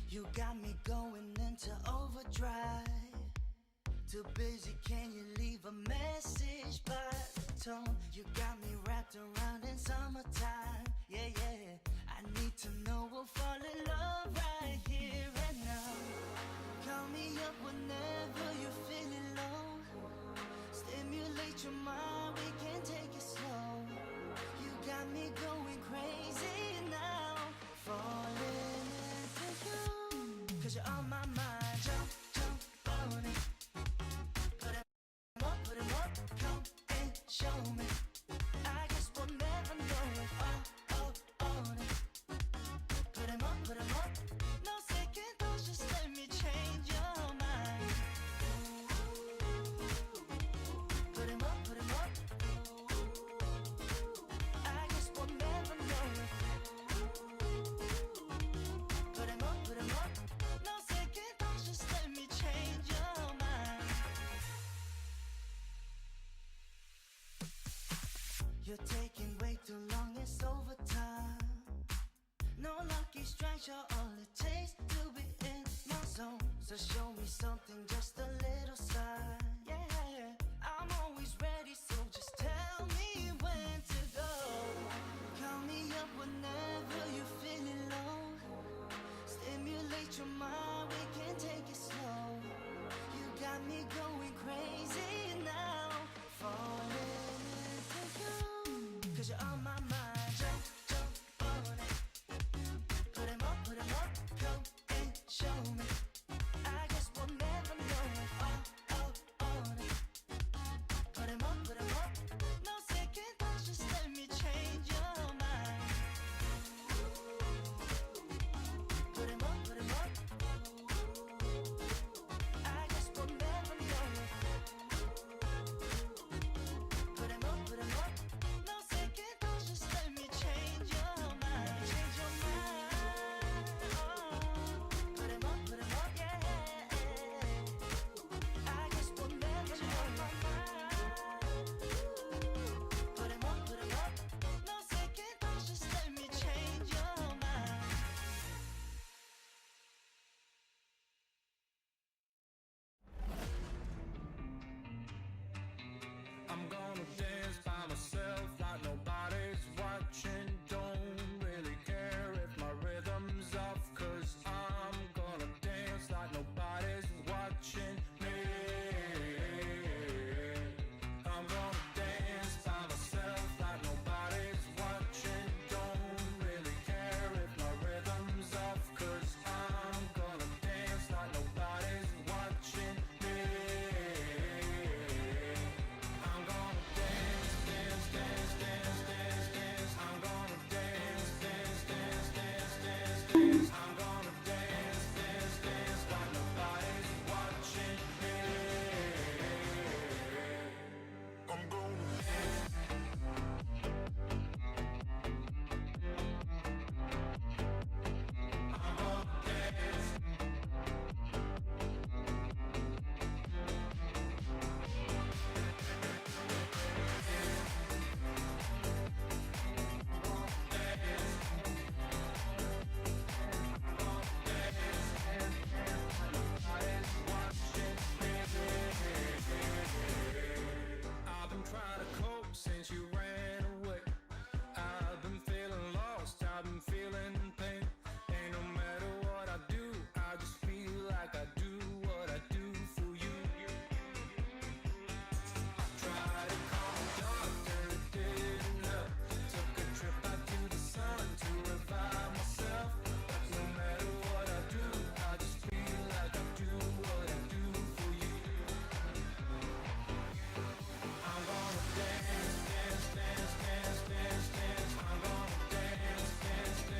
You got me going into overdrive. Too busy, can you leave a message by the tone? You got me wrapped around in summertime. Yeah, yeah, I need to know we'll fall in love right here and now. Call me up whenever you're feeling low. Stimulate your mind, we can take it slow. You got me going crazy now. Falling into you, 'cause you're on my mind. Jump, jump on it. Put 'em up, come and show me. I guess we'll never know it. Oh, on it. Put 'em up. No second thoughts, just let me change your mind. Put 'em up. I guess we'll never know it. Put 'em up. No second thoughts, just let me change your mind. You're taking way too long, it's overtime. No lucky strikes, you're all it takes to be in my zone. So show me something, just a little sign. Yeah, I'm always ready, so just tell me when to go. Call me up whenever you're feeling low. Stimulate your mind, we can take it slow. You got me going crazy now. Falling into you, 'cause you're on my mind. Jump on it. Put 'em up, come and show me. I guess we'll never know it. On it. Put 'em up. No second thoughts, just let me change your mind. Put 'em up. I guess we'll never know it. Put 'em up. No second thoughts, just let me change your mind. Change your mind. Put 'em up, yeah. I guess we'll never know my mind. Put 'em up. No second thoughts, just let me change your mind. I'm gonna dance by myself like nobody's watching. Don't really care if my rhythm's off, 'cause I'm gonna dance like nobody's watching me. I'm gonna dance by myself like nobody's watching. Don't really care if my rhythm's off, 'cause I'm gonna dance like nobody's watching me. I'm gonna dance. I'm gonna dance. I'm gonna dance like nobody's watching me. I'm gonna dance. I've been trying to cope since you ran away. I've been feeling lost, I've been feeling pain. And no matter what I do, I just feel like I do what I do for you. I tried to call the doctor, it didn't help. Took a trip out to the sun to revive myself. No matter what I do, I just feel like I do what I do for you. I'm gonna dance. I'm gonna dance.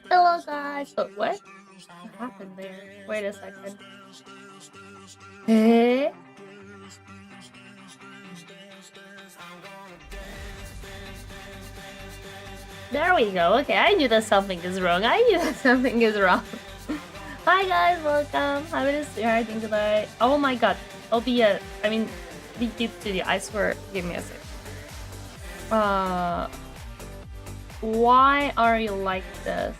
Hello guys. Oh, what happened there? Wait a second. Hey. There we go. Okay, I knew that something is wrong. I knew that something is wrong. Hi guys, welcome. Happy to see you today. Oh my god. OBS. I mean, VT Studio. I swear. Give me a sec. Why are you like this?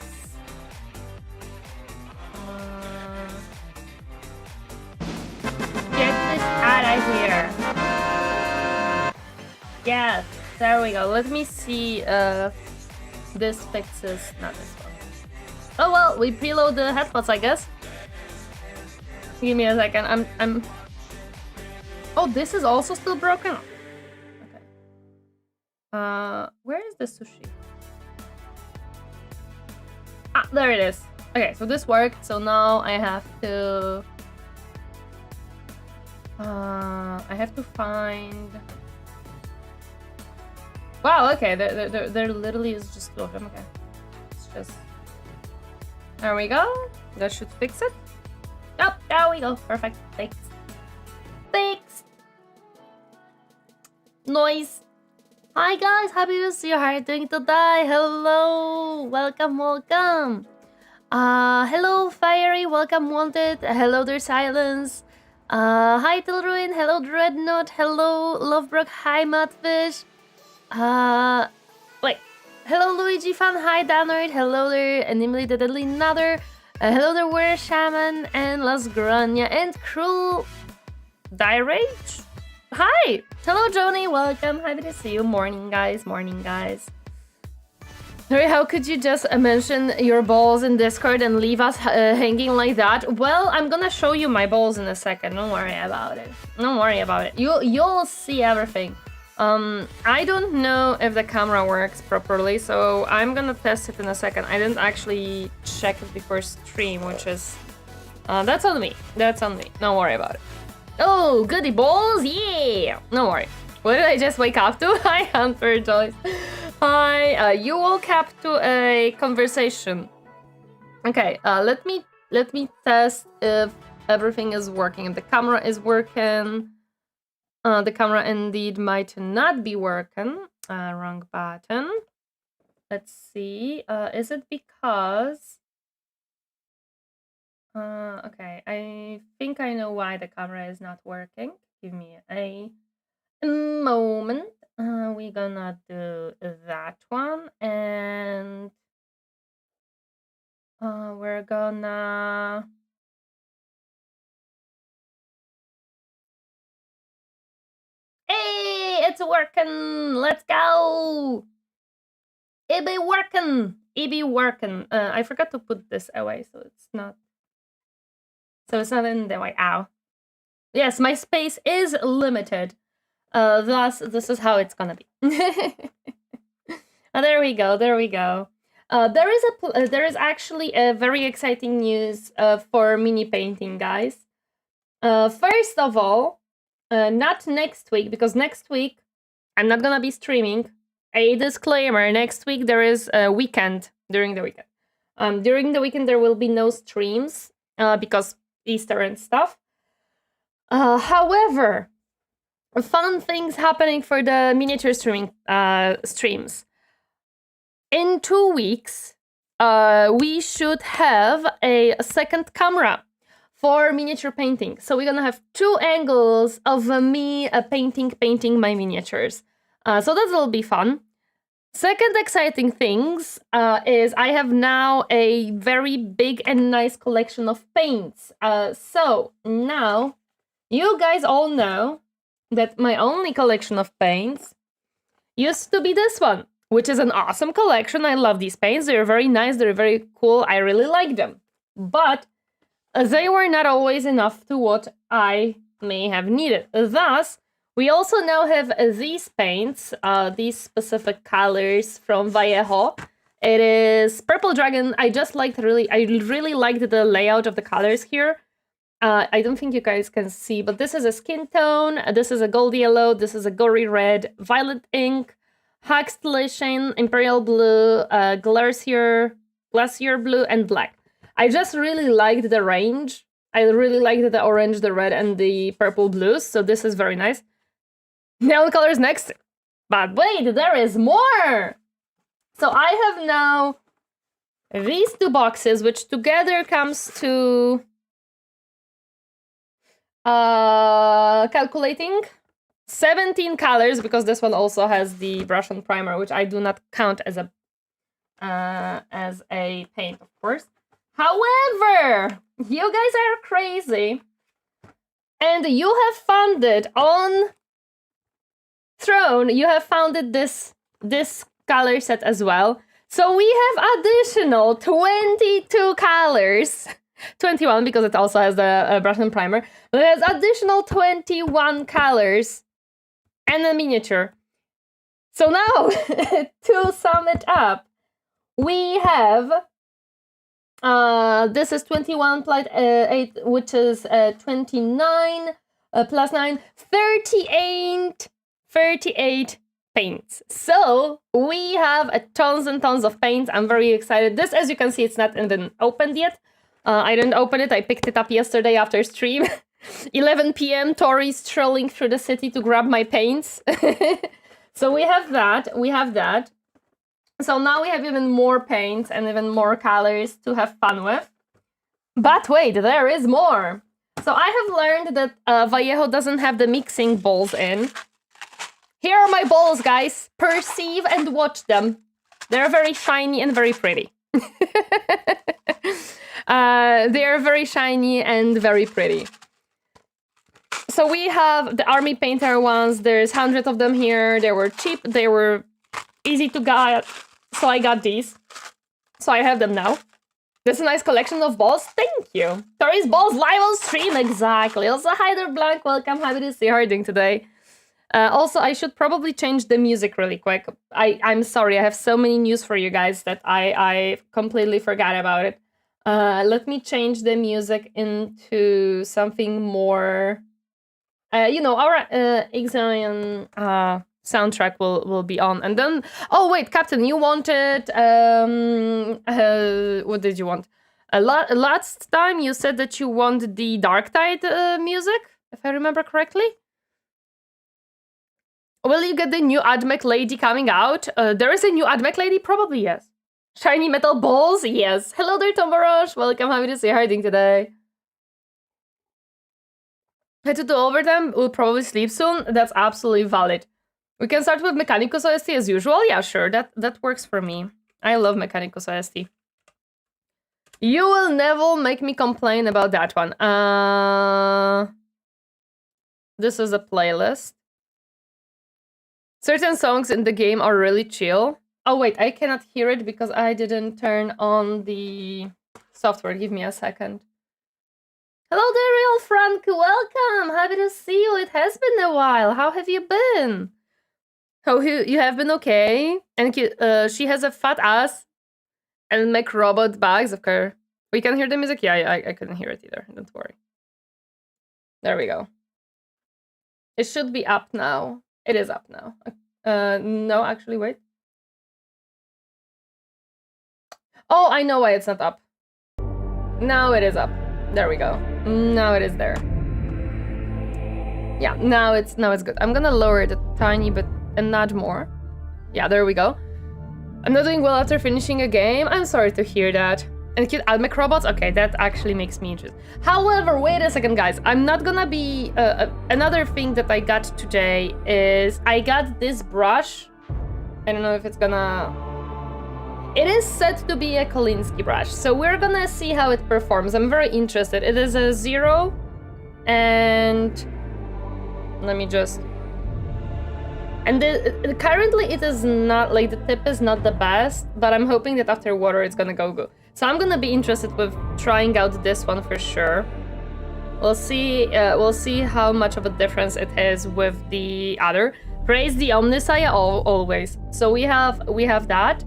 Get this out of here. Yes, there we go. Let me see if this fixes. Not this one. Oh well, we preload the headphones, I guess. Give me a second. I'm. Oh, this is also still broken. Okay. Where is the sushi? Ah, there it is. Okay, so this worked. So now I have to. I have to find. Wow. Okay. There literally is just two of them. Okay. It's just. There we go. That should fix it. Oh, there we go. Perfect. Fixed. Fixed. Noise. Hi guys, happy to see you. How are you doing today? Hello. Welcome, welcome. Hello Fiery. Welcome Wanted. Hello there Silence. Hi Tilruin. Hello Dreadnought. Hello Lovebrook. Hi Matfish. Wait. Hello Luigi fan, hi Danoid, hello there Animally the Deadly Nether, hello there Warrior Shaman, and Las Grania, and Cruel Dirage? Hi! Hello Joni, welcome, happy to see you, morning guys. Sorry, how could you just mention your balls in Discord and leave us hanging like that? Well, I'm gonna show you my balls in a second, don't worry about it. You'll see everything. I don't know if the camera works properly, so I'm gonna test it in a second. I didn't actually check it before stream, which is... that's on me. Don't worry about it. Oh, goody balls, yeah! Don't worry. What did I just wake up to? Hi, Hunter Joyce. Hi, you woke up to a conversation. Okay, let me test if everything is working. If the camera is working... the camera indeed might not be working. Wrong button. Let's see. Is it because... okay, I think I know why the camera is not working. Give me a moment. We're gonna do that one. And... we're gonna... Hey, it's working! Let's go! It be working! I forgot to put this away, so it's not in the way. Ow. Yes, my space is limited. Thus, this is how it's gonna be. There we go. There is actually a very exciting news for mini painting, guys. First of all, not next week, because next week I'm not gonna be streaming. A disclaimer, next week there is a weekend during the weekend. During the weekend there will be no streams because Easter and stuff. However, fun things happening for the miniature streaming streams. In 2 weeks, we should have a second camera for miniature painting. So we're gonna have 2 angles of me painting my miniatures. So that will be fun. Second exciting things is I have now a very big and nice collection of paints. So now you guys all know that my only collection of paints used to be this one, which is an awesome collection. I love these paints. They're very nice. They're very cool. I really like them. But they were not always enough to what I may have needed. Thus, we also now have these paints, these specific colors from Vallejo. It is Purple Dragon. I really liked the layout of the colors here. I don't think you guys can see, but this is a skin tone. This is a gold yellow. This is a gory red, violet ink, Haxtlation, Imperial Blue, Glacier Blue, and Black. I just really liked the range. I really liked the orange, the red, and the purple blues, so this is very nice. Neon colors next. But wait, there is more! So I have now these two boxes, which together comes to... calculating 17 colors, because this one also has the brush and primer, which I do not count as a paint, of course. However, you guys are crazy, and you have found it on Throne. You have found it this color set as well. So we have additional 22 colors. 21 because it also has the brush and primer. But it has additional 21 colors and a miniature. So now, to sum it up, we have... this is 21 plus 8, which is 29 plus 9, 38 paints. So we have tons and tons of paints. I'm very excited. This, as you can see, it's not even opened yet. I didn't open it. I picked it up yesterday after stream. 11 p.m. Tori strolling through the city to grab my paints. So we have that. So now we have even more paints and even more colors to have fun with. But wait, there is more. So I have learned that Vallejo doesn't have the mixing bowls in. Here are my bowls, guys. Perceive and watch them. They're very shiny and very pretty. They are very shiny and very pretty. So we have the army painter ones. There's 100 of them here. They were cheap. They were easy to get. So I got these. So I have them now. This is a nice collection of balls. Thank you. Tori's balls live on stream. Exactly. Also, Hyder Blank. Welcome. Happy to see you. How are you doing today? Also, I should probably change the music really quick. I'm sorry. I have so many news for you guys that I completely forgot about it. Let me change the music into something more... you know, our Ixion soundtrack will be on. And then... Oh, wait, Captain, you wanted... what did you want? Last time you said that you want the Darktide music, if I remember correctly. Will you get the new AdMech lady coming out? There is a new AdMech lady? Probably yes. Shiny metal balls? Yes. Hello there, Tombarosh. Welcome, happy to see you. How are you doing today? Had to do overtime, we'll probably sleep soon. That's absolutely valid. We can start with Mechanicus OST as usual. Yeah, sure, that works for me. I love Mechanicus OST. You will never make me complain about that one. This is a playlist. Certain songs in the game are really chill. Oh wait, I cannot hear it because I didn't turn on the software. Give me a second. Hello there, real Frank. Welcome. Happy to see you. It has been a while. How have you been? Oh, you have been okay. And she has a fat ass and make robot bags. Of course. We can hear the music. Yeah, I couldn't hear it either. Don't worry. There we go. It should be up now. It is up now. No, actually, wait. Oh, I know why it's not up. Now it is up. There we go. Now it is there. Yeah, now it's good. I'm gonna lower it a tiny bit and not more. Yeah, there we go. I'm not doing well after finishing a game. I'm sorry to hear that. And cute AdMech robots? Okay, that actually makes me interested. However, wait a second, guys. I'm not gonna be... another thing that I got today is I got this brush. I don't know if it's gonna... It is set to be a Kolinsky brush, so we're gonna see how it performs. I'm very interested. It is a 0, and let me just... And currently it is not, like, the tip is not the best, but I'm hoping that after water it's gonna go good. So I'm gonna be interested with trying out this one for sure. We'll see how much of a difference it is with the other. Praise the OMNISSIAH always. So we have that.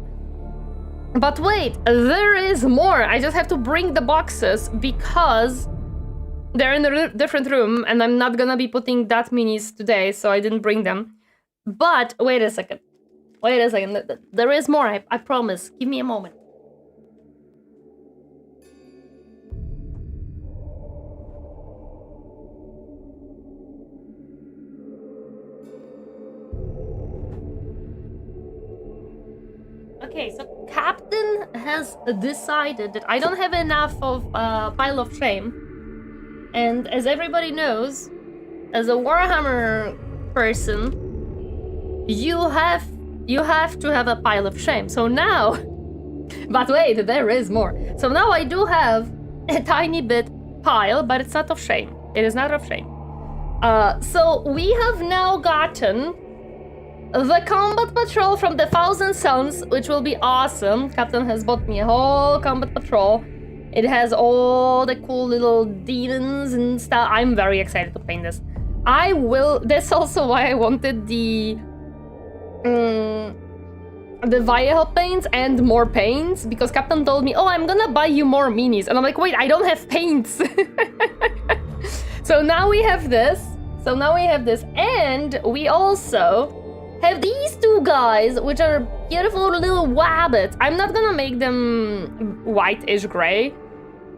But wait, there is more. I just have to bring the boxes because they're in a different room and I'm not gonna be putting that minis today, so I didn't bring them. But wait a second. Wait a second. There is more, I promise. Give me a moment. Okay, so Captain has decided that I don't have enough of Pile of Shame. And as everybody knows, as a Warhammer person, you have to have a Pile of Shame. So now, but wait, there is more. So now I do have a tiny bit pile, but it's not of shame. It is not of shame. So we have now gotten the Combat Patrol from the Thousand Suns, which will be awesome. Captain has bought me a whole Combat Patrol. It has all the cool little demons and stuff. I'm very excited to paint this. That's also why I wanted the Vial paints and more paints, because Captain told me, oh, I'm gonna buy you more minis. And I'm like, wait, I don't have paints. So now we have this. And we also have these two guys, which are beautiful little wabbits. I'm not gonna make them whitish gray.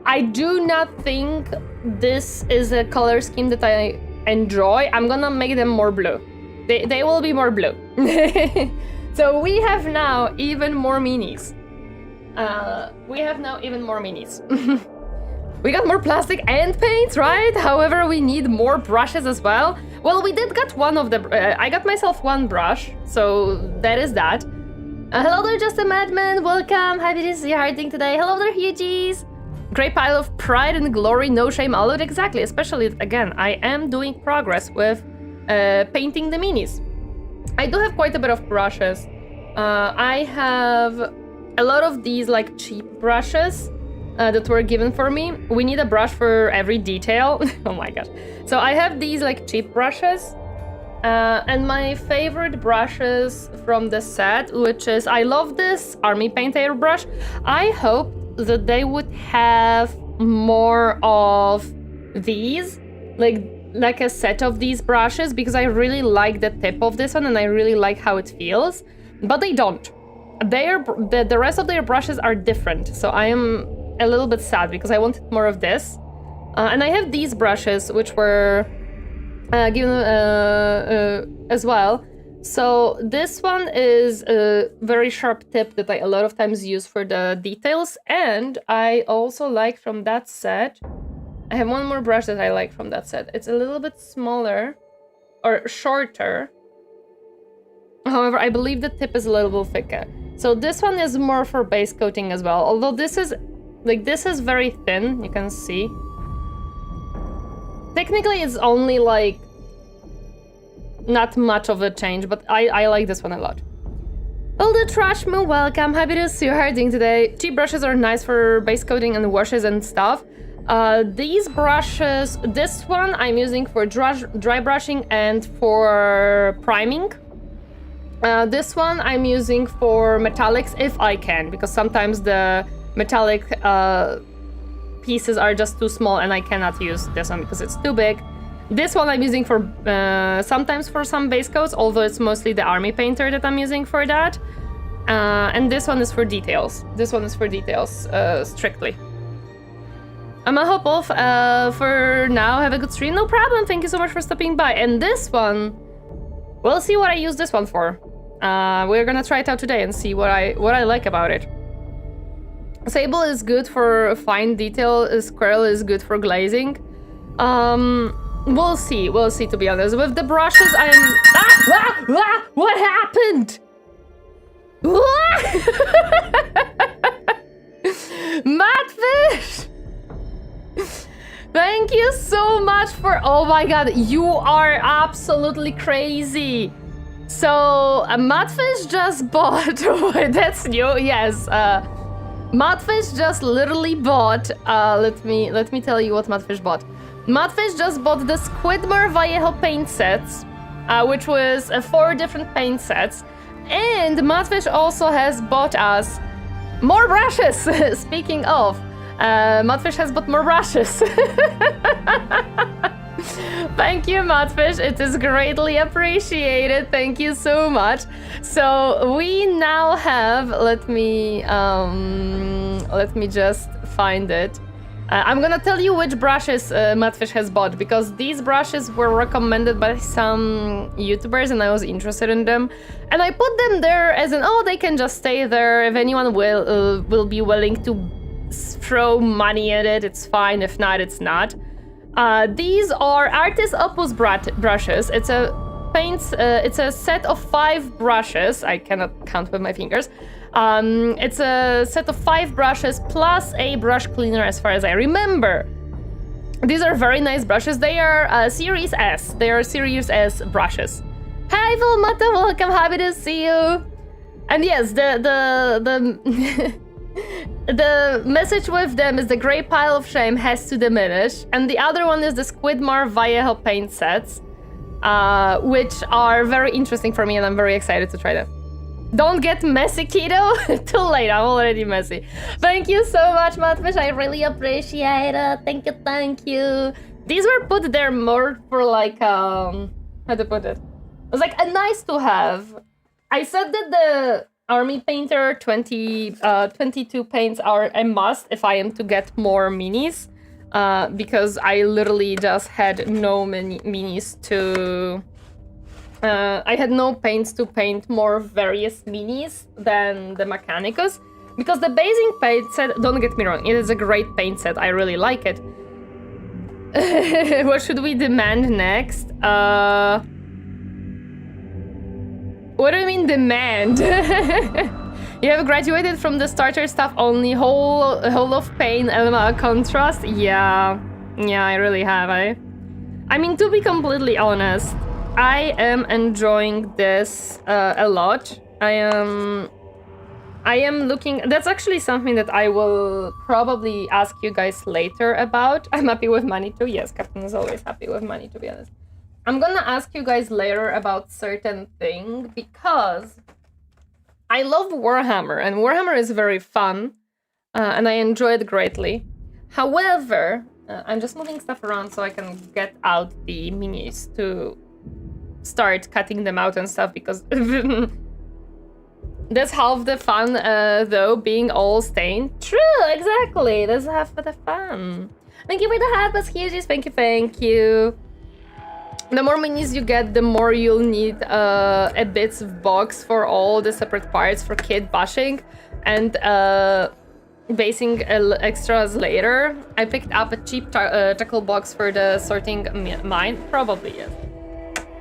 I do not think this is a color scheme that I enjoy. I'm gonna make them more blue. They will be more blue. So we have now even more minis. We got more plastic and paints, right? However, we need more brushes as well. Well, we did get one of the... I got myself one brush, so that is that. Hello there, Just a Madman. Welcome. Happy to see you harding today. Hello there, Hugies. Great pile of pride and glory, no shame, all of it. Exactly. Especially, again, I am doing progress with painting the minis. I do have quite a bit of brushes. I have a lot of these like cheap brushes that were given for me. We need a brush for every detail. Oh my gosh. So I have these like cheap brushes. And my favorite brushes from the set, which is, I love this Army Paint airbrush. I hope that they would have more of these, like a set of these brushes, because I really like the tip of this one and I really like how it feels, but they don't. The rest of their brushes are different, so I am a little bit sad because I wanted more of this. And I have these brushes, which were given as well. So this one is a very sharp tip that I a lot of times use for the details, and I also like from that set, I have one more brush that I like from that set. It's a little bit smaller or shorter. However, I believe the tip is a little bit thicker. So this one is more for base coating as well. Although this is very thin, you can see. Technically, it's only like not much of a change, but I like this one a lot. Well, the Trash Moon, welcome. Happy to see you harding today. Cheap brushes are nice for base coating and washes and stuff. These brushes, this one I'm using for dry brushing and for priming. This one I'm using for metallics if I can, because sometimes the metallic pieces are just too small and I cannot use this one because it's too big. This one I'm using for sometimes for some base coats, although it's mostly the Army Painter that I'm using for that. And this one is for details. This one is for details, strictly. I'm gonna hop off for now. Have a good stream. No problem. Thank you so much for stopping by. And this one, we'll see what I use this one for. We're gonna try it out today and see what I like about it. Sable is good for fine detail. Squirrel is good for glazing. We'll see. We'll see. To be honest, with the brushes, what happened? Matfish! Thank you so much for... Oh my god, you are absolutely crazy. So, Matfish just bought... That's new, yes. Matfish just literally bought... let me tell you what Matfish bought. Matfish just bought the Squidmore Vallejo paint sets, which was 4 different paint sets. And Matfish also has bought us more brushes. Speaking of, Matfish has bought more brushes. Thank you, Mudfish. It is greatly appreciated. Thank you so much. So we now have. Let me just find it. I'm gonna tell you which brushes Mudfish has bought, because these brushes were recommended by some YouTubers and I was interested in them. And I put them there as an, oh, they can just stay there. If anyone will be willing to throw money at it, it's fine. If not, it's not. These are Artist Opus brushes. It's a it's a set of 5 brushes. I cannot count with my fingers. It's a set of 5 brushes plus a brush cleaner, as far as I remember. These are very nice brushes. They are Series S. They are Series S brushes. Hi, Volmata, welcome. Happy to see you. And yes, the the message with them is the gray pile of shame has to diminish, and the other one is the Squidmar Vallejo paint sets, which are very interesting for me, and I'm very excited to try them. Don't get messy, kiddo. Too late, I'm already messy. Thank you so much, Mudfish. I really appreciate it. Thank you, thank you. These were put there more for like, how to put it? It was like a nice to have. I said that the Army Painter 22 paints are a must if I am to get more minis, because I literally just had no minis to... I had no paints to paint more various minis than the Mechanicus, because the basic paint set, don't get me wrong, it is a great paint set, I really like it. What should we demand next? What do you mean demand? You have graduated from the starter stuff only, whole of pain, Elma contrast? Yeah, I really have, I mean, to be completely honest, I am enjoying this a lot. I am looking... That's actually something that I will probably ask you guys later about. I'm happy with money too. Yes, Captain is always happy with money, to be honest. I'm gonna ask you guys later about certain thing, because I love Warhammer, and Warhammer is very fun, and I enjoy it greatly. However, I'm just moving stuff around so I can get out the minis to start cutting them out and stuff, because that's half the fun, though, being all stained. True, exactly, that's half of the fun. Thank you for the hat, Basquiages. Thank you. The more minis you get, the more you'll need a bits of box for all the separate parts for kit bashing and basing extras later. I picked up a cheap tackle box for the sorting mine. Probably, yes.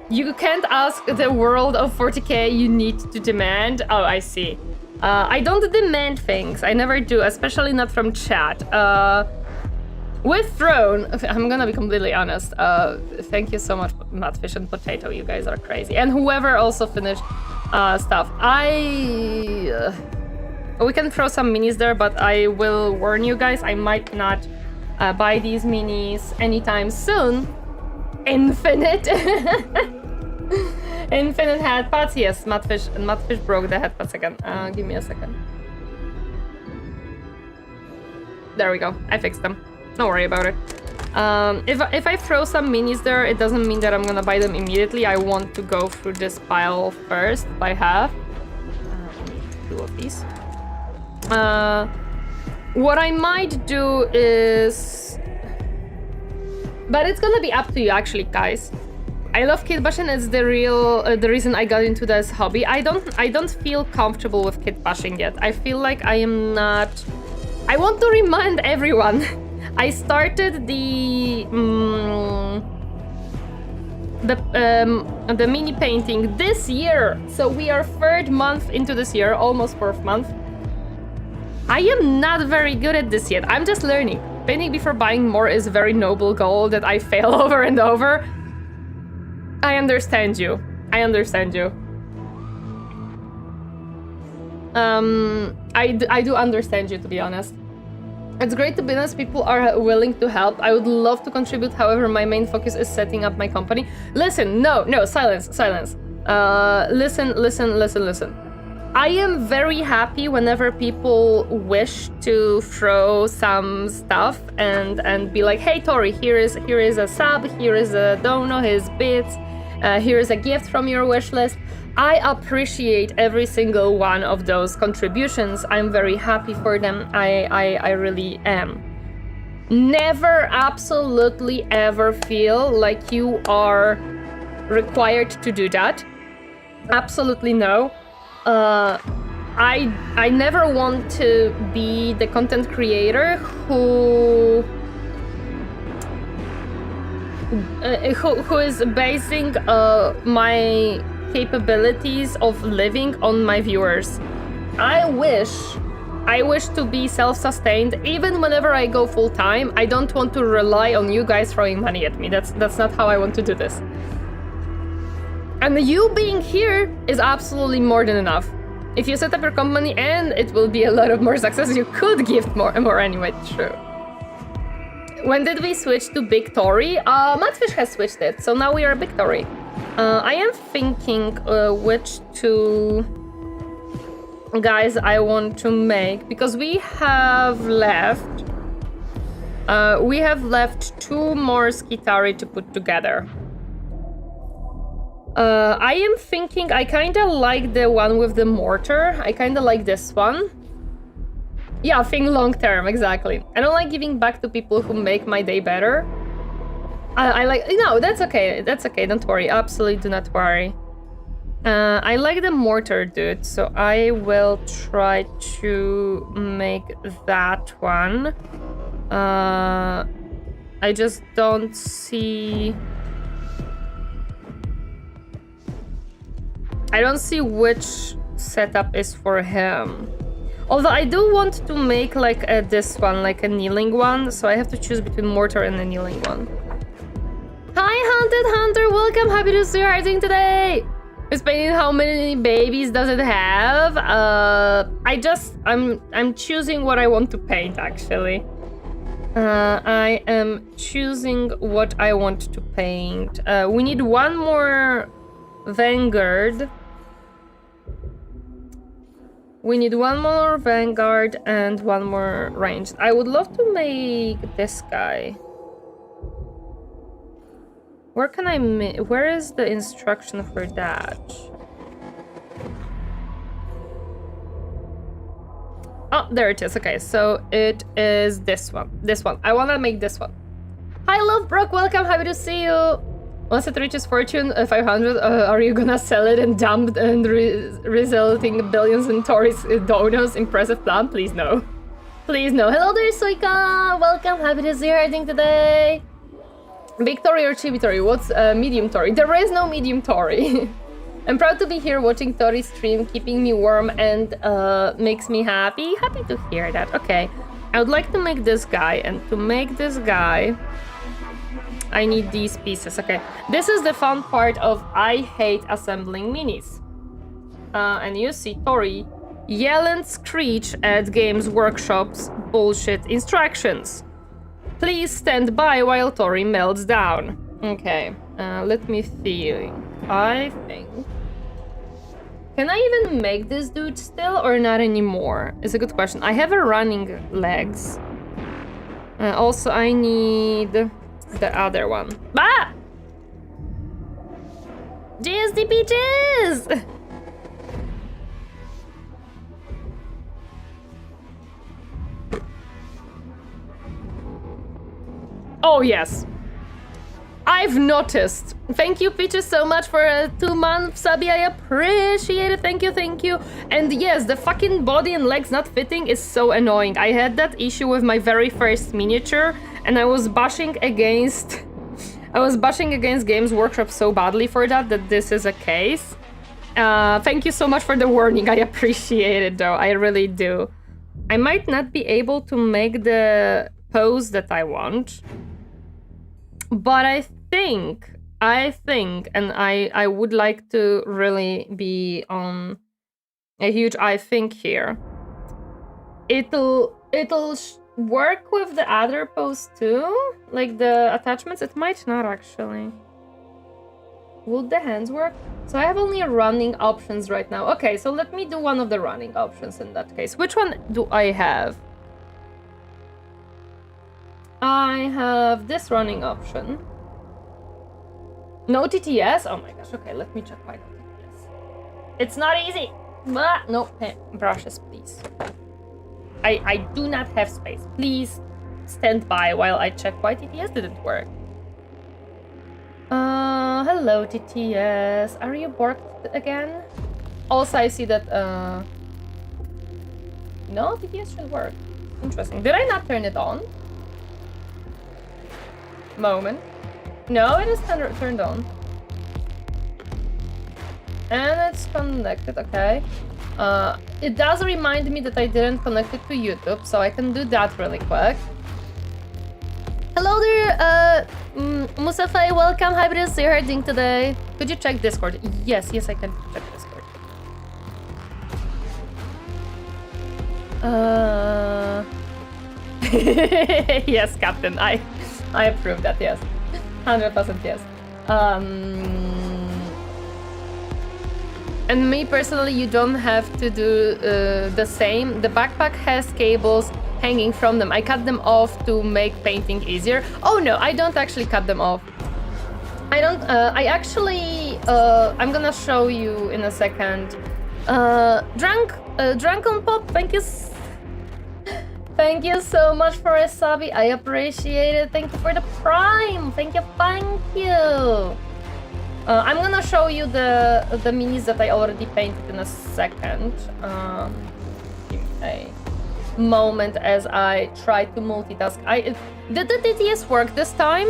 You can't ask the world of 40k, you need to demand. Oh, I see. I don't demand things. I never do, especially not from chat. With Throne, I'm gonna be completely honest. Thank you so much, Mudfish and Potato. You guys are crazy. And whoever also finished stuff. We can throw some minis there, but I will warn you guys, I might not buy these minis anytime soon. Infinite. Infinite headpads. Yes, Mudfish broke the headpads again. Give me a second. There we go. I fixed them. Don't worry about it. If I throw some minis there, it doesn't mean that I'm gonna buy them immediately. I want to go through this pile first by half. 2 of these. What I might do is... But it's gonna be up to you, actually, guys. I love kit bashing. It's the reason I got into this hobby. I don't feel comfortable with kit bashing yet. I feel like I am not... I want to remind everyone. I started the mini painting this year, so we are 3rd month into this year, almost 4th month. I am not very good at this yet. I'm just learning. Painting before buying more is a very noble goal that I fail over and over. I understand you. I do understand you, to be honest. It's great to be honest, people are willing to help. I would love to contribute, however, my main focus is setting up my company. Listen, no, silence. Listen. I am very happy whenever people wish to throw some stuff and be like, hey Tori, here is a sub, here is a dono, here's bits, here is a gift from your wish list. I appreciate every single one of those contributions. I'm very happy for them. I really am. Never, absolutely ever feel like you are required to do that. Absolutely no. I never want to be the content creator who is basing my capabilities of living on my viewers. I wish to be self-sustained. Even whenever I go full-time, I don't want to rely on you guys throwing money at me. That's not how I want to do this. And you being here is absolutely more than enough. If you set up your company and it will be a lot of more success, you could gift more anyway, true. When did we switch to Big Tori? Madfish has switched it, so now we are Big Tori. I am thinking which two guys I want to make, because we have left two more SKITARII to put together. I am thinking I kinda like the one with the mortar. I kinda like this one. Yeah, think long term, exactly. I don't like giving back to people who make my day better. I like, no, that's okay, don't worry, absolutely do not worry. I like the mortar dude, so I will try to make that one. I just don't see... I don't see which setup is for him. Although I do want to make like this one, like a kneeling one, so I have to choose between mortar and the kneeling one. Hi Haunted Hunter, welcome, happy to see you. How are you doing today? It's painting, how many babies does it have? I'm choosing what I want to paint actually. I am choosing what I want to paint. We need one more Vanguard. We need one more Vanguard and one more ranged. I would love to make this guy. Where can I make? Where is the instruction for that? Oh, there it is. Okay, so it is this one. This one. I want to make this one. Hi, Love Brooke. Welcome. Happy to see you. Once it reaches fortune 500, are you gonna sell it and dump and resulting billions in Tori's donos? Impressive plan. Please no. Please no. Hello there, Suika. Welcome. Happy to see you. I think today. Big Tori or Chibi Tori? What's medium Tori? There is no medium Tori. I'm proud to be here watching Tori's stream, keeping me warm and makes me happy. Happy to hear that. Okay. I would like to make this guy, and to make this guy, I need these pieces. Okay. This is the fun part of I hate assembling minis. And you see Tori yell and screech at Games Workshop's bullshit instructions. Please stand by while Tori melts down. Okay, let me think. I think... Can I even make this dude still or not anymore? It's a good question. I have a running legs. Also, I need the other one. Ah! GSD peaches! Oh, yes. I've noticed. Thank you, Peaches, so much for a 2-month subby. I appreciate it. Thank you, thank you. And yes, the fucking body and legs not fitting is so annoying. I had that issue with my very first miniature, and I was bashing against Games Workshop so badly for that this is a case. Thank you so much for the warning. I appreciate it, though. I really do. I might not be able to make the pose that I want. But I think, and I would like to really be on a huge I think here. It'll work with the other pose too, like the attachments. It might not actually. Would the hands work? So I have only running options right now. Okay, so let me do one of the running options in that case. Which one do I have? I have this running option. No TTS? Oh my gosh, okay, let me check why no TTS. It's not easy! Ah, no, brushes, please. I do not have space. Please stand by while I check why TTS didn't work. Hello TTS. Are you borked again? Also, I see that, no, TTS should work. Interesting. Did I not turn it on? Moment. No, it is turned on. And it's connected, okay. It does remind me that I didn't connect it to YouTube, so I can do that really quick. Hello there, Musafai, welcome. How are you doing today? Could you check Discord? Yes, I can check Discord. Yes, Captain, I approve that, yes. 100% yes. And me personally, you don't have to do the same. The backpack has cables hanging from them. I cut them off to make painting easier. Oh no, I don't actually cut them off. I don't, I actually, I'm gonna show you in a second. Drunk on Pop, thank you so much for a subby. I appreciate it. Thank you for the prime. Thank you. I'm gonna show you the minis that I already painted in a second. Give me a moment as I try to multitask. Did the TTS work this time?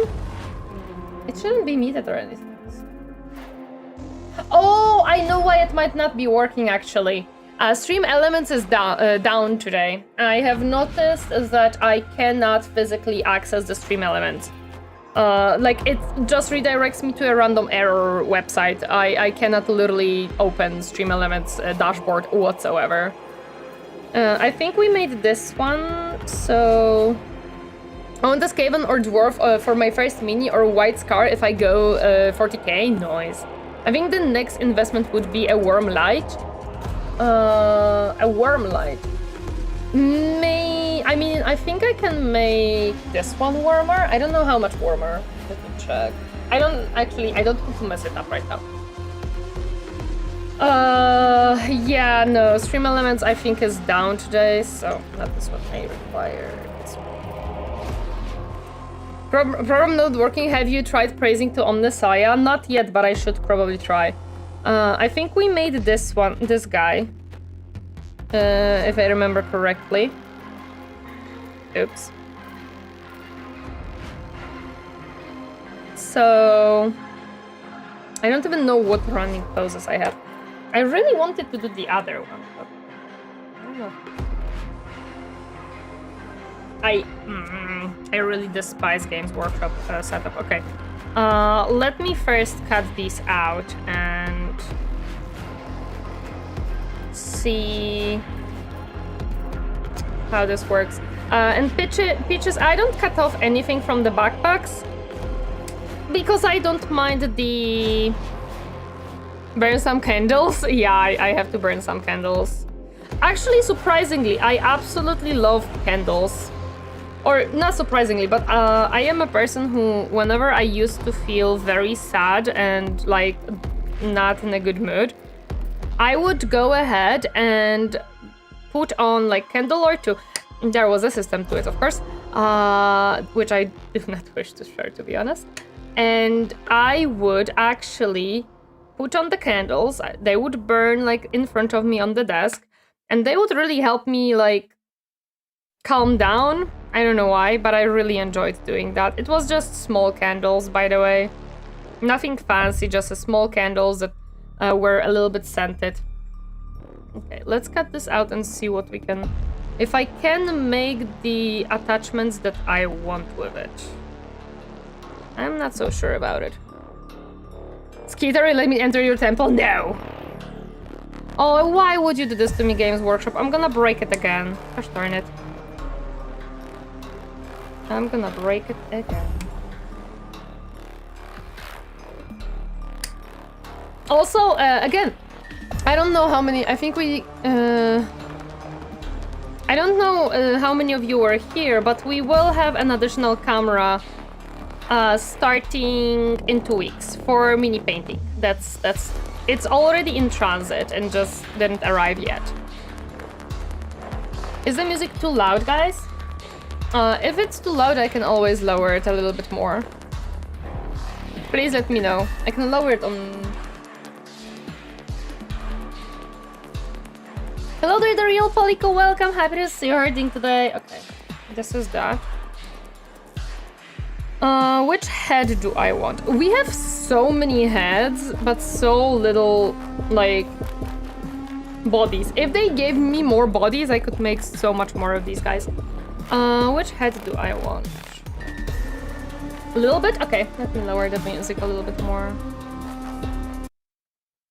It shouldn't be muted or anything. Oh, I know why it might not be working actually. Stream Elements is down today. I have noticed that I cannot physically access the Stream Elements. Like, it just redirects me to a random error website. I cannot literally open Stream Elements dashboard whatsoever. I think we made this one, so... I want a Skaven or Dwarf for my first mini or White Scar if I go 40k. Nice. I think the next investment would be a Worm Light. A Worm Light. I mean, I think I can make this one warmer. I don't know how much warmer. Let me check. I don't want to mess it up right now. Yeah, no, Stream Elements I think is down today, so that is what I require. Problem not working. Have you tried praising to OMNISSIAH? Not yet, but I should probably try. I think we made this guy. If I remember correctly. Oops. So... I don't even know what running poses I have. I really wanted to do the other one, but... I don't know. I really despise Games Workshop setup. Okay. Let me first cut these out and... see how this works. And Peaches, I don't cut off anything from the backpacks because I don't mind the... Burn some candles? Yeah, I have to burn some candles. Actually, surprisingly, I absolutely love candles. Or, not surprisingly, but I am a person who, whenever I used to feel very sad and, like, not in a good mood, I would go ahead and put on, like, candle or two. There was a system to it, of course, which I do not wish to share, to be honest. And I would actually put on the candles. They would burn, like, in front of me on the desk. And they would really help me, like, calm down. I don't know why, but I really enjoyed doing that. It was just small candles, by the way. Nothing fancy, just a small candles that were a little bit scented. Okay, let's cut this out and see what we can... If I can make the attachments that I want with it. I'm not so sure about it. SKITARII, let me enter your temple? No! Oh, why would you do this to me, Games Workshop? I'm gonna break it again. Gosh darn it. I'm gonna break it again. Also, again, I don't know how many. I think we. I don't know how many of you are here, but we will have an additional camera starting in 2 weeks for mini painting. That's it's already in transit and just didn't arrive yet. Is the music too loud, guys? If it's too loud, I can always lower it a little bit more. Please let me know. I can lower it on... Hello there, the real Polico. Welcome. Happy to see you herding today. Okay, this is that. Which head do I want? We have so many heads, but so little, like, bodies. If they gave me more bodies, I could make so much more of these guys. Which head do I want? A little bit? Okay, let me lower the music a little bit more.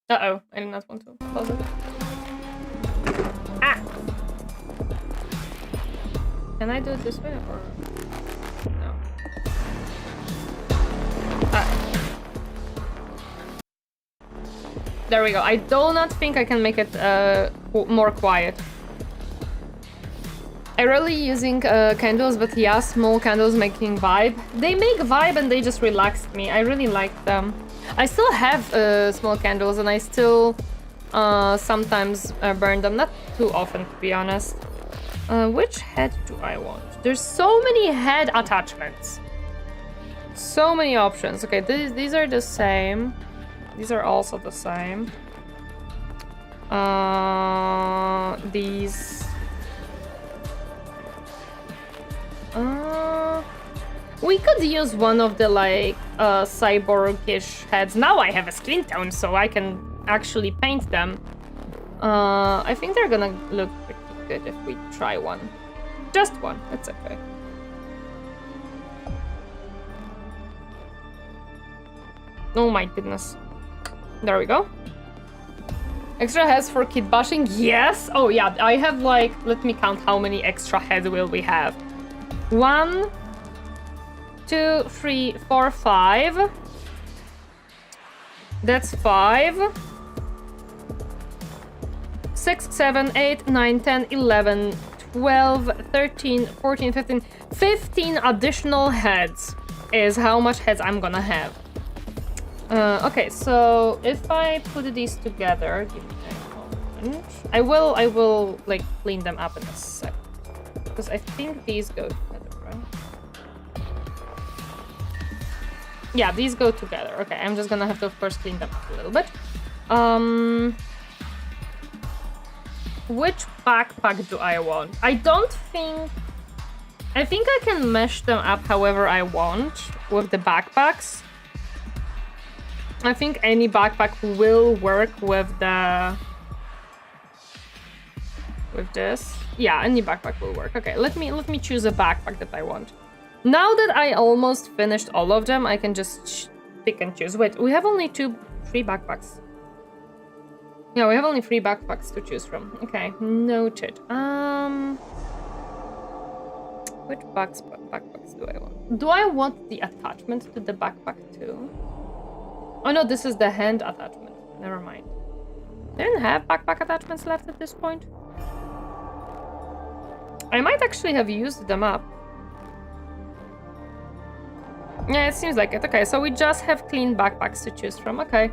Uh-oh, I did not want to close it. Ah! Can I do it this way or no? There we go. I do not think I can make it more quiet. I really using candles, but yeah, small candles making vibe. They make vibe and they just relaxed me. I really like them. I still have small candles and I still sometimes burn them. Not too often, to be honest. Which head do I want? There's so many head attachments. So many options. Okay, these are the same. These are also the same. These... we could use one of the, like, cyborg-ish heads. Now I have a skin tone, so I can actually paint them. I think they're gonna look pretty good if we try one. Just one, it's okay. Oh my goodness. There we go. Extra heads for kid bashing? Yes! Oh yeah, I have, like, let me count how many extra heads will we have. 1, 2, 3, 4, 5. That's 5. 6, 7, 8, 9, 10, 11, 12, 13, 14, 15. 15 additional heads is how much heads I'm gonna have. Okay, so if I put these together, give me a moment. I will like clean them up in a sec. Because I think these go together, right? Yeah, these go together. Okay, I'm just gonna have to, of course, clean them up a little bit. Which backpack do I want? I think I can mesh them up however I want with the backpacks. I think any backpack will work with this. Yeah, any backpack will work. Okay, let me choose a backpack that I want. Now that I almost finished all of them, I can just pick and choose. Wait, we have only 3 backpacks. Yeah, we have only 3 backpacks to choose from. Okay, noted. Which backpacks do I want? Do I want the attachment to the backpack too? Oh no, this is the hand attachment. Never mind. I didn't have backpack attachments left at this point. I might actually have used them up. Yeah, it seems like it. Okay, so we just have clean backpacks to choose from. Okay.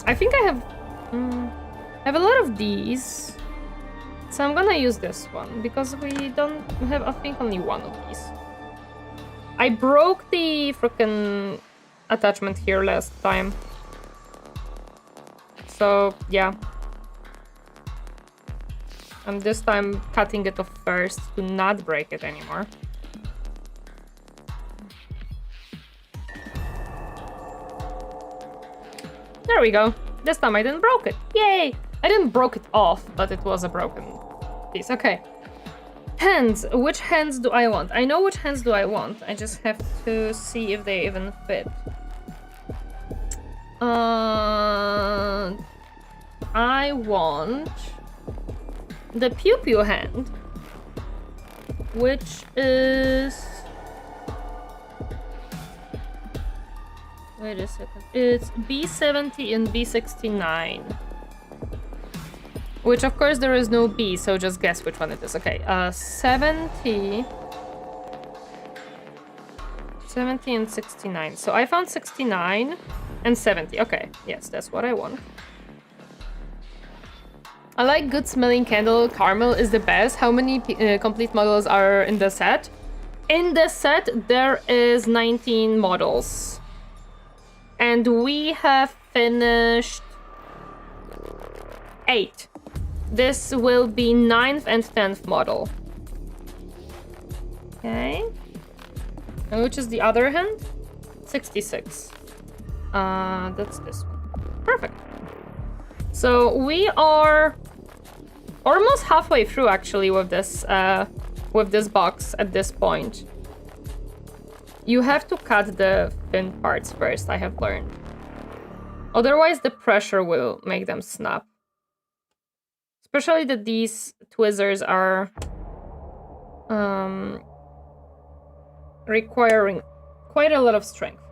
I think I have a lot of these. So I'm gonna use this one because we don't have, I think, only one of these. I broke the freaking attachment here last time. So, yeah. And this time cutting it off first to not break it anymore. There we go. This time I didn't broke it. Yay! I didn't broke it off, but it was a broken piece. Okay. Hands. Which hands do I want? I know which hands do I want. I just have to see if they even fit. I want the Pew Pew hand, which is... Wait a second. It's B70 and B69. Which, of course, there is no B, so just guess which one it is. Okay, 70... 70 and 69. So I found 69 and 70. Okay, yes, that's what I want. I like good smelling candle. Caramel is the best. How many complete models are in the set? In the set, there is 19 models. And we have finished 8. This will be 9th and 10th model. Okay. And which is the other hand? 66. That's this one. Perfect. So we are almost halfway through actually with this box at this point. You have to cut the thin parts first, I have learned. Otherwise the pressure will make them snap. Especially that these tweezers are requiring quite a lot of strength.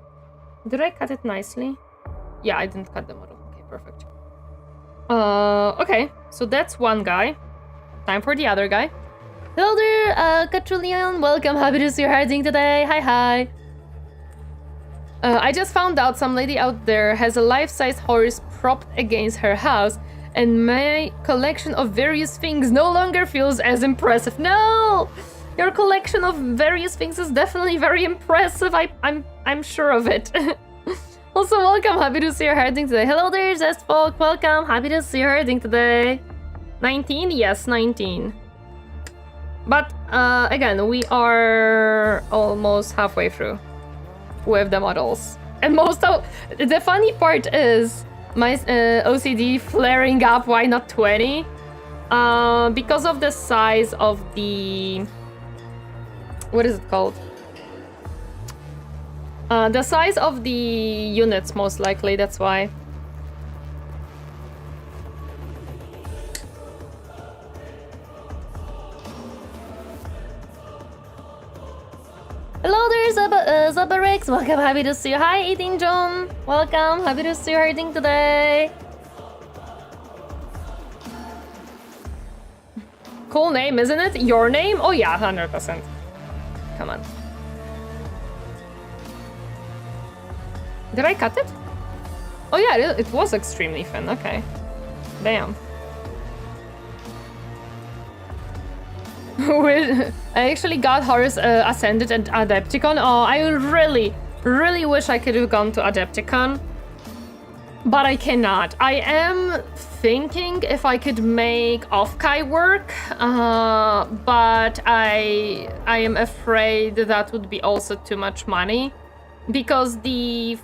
Did I cut it nicely? Yeah, I didn't cut the model. Okay, perfect. Okay, so that's one guy. Time for the other guy. Hello there, Katrulian. Welcome, happy to see you hiding today. Hi. I just found out some lady out there has a life-size horse propped against her house, and my collection of various things no longer feels as impressive. No! Your collection of various things is definitely very impressive. I'm sure of it. Also, welcome. Happy to see you herding today. Hello there, Zestfolk. Welcome. Happy to see you herding today. 19? Yes, 19. But again, we are almost halfway through with the models. And most of the funny part is my OCD flaring up. Why not 20? Because of the size of the... What is it called? The size of the units, most likely, that's why. Hello there, Zabarex. Welcome, happy to see you. Hi, Eating John. Welcome, happy to see you herding today. Cool name, isn't it? Your name? Oh yeah, 100%. Come on. Did I cut it? Oh yeah, it was extremely thin. Okay. Damn. I actually got Horus Ascended and Adepticon. Oh, I really wish I could have gone to Adepticon. But I cannot. I am thinking if I could make Offkai work, but I am afraid that would be also too much money because the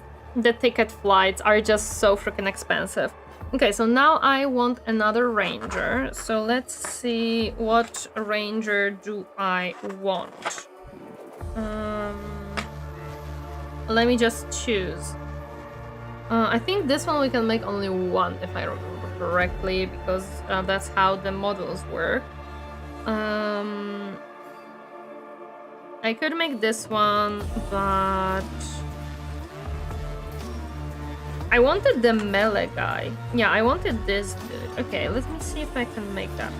ticket flights are just so freaking expensive. Okay, so now I want another ranger. So let's see, what ranger do I want? Let me just choose. I think this one we can make only one, if I remember correctly, because that's how the models work. I could make this one, but... I wanted the melee guy. Yeah, I wanted this dude. Okay, let me see if I can make that.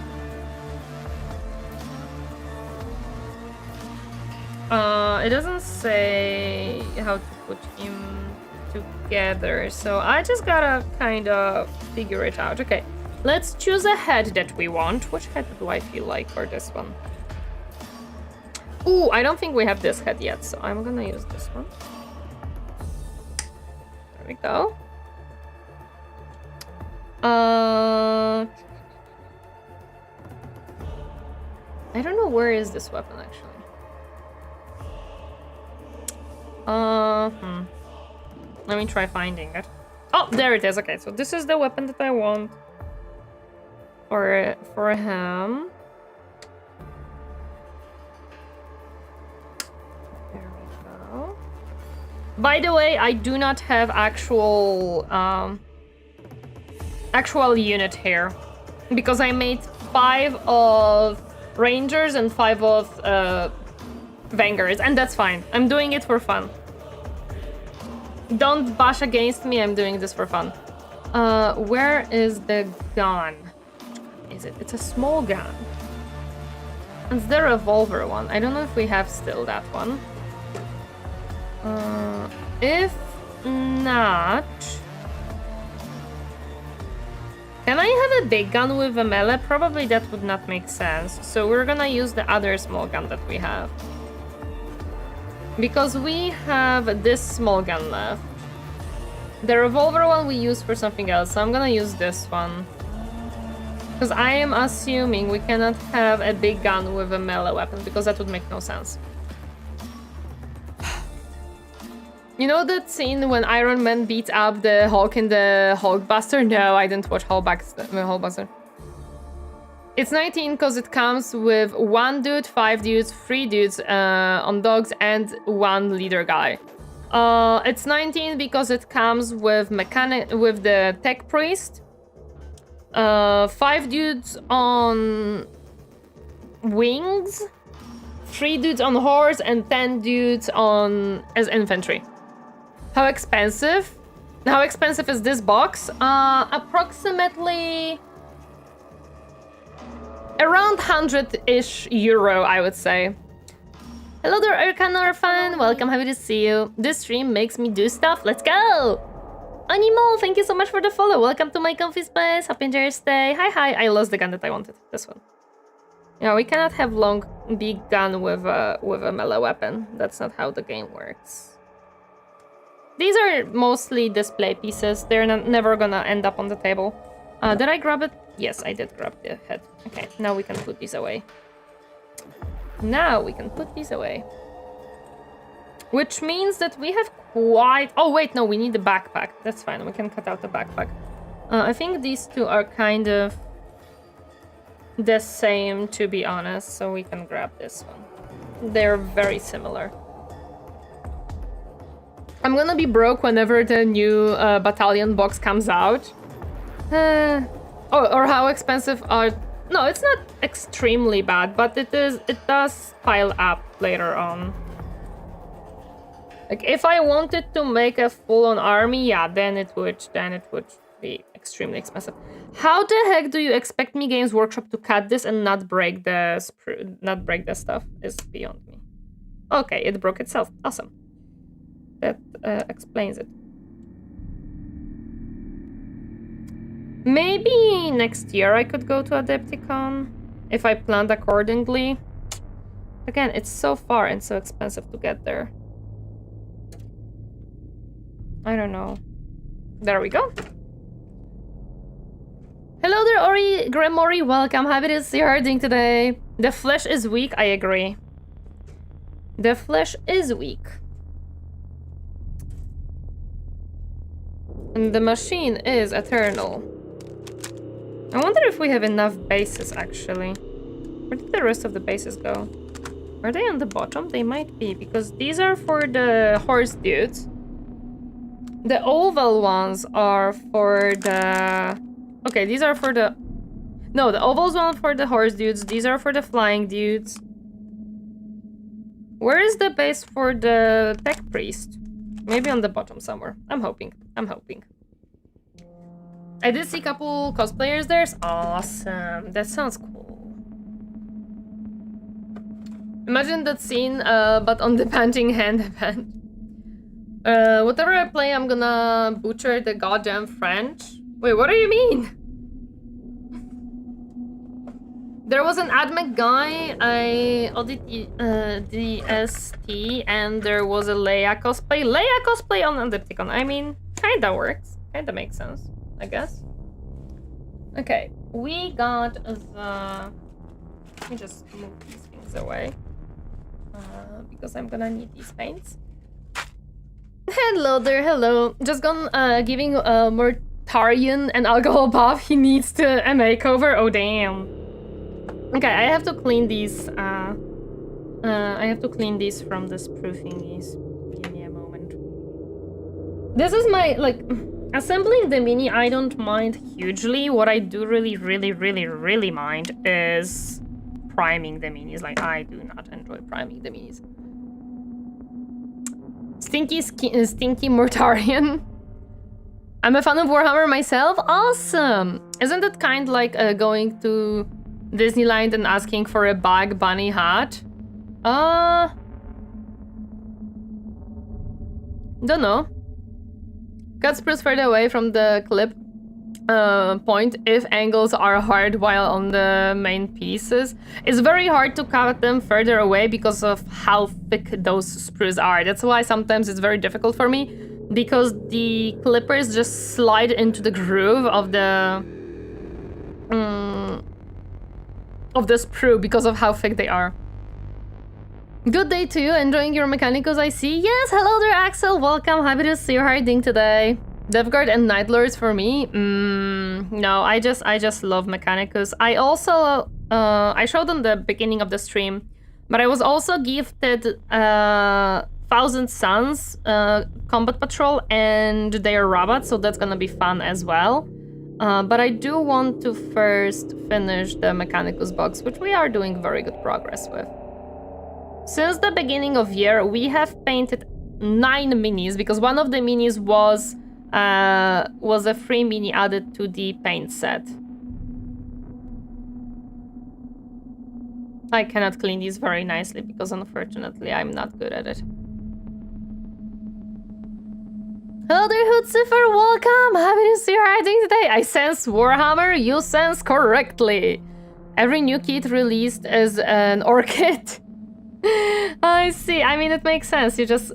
It doesn't say how to put him together, so I just gotta kind of figure it out. Okay, let's choose a head that we want. Which head do I feel like for this one? Ooh, I don't think we have this head yet, so I'm gonna use this one. There we go. I don't know where is this weapon actually. Let me try finding it. Oh, there it is. Okay, so this is the weapon that I want for him. There we go. By the way, I do not have actual unit here because I made 5 of rangers and 5 of Vanguards, and that's fine. I'm doing it for fun. Don't bash against me, I'm doing this for fun. Where is the gun? Is it? It's a small gun. It's the revolver one. I don't know if we have still that one. If not... Can I have a big gun with a melee? Probably that would not make sense. So we're gonna use the other small gun that we have. Because we have this small gun left. The revolver one we use for something else, so I'm gonna use this one. Because I am assuming we cannot have a big gun with a melee weapon, because that would make no sense. You know that scene when Iron Man beats up the Hulk in the Hulkbuster? No, I didn't watch Hulkbuster. It's 19 because it comes with 1 dude, 5 dudes, 3 dudes on dogs, and 1 leader guy. It's 19 because it comes with with the tech priest, 5 dudes on wings, 3 dudes on horse, and 10 dudes on as infantry. How expensive? How expensive is this box? Approximately around 100-ish euro, I would say. Hello there, Arcanor fan. Welcome, happy to see you. This stream makes me do stuff. Let's go! Animal, thank you so much for the follow. Welcome to my comfy space. Happy enjoyers day. Hi. I lost the gun that I wanted. This one. Yeah, we cannot have long, big gun with a melee weapon. That's not how the game works. These are mostly display pieces. They're never gonna end up on the table. Did I grab it? Yes, I did grab the head. Okay, now we can put these away. Which means that we have quite... Oh, wait, no, we need the backpack. That's fine, we can cut out the backpack. I think these two are kind of the same, to be honest, so we can grab this one. They're very similar. I'm gonna be broke whenever the new battalion box comes out. Or how expensive are... No, it's not extremely bad, but it does pile up later on. Like, if I wanted to make a full-on army, yeah, then it would be extremely expensive. How the heck do you expect me Games Workshop to cut this and not break the stuff? Is beyond me. Okay, it broke itself. Awesome. That explains it. Maybe next year I could go to Adepticon if I planned accordingly. Again, it's so far and so expensive to get there. I don't know. There we go. Hello there, Ori Gremori. Welcome. Happy to see you harding today. The flesh is weak. I agree. The flesh is weak. And the machine is eternal. I wonder if we have enough bases, actually. Where did the rest of the bases go? Are they on the bottom? They might be, because these are for the horse dudes. The oval ones are for the... Okay, these are for the... No, the ovals one for the horse dudes. These are for the flying dudes. Where is the base for the tech priest? Maybe on the bottom somewhere. I'm hoping. I did see a couple cosplayers there. Awesome. That sounds cool. Imagine that scene, but on the Panting Hand event. Whatever I play, I'm gonna butcher the goddamn French. Wait, what do you mean? There was an AdMech guy, I audited the ST, and there was a Leia cosplay. Leia cosplay on Adepticon. I mean, kinda works. Kinda makes sense, I guess. Okay, we got the... Let me just move these things away. Because I'm gonna need these paints. Hello there, hello. Just gone giving Mortarion an alcohol buff. He needs to a makeover. Oh, damn. Okay, I have to clean these. I have to clean these from the sprue thingies. Give me a moment. This is my, like, assembling the mini. I don't mind hugely. What I do really mind is priming the minis. Like, I do not enjoy priming the minis. Stinky Mortarian. I'm a fan of Warhammer myself. Awesome! Isn't it kind of like going to Disneyland and asking for a Bug Bunny hat? Don't know. Cut spruce further away from the clip point if angles are hard while on the main pieces. It's very hard to cut them further away because of how thick those sprues are. That's why sometimes it's very difficult for me, because the clippers just slide into the groove of the sprue because of how thick they are. Good day to you, enjoying your Mechanicus, I see. Yes, hello there, Axel, welcome, happy to see you. How are you doing today? DevGuard and Nightlords for me? No, I just love Mechanicus. I also, I showed on the beginning of the stream, but I was also gifted Thousand Suns Combat Patrol and their robots, so that's gonna be fun as well. But I do want to first finish the Mechanicus box, which we are doing very good progress with. Since the beginning of year, we have painted 9 minis, because one of the minis was a free mini added to the paint set. I cannot clean these very nicely because unfortunately I'm not good at it. Hello there, Hootsufer, welcome! Happy to see you riding today. I sense Warhammer, you sense correctly. Every new kit released is an orchid. I see, I mean, it makes sense. You just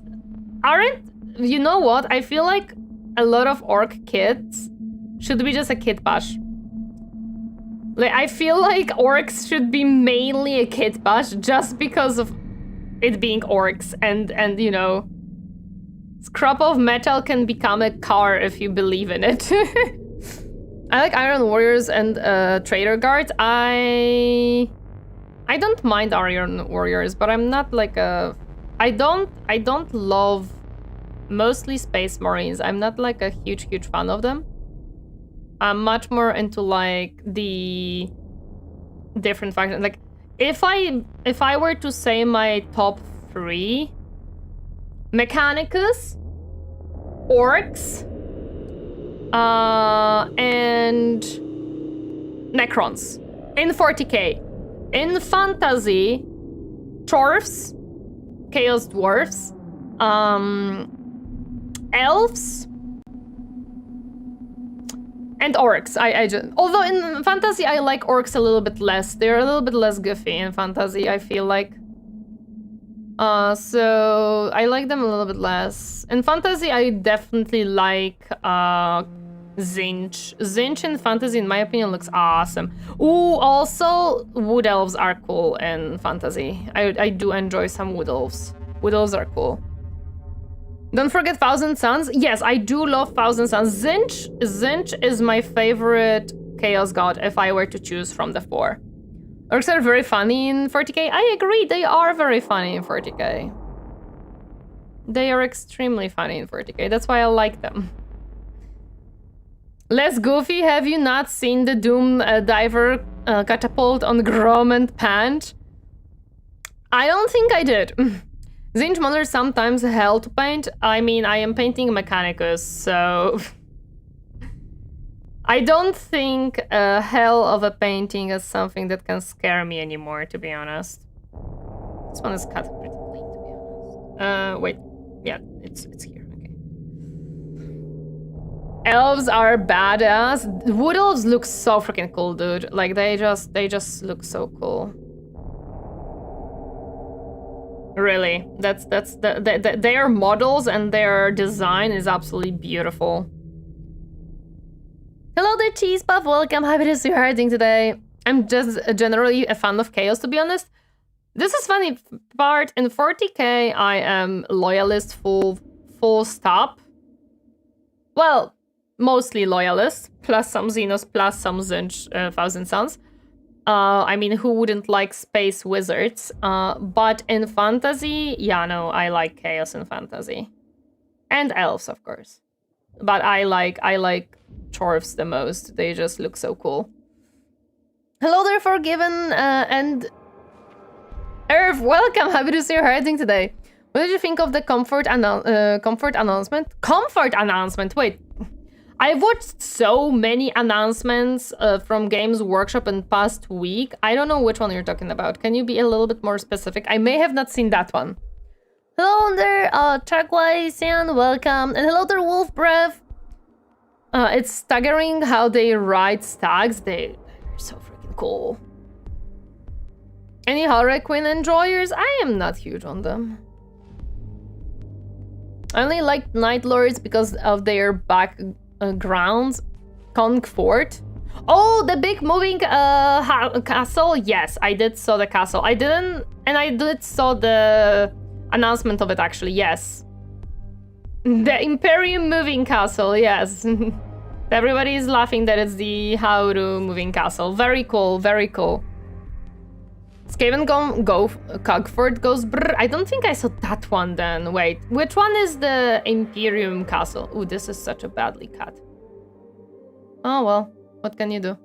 aren't, you know what? I feel like a lot of orc kits should be just a kit bash. Like, I feel like orcs should be mainly a kit bash just because of it being orcs and you know, scrap of metal can become a car if you believe in it. I like Iron Warriors and Trader Guards. I don't mind Iron Warriors, but I'm not like a... I don't love mostly Space Marines. I'm not like a huge fan of them. I'm much more into like the different factions. Like if I were to say my top 3, Mechanicus, Orcs, and Necrons in 40k. In Fantasy, Dwarfs, Chaos Dwarfs, Elves, and Orcs. Although in Fantasy I like Orcs a little bit less. They're a little bit less goofy in Fantasy, I feel like. So I like them a little bit less. In Fantasy I definitely like Tzeentch. Tzeentch in Fantasy, in my opinion, looks awesome. Ooh, also Wood Elves are cool in Fantasy. I do enjoy some Wood Elves. Wood Elves are cool. Don't forget Thousand Suns. Yes, I do love Thousand Suns. Tzeentch is my favorite Chaos God if I were to choose from the 4. Orcs are very funny in 40k. I agree, they are very funny in 40k. They are extremely funny in 40k. That's why I like them. Less goofy, have you not seen the Doom Diver catapult on Grom and Pant? I don't think I did. Tzeentch models sometimes hell to paint. I mean, I am painting Mechanicus, so... I don't think hell of a painting is something that can scare me anymore, to be honest. This one is cut pretty clean, to be honest. Wait. Yeah, it's here. Okay. Elves are badass. Wood elves look so freaking cool, dude. Like, they just look so cool. Really, their models and their design is absolutely beautiful. Hello there, Cheese Puff. Welcome. Happy to see you harding today. I'm just generally a fan of Chaos, to be honest. This is funny part. In 40k, I am loyalist full stop. Well, mostly loyalist, plus some Xenos, plus some Tzeentch, Thousand Suns. I mean, who wouldn't like space wizards? But in Fantasy, yeah, no, I like Chaos in Fantasy. And elves, of course. But I like dwarves the most. They just look so cool. Hello there, Forgiven and Irv, welcome. Happy to see you harding today. What did you think of the comfort announcement? Comfort announcement. Wait, I've watched so many announcements from Games Workshop in the past week. I don't know which one you're talking about. Can you be a little bit more specific? I may have not seen that one. Hello there, Torineesan, welcome. And hello there, Wolf Breath. It's staggering how they ride stags. They're so freaking cool. Any Harlequin enjoyers? I am not huge on them. I only like Night Lords because of their backgrounds. Conch Fort. Oh, the big moving castle. Yes, I did saw the castle. I did saw the announcement of it actually. Yes, the Imperium moving castle. Yes, everybody is laughing that it's the Hauru moving castle. Very cool. Very cool. Skaven Cogford goes brr. I don't think I saw that one then. Wait, which one is the Imperium Castle? Ooh, this is such a badly cut. Oh well, what can you do?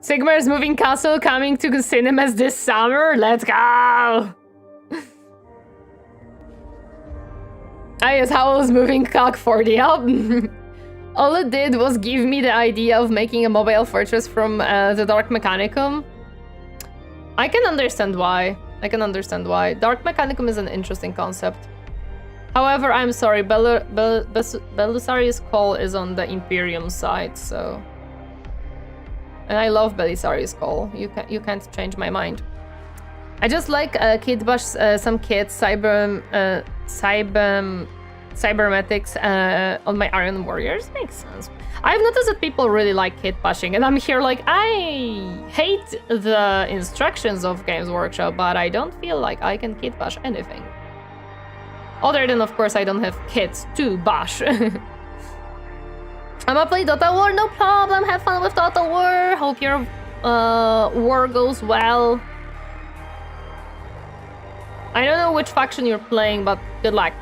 Sigmar's Moving Castle coming to cinemas this summer? Let's go! Ah yes, Howl's Moving Cogford, yep. All it did was give me the idea of making a mobile fortress from the Dark Mechanicum. I can understand why. Dark Mechanicum is an interesting concept. However, I'm sorry, Belisarius' Call is on the Imperium side, so... And I love Belisarius' Call. You can't change my mind. I just like Kid Bash, some kids, cybernetics on my Iron Warriors. Makes sense. I've noticed that people really like kit bashing, and I'm here like, I hate the instructions of Games Workshop, but I don't feel like I can kit bash anything. Other than, of course, I don't have kits to bash. I'ma play Dota War, no problem. Have fun with Dota War. Hope your war goes well. I don't know which faction you're playing, but good luck.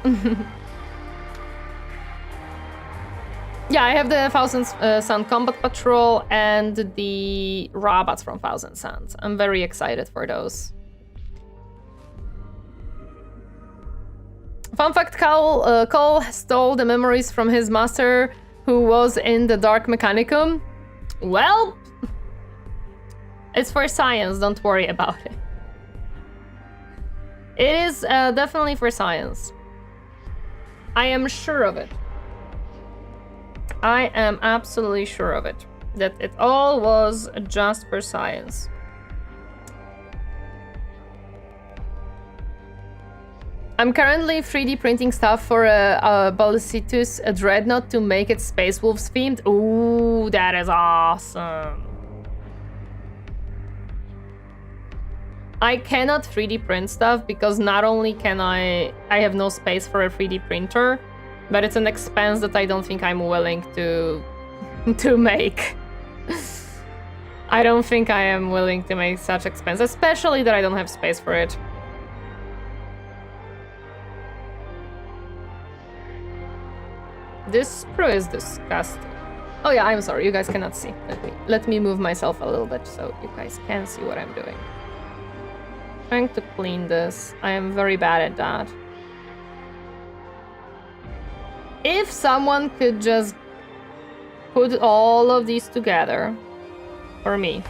Yeah, I have the Thousand Sun Combat Patrol and the robots from Thousand Suns. I'm very excited for those. Fun fact, Cole stole the memories from his master who was in the Dark Mechanicum. Well, it's for science, don't worry about it. It is definitely for science. I am sure of it. I am absolutely sure of it. That it all was just for science. I'm currently 3D printing stuff for a Balsitus Dreadnought to make it Space Wolves themed. Ooh, that is awesome. I cannot 3D print stuff because not only can I have no space for a 3D printer, but it's an expense that I don't think I'm willing to make. I don't think I am willing to make such expense, especially that I don't have space for it. This screw is disgusting. Oh yeah, I'm sorry, you guys cannot see. Let me move myself a little bit so you guys can see what I'm doing. Trying to clean this. I am very bad at that. If someone could just put all of these together for me.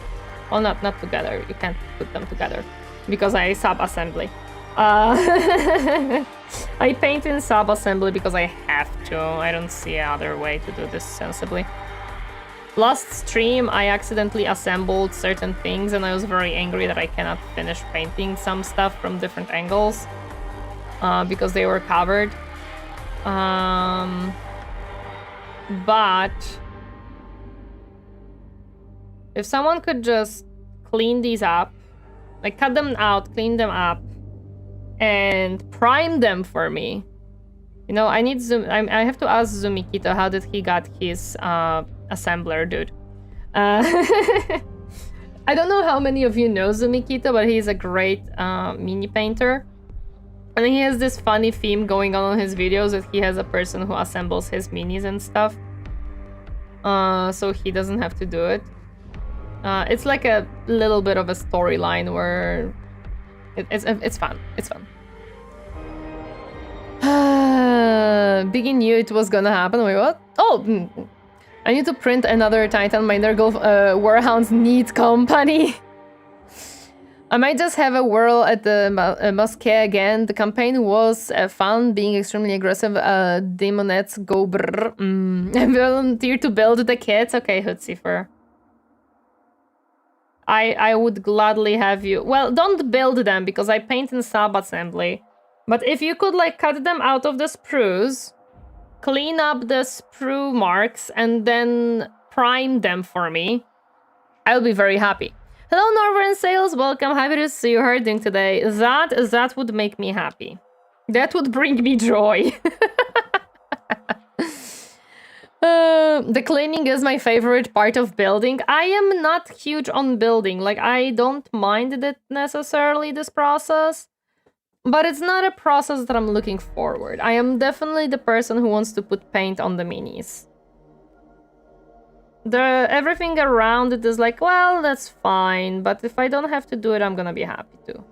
Well, not together. You can't put them together because I sub-assembly. I paint in sub-assembly because I have to. I don't see other way to do this sensibly. Last stream, I accidentally assembled certain things and I was very angry that I cannot finish painting some stuff from different angles because they were covered. But if someone could just clean these up, like cut them out, clean them up, and prime them for me. You know, I need I have to ask Zumikito how did he got his assembler, dude. I don't know how many of you know Zumikito, but he's a great mini painter. And he has this funny theme going on in his videos that he has a person who assembles his minis and stuff. So he doesn't have to do it. It's like a little bit of a storyline where it's fun. It's fun. Biggie knew it was gonna happen. Wait, what? Oh, I need to print another Titan. My Nurgle Warhounds need company. I might just have a whirl at the Mosquée again. The campaign was fun, being extremely aggressive. Demonettes go brrr. I volunteer to build the kits. Okay, Hootsifer. I would gladly have you... Well, don't build them, because I paint in sub-assembly. But if you could, like, cut them out of the sprues, clean up the sprue marks, and then prime them for me, I'll be very happy. Hello, Northern Sales. Welcome. Happy to see you herding today. That would make me happy. That would bring me joy. The cleaning is my favorite part of building. I am not huge on building. Like, I don't mind it necessarily, this process. But it's not a process that I'm looking forward. I am definitely the person who wants to put paint on the minis. Everything around it is like, well, that's fine. But if I don't have to do it, I'm gonna be happy to.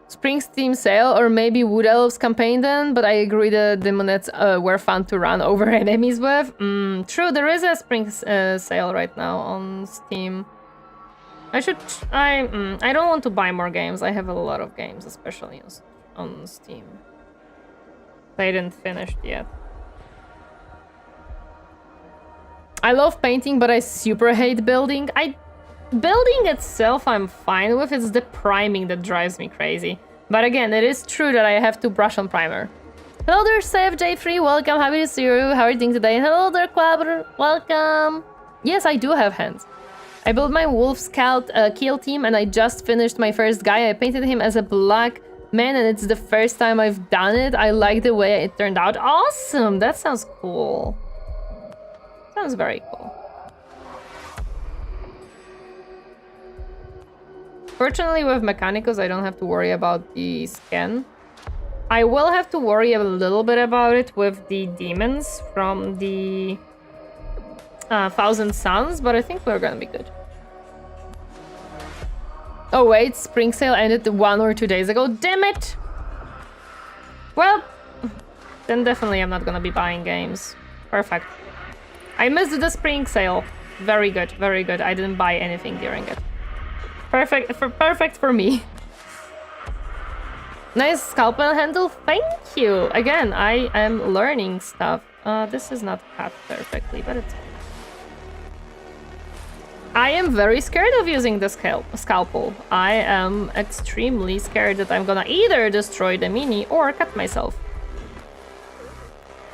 Spring Steam sale, or maybe Wood Elves campaign then, but I agree the Demonettes were fun to run over enemies with. True, there is a spring sale right now on Steam. I don't want to buy more games. I have a lot of games, especially on Steam. They didn't finish yet. I love painting, but I super hate building. Building itself I'm fine with, it's the priming that drives me crazy. But again, it is true that I have to brush on primer. Hello there, SafeJ3, welcome, happy to see you, how are you doing today? Hello there, Quabber, welcome. Yes, I do have hands. I built my Wolf Scout kill team and I just finished my first guy. I painted him as a black man and it's the first time I've done it. I like the way it turned out. Awesome, that sounds cool. Sounds very cool. Fortunately, with Mechanicus, I don't have to worry about the skin. I will have to worry a little bit about it with the demons from the Thousand Suns, but I think we're gonna be good. Oh wait, spring sale ended 1 or 2 days ago. Damn it! Well, then definitely I'm not gonna be buying games. Perfect. I missed the spring sale. Very good, very good. I didn't buy anything during it. Perfect for me. Nice scalpel handle, thank you. Again, I am learning stuff. This is not cut perfectly, but it's... I am very scared of using the scalpel. I am extremely scared that I'm gonna either destroy the mini or cut myself.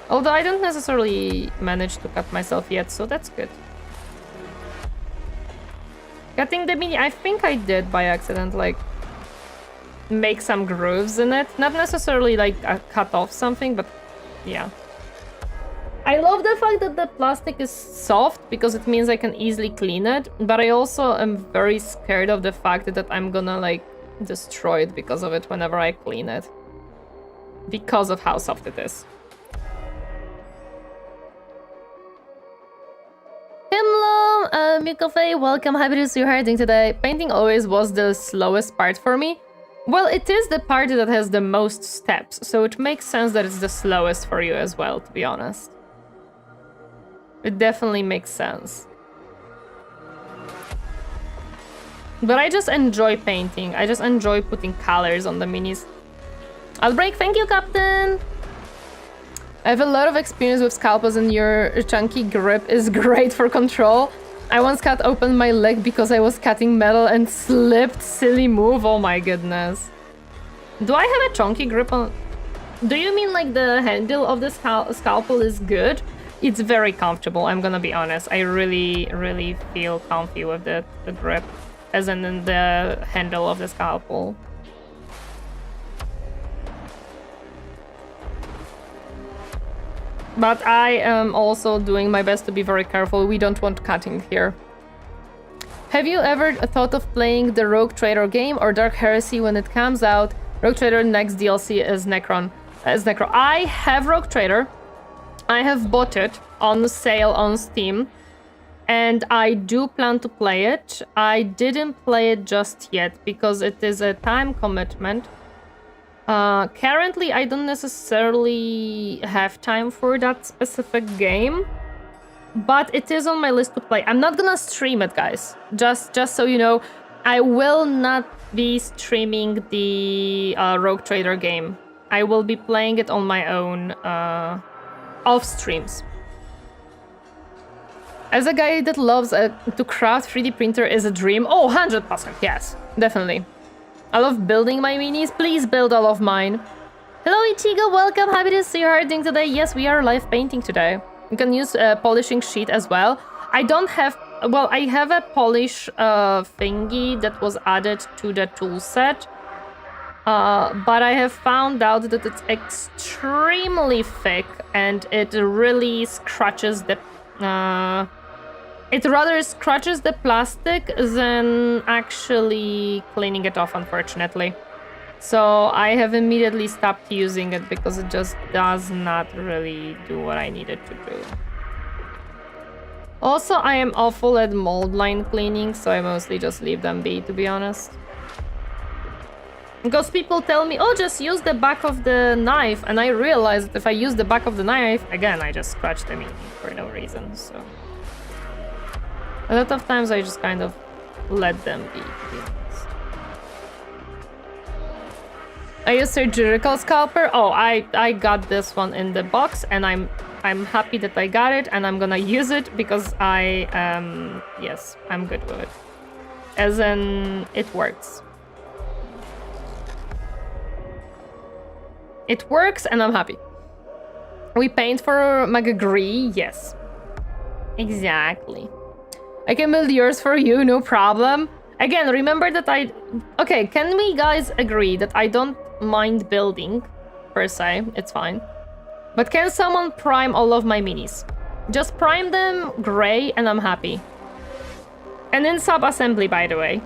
Although I don't necessarily manage to cut myself yet, so that's good. Cutting the mini, I think I did by accident, like, make some grooves in it. Not necessarily like cut off something, but yeah. I love the fact that the plastic is soft because it means I can easily clean it, but I also am very scared of the fact that I'm gonna like destroy it because of it whenever I clean it. Because of how soft it is. Hello, Mikofe, welcome, happy to see you herding today. Painting always was the slowest part for me. Well, it is the part that has the most steps, so it makes sense that it's the slowest for you as well, to be honest. It definitely makes sense. But I just enjoy painting. I just enjoy putting colors on the minis. I'll break, thank you, Captain! I have a lot of experience with scalpels and your chunky grip is great for control. I once cut open my leg because I was cutting metal and slipped. Silly move, oh my goodness. Do I have a chunky grip on... Do you mean like the handle of the scalpel is good? It's very comfortable, I'm gonna be honest. I really feel comfy with the grip, as in the handle of the scalpel. But I am also doing my best to be very careful. We don't want cutting here. Have you ever thought of playing the Rogue Trader game or Dark Heresy when it comes out? Rogue Trader next DLC is Necron. I have Rogue Trader. I have bought it on sale on Steam. And I do plan to play it. I didn't play it just yet because it is a time commitment. Currently, I don't necessarily have time for that specific game, but it is on my list to play. I'm not gonna stream it, guys. Just so you know, I will not be streaming the Rogue Trader game. I will be playing it on my own off streams. As a guy that loves to craft, 3D printer is a dream. Oh, 100%, yes, definitely. I love building my minis. Please build all of mine. Hello, Ichigo, welcome. Happy to see you. How are you doing today? Yes, we are live painting today. You can use a polishing sheet as well. I don't have... Well, I have a polish thingy that was added to the tool set. But I have found out that it's extremely thick and it really scratches the... It rather scratches the plastic than actually cleaning it off, unfortunately. So I have immediately stopped using it because it just does not really do what I need it to do. Also, I am awful at mold line cleaning, so I mostly just leave them be, to be honest. Because people tell me, oh, just use the back of the knife, and I realize that if I use the back of the knife, again, I just scratch the mini for no reason, so... A lot of times I just kind of let them be, to be honest. I use surgical scalper. Oh, I got this one in the box, and I'm happy that I got it, and I'm gonna use it because yes, I'm good with it. As in, it works. It works, and I'm happy. We paint for Magagree, yes. Exactly. I can build yours for you, no problem. Again, remember that okay, can we guys agree that I don't mind building, per se, it's fine. But can someone prime all of my minis? Just prime them gray and I'm happy. And in sub-assembly, by the way.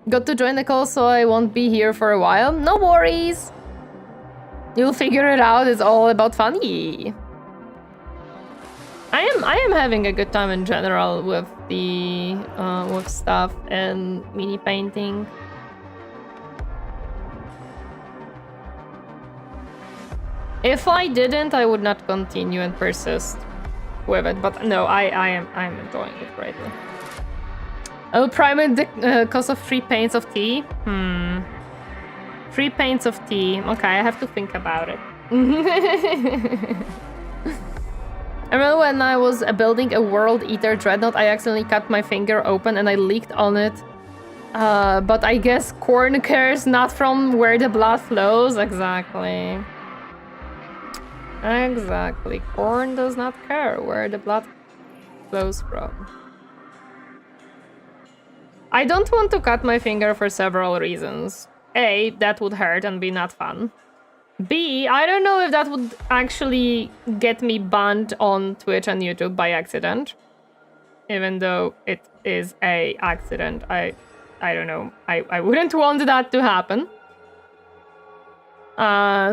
Got to join the call, so I won't be here for a while. No worries. You'll figure it out. It's all about fun. I am having a good time in general with the with stuff and mini painting. If I didn't, I would not continue and persist with it. But no, I'm enjoying it greatly. I'll prime it the cost of 3 paints of tea. 3 paints of tea. Okay, I have to think about it. I remember when I was building a World Eater Dreadnought, I accidentally cut my finger open and I leaked on it. But I guess corn cares not from where the blood flows. Exactly. Exactly. Corn does not care where the blood flows from. I don't want to cut my finger for several reasons. A, that would hurt and be not fun. B, I don't know if that would actually get me banned on Twitch and YouTube by accident. Even though it is a accident, I don't know. I wouldn't want that to happen.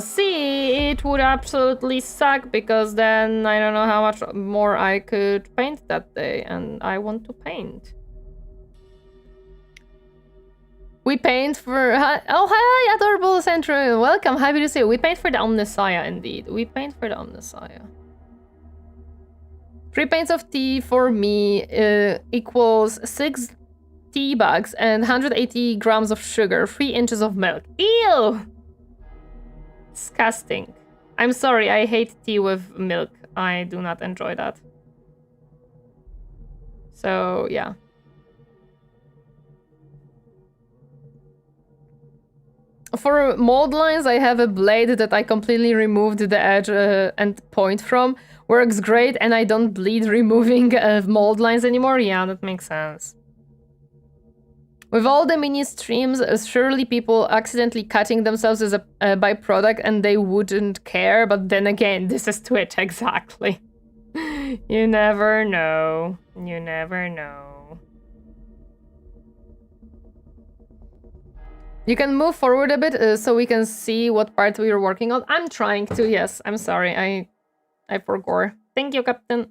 C, it would absolutely suck because then I don't know how much more I could paint that day, and I want to paint. We paint for... Oh, hi, adorable Central. Welcome, happy to see you. We paint for the OMNISSIAH, indeed. We paint for the OMNISSIAH. 3 paints of tea for me equals 6 tea bags and 180 grams of sugar, 3 inches of milk. Ew! Disgusting. I'm sorry, I hate tea with milk. I do not enjoy that. So, yeah. For mold lines, I have a blade that I completely removed the edge and point from. Works great, and I don't bleed removing mold lines anymore. Yeah, that makes sense. With all the mini streams, surely people accidentally cutting themselves as a byproduct and they wouldn't care. But then again, this is Twitch, exactly. You never know. You never know. You can move forward a bit so we can see what part we are working on. I'm trying to, yes. I'm sorry, I forgot. Thank you, Captain.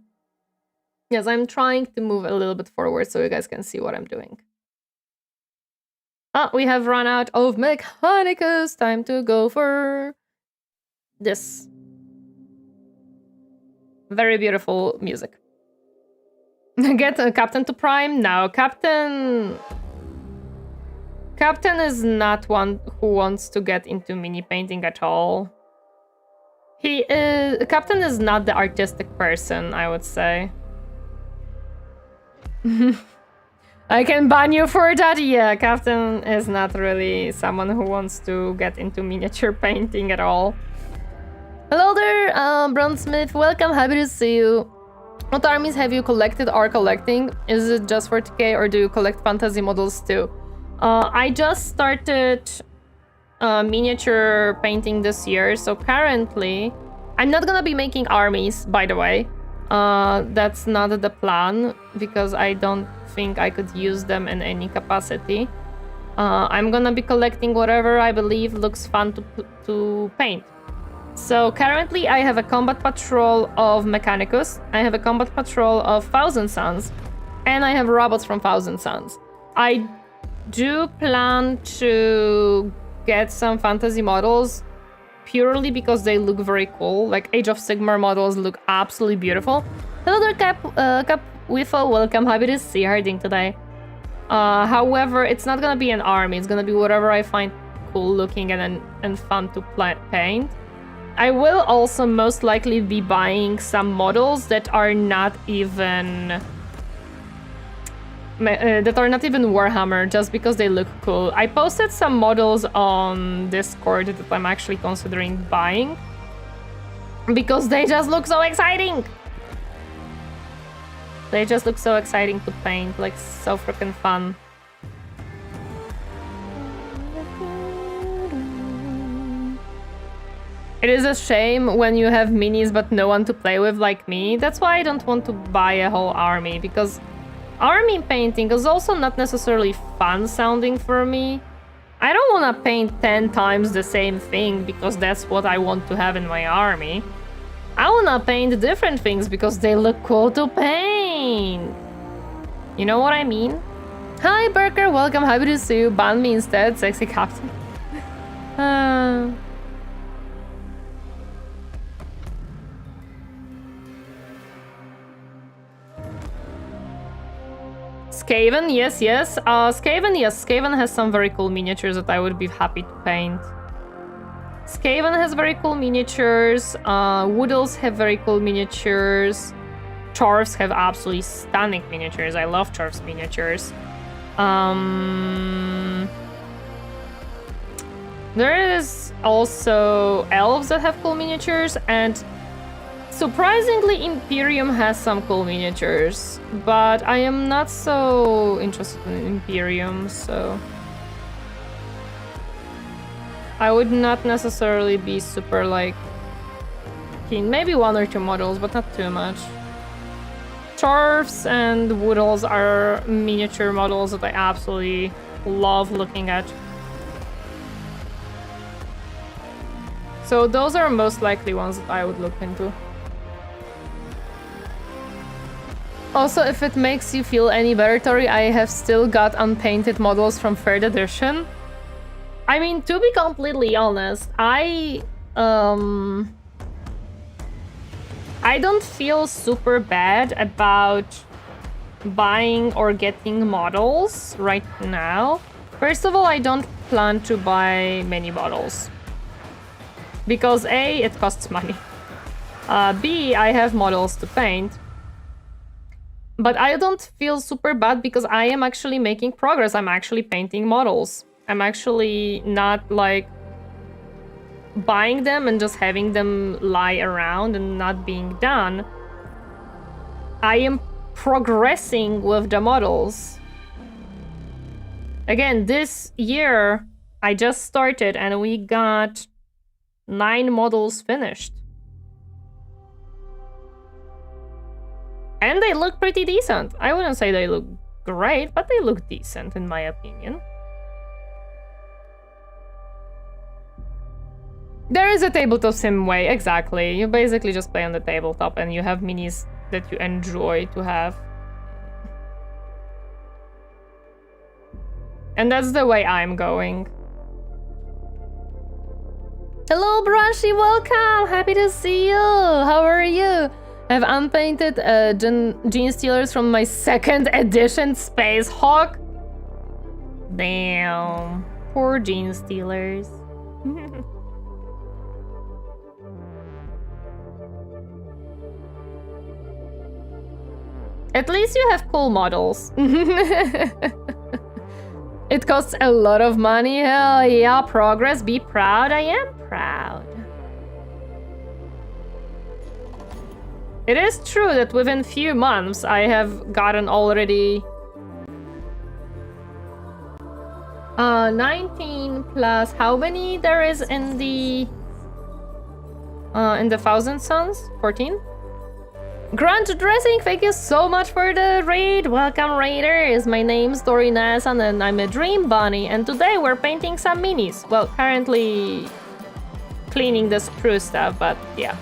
Yes, I'm trying to move a little bit forward so you guys can see what I'm doing. Ah, we have run out of Mechanicus. Time to go for this. Very beautiful music. Get a Captain to Prime? No, Captain is not one who wants to get into mini painting at all. Captain is not the artistic person, I would say. I can ban you for that. Yeah, Captain is not really someone who wants to get into miniature painting at all. Hello there, Bronzesmith. Welcome, happy to see you. What armies have you collected or collecting? Is it just 40k or do you collect fantasy models too? I just started miniature painting this year, so currently I'm not gonna be making armies, by the way. That's not the plan because I don't think I could use them in any capacity. I'm gonna be collecting whatever I believe looks fun to paint. So currently I have a combat patrol of Mechanicus, I have a combat patrol of Thousand Suns, and I have robots from Thousand Suns. I do plan to get some fantasy models purely because they look very cool. Like Age of Sigmar models look absolutely beautiful. Hello there, Cap Wiffo, welcome, happy to see her doing today. However, it's not gonna be an army, it's gonna be whatever I find cool looking and fun to paint. I will also most likely be buying some models that are not even Warhammer, just because they look cool. I posted some models on Discord that I'm actually considering buying because they just look so exciting. They just look so exciting to paint, like so freaking fun. It is a shame when you have minis but no one to play with like me. That's why I don't want to buy a whole army, because army painting is also not necessarily fun sounding for me. I don't want to paint 10 times the same thing because that's what I want to have in my army. I want to paint different things because they look cool to paint. You know what I mean? Hi Burker, welcome, happy to see you. Ban me instead, sexy captain. Skaven, yes. Skaven, yes. Skaven has some very cool miniatures that I would be happy to paint. Skaven has very cool miniatures. Woodles have very cool miniatures. Chorfs have absolutely stunning miniatures. I love Chorfs miniatures. There is also elves that have cool miniatures, and surprisingly, Imperium has some cool miniatures, but I am not so interested in Imperium, so I would not necessarily be super, like, keen. Maybe 1 or 2 models, but not too much. Chorfs and Woodles are miniature models that I absolutely love looking at. So those are most likely ones that I would look into. Also, if it makes you feel any better, Tori, I have still got unpainted models from 3rd edition. I mean, to be completely honest, I don't feel super bad about buying or getting models right now. First of all, I don't plan to buy many models. Because A, it costs money. B, I have models to paint. But I don't feel super bad because I am actually making progress. I'm actually painting models. I'm actually not like buying them and just having them lie around and not being done. I am progressing with the models. Again, this year I just started and we got 9 models finished. And they look pretty decent. I wouldn't say they look great, but they look decent in my opinion. There is a tabletop sim way, exactly. You basically just play on the tabletop and you have minis that you enjoy to have. And that's the way I'm going. Hello, Brushy, welcome! Happy to see you! How are you? I have unpainted Gene Stealers from my 2nd edition Space Hawk. Damn. Poor Gene Stealers. At least you have cool models. It costs a lot of money. Hell yeah, progress. Be proud. I am proud. It is true that within few months I have gotten already 19 plus how many there is in the Thousand Suns? 14? Grunge Dressing, thank you so much for the raid. Welcome, raiders. My name's Torineesan and I'm a Dream Bunny. And today we're painting some minis. Well, currently cleaning the sprue stuff, but yeah.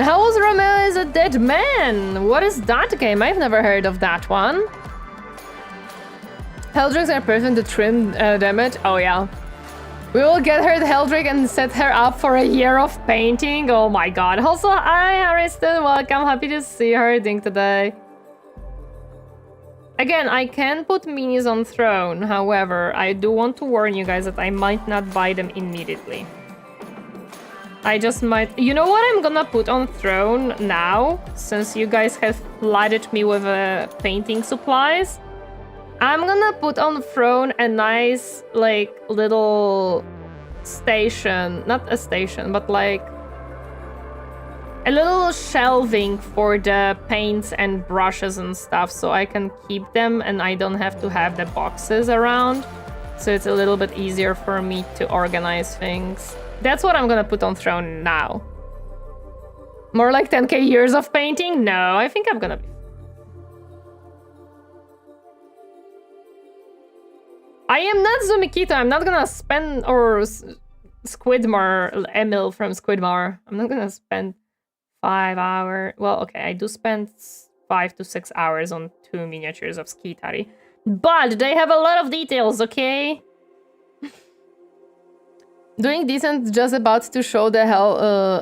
How's Romeo is a Dead Man? What is that game? I've never heard of that one. Helldrakes are perfect to trim damage. Oh yeah. We will get her the Helldrake and set her up for a year of painting. Oh my god. Also, hi, Ariston. Welcome. Happy to see her doing today. Again, I can put minis on throne. However, I do want to warn you guys that I might not buy them immediately. I just might... You know what I'm gonna put on throne now? Since you guys have flooded me with painting supplies. I'm gonna put on throne a nice, like, little station. Not a station, but like a little shelving for the paints and brushes and stuff so I can keep them and I don't have to have the boxes around. So it's a little bit easier for me to organize things. That's what I'm gonna put on throne now. More like 10k years of painting? No, I think I'm gonna be... I am not Zumikito. I'm not gonna spend... Or Squidmar, Emil from Squidmar. I'm not gonna spend 5 hours... Well, okay, I do spend 5 to 6 hours on 2 miniatures of SKITARII. But they have a lot of details, okay? Doing decent, just about to show the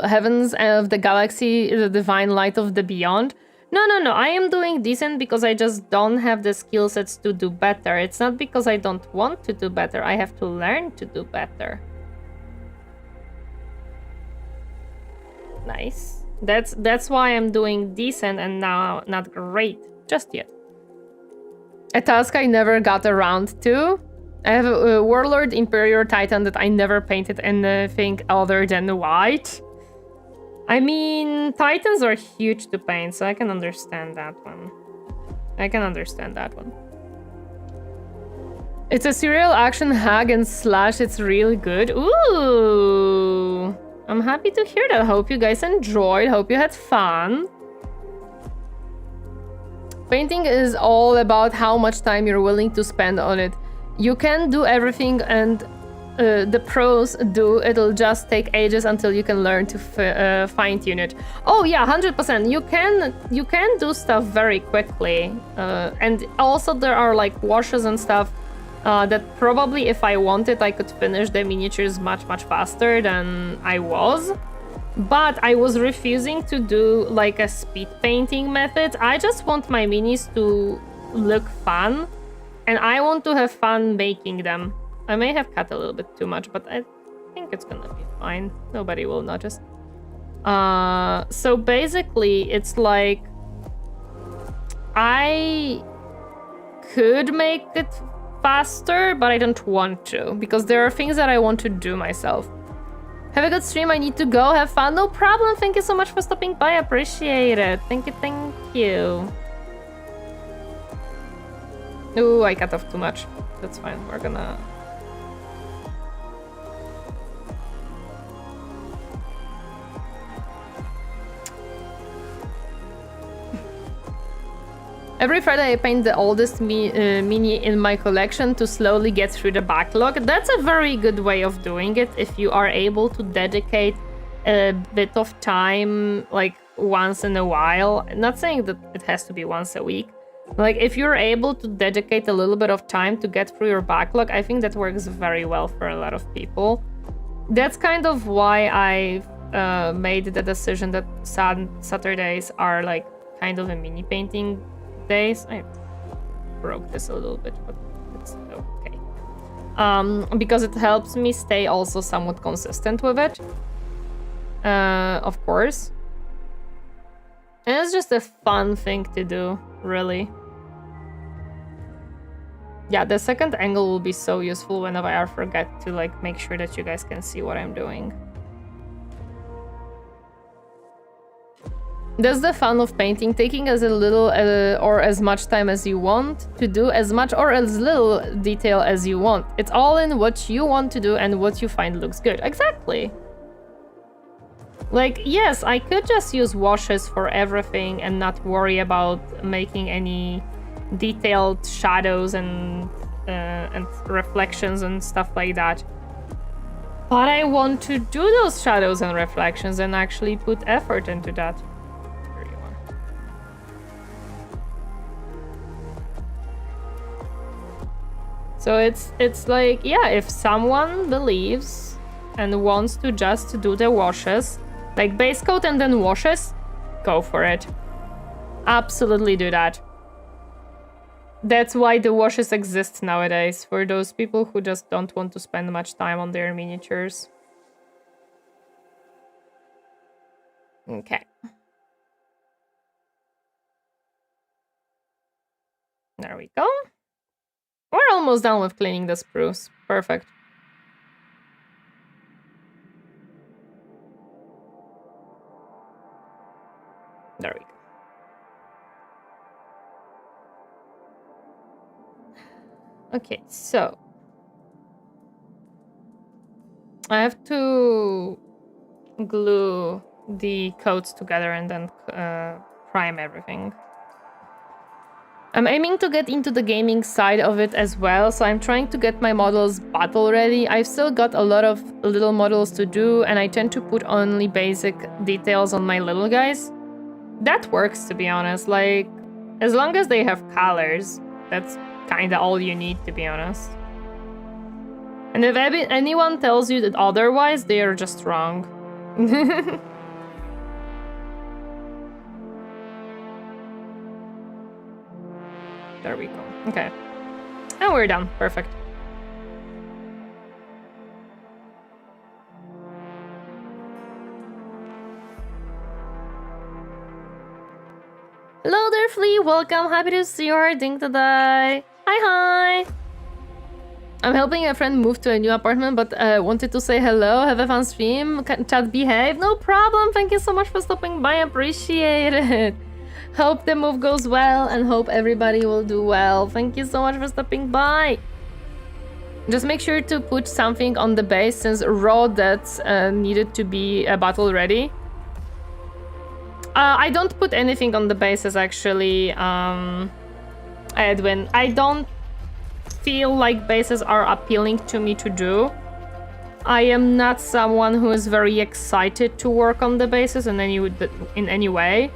heavens of the galaxy, the divine light of the beyond. No, I am doing decent because I just don't have the skill sets to do better. It's not because I don't want to do better, I have to learn to do better. Nice. That's why I'm doing decent and now not great just yet. A task I never got around to. I have a Warlord Imperial Titan that I never painted anything other than white. I mean, Titans are huge to paint, so I can understand that one. It's a serial action hack and slash, it's really good. Ooh! I'm happy to hear that. Hope you guys enjoyed, hope you had fun. Painting is all about how much time you're willing to spend on it. You can do everything and the pros do, it'll just take ages until you can learn to fine-tune it. Oh yeah, 100%. You can do stuff very quickly. And also there are like washes and stuff that probably if I wanted I could finish the miniatures much faster than I was. But I was refusing to do like a speed painting method. I just want my minis to look fun. And I want to have fun making them. I may have cut a little bit too much, but I think it's gonna be fine. Nobody will notice. So basically, it's like... I could make it faster, but I don't want to. Because there are things that I want to do myself. Have a good stream, I need to go. Have fun, no problem. Thank you so much for stopping by, I appreciate it. Thank you. Ooh, I cut off too much. That's fine, we're gonna... Every Friday I paint the oldest mini in my collection to slowly get through the backlog. That's a very good way of doing it if you are able to dedicate a bit of time, like once in a while. I'm not saying that it has to be once a week. Like, if you're able to dedicate a little bit of time to get through your backlog, I think that works very well for a lot of people. That's kind of why I made the decision that Saturdays are like kind of a mini painting days. I broke this a little bit, but it's okay. Because it helps me stay also somewhat consistent with it. Of course. And it's just a fun thing to do, really. Yeah, the second angle will be so useful whenever I forget to like make sure that you guys can see what I'm doing. That's the fun of painting, taking as a little or as much time as you want to do, as much or as little detail as you want. It's all in what you want to do and what you find looks good. Exactly. Like, yes, I could just use washes for everything and not worry about making any detailed shadows and reflections and stuff like that. But I want to do those shadows and reflections and actually put effort into that. There you are. So it's like, yeah, if someone believes and wants to just do the washes, like base coat and then washes, go for it. Absolutely do that. That's why the washes exist nowadays, for those people who just don't want to spend much time on their miniatures. Okay. There we go. We're almost done with cleaning the spruce. Perfect. There we go. Okay, so I have to glue the coats together and then prime everything. I'm aiming to get into the gaming side of it as well, so I'm trying to get my models battle ready. I've still got a lot of little models to do, and I tend to put only basic details on my little guys. That works, to be honest. Like, as long as they have colors, that's kinda all you need, to be honest. And if anyone tells you that otherwise, they are just wrong. There we go. Okay. And we're done. Perfect. Hello there, Flea. Welcome. Happy to see you ding today. Hi. I'm helping a friend move to a new apartment, but wanted to say hello. Have a fun stream. Chat behave. No problem. Thank you so much for stopping by. Appreciate it. Hope the move goes well and hope everybody will do well. Thank you so much for stopping by. Just make sure to put something on the base since raw that's needed to be battle ready. I don't put anything on the bases actually, Edwin. I don't feel like bases are appealing to me to do. I am not someone who is very excited to work on the bases in any way.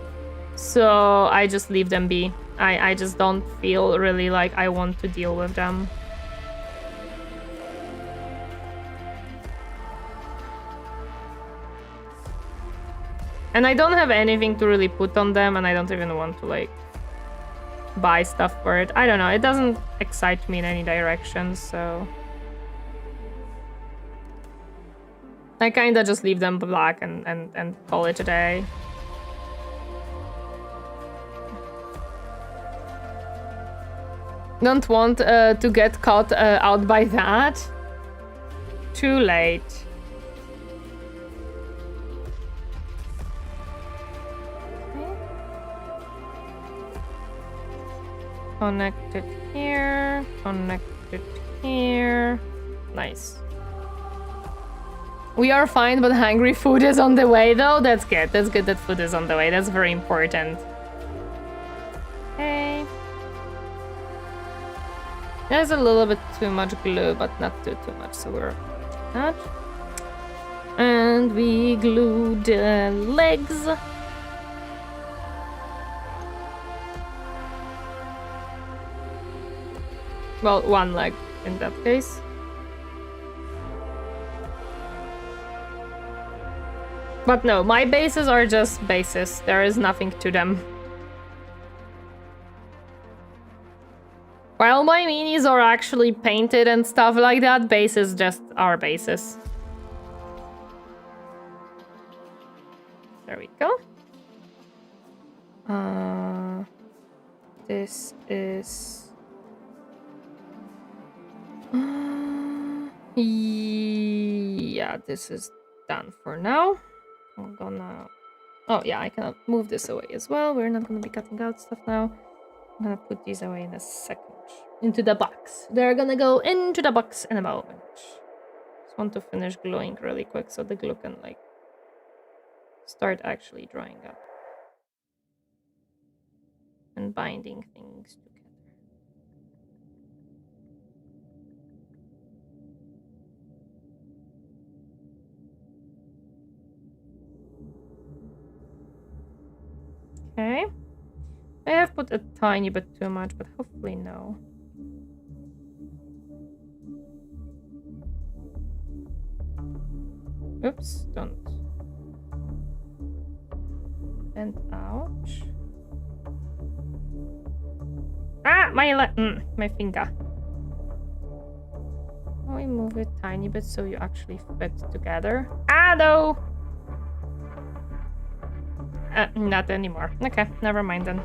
So I just leave them be. I just don't feel really like I want to deal with them. And I don't have anything to really put on them, and I don't even want to like buy stuff for it. I don't know, it doesn't excite me in any direction, so I kinda just leave them black and call it a day. Don't want to get caught out by that. Too late. Connected here, connected here. Nice. We are fine, but hungry food is on the way though. That's good. That's good that food is on the way. That's very important. Okay. There's a little bit too much glue, but not too much, so we're not. And we glue the legs. Well, one leg in that case. But no, my bases are just bases. There is nothing to them. While my minis are actually painted and stuff like that, bases just are bases. There we go. This is... yeah, this is done for now. I'm gonna... oh yeah, I cannot move this away as well. We're not gonna be cutting out stuff now. I'm gonna put these away in a second. Into the box. They're gonna go into the box in a moment. Just want to finish gluing really quick so the glue can like start actually drying up. And binding things together. Okay. I have put a tiny bit too much, but hopefully no. Oops, don't. And ouch. Ah, my finger. Let me move it tiny bit so you actually fit together. Ah, no! Not anymore. Okay, never mind then.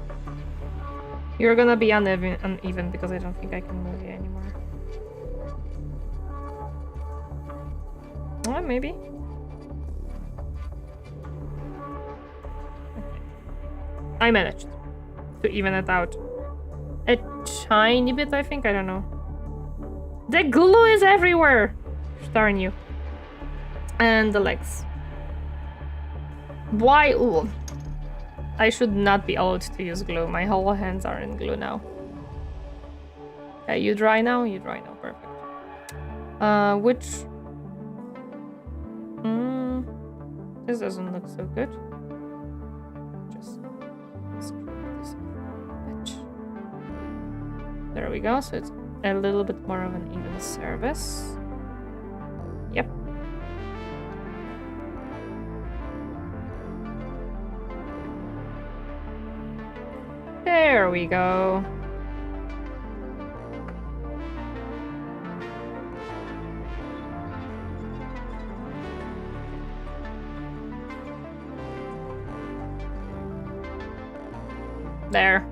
You're gonna be uneven because I don't think I can move you anymore. Oh, maybe. Okay. I managed to even it out. A tiny bit, I think. I don't know. The glue is everywhere! Darn you. And the legs. Why? Ooh. I should not be allowed to use glue. My whole hands are in glue now. Okay, you dry now? You dry now. Perfect. Which... this doesn't look so good. Just screw this bitch. There we go. So it's a little bit more of an even service. Yep. There we go. There.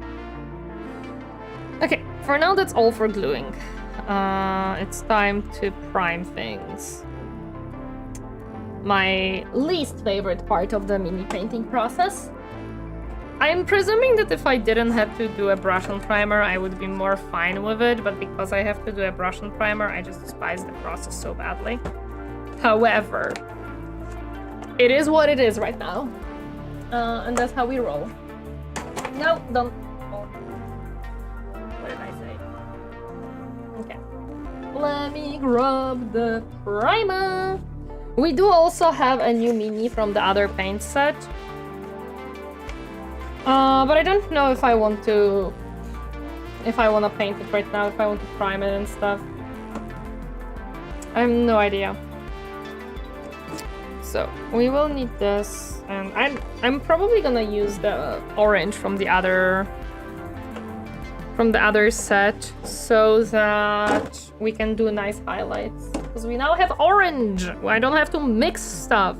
Okay, for now that's all for gluing. It's time to prime things. My least favorite part of the mini painting process. I'm presuming that if I didn't have to do a brush on primer, I would be more fine with it, but because I have to do a brush on primer, I just despise the process so badly. However, it is what it is right now. And that's how we roll. No, don't. Oh. What did I say? Okay. Let me grab the primer. We do also have a new mini from the other paint set. But I don't know if I want to paint it right now, if I want to prime it and stuff. I have no idea. So we will need this, and I'm probably gonna use the orange from the other set so that we can do nice highlights. Because we now have orange. I don't have to mix stuff.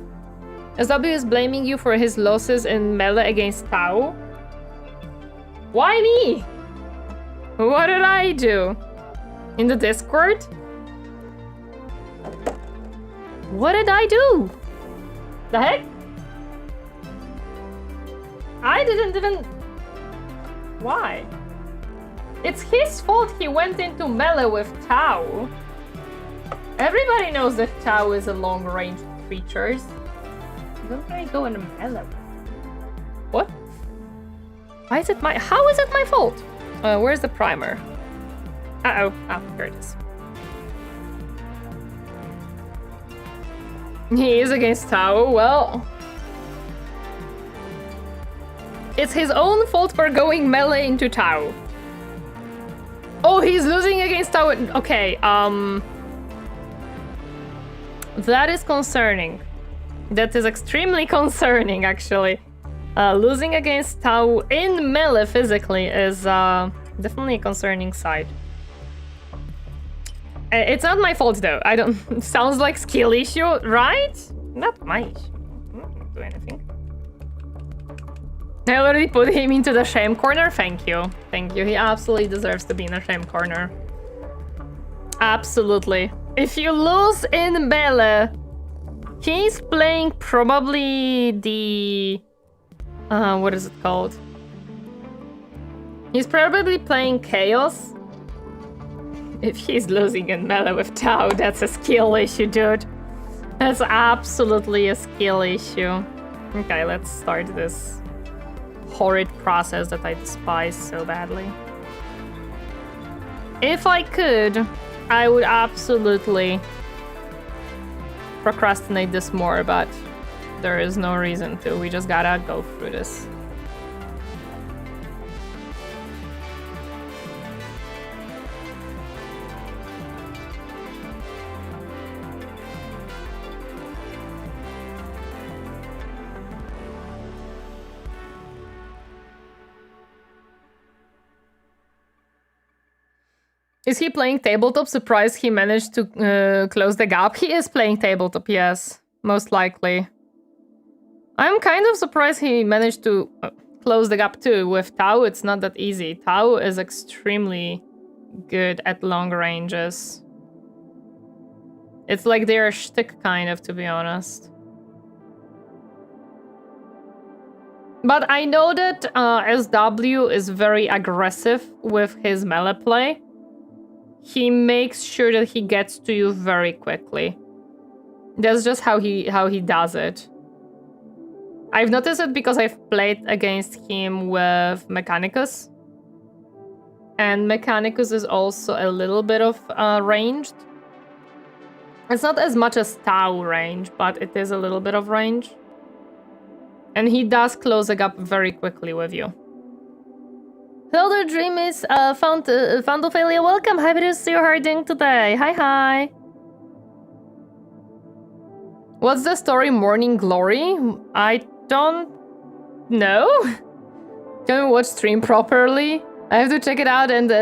SW is blaming you for his losses in melee against Tau. Why me? What did I do? In the Discord? What did I do? The heck? I didn't even... Why? It's his fault he went into melee with Tau. Everybody knows that Tau is a long-range creature. Don't I go in melee? What? Why is it my... How is it my fault? Where's the primer? Uh-oh. Ah, here it is. He is against Tau. Well... It's his own fault for going melee into Tau. Oh, he's losing against Tau. Okay, that is concerning. That is extremely concerning, actually. Losing against Tau in melee physically is definitely a concerning side. It's not my fault though. I don't. Sounds like skill issue, right? Not my issue. I didn't do anything. I already put him into the shame corner. Thank you. Thank you. He absolutely deserves to be in a shame corner. Absolutely. If you lose in melee, he's playing probably the... what is it called? He's probably playing Chaos. If he's losing in melee with Tau, that's a skill issue, dude. That's absolutely a skill issue. Okay, let's start this horrid process that I despise so badly. If I could, I would absolutely procrastinate this more, but there is no reason to. We just gotta go through this. Is he playing tabletop? Surprised he managed to close the gap. He is playing tabletop, yes. Most likely. I'm kind of surprised he managed to close the gap too. With Tau, it's not that easy. Tau is extremely good at long ranges. It's like their shtick, kind of, to be honest. But I know that SW is very aggressive with his melee play. He makes sure that he gets to you very quickly. That's just how he does it. I've noticed it because I've played against him with Mechanicus. And Mechanicus is also a little bit of ranged. It's not as much as Tau range, but it is a little bit of range. And he does close the gap very quickly with you. Hello, Dream is Fandophilia. Welcome. Happy to see you. How are you doing today? Hi, hi. What's the story? Morning Glory? I don't know. Can we watch stream properly? I have to check it out, and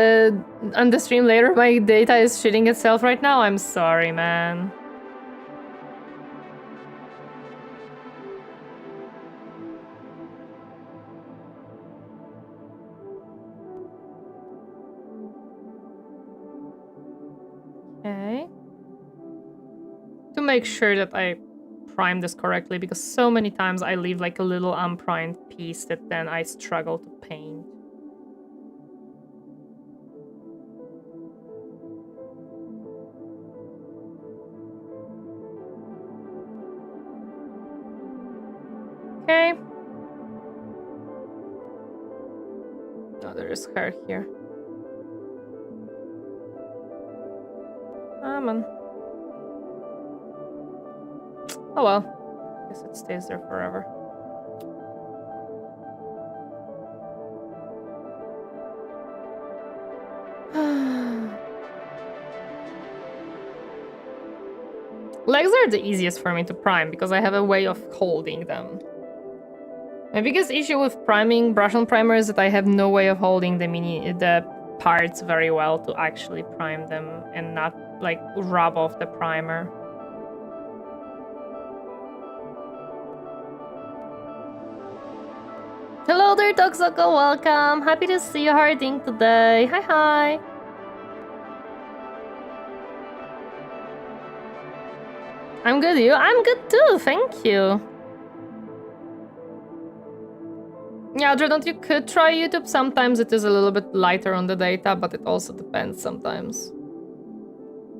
on the stream later, my data is shitting itself right now. I'm sorry, man. Okay. To make sure that I prime this correctly, because so many times I leave like a little unprimed piece that then I struggle to paint. Okay. Oh, there is hair here. Come on. Oh well. Guess it stays there forever. Legs are the easiest for me to prime because I have a way of holding them. My biggest issue with priming brush on primer is that I have no way of holding the parts very well to actually prime them and not like rub off the primer. Hello there, Toxoko, welcome. Happy to see you. How are you doing today? Hi, hi. I'm good, you? I'm good too, thank you. Yeah, Dreadnought, you could try YouTube. Sometimes it is a little bit lighter on the data, but it also depends sometimes.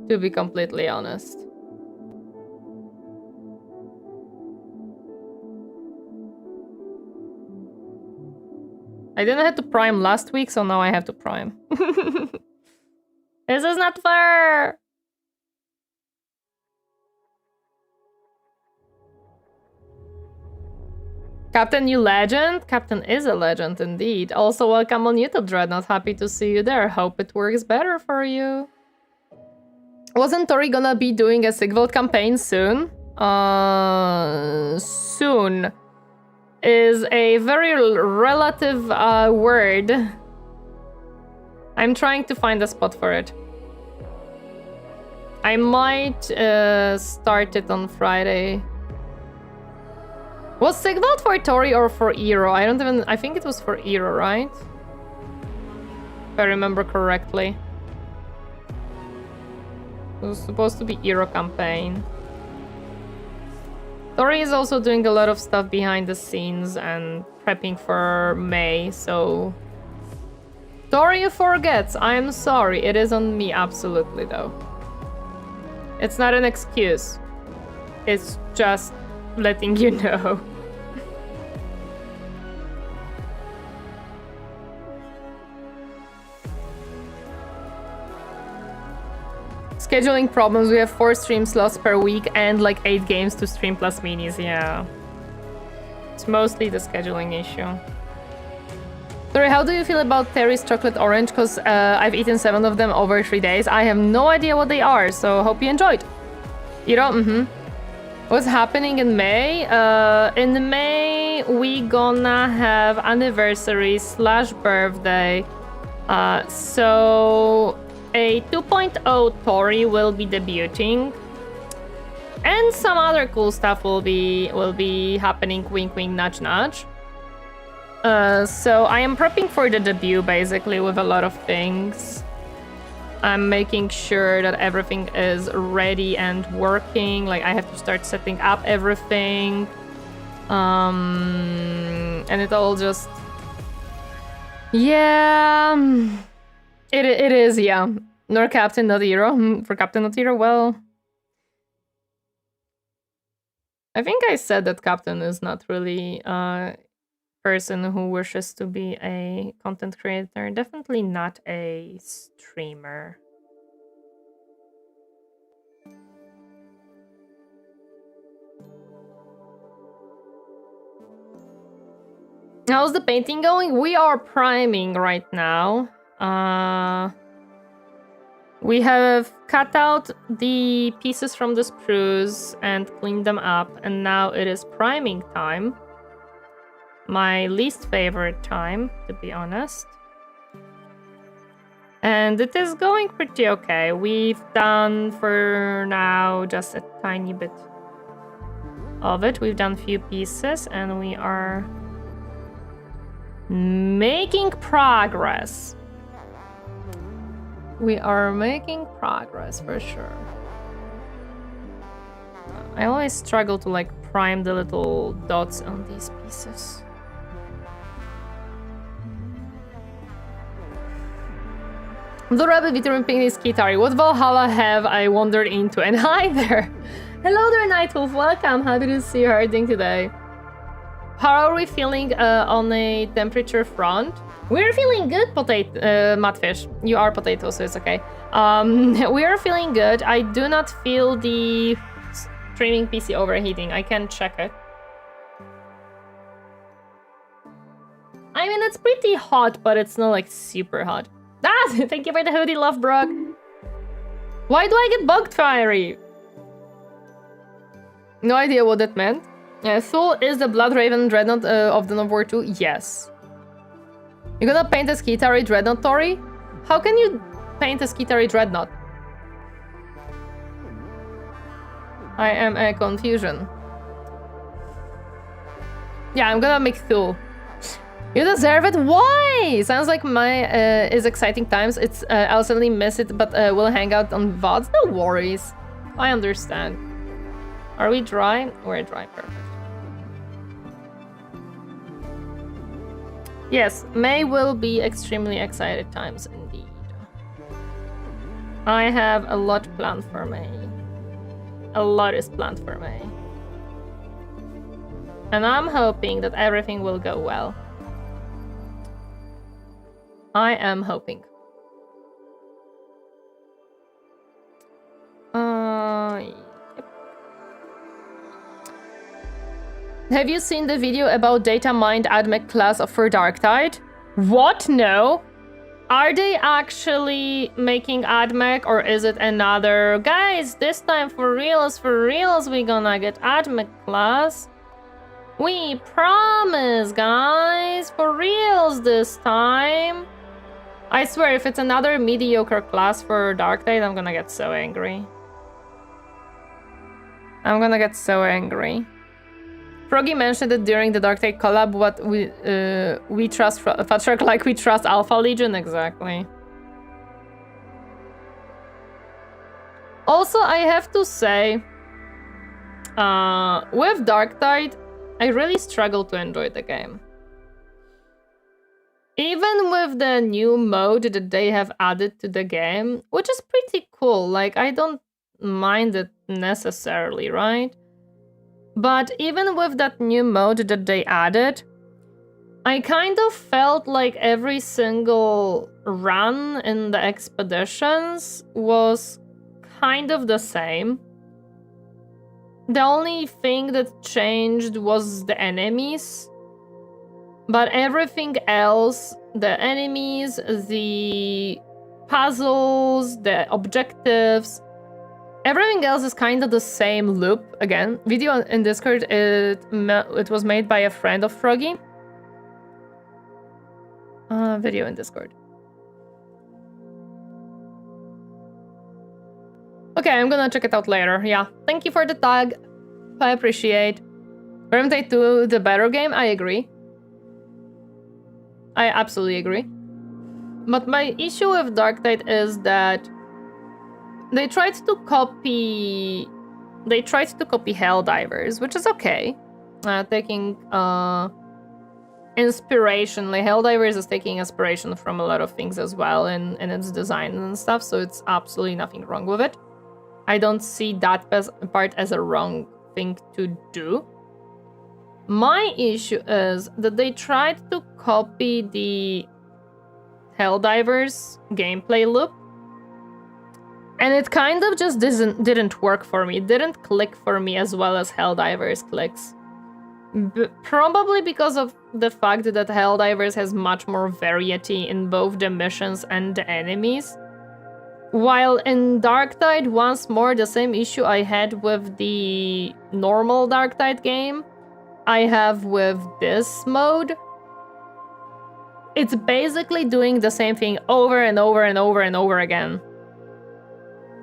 To be completely honest. I didn't have to prime last week, so now I have to prime. This is not fair! Captain, you legend? Captain is a legend indeed. Also, welcome on YouTube, Dreadnought. Happy to see you there. Hope it works better for you. Wasn't Tori gonna be doing a Sigvald campaign soon? Soon is a very relative word. I'm trying to find a spot for it. I might start it on Friday. Was Sigvald for Tori or for Iro? I think it was for Iro, right? If I remember correctly. It was supposed to be Iro campaign. Tori is also doing a lot of stuff behind the scenes and prepping for May, so... Tori forgets, I am sorry, it is on me, absolutely though. It's not an excuse. It's just letting you know. Scheduling problems. We have 4 stream slots per week and like 8 games to stream plus minis. Yeah. It's mostly the scheduling issue. Sorry, how do you feel about Terry's chocolate orange? Because I've eaten 7 of them over 3 days. I have no idea what they are, so hope you enjoyed. You know, What's happening in May? In May, we gonna have anniversary / birthday. So a 2.0 Tori will be debuting. And some other cool stuff will be happening, wink wink nudge nudge. So I am prepping for the debut basically with a lot of things. I'm making sure that everything is ready and working. Like I have to start setting up everything. And it all just... Yeah... It is, yeah. Nor Captain, not Hero. For Captain, not Hero, well... I think I said that Captain is not really a person who wishes to be a content creator. Definitely not a streamer. How's the painting going? We are priming right now. We have cut out the pieces from the sprues and cleaned them up, and now it is priming time. My least favorite time, to be honest. And it is going pretty okay. We've done, for now, just a tiny bit of it. We've done a few pieces, and we are making progress. We are making progress for sure. I always struggle to like prime the little dots on these pieces. The rabbit Vtuber FINISH the SKITARII. What Valhalla have I wandered into? And hi there! Hello there, Nightwolf. Welcome. Happy to see you herding today. How are we feeling on a temperature front? We're feeling good, Matfish. You are potato, so it's okay. We are feeling good. I do not feel the streaming PC overheating. I can check it. I mean, it's pretty hot, but it's not like super hot. Ah, thank you for the hoodie, Love Brock. Why do I get bugged, Fiery? No idea what that meant. Thul is the Blood Raven Dreadnought of the World War II. Yes. You're gonna paint a SKITARII Dreadnought, Tori? How can you paint a SKITARII Dreadnought? I am a confusion. Yeah, I'm gonna make Thul. You deserve it. Why? Sounds like my is exciting times. It's I'll certainly miss it, but we'll hang out on VODs. No worries. I understand. Are we dry? We're dry. Perfect. Yes, May will be extremely excited times indeed. I have a lot planned for May. A lot is planned for May. And I'm hoping that everything will go well. I am hoping. Yep. Have you seen the video about data mined admech class for Darktide? What? No. Are they actually making admech or is it another? Guys, this time for reals, we gonna get admech class. We promise, guys, for reals this time. I swear, if it's another mediocre class for Darktide, I'm gonna get so angry. I'm gonna get so angry. Froggy mentioned it during the Darktide collab. What we trust Fatrek like we trust Alpha Legion, exactly. Also, I have to say, with Darktide, I really struggle to enjoy the game. Even with the new mode that they have added to the game, which is pretty cool. Like, I don't mind it necessarily, right? But even with that new mode that they added, I kind of felt like every single run in the expeditions was kind of the same. The only thing that changed was the enemies. But everything else, the enemies, the puzzles, the objectives, everything else is kind of the same loop. Again, video in Discord, it was made by a friend of Froggy. Video in Discord. Okay, I'm gonna check it out later. Yeah, thank you for the tag. I appreciate. Vermintide 2, the better game, I agree. I absolutely agree. But my issue with Darktide is that they tried to copy Helldivers, which is okay. Taking inspiration, like Helldivers is taking inspiration from a lot of things as well in its design and stuff, so it's absolutely nothing wrong with it. I don't see that part as a wrong thing to do. My issue is that they tried to copy the Helldivers gameplay loop, and it kind of just didn't work for me. It didn't click for me as well as Helldivers clicks. Probably because of the fact that Helldivers has much more variety in both the missions and the enemies. While in Darktide, once more, the same issue I had with the normal Darktide game, I have with this mode. It's basically doing the same thing over and over and over and over again.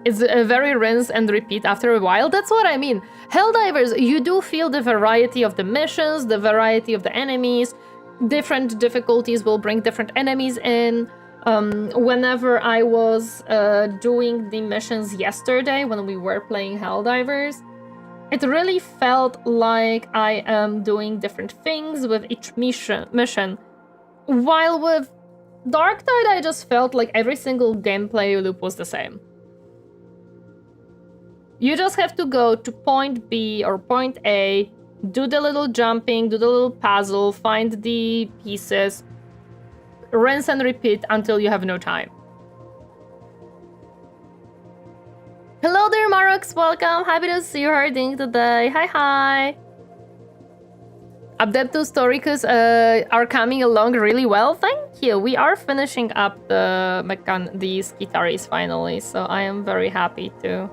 It's a very rinse and repeat after a while. That's what I mean. Helldivers, you do feel the variety of the missions, the variety of the enemies. Different difficulties will bring different enemies in. Whenever I was doing the missions yesterday, when we were playing Helldivers, it really felt like I am doing different things with each mission. While with Darktide, I just felt like every single gameplay loop was the same. You just have to go to point B or point A, do the little jumping, do the little puzzle, find the pieces, rinse and repeat until you have no time. Hello there, Marox, welcome. Happy to see you herding today. Hi. Adeptus Storicus are coming along really well. Thank you. We are finishing up the SKITARII finally, so I am very happy to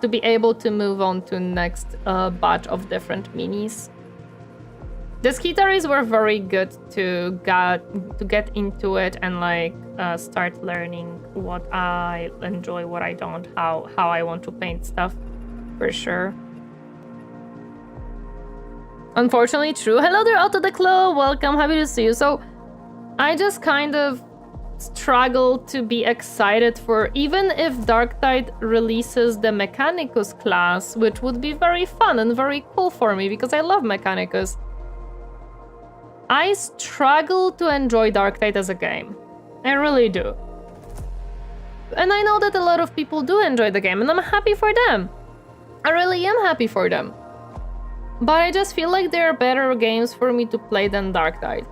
be able to move on to next batch of different minis. The SKITARIIs were very good to get into it and like start learning what I enjoy, what I don't, how I want to paint stuff, for sure. Unfortunately, true. Hello there, Otto the Claw. Welcome, happy to see you. So, I just kind of struggle to be excited for, even if Darktide releases the Mechanicus class, which would be very fun and very cool for me because I love Mechanicus. I struggle to enjoy Darktide as a game. I really do. And I know that a lot of people do enjoy the game, and I'm happy for them. I really am happy for them. But I just feel like there are better games for me to play than Darktide.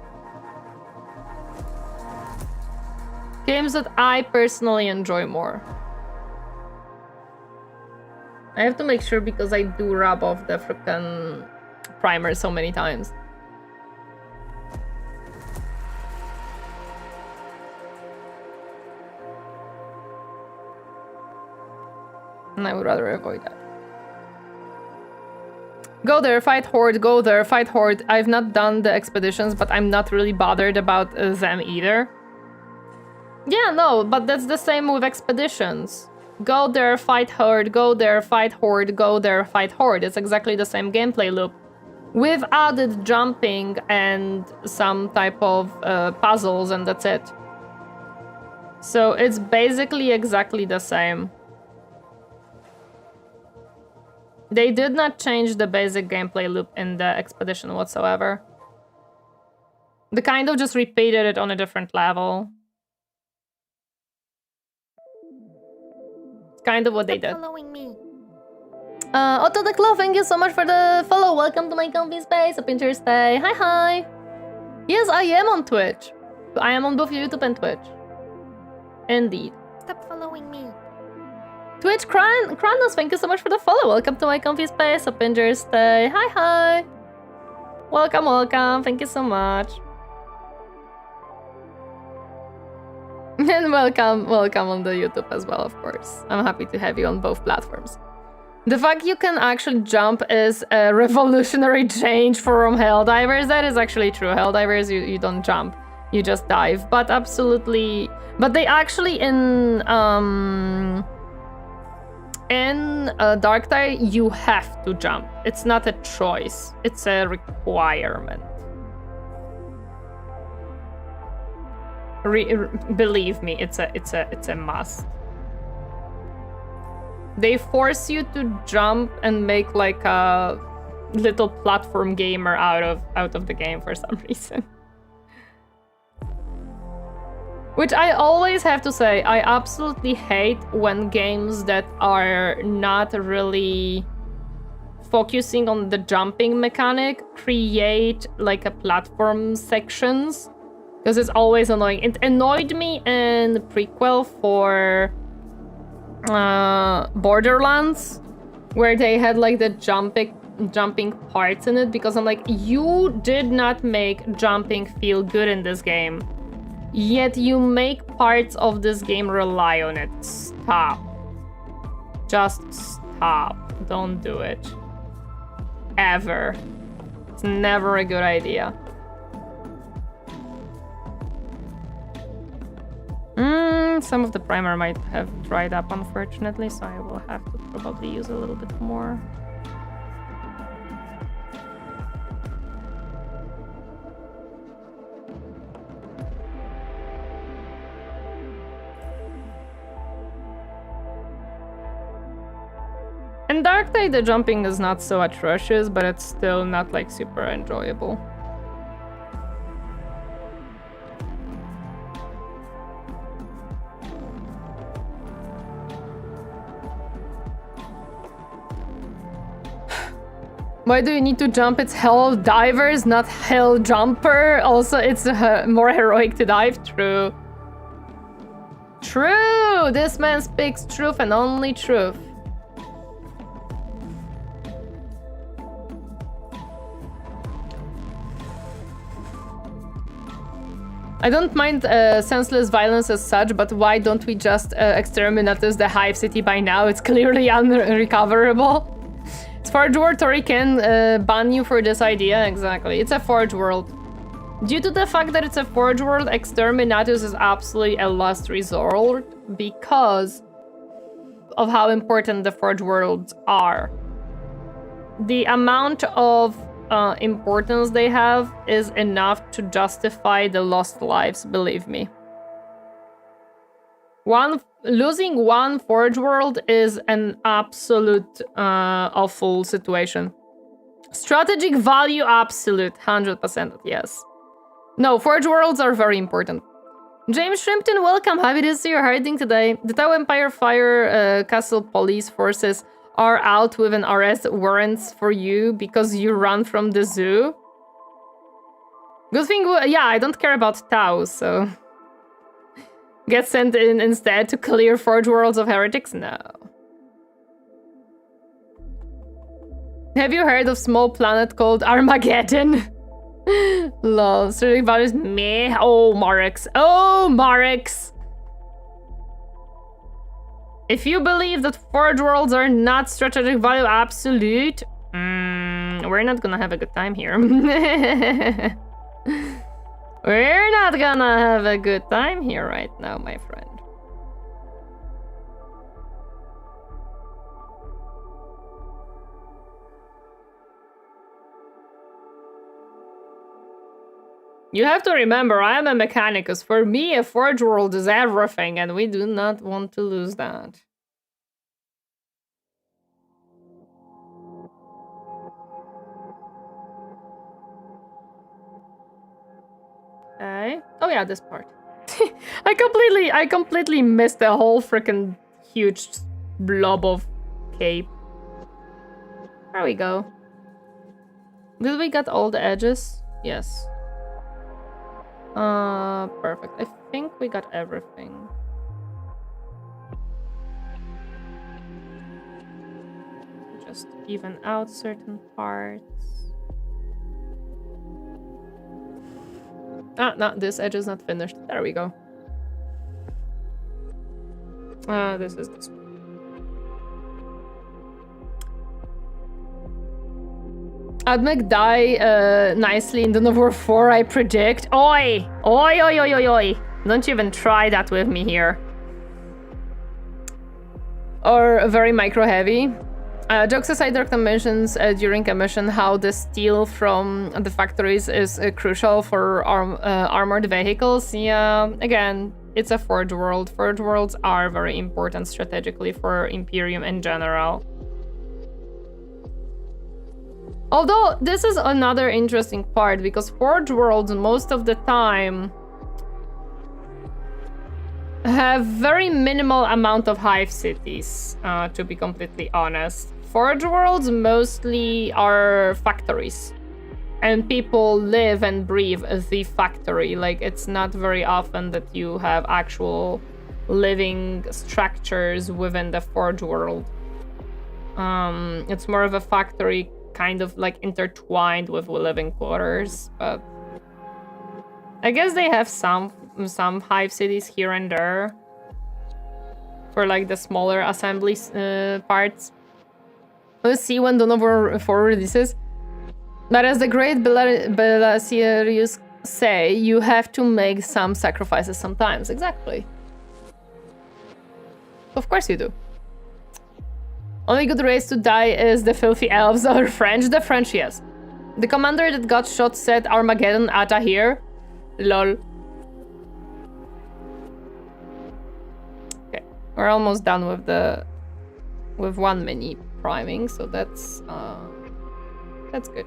Games that I personally enjoy more. I have to make sure because I do rub off the frickin' primer so many times. And I would rather avoid that. Go there, fight Horde, go there, fight Horde. I've not done the expeditions, but I'm not really bothered about them either. Yeah, no, but that's the same with expeditions. Go there, fight Horde, go there, fight Horde, go there, fight Horde. It's exactly the same gameplay loop. With added jumping and some type of puzzles, and that's it. So it's basically exactly the same. They did not change the basic gameplay loop in the expedition whatsoever. They kind of just repeated it on a different level. It's kind of what they did. Following me. Otto the Claw, thank you so much for the follow. Welcome to my comfy space. Up in your stay. Hi, hi. Yes, I am on Twitch. I am on both YouTube and Twitch. Indeed. Stop following me. Twitch Kranos, thank you so much for the follow. Welcome to my comfy space. Up in your stay. Hi, hi. Welcome, welcome. Thank you so much. And welcome on the YouTube as well, of course. I'm happy to have you on both platforms. The fact you can actually jump is a revolutionary change from Helldivers. That is actually true. Helldivers, you don't jump. You just dive. But absolutely... But they actually in Darktide, you have to jump. It's not a choice. It's a requirement. Believe me, it's a must. They force you to jump and make like a little platform gamer out of the game for some reason. Which I always have to say, I absolutely hate when games that are not really focusing on the jumping mechanic create like a platform sections. Because it's always annoying. It annoyed me in the prequel for Borderlands, where they had like the jumping parts in it, because I'm like, you did not make jumping feel good in this game, yet you make parts of this game rely on it. Stop. Just stop. Don't do it. Ever. It's never a good idea. Some of the primer might have dried up, unfortunately, so I will have to probably use a little bit more. In Darktide, the jumping is not so atrocious, but it's still not like super enjoyable. Why do you need to jump? It's Hell Divers, not Hell Jumper. Also, it's more heroic to dive. True. True! This man speaks truth and only truth. I don't mind senseless violence as such, but why don't we just exterminate the Hive City by now? It's clearly unrecoverable. It's Forge World, Tori can ban you for this idea. Exactly. It's a Forge World. Due to the fact that it's a Forge World, Exterminatus is absolutely a last resort because of how important the Forge Worlds are. The amount of importance they have is enough to justify the lost lives, believe me. Losing one Forge World is an absolute awful situation. Strategic value, absolute, 100%, yes. No, Forge Worlds are very important. James Shrimpton, welcome, happy to see you. How are you doing today? The Tau Empire Fire Castle Police Forces are out with an arrest warrants for you because you run from the zoo. Good thing, yeah, I don't care about Tau, so... Get sent in instead to clear Forge Worlds of heretics? No. Have you heard of small planet called Armageddon? Lol, strategic values meh. Oh, Marix. Oh, Marix. If you believe that Forge Worlds are not strategic value absolute, we're not gonna have a good time here. We're not gonna have a good time here right now, my friend. You have to remember, I am a Mechanicus. For me, a Forge World is everything, and we do not want to lose that. Okay. Oh yeah, this part. I completely missed the whole freaking huge blob of cape. There we go. Did we get all the edges? Yes. Perfect. I think we got everything. Just even out certain parts. Ah, no, this edge is not finished. There we go. This is this one. Admech die nicely in Dawn of War 4, I predict. Oi! Oi, oi, oi, oi, oi! Don't even try that with me here. Or very micro-heavy. Jokes aside, Darktide mentions during a mission how the steel from the factories is crucial for armored vehicles. Yeah, again, it's a Forge World. Forge Worlds are very important strategically for Imperium in general. Although, this is another interesting part, because Forge Worlds most of the time have very minimal amount of hive cities, to be completely honest. Forge Worlds mostly are factories, and people live and breathe the factory. Like, it's not very often that you have actual living structures within the Forge World. It's more of a factory, kind of like intertwined with living quarters, but I guess they have some hive cities here and there for like the smaller assembly parts. We'll see when Dawn of War 4 releases. But as the great Bellaciarius say, you have to make some sacrifices sometimes. Exactly. Of course you do. Only good race to die is the filthy elves or French. The French, yes. The commander that got shot said Armageddon Ata here. Lol. Okay, we're almost done with one mini priming, so that's good.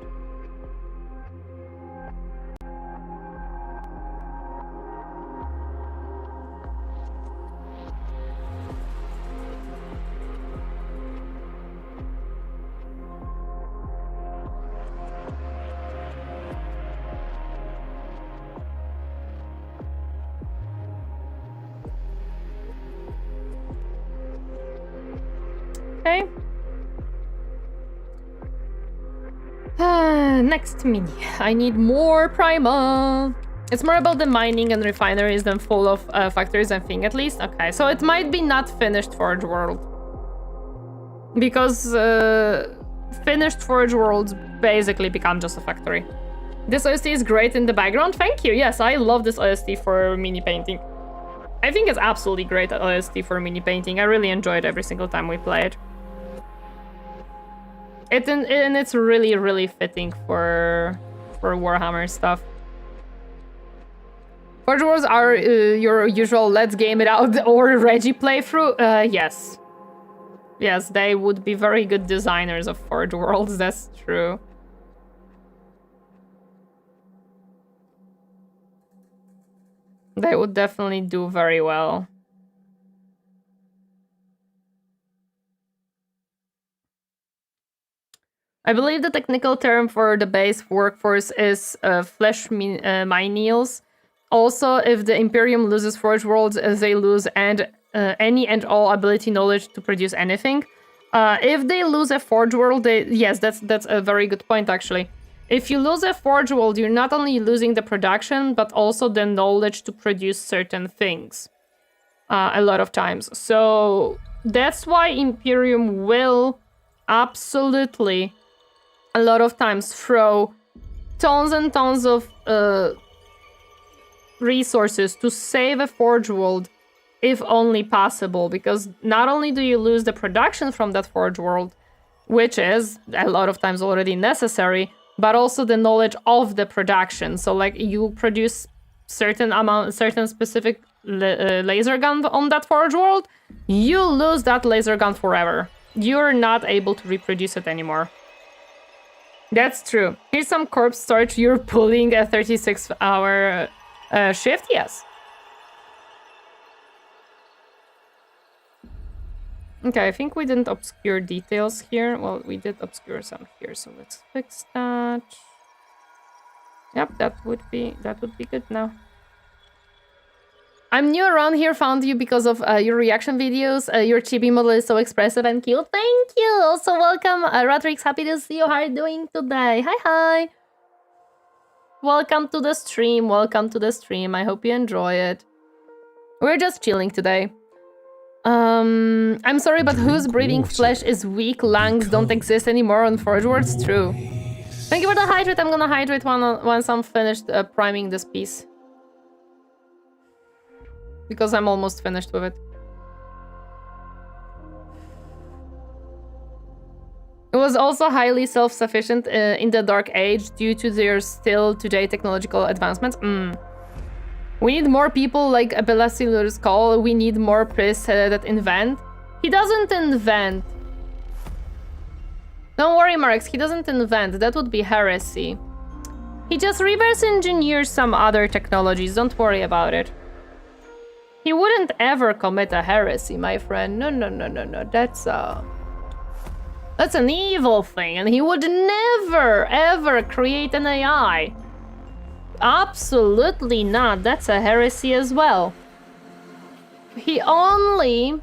Okay. Next mini. I need more primer. It's more about the mining and refineries than full of factories, I think, at least. Okay, so it might be not finished Forge World. Because finished Forge Worlds basically become just a factory. This OST is great in the background. Thank you. Yes, I love this OST for mini painting. I think it's absolutely great OST for mini painting. I really enjoy it every single time we play it. And it's really, really fitting for Warhammer stuff. Forge Wars are your usual let's game it out or Reggie playthrough? Yes. Yes, they would be very good designers of Forge Worlds, that's true. They would definitely do very well. I believe the technical term for the base workforce is flesh menials. Also, if the Imperium loses Forge Worlds, they lose any and all ability knowledge to produce anything. If they lose a Forge World, yes, that's a very good point, actually. If you lose a Forge World, you're not only losing the production, but also the knowledge to produce certain things. A lot of times. So that's why Imperium will absolutely a lot of times throw tons and tons of resources to save a Forge World, if only possible, because not only do you lose the production from that Forge World, which is a lot of times already necessary, but also the knowledge of the production. So like you produce certain specific laser gun on that Forge World, you lose that laser gun forever. You're not able to reproduce it anymore. That's true. Here's some corpse storage. You're pulling a 36-hour shift? Yes. Okay, I think we didn't obscure details here. Well, we did obscure some here, so let's fix that. Yep, that would be good now. I'm new around here, found you because of your reaction videos. Your chibi model is so expressive and cute. Thank you! Also welcome, Rodrix, happy to see you. How are you doing today? Hi! Welcome to the stream, I hope you enjoy it. We're just chilling today. I'm sorry, but whose breathing flesh is weak? Lungs don't exist anymore on Forge Worlds? True. Thank you for the hydrate. I'm gonna hydrate once I'm finished priming this piece. Because I'm almost finished with it. It was also highly self-sufficient in the Dark Age due to their still today technological advancements. We need more people like Bellasilur's Call. We need more priests that invent. He doesn't invent. Don't worry, Marx, he doesn't invent. That would be heresy. He just reverse engineers some other technologies. Don't worry about it. He wouldn't ever commit a heresy, my friend. No. That's an evil thing, and he would never, ever create an AI. Absolutely not. That's a heresy as well. He only,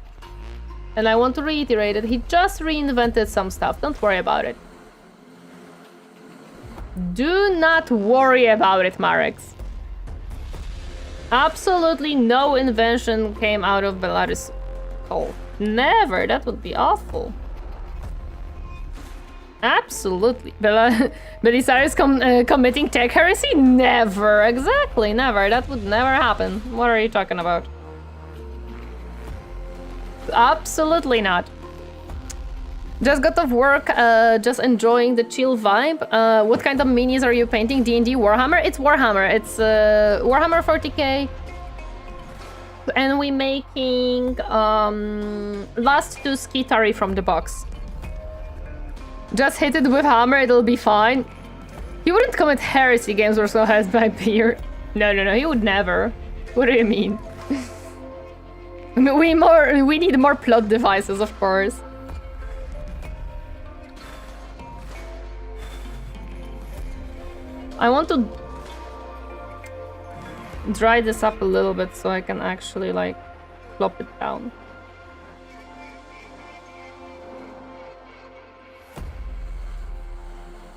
and I want to reiterate it, he just reinvented some stuff. Don't worry about it. Do not worry about it, Marex. Absolutely no invention came out of Bellaris Cole. Never. That would be awful. Absolutely. Belisarius committing tech heresy? Never. Exactly, never. That would never happen. What are you talking about? Absolutely not. Just got off work, just enjoying the chill vibe. What kind of minis are you painting? D&D Warhammer? It's Warhammer. It's Warhammer 40k. And we making last 2 SKITARII from the box. Just hit it with hammer, it'll be fine. He wouldn't commit heresy, Games or so has my beard. No, he would never. What do you mean? We need more plot devices, of course. I want to dry this up a little bit so I can actually like plop it down.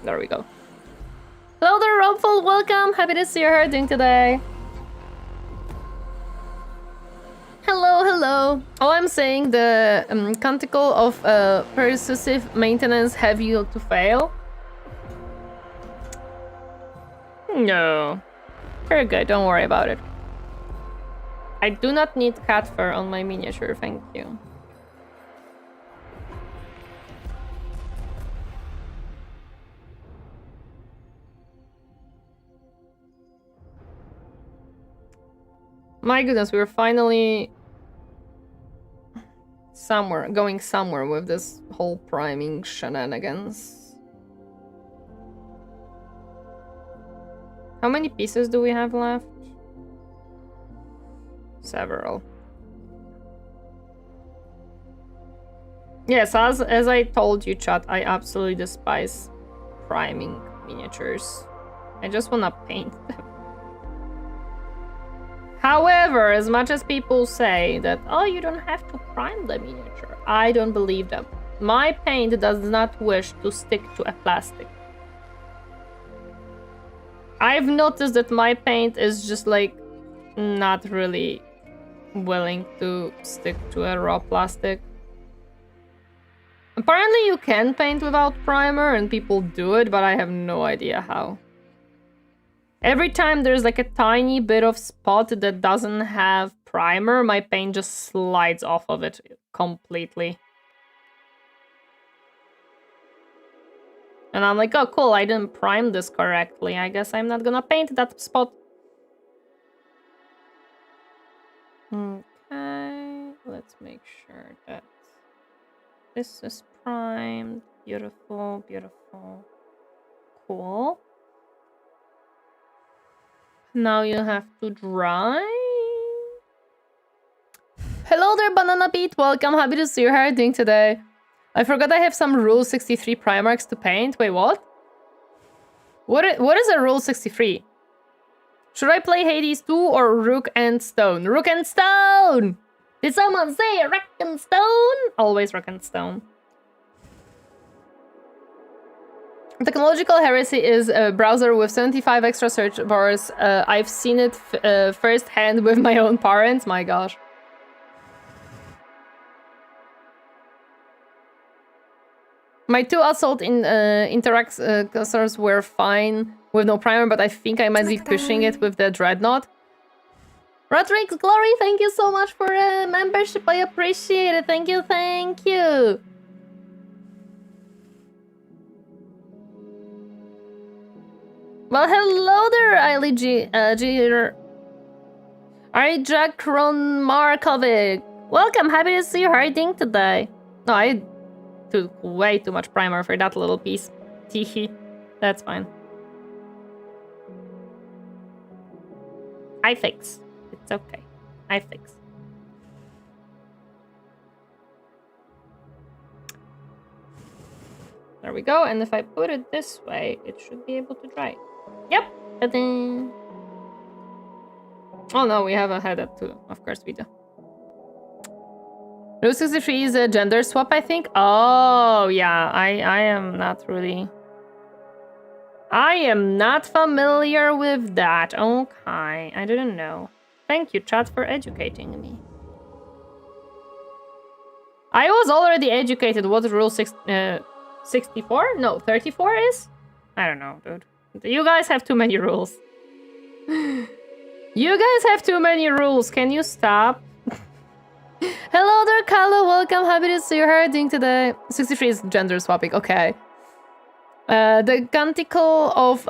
There we go. Hello there, Rumful, welcome! Happy to see you. How are you doing today? Hello. Oh, I'm saying the canticle of persuasive maintenance have you to fail? No. Very good, don't worry about it. I do not need cat fur on my miniature, thank you. My goodness, we're finally going somewhere with this whole priming shenanigans. How many pieces do we have left? Several. Yes, as I told you, chat, I absolutely despise priming miniatures. I just wanna paint them. However, as much as people say that, oh, you don't have to prime the miniature, I don't believe them. my paint does not wish to stick to a plastic. I've noticed that my paint is just like not really willing to stick to a raw plastic. Apparently you can paint without primer and people do it, but I have no idea how. Every time there's like a tiny bit of spot that doesn't have primer, my paint just slides off of it completely. And I'm like, oh cool, I didn't prime this correctly. I guess I'm not gonna paint that spot. Okay, let's make sure that this is primed. Beautiful, beautiful. Cool. Now you have to dry. Hello there, Banana Beat. Welcome. Happy to see you. How are you doing today? I forgot I have some Rule 63 Primarchs to paint. Wait, what? What is a Rule 63? Should I play Hades 2 or Rook and Stone? Rook and Stone! Did someone say Rook and Stone? Always Rook and Stone. Technological Heresy is a browser with 75 extra search bars. I've seen it firsthand with my own parents. My gosh. My 2 Assault interactors were fine with no primer, but I think I might be pushing it with the Dreadnought. Rodrigue's Glory, thank you so much for a membership. I appreciate it. Thank you, thank you. Well, hello there, Eily Ron Markovic. Welcome, happy to see you. How are you doing today? No, I took way too much primer for that little piece. Teehee. That's fine. I fix. It's okay. I fix. There we go. And if I put it this way, it should be able to dry. Yep. Ta-da. Oh no, we have a head up too. Of course we do. Rule 63 is a gender swap, I think. Oh, yeah. I am not really... I am not familiar with that. Okay. I didn't know. Thank you, chat, for educating me. I was already educated what Rule 64? No, 34 is? I don't know, dude. You guys have too many rules. You guys have too many rules. Can you stop? Hello there, Carlo. Welcome. Happy to see you. How are you doing today? 63 is gender swapping. Okay. The canticle of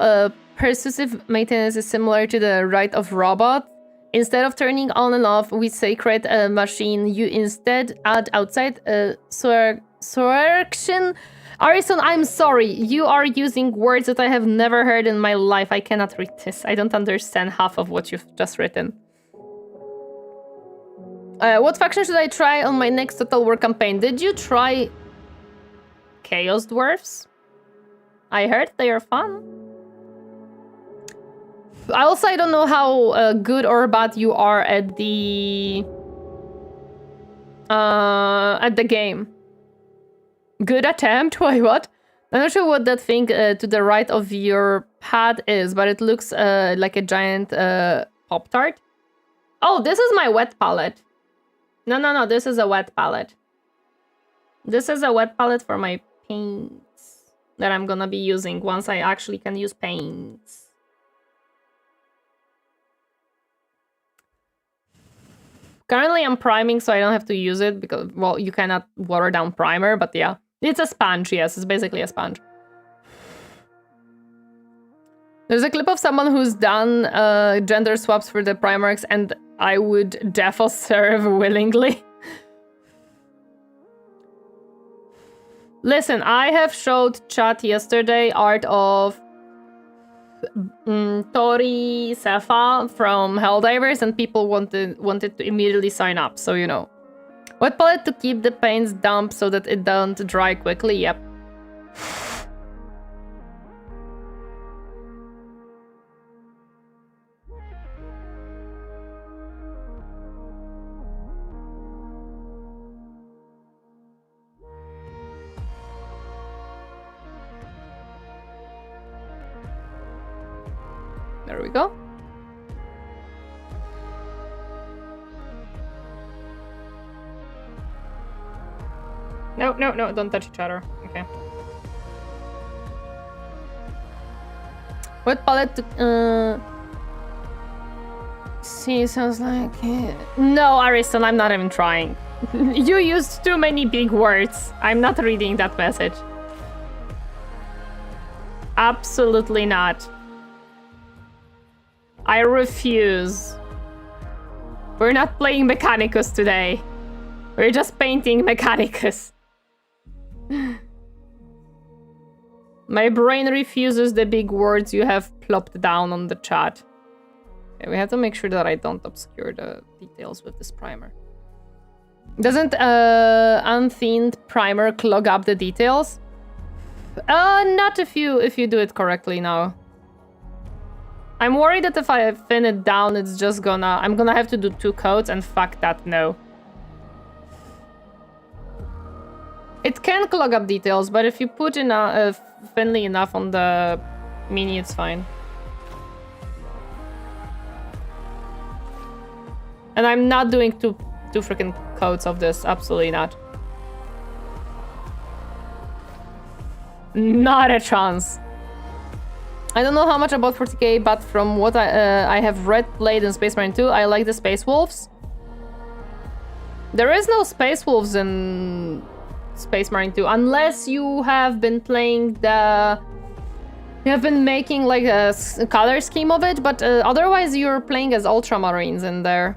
persuasive maintenance is similar to the rite of robot. Instead of turning on and off with sacred machine, you instead add outside Soerction. Irosan, I'm sorry. You are using words that I have never heard in my life. I cannot read this. I don't understand half of what you've just written. What faction should I try on my next Total War campaign? Did you try Chaos Dwarfs? I heard they are fun. Also, I don't know how good or bad you are at the game. Good attempt? Wait, what? I'm not sure what that thing to the right of your pad is, but it looks like a giant Pop-Tart. Oh, this is my wet palette. No, this is a wet palette. This is a wet palette for my paints that I'm gonna be using once I actually can use paints. Currently I'm priming, so I don't have to use it because, well, you cannot water down primer, but yeah. It's a sponge, yes, it's basically a sponge. There's a clip of someone who's done gender swaps for the Primarchs, and I would defo serve willingly. Listen, I have showed chat yesterday art of Torineesan from Helldivers, and people wanted to immediately sign up, so you know. Wet palette to keep the paints damp so that it don't dry quickly, yep. There we go. No, no, no, don't touch each other. Okay. What palette to... See, sounds like... No, Irosan, I'm not even trying. You used too many big words. I'm not reading that message. Absolutely not. I refuse. We're not playing Mechanicus today. We're just painting Mechanicus. My brain refuses the big words you have plopped down on the chat. Okay, we have to make sure that I don't obscure the details with this primer. Doesn't unthinned primer clog up the details? Not if you do it correctly now. I'm worried that if I thin it down, it's just gonna... I'm gonna have to do 2 coats, and fuck that, no. It can clog up details, but if you put in thinly enough on the mini, it's fine. And I'm not doing two freaking coats of this. Absolutely not. Not a chance. I don't know how much about 40k, but from what I have read, played in Space Marine 2, I like the Space Wolves. There is no Space Wolves in Space Marine 2, unless you have been playing the... You have been making like a color scheme of it, but otherwise you're playing as Ultramarines in there.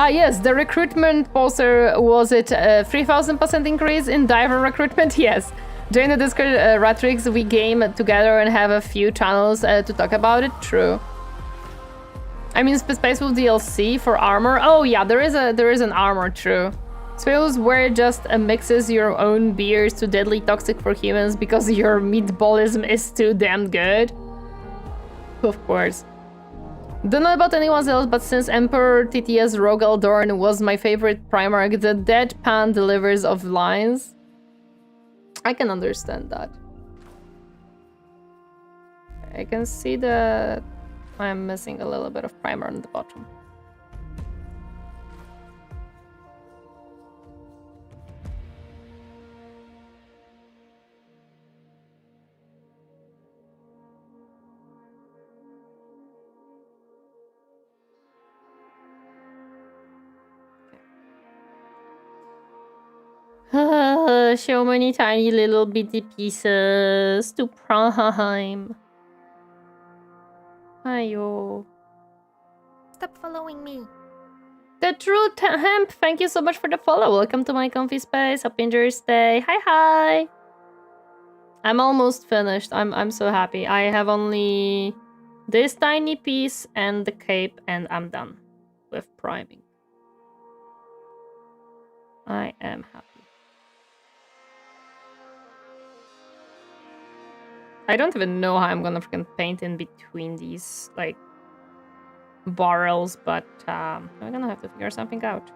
Ah yes, the recruitment poster, was it 3000% increase in diver recruitment? Yes. Join the Discord Ratrix, we game together and have a few channels to talk about it. True. I mean, Space Wolf DLC for armor. Oh yeah, there is an armor. True. Space Wolves where just mixes your own beers to deadly toxic for humans because your meatballism is too damn good. Of course. Don't know about anyone else, but since Emperor TTS Rogal Dorn was my favorite Primarch, the deadpan delivers of lines. I can understand that. I can see that I'm missing a little bit of primer on the bottom. So many tiny little bitty pieces to prime. Ayo. Stop following me. The True Hemp, thank you so much for the follow. Welcome to my comfy space. Hope you enjoy your stay. Hi, hi. I'm almost finished. I'm so happy. I have only this tiny piece and the cape, and I'm done with priming. I am happy. I don't even know how I'm gonna freaking paint in between these, like, barrels, but I'm gonna have to figure something out.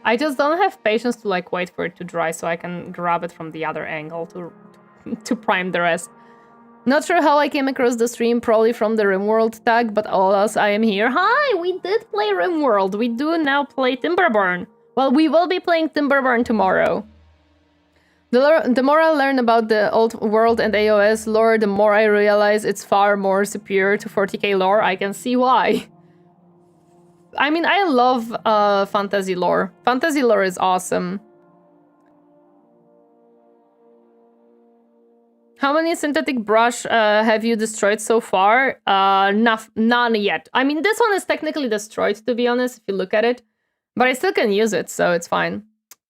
I just don't have patience to, like, wait for it to dry so I can grab it from the other angle to prime the rest. Not sure how I came across the stream, probably from the RimWorld tag, but alas, I am here. Hi, we did play RimWorld. We do now play Timberburn. Well, we will be playing Timberburn tomorrow. The more I learn about the old world and AOS lore, the more I realize it's far more superior to 40k lore. I can see why. I mean, I love fantasy lore. Fantasy lore is awesome. How many synthetic brush have you destroyed so far? None yet. I mean, this one is technically destroyed, to be honest, if you look at it. But I still can use it, so it's fine.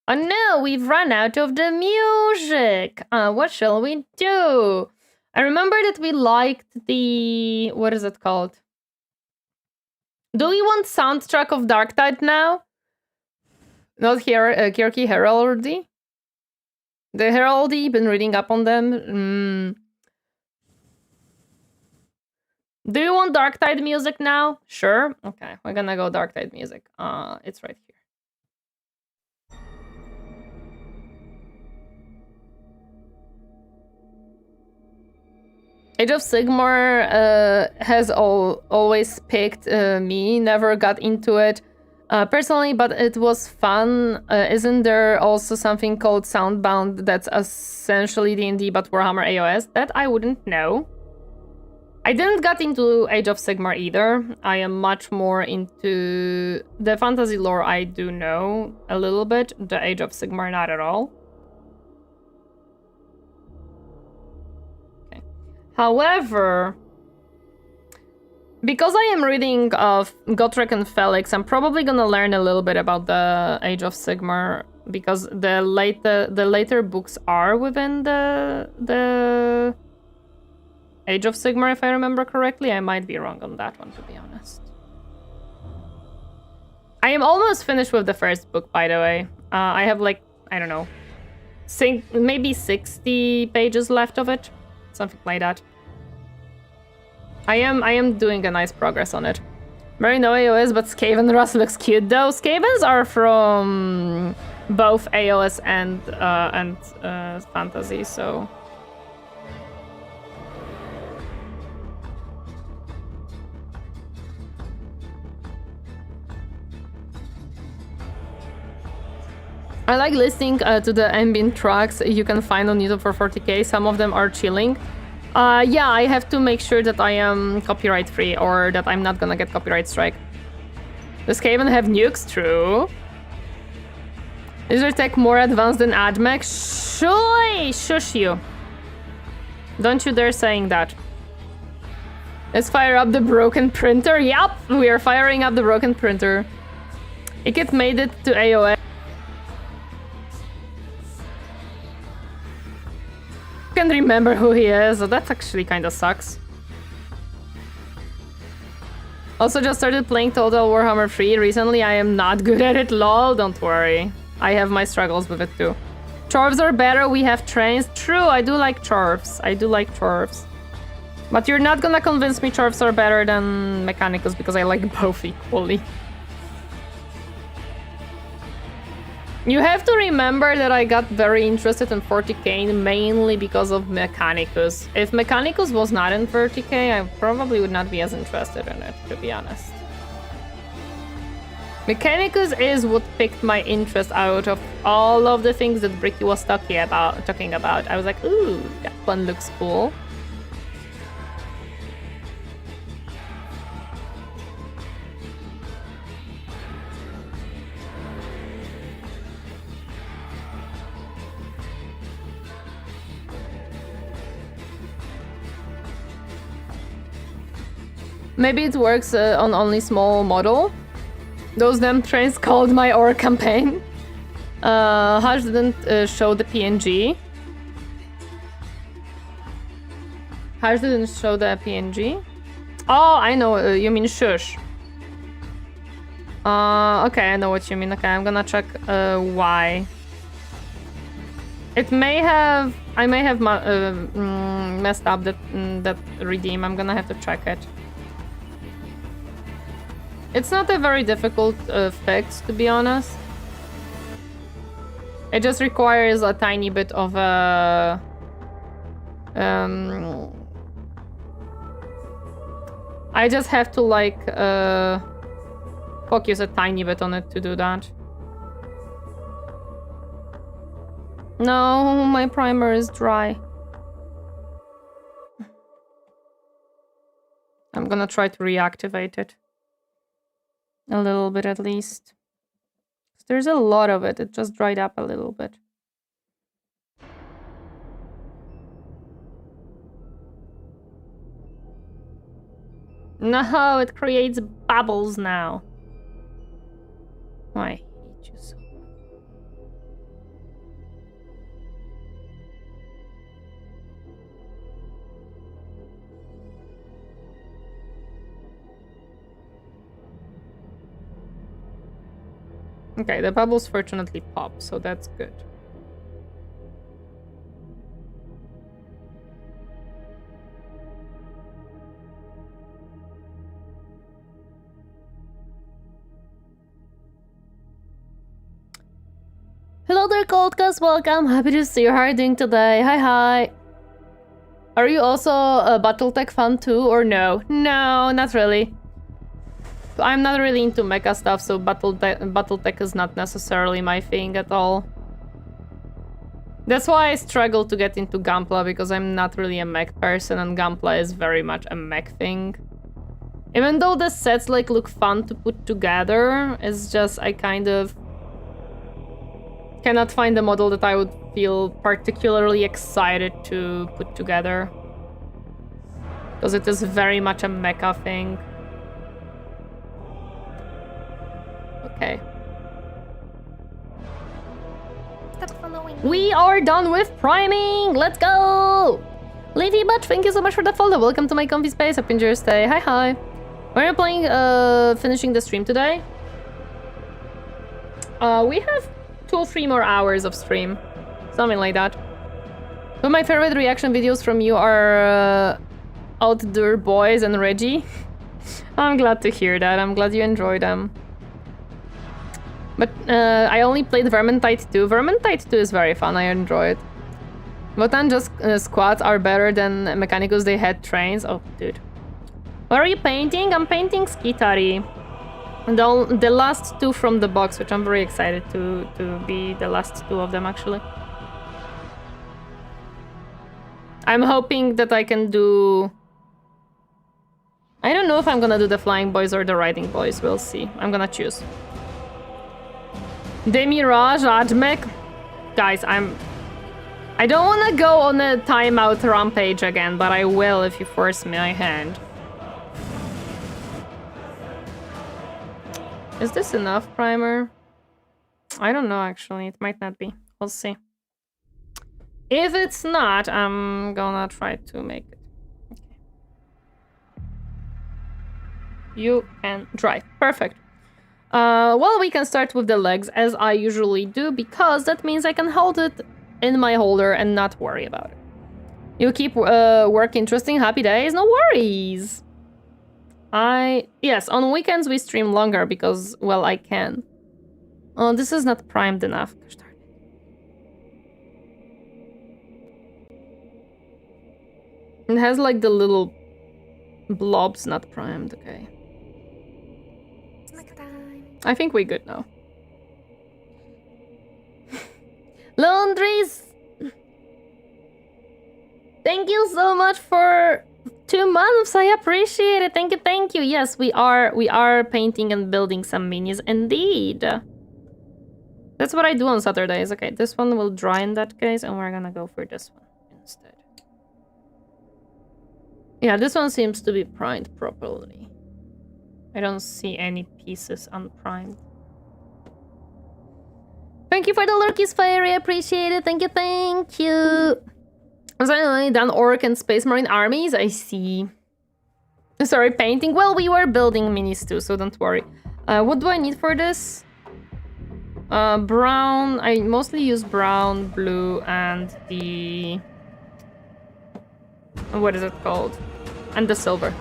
Oh no, we've run out of the music. What shall we do? I remember that we liked the... What is it called? Do we want soundtrack of Darktide now? Not here, Kirky Heraldry? The Heraldry, been reading up on them. Do you want Darktide music now? Sure. Okay, we're gonna go Darktide music. It's right here. Age of Sigmar has always picked me, never got into it personally, but it was fun. Isn't there also something called Soundbound that's essentially D&D but Warhammer AOS? That I wouldn't know. I didn't get into Age of Sigmar either. I am much more into the fantasy lore. I do know a little bit. The Age of Sigmar, not at all. Okay. However, because I am reading of Gotrek and Felix, I'm probably gonna learn a little bit about the Age of Sigmar because the later books are within the Age of Sigmar, if I remember correctly. I might be wrong on that one, to be honest. I am almost finished with the first book, by the way. I have like, I don't know, maybe 60 pages left of it. Something like that. I am doing a nice progress on it. Very no AOS, but Skaven Russ looks cute though. Skavens are from both AOS and fantasy, so... I like listening to the ambient tracks you can find on YouTube for 40k. Some of them are chilling. Yeah, I have to make sure that I am copyright free or that I'm not gonna get copyright strike. Does Skaven have nukes? True. Is their tech more advanced than AdMech? Shush you. Don't you dare saying that. Let's fire up the broken printer. Yup, we are firing up the broken printer. Ikit made it to AOS. Can remember who he is. So that actually kind of sucks. Also just started playing Total Warhammer 3 recently. I am not good at it, lol. Don't worry. I have my struggles with it too. Chorves are better, we have trains. True, I do like chorves. I do like chorves. But you're not gonna convince me chorves are better than Mechanicus because I like both equally. You have to remember that I got very interested in 40k mainly because of Mechanicus. If Mechanicus was not in 40k, I probably would not be as interested in it, to be honest. Mechanicus is what piqued my interest out of all of the things that Bricky was talking about. I was like, ooh, that one looks cool. Maybe it works on only small model. Those damn trains called my OR campaign. Hush didn't show the PNG. Hush didn't show the PNG. Oh, I know. You mean shush. Okay, I know what you mean. Okay, I'm gonna check why. It may have... I may have messed up that redeem. I'm gonna have to check it. It's not a very difficult fix, to be honest. It just requires a tiny bit of a... I just have to, like, focus a tiny bit on it to do that. No, my primer is dry. I'm gonna try to reactivate it. A little bit at least. There's a lot of it. It just dried up a little bit. No, it creates bubbles now. Oh, I hate you so much. Okay, the bubbles fortunately pop, so that's good. Hello there, Coldcast, welcome. Happy to see you. How are you doing today? Hi, hi. Are you also a Battletech fan too, or no? No, not really. I'm not really into mecha stuff, so Battletech is not necessarily my thing at all. That's why I struggle to get into Gunpla, because I'm not really a mech person, and Gunpla is very much a mech thing. Even though the sets like look fun to put together, it's just I kind of cannot find a model that I would feel particularly excited to put together. Because it is very much a mecha thing. Okay. Stop following me. We are done with priming! Let's go! Leafy Butch, thank you so much for the follow. Welcome to my comfy space. Happy enjoy your stay. Hi, hi. We're playing, finishing the stream today. We have 2 or 3 more hours of stream. Something like that. But my favorite reaction videos from you are Outdoor Boys and Reggie. I'm glad to hear that. I'm glad you enjoy them. But I only played Vermintide 2. Vermintide 2 is very fun. I enjoy it. Votan just squads are better than Mechanicus. They had trains. Oh, dude. What are you painting? I'm painting SKITARII. The last 2 from the box, which I'm very excited to be the last 2 of them, actually. I'm hoping that I can do... I don't know if I'm gonna do the Flying Boys or the Riding Boys. We'll see. I'm gonna choose. Demirage, Ajmek. Guys, I don't wanna go on a timeout rampage again, but I will if you force my hand. Is this enough primer? I don't know, actually. It might not be. We'll see. If it's not, I'm gonna try to make it. Okay. You can drive. Perfect. Well, we can start with the legs, as I usually do, because that means I can hold it in my holder and not worry about it. You keep work interesting. Happy days. No worries. Yes, on weekends we stream longer because, well, I can. Oh, this is not primed enough. Gosh darn it. It has like the little blobs not primed. Okay. Snack time. I think we're good now. Laundries! Thank you so much for 2 months. I appreciate it. Thank you, thank you. Yes, we are painting and building some minis indeed. That's what I do on Saturdays. Okay, this one will dry in that case, and we're gonna go for this one instead. Yeah, this one seems to be primed properly. I don't see any pieces unprimed. Thank you for the lurkies, Fiery. I appreciate it. Thank you, thank you. So I only done Orc and Space Marine armies. I see. Sorry, painting. Well, we were building minis too, so don't worry. What do I need for this? Brown. I mostly use brown, blue, and the... what is it called? And the silver.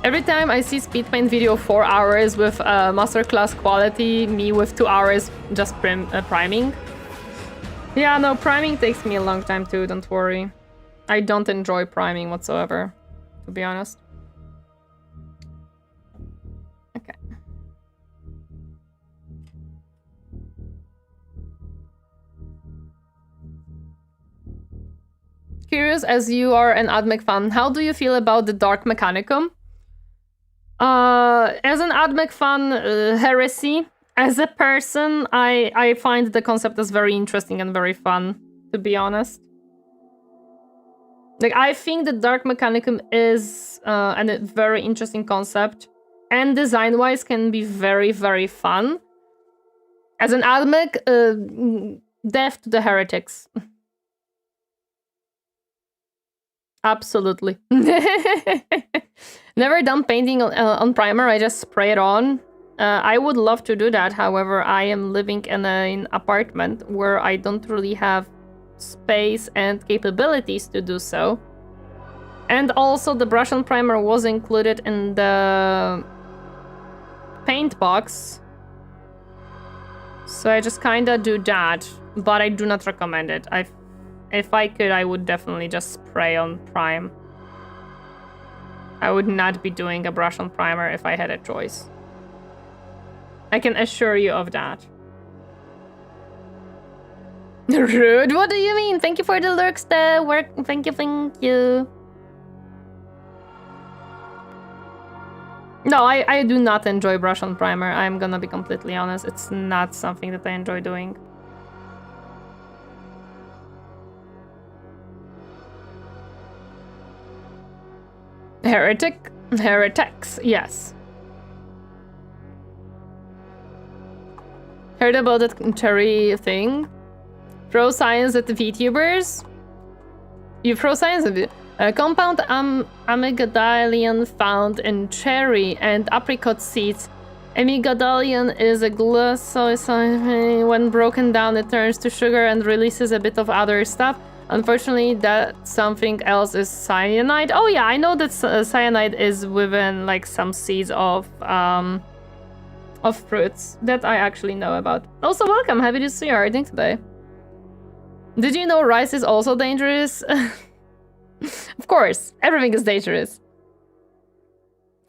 Every time I see speed paint video 4 hours with masterclass quality, me with 2 hours just priming. Yeah, no, priming takes me a long time too, don't worry. I don't enjoy priming whatsoever, to be honest. Okay. Curious, as you are an AdMech fan, how do you feel about the Dark Mechanicum? As an AdMech fan, heresy. As a person, I find the concept as very interesting and very fun, to be honest. Like, I think the Dark Mechanicum is a very interesting concept, and design-wise can be very, very fun. As an AdMech, death to the heretics. Absolutely. Never done painting on primer, I just spray it on. I would love to do that, however, I am living in an apartment where I don't really have space and capabilities to do so. And also the brush and primer was included in the paint box. So I just kinda do that, but I do not recommend it. if I could, I would definitely just spray on prime. I would not be doing a brush on primer if I had a choice. I can assure you of that. Rude, what do you mean? Thank you for the lurks, the work. Thank you. No, I do not enjoy brush on primer. I'm gonna be completely honest. It's not something that I enjoy doing. Heretics, yes. Heard about that cherry thing? Throw science at the VTubers? You throw science at it? A compound amygdalian found in cherry and apricot seeds. Amygdalian is a glycoside. When broken down, it turns to sugar and releases a bit of other stuff. Unfortunately, that something else is cyanide. Oh yeah, I know that cyanide is within like some seeds of fruits. That I actually know about. Also, welcome. Happy to see you reading today. Did you know rice is also dangerous? Of course, everything is dangerous.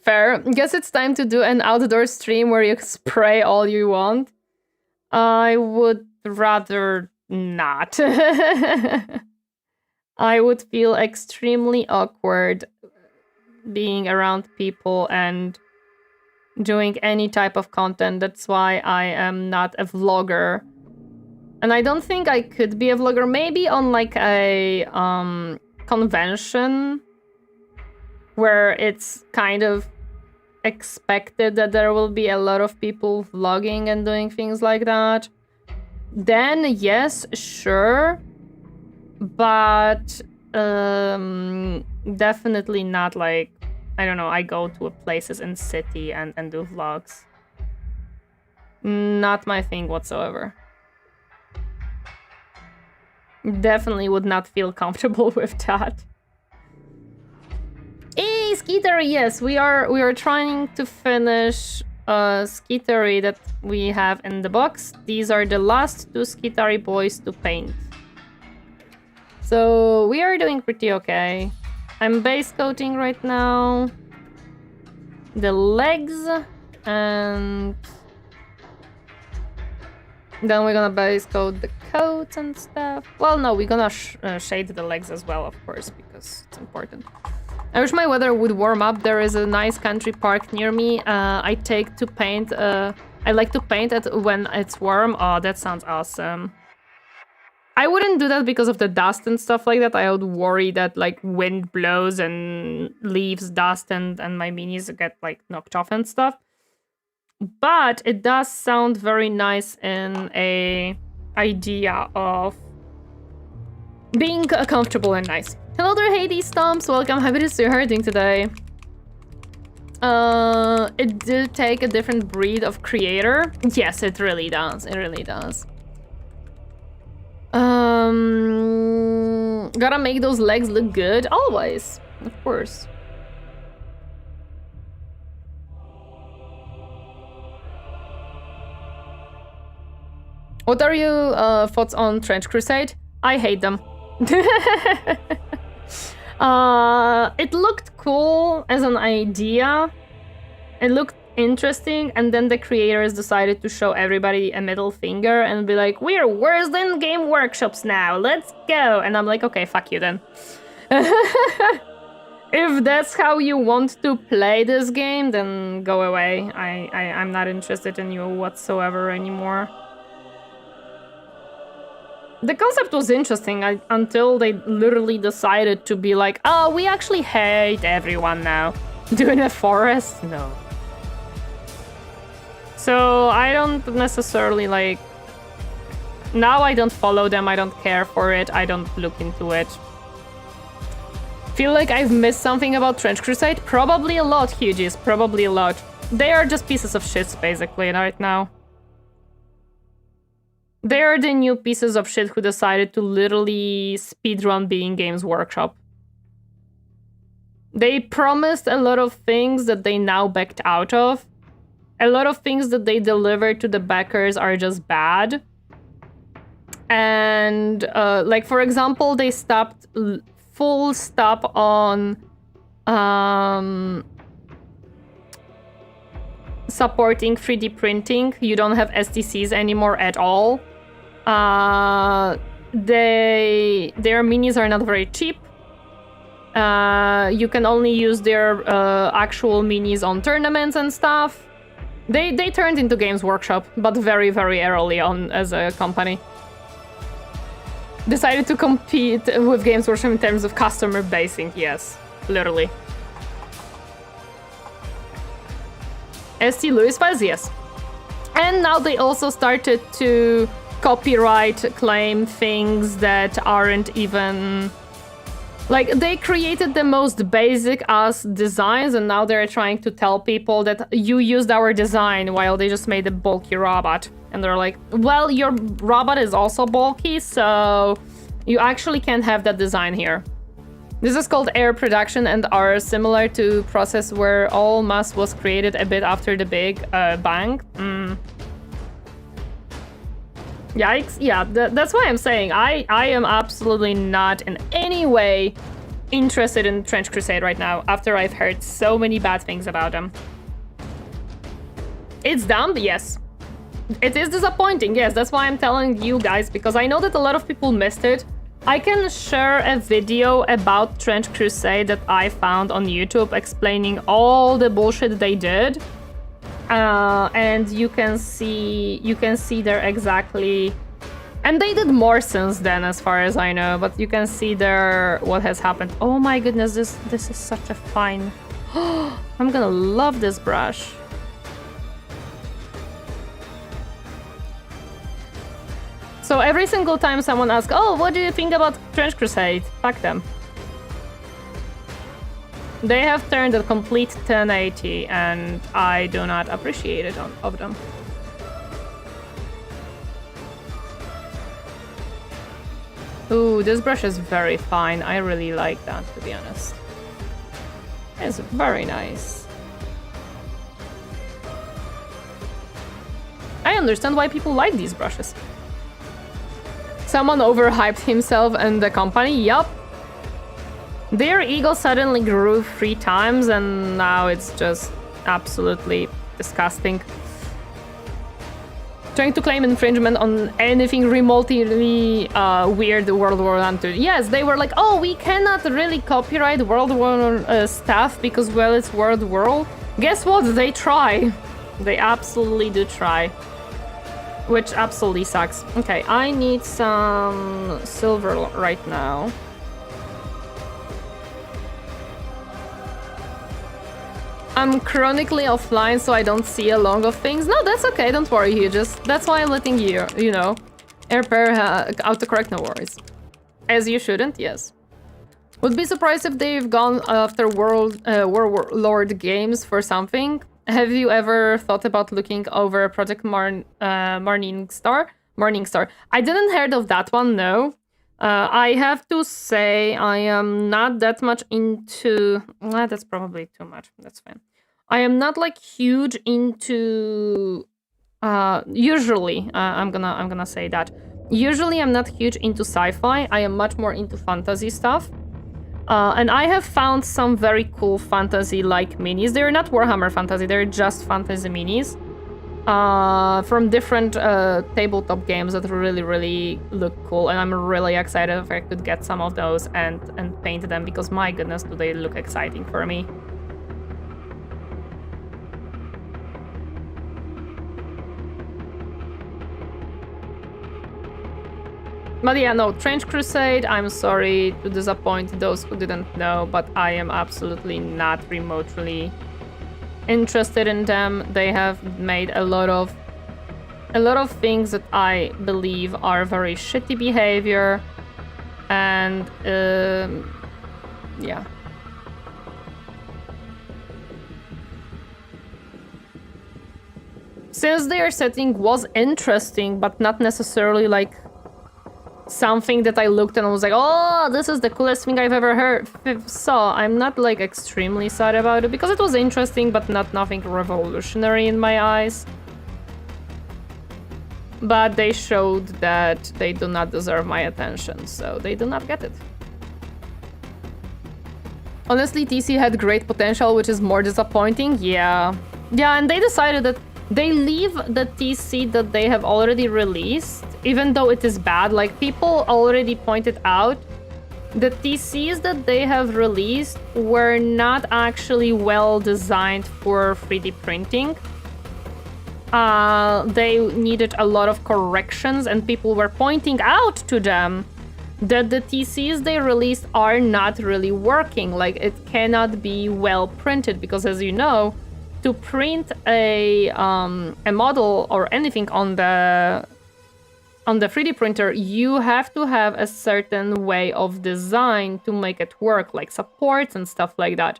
Fair. Guess it's time to do an outdoor stream where you spray all you want. I would rather not. I would feel extremely awkward being around people and doing any type of content. That's why I am not a vlogger. And I don't think I could be a vlogger. Maybe on like a convention where it's kind of expected that there will be a lot of people vlogging and doing things like that. Then yes, sure. But definitely not like, I don't know, I go to places in city and do vlogs. Not my thing whatsoever. Definitely would not feel comfortable with that. Hey, SKITARII, yes, we are trying to finish SKITARII that we have in the box. These are the last two SKITARII boys to paint. So we are doing pretty okay. I'm base coating right now. The legs, and then we're gonna base coat the coats and stuff. Well, no, we're gonna shade the legs as well, of course, because it's important. I wish my weather would warm up. There is a nice country park near me. I like to paint it when it's warm. Oh, that sounds awesome. I wouldn't do that because of the dust and stuff like that. I would worry that like wind blows and leaves dust and my minis get like knocked off and stuff. But it does sound very nice in a idea of being comfortable and nice. Hello there, Hades Stomps. Welcome. Happy to see you hurting today. It did take a different breed of creator. Yes, it really does. It really does. Gotta make those legs look good. Always. Of course. What are your thoughts on Trench Crusade? I hate them. It looked cool as an idea. It looked interesting, and then the creators decided to show everybody a middle finger and be like, we're worse than Game Workshops now, let's go. And I'm like, okay, fuck you then. If that's how you want to play this game, then go away. I'm not interested in you whatsoever anymore. The concept was interesting until they literally decided to be like, oh, we actually hate everyone now. Doing a forest? No. So I don't necessarily like... Now I don't follow them, I don't care for it, I don't look into it. Feel like I've missed something about Trench Crusade? Probably a lot, Hugies, probably a lot. They are just pieces of shit, basically, right now. They are the new pieces of shit who decided to literally speedrun being Games Workshop. They promised a lot of things that they now backed out of. A lot of things that they delivered to the backers are just bad. And like, for example, they stopped full stop on supporting 3D printing. You don't have STCs anymore at all. Their minis are not very cheap. You can only use their actual minis on tournaments and stuff. They turned into Games Workshop, but very, very early on as a company. Decided to compete with Games Workshop in terms of customer basing, yes, literally. ST Louis files, yes. And now they also started to copyright claim things that aren't even... Like, they created the most basic ass designs, and now they're trying to tell people that you used our design while they just made a bulky robot. And they're like, well, your robot is also bulky, so you actually can't have that design here. This is called air production and are similar to process where all mass was created a bit after the Big Bang. Yikes. Yeah, that's why I'm saying I am absolutely not in any way interested in Trench Crusade right now after I've heard so many bad things about them. It's dumb, yes. It is disappointing, yes. That's why I'm telling you guys, because I know that a lot of people missed it. I can share a video about Trench Crusade that I found on YouTube explaining all the bullshit they did. And you can see there exactly, and they did more since then as far as I know, but you can see there what has happened. Oh my goodness, this is such a fine... I'm gonna love this brush. So every single time someone asks, oh, what do you think about Trench Crusade? Fuck them. They have turned a complete 1080, and I do not appreciate it of them. Ooh, this brush is very fine. I really like that, to be honest. It's very nice. I understand why people like these brushes. Someone overhyped himself and the company, yup. Their ego suddenly grew 3 times, and now it's just absolutely disgusting. Trying to claim infringement on anything remotely weird World War II. Yes, they were like, oh, we cannot really copyright World War stuff because, well, it's World War. Guess what? They try. They absolutely do try. Which absolutely sucks. Okay, I need some silver right now. I'm chronically offline, so I don't see a lot of things. No, that's okay, don't worry, you just... That's why I'm letting you, you know, repair autocorrect, no worries. As you shouldn't, yes. Would be surprised if they've gone after Warlord games for something. Have you ever thought about looking over Project Morningstar? Morningstar. I didn't heard of that one, no. I have to say I am not that much into... that's probably too much. That's fine. I am not like huge into... usually, I'm gonna say that. Usually I'm not huge into sci-fi. I am much more into fantasy stuff. And I have found some very cool fantasy-like minis. They're not Warhammer fantasy, they're just fantasy minis. From different tabletop games that really, really look cool, and I'm really excited if I could get some of those and paint them, because my goodness, do they look exciting for me. But yeah, no, Trench Crusade, I'm sorry to disappoint those who didn't know, but I am absolutely not remotely interested in them. They have made a lot of things that I believe are very shitty behavior, and yeah. Since their setting was interesting, but not necessarily like something that I looked and I was like, oh, this is the coolest thing I've ever saw. I'm not like extremely sad about it because it was interesting, but not nothing revolutionary in my eyes. but they showed that they do not deserve my attention, so they do not get it. Honestly, TC had great potential, which is more disappointing. Yeah, and they decided that they leave the TC that they have already released, even though it is bad. Like, people already pointed out, the TCs that they have released were not actually well designed for 3D printing. They needed a lot of corrections, and people were pointing out to them that the TCs they released are not really working. Like, it cannot be well printed, because as you know, to print a model or anything on the 3D printer, you have to have a certain way of design to make it work, like supports and stuff like that.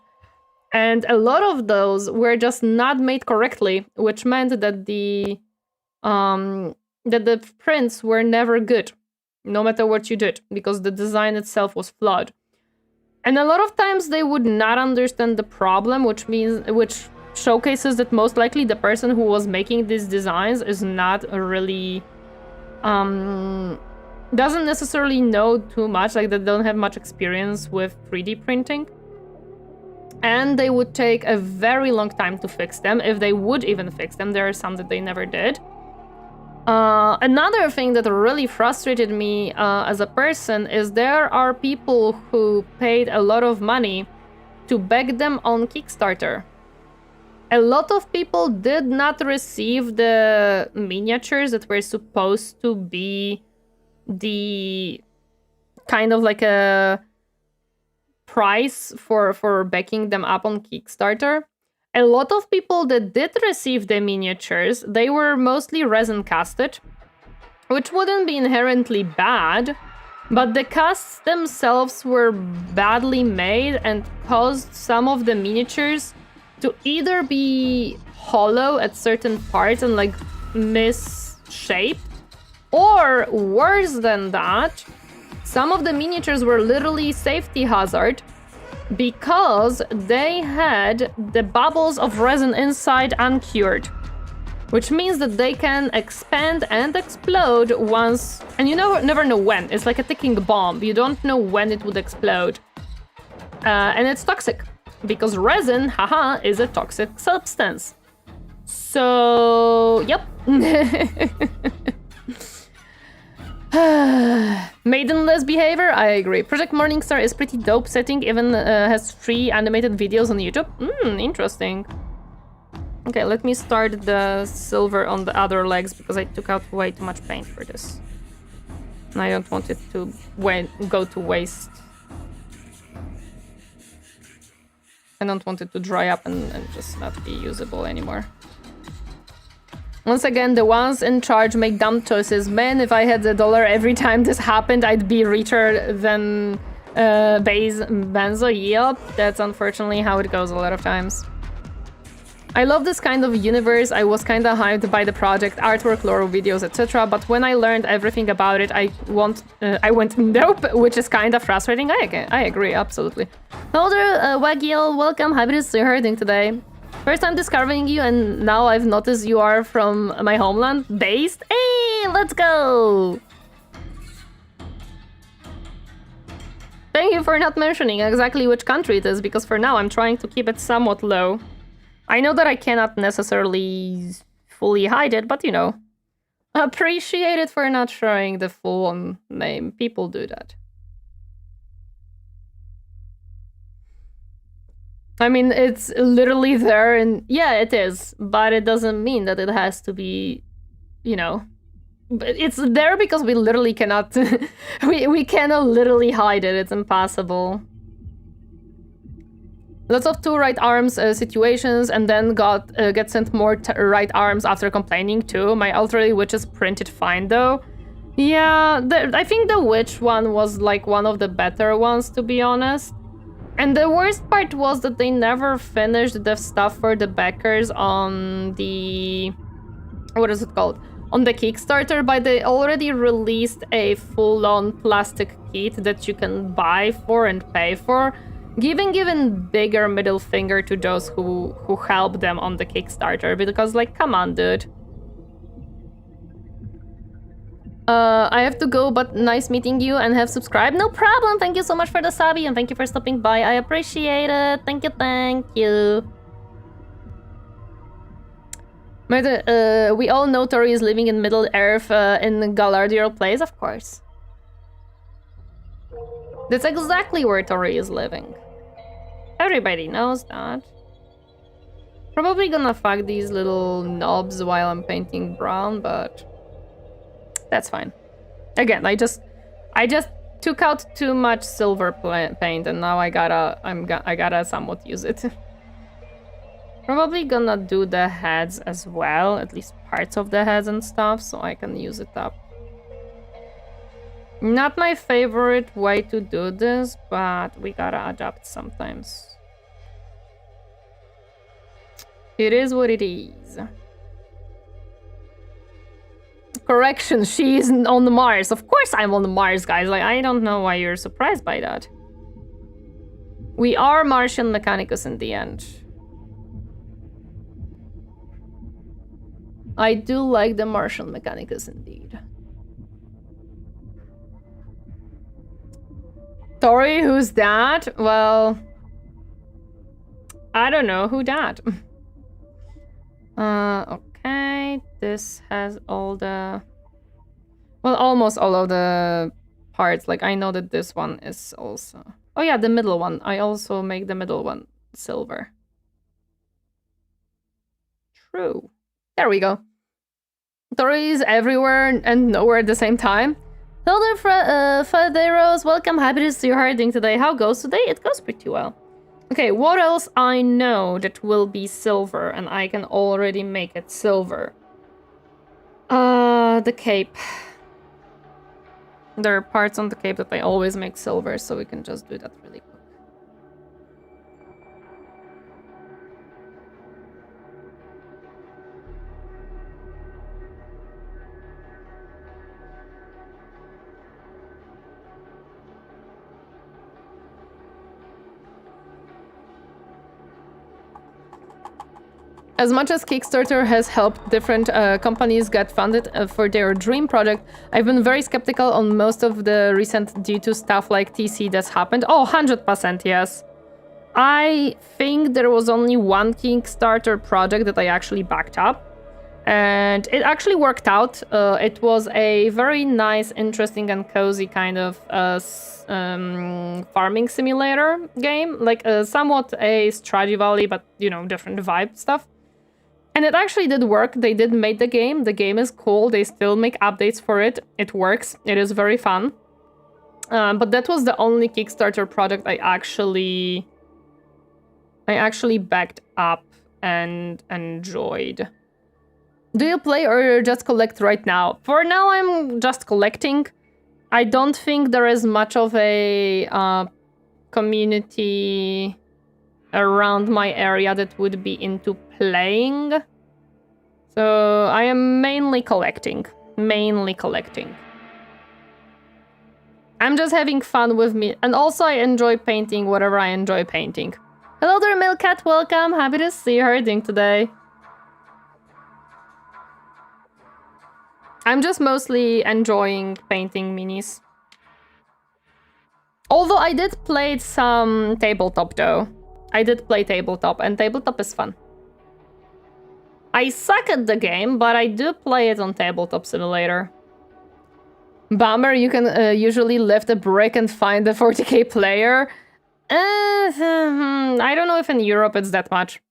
And a lot of those were just not made correctly, which meant that the prints were never good, no matter what you did, because the design itself was flawed. And a lot of times they would not understand the problem, which showcases that most likely the person who was making these designs is not really doesn't necessarily know too much, like they don't have much experience with 3D printing. And they would take a very long time to fix them, if they would even fix them. There are some that they never did. Another thing that really frustrated me as a person is there are people who paid a lot of money to back them on Kickstarter. A lot of people did not receive the miniatures that were supposed to be the kind of like a price for backing them up on Kickstarter. A lot of people that did receive the miniatures, they were mostly resin casted, which wouldn't be inherently bad, but the casts themselves were badly made and caused some of the miniatures to either be hollow at certain parts and like misshaped, or worse than that, some of the miniatures were literally safety hazard because they had the bubbles of resin inside uncured, which means that they can expand and explode once, and you never know when. It's like a ticking bomb. You don't know when it would explode. And it's toxic, because resin, haha, is a toxic substance. So, yep. Maidenless behavior, I agree. Project Morningstar is pretty dope setting, even has 3 animated videos on YouTube. Interesting. Okay, let me start the silver on the other legs, because I took out way too much paint for this. And I don't want it to go to waste. I don't want it to dry up and just not be usable anymore. Once again, the ones in charge make dumb choices. Man, if I had $1 every time this happened, I'd be richer than Base Benzo. Yep, that's unfortunately how it goes a lot of times. I love this kind of universe. I was kinda hyped by the project, artwork, lore, videos, etc. But when I learned everything about it, I went nope, which is kinda frustrating. I agree, absolutely. Hello, Wagil, welcome. Happy to see you hurting today. First time discovering you, and now I've noticed you are from my homeland. Based? Hey, let's go! Thank you for not mentioning exactly which country it is, because for now I'm trying to keep it somewhat low. I know that I cannot necessarily fully hide it, but you know. Appreciate it for not showing the full name. People do that. I mean, it's literally there, and yeah, it is, but it doesn't mean that it has to be, you know. It's there because we literally cannot, we cannot literally hide it. It's impossible. Lots of 2 right arms situations, and then get sent more right arms after complaining too. My Elderly Witch is printed fine though. Yeah, I think the Witch one was like one of the better ones, to be honest. And the worst part was that they never finished the stuff for the backers on the... what is it called? On the Kickstarter, but they already released a full-on plastic kit that you can buy for and pay for, giving even bigger middle finger to those who help them on the Kickstarter, because like, come on, dude. I have to go, but nice meeting you and have subscribed. No problem. Thank you so much for the subby and thank you for stopping by. I appreciate it. Thank you, thank you. We all know Tori is living in Middle Earth in Galardier Place, of course. That's exactly where Tori is living. Everybody knows that. Probably gonna fuck these little knobs while I'm painting brown, but that's fine. Again, I just took out too much silver paint, and now I gotta somewhat use it. Probably gonna do the heads as well, at least parts of the heads and stuff, so I can use it up. Not my favorite way to do this, but we gotta adapt sometimes. It is what it is. Correction, she is on Mars. Of course I'm on Mars, guys. Like, I don't know why you're surprised by that. We are Martian Mechanicus in the end. I do like the Martian Mechanicus indeed. Tori, who's that? Well, I don't know who that. Okay, this has all the... Well, almost all of the parts. Like, I know that this one is also... Oh yeah, the middle one. I also make the middle one silver. True. There we go. Tori is everywhere and nowhere at the same time. Hello there, Faderos. Welcome. Happy to see you harding today. How goes today? It goes pretty well. Okay, what else I know that will be silver and I can already make it silver? The cape. There are parts on the cape that I always make silver, so we can just do that really quick. As much as Kickstarter has helped different companies get funded for their dream project, I've been very skeptical on most of the recent due to stuff like TC that's happened. Oh, 100% yes. I think there was only one Kickstarter project that I actually backed up. And it actually worked out. It was a very nice, interesting and cozy kind of farming simulator game. Like somewhat a Strategy Valley, but you know, different vibe stuff. And it actually did work. They did make the game. The game is cool. They still make updates for it. It works. It is very fun. But that was the only Kickstarter project I actually backed up and enjoyed. Do you play or just collect right now? For now, I'm just collecting. I don't think there is much of a community around my area that would be into playing. So I am mainly collecting. I'm just having fun with me. And also I enjoy painting whatever I enjoy painting. Hello there, Milkat, welcome. Happy to see you harding today. I'm just mostly enjoying painting minis. Although I did play some tabletop though. I did play tabletop, and tabletop is fun. I suck at the game, but I do play it on Tabletop Simulator. Bummer, you can usually lift a brick and find the 40k player. I don't know if in Europe it's that much.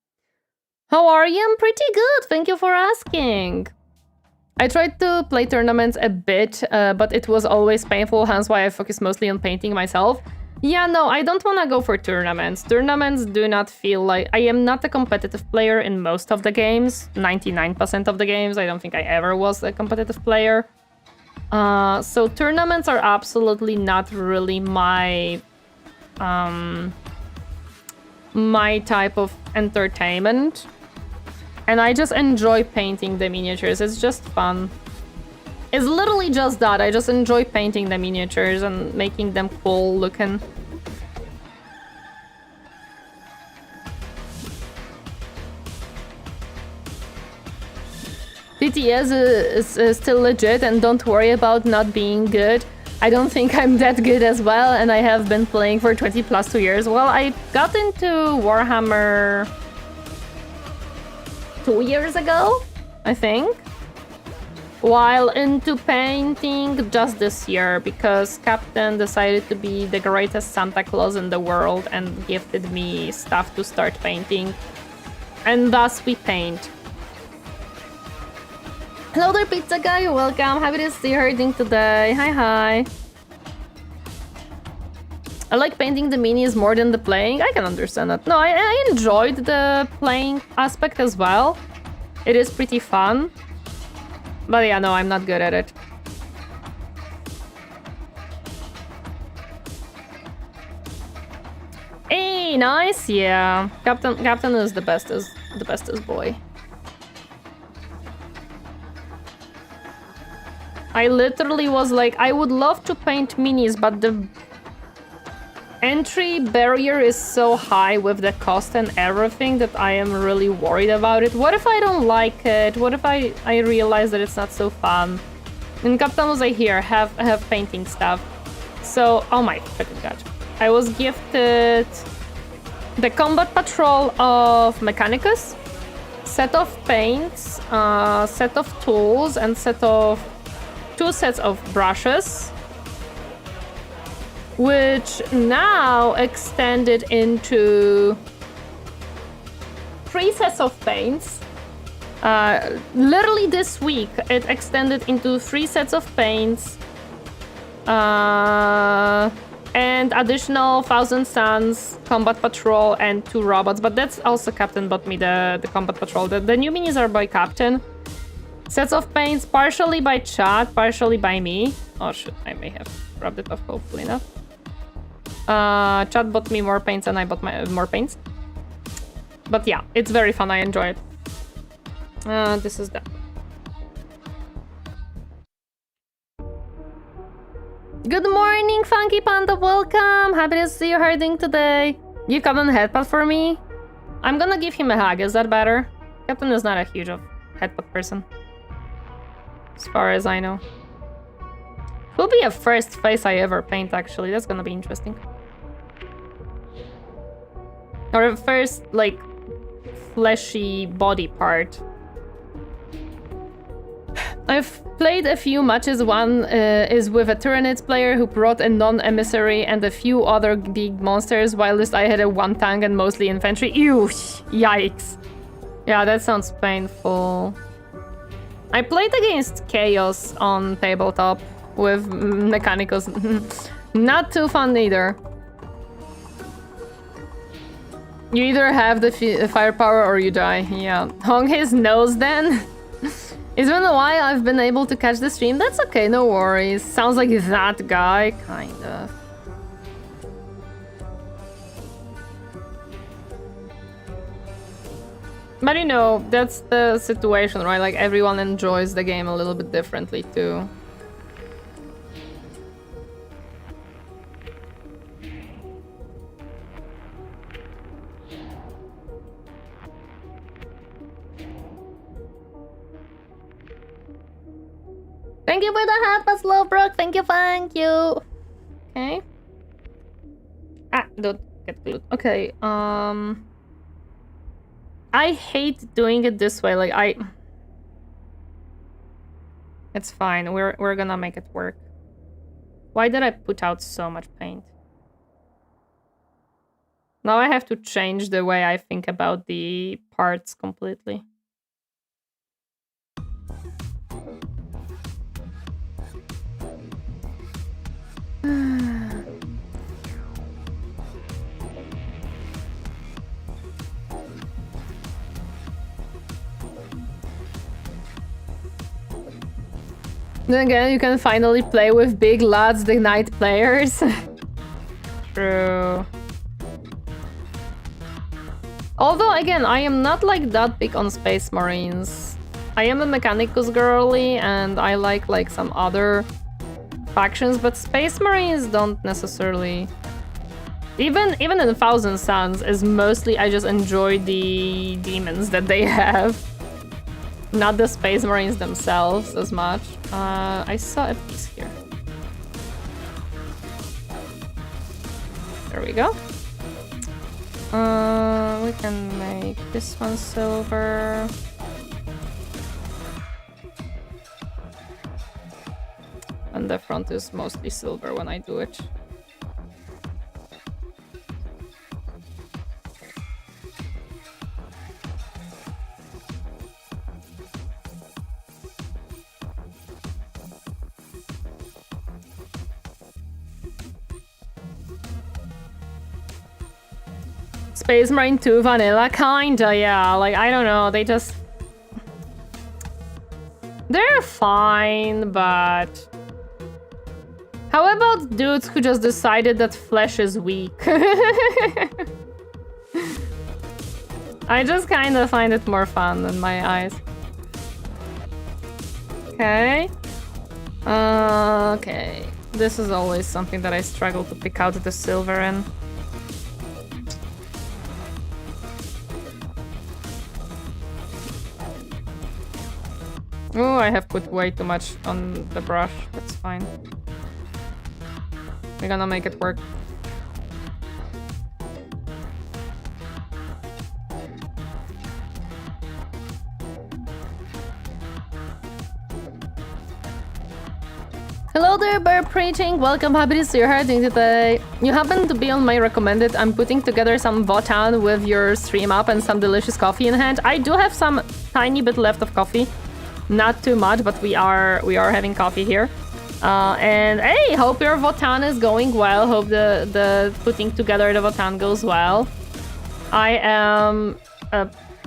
How are you? I'm pretty good, thank you for asking. I tried to play tournaments a bit, but it was always painful, hence why I focus mostly on painting myself. Yeah, no, I don't want to go for tournaments. Tournaments do not feel like... I am not a competitive player in most of the games. 99% of the games. I don't think I ever was a competitive player. So tournaments are absolutely not really my... my type of entertainment. And I just enjoy painting the miniatures. It's just fun. It's literally just that. I just enjoy painting the miniatures and making them cool looking. TTS is still legit, and don't worry about not being good. I don't think I'm that good as well, and I have been playing for 20 plus 2 years. Well, I got into Warhammer 2 years ago, I think. While into painting just this year, because Captain decided to be the greatest Santa Claus in the world and gifted me stuff to start painting. And thus we paint. Hello there, pizza guy, welcome. Happy to see you herding today. Hi. I like painting the minis more than the playing. I can understand that. No, I enjoyed the playing aspect as well. It is pretty fun. But yeah, no, I'm not good at it. Hey, nice, yeah. Captain is the bestest boy. I literally was like, I would love to paint minis, but the entry barrier is so high with the cost and everything that I am really worried about it. What if I don't like it? What if I realize that it's not so fun? And Captain was like, here, have painting stuff. So, oh my freaking god. I was gifted the Combat Patrol of Mechanicus, set of paints, set of tools, and two sets of brushes, which now extended into 3 sets of paints. Literally this week, it extended into 3 sets of paints, and additional 1000 Suns, Combat Patrol, and 2 robots. But that's also Captain bought me the Combat Patrol. The new minis are by Captain. Sets of paints, partially by chat, partially by me. Oh shit, I may have rubbed it off, hopefully not. Chat bought me more paints and I bought more paints. But yeah, it's very fun, I enjoy it. This is that. Good morning, Funky Panda, welcome! Happy to see you herding today. You come on headbutt for me? I'm gonna give him a hug, is that better? Captain is not a huge headbutt person, as far as I know. Will be a first face I ever paint, actually. That's gonna be interesting. Or a first, like, fleshy body part. I've played a few matches. One is with a Torineesan player who brought a non-emissary and a few other big monsters, whilst I had a 1 tank and mostly infantry. Ew! Yikes. Yeah, that sounds painful. I played against Chaos on tabletop with Mechanicus. Not too fun either. You either have the firepower or you die. Yeah. Hong his nose then. It's been a while I've been able to catch the stream. That's okay, no worries. Sounds like that guy, kind of. But you know, that's the situation, right? Like, everyone enjoys the game a little bit differently too. Thank you for the hat, Slowbrook. Thank you. Okay. Ah, don't get glued. Okay, I hate doing it this way. Like, it's fine. We're gonna make it work. Why did I put out so much paint? Now I have to change the way I think about the parts completely. Then again, you can finally play with big lads, the night players. True. Although, again, I am not like that big on Space Marines. I am a Mechanicus girly, and I like some other factions, but Space Marines don't necessarily. Even in 1000 Suns is mostly I just enjoy the demons that they have. Not the Space Marines themselves as much. I saw a piece here. There we go. We can make this one silver. And the front is mostly silver when I do it. Space Marine 2 vanilla, kinda, yeah. Like, I don't know, they just... They're fine, but... How about dudes who just decided that flesh is weak? I just kinda find it more fun in my eyes. Okay. Okay. This is always something that I struggle to pick out the silver in. Oh, I have put way too much on the brush. That's fine. We're gonna make it work. Hello there, Bear Preaching. Welcome, happy to see your heading today. You happen to be on my recommended. I'm putting together some Votan with your stream up and some delicious coffee in hand. I do have some tiny bit left of coffee. Not too much, but we are having coffee here. And hey, hope your Votan is going well. Hope the putting together the Votan goes well. I am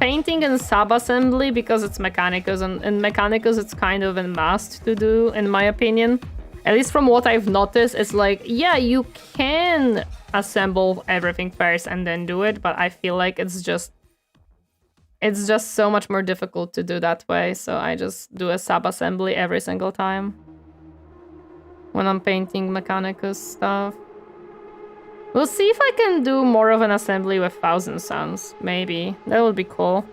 painting in sub-assembly because it's Mechanicus, and in Mechanicus it's kind of a must to do, in my opinion. At least from what I've noticed, it's like, yeah, you can assemble everything first and then do it, but I feel like it's just so much more difficult to do that way, so I just do a sub-assembly every single time when I'm painting Mechanicus stuff. We'll see if I can do more of an assembly with Thousand Suns, maybe. That would be cool.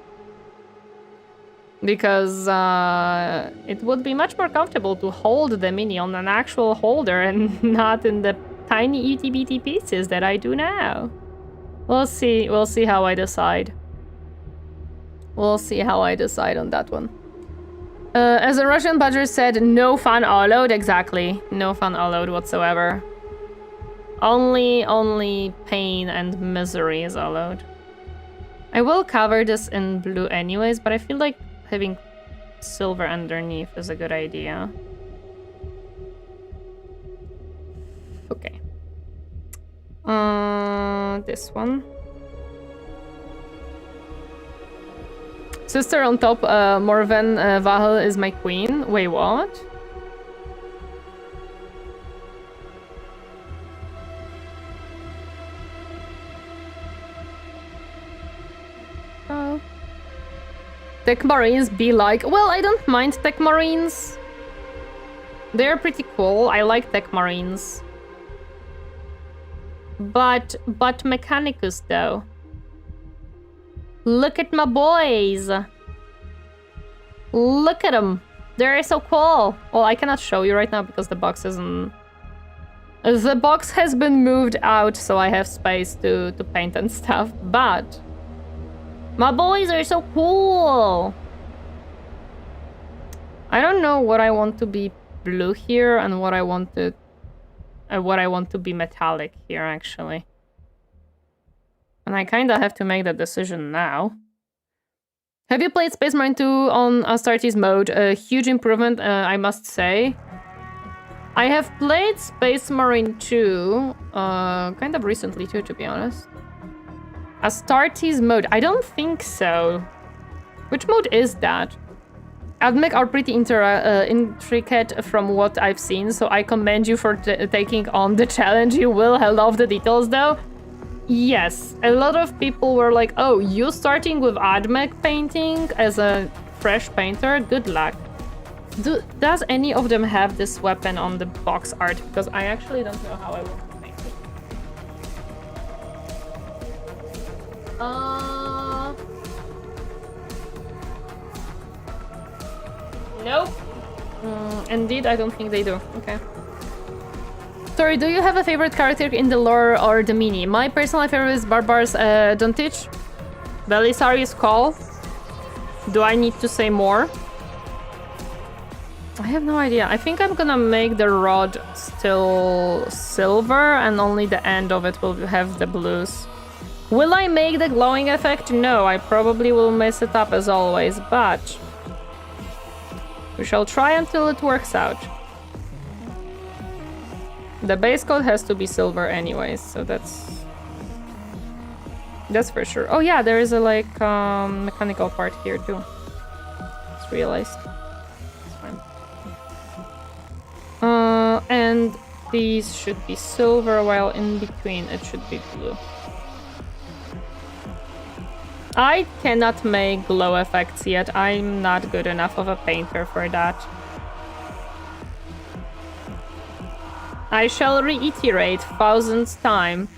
Because it would be much more comfortable to hold the mini on an actual holder and not in the tiny itty-bitty pieces that I do now. We'll see how I decide. We'll see how I decide on that one. As a Russian Badger said, no fun allowed. Exactly. No fun allowed whatsoever. Only pain and misery is allowed. I will cover this in blue anyways, but I feel like having silver underneath is a good idea. Okay. This one. Sister on top, Morven Vahel is my queen. Wait, what? Oh. Tech Marines be like... Well, I don't mind Tech Marines. They're pretty cool. I like Tech Marines. But Mechanicus, though. Look at my boys. Look at them. They're so cool. Well, I cannot show you right now because the box isn't... The box has been moved out, so I have space to paint and stuff, but... My boys are so cool. I don't know what I want to be blue here and what I want to be metallic here, actually. And I kind of have to make that decision now. Have you played Space Marine 2 on Astartes mode? A huge improvement, I must say. I have played Space Marine 2 kind of recently too, to be honest. Astartes mode? I don't think so. Which mode is that? Admech are pretty intricate from what I've seen, so I commend you for taking on the challenge. You will love the details though. Yes, a lot of people were like, oh, you starting with Admech painting as a fresh painter? Good luck. Does any of them have this weapon on the box art? Because I actually don't know how I want to paint it. Nope. Indeed, I don't think they do. Okay. Sorry, do you have a favorite character in the lore or the mini? My personal favorite is Barbar's Duntich. Belisarius Call. Do I need to say more? I have no idea. I think I'm gonna make the rod still silver and only the end of it will have the blues. Will I make the glowing effect? No, I probably will mess it up as always, but we shall try until it works out. The base coat has to be silver anyways, so that's for sure. Oh yeah, there is a like mechanical part here too. Just realized. It's fine. And these should be silver, while in between it should be blue. I cannot make glow effects yet. I'm not good enough of a painter for that. I shall reiterate thousandth time.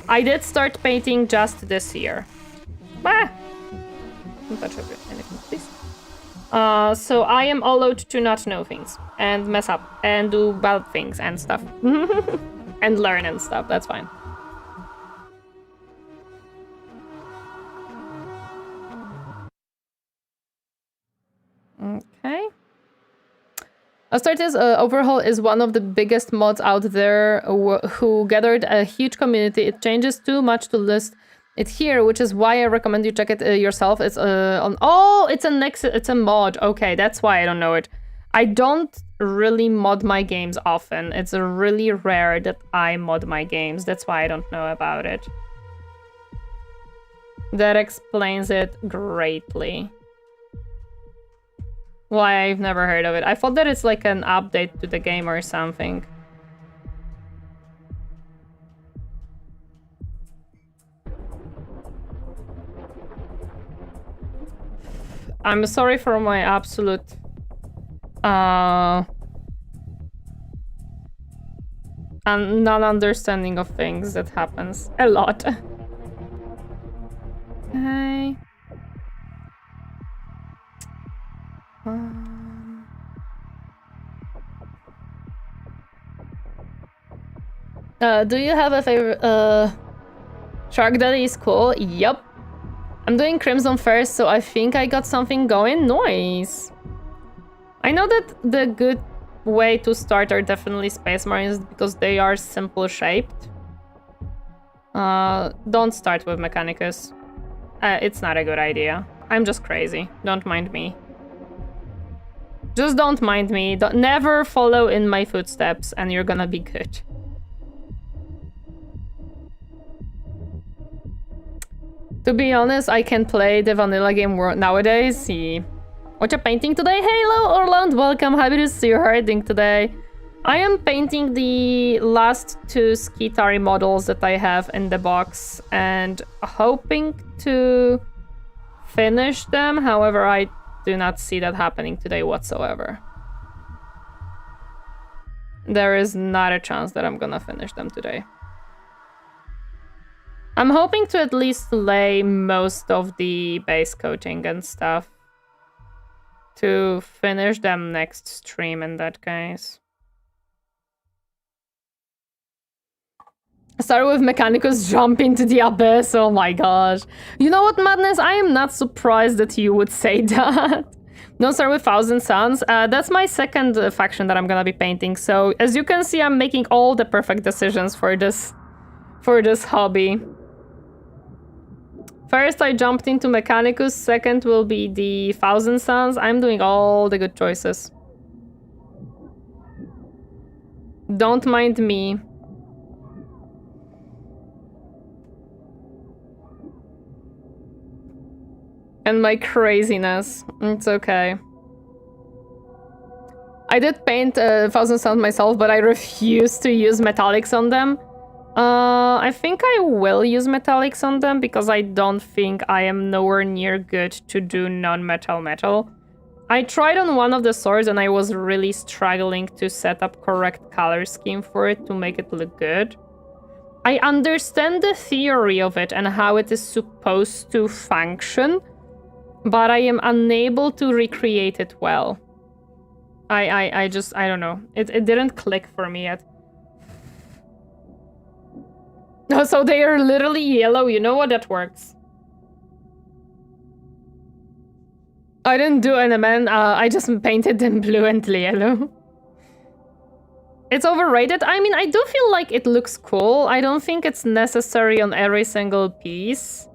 I did start painting just this year. Ah! Don't touch anything, please. So I am allowed to not know things and mess up and do bad things and stuff. And learn and stuff, that's fine. Okay. Astartes Overhaul is one of the biggest mods out there who gathered a huge community. It changes too much to list it here, which is why I recommend you check it yourself. It's on. Oh, it's a mod. Okay, that's why I don't know it. I don't really mod my games often. It's really rare that I mod my games. That's why I don't know about it. That explains it greatly. Why I've never heard of it. I thought that it's like an update to the game or something. I'm sorry for my absolute non-understanding of things that happens a lot. Okay. Do you have a favorite? Shark Daddy is cool. Yup. I'm doing Crimson first, so I think I got something going. Nice. I know that the good way to start are definitely Space Marines because they are simple shaped. Don't start with Mechanicus. It's not a good idea. I'm just crazy. Don't mind me. Just don't mind me. Never follow in my footsteps and you're gonna be good. To be honest, I can play the vanilla game nowadays. See. What you painting today? Hello, Orland. Welcome. Happy to see you herding today. I am painting the last two SKITARII models that I have in the box and hoping to finish them. However, I do not see that happening today whatsoever. There is not a chance that I'm gonna finish them today. I'm hoping to at least lay most of the base coating and stuff to finish them next stream in that case. Start with Mechanicus, jump into the abyss. Oh my gosh. You know what, Madness? I am not surprised that you would say that. Don't start with Thousand Suns. That's my second faction that I'm gonna be painting. So as you can see, I'm making all the perfect decisions for this hobby. First, I jumped into Mechanicus. Second will be the Thousand Suns. I'm doing all the good choices. Don't mind me. And my craziness. It's okay. I did paint Thousand Suns myself, but I refuse to use metallics on them. I think I will use metallics on them because I don't think I am nowhere near good to do non-metal metal. I tried on one of the swords and I was really struggling to set up correct color scheme for it to make it look good. I understand the theory of it and how it is supposed to function, but I am unable to recreate it well. I don't know. It didn't click for me yet. No, so they are literally yellow. You know what? That works. I didn't do NMN. I just painted them blue and yellow. It's overrated. I mean, I do feel like it looks cool. I don't think it's necessary on every single piece.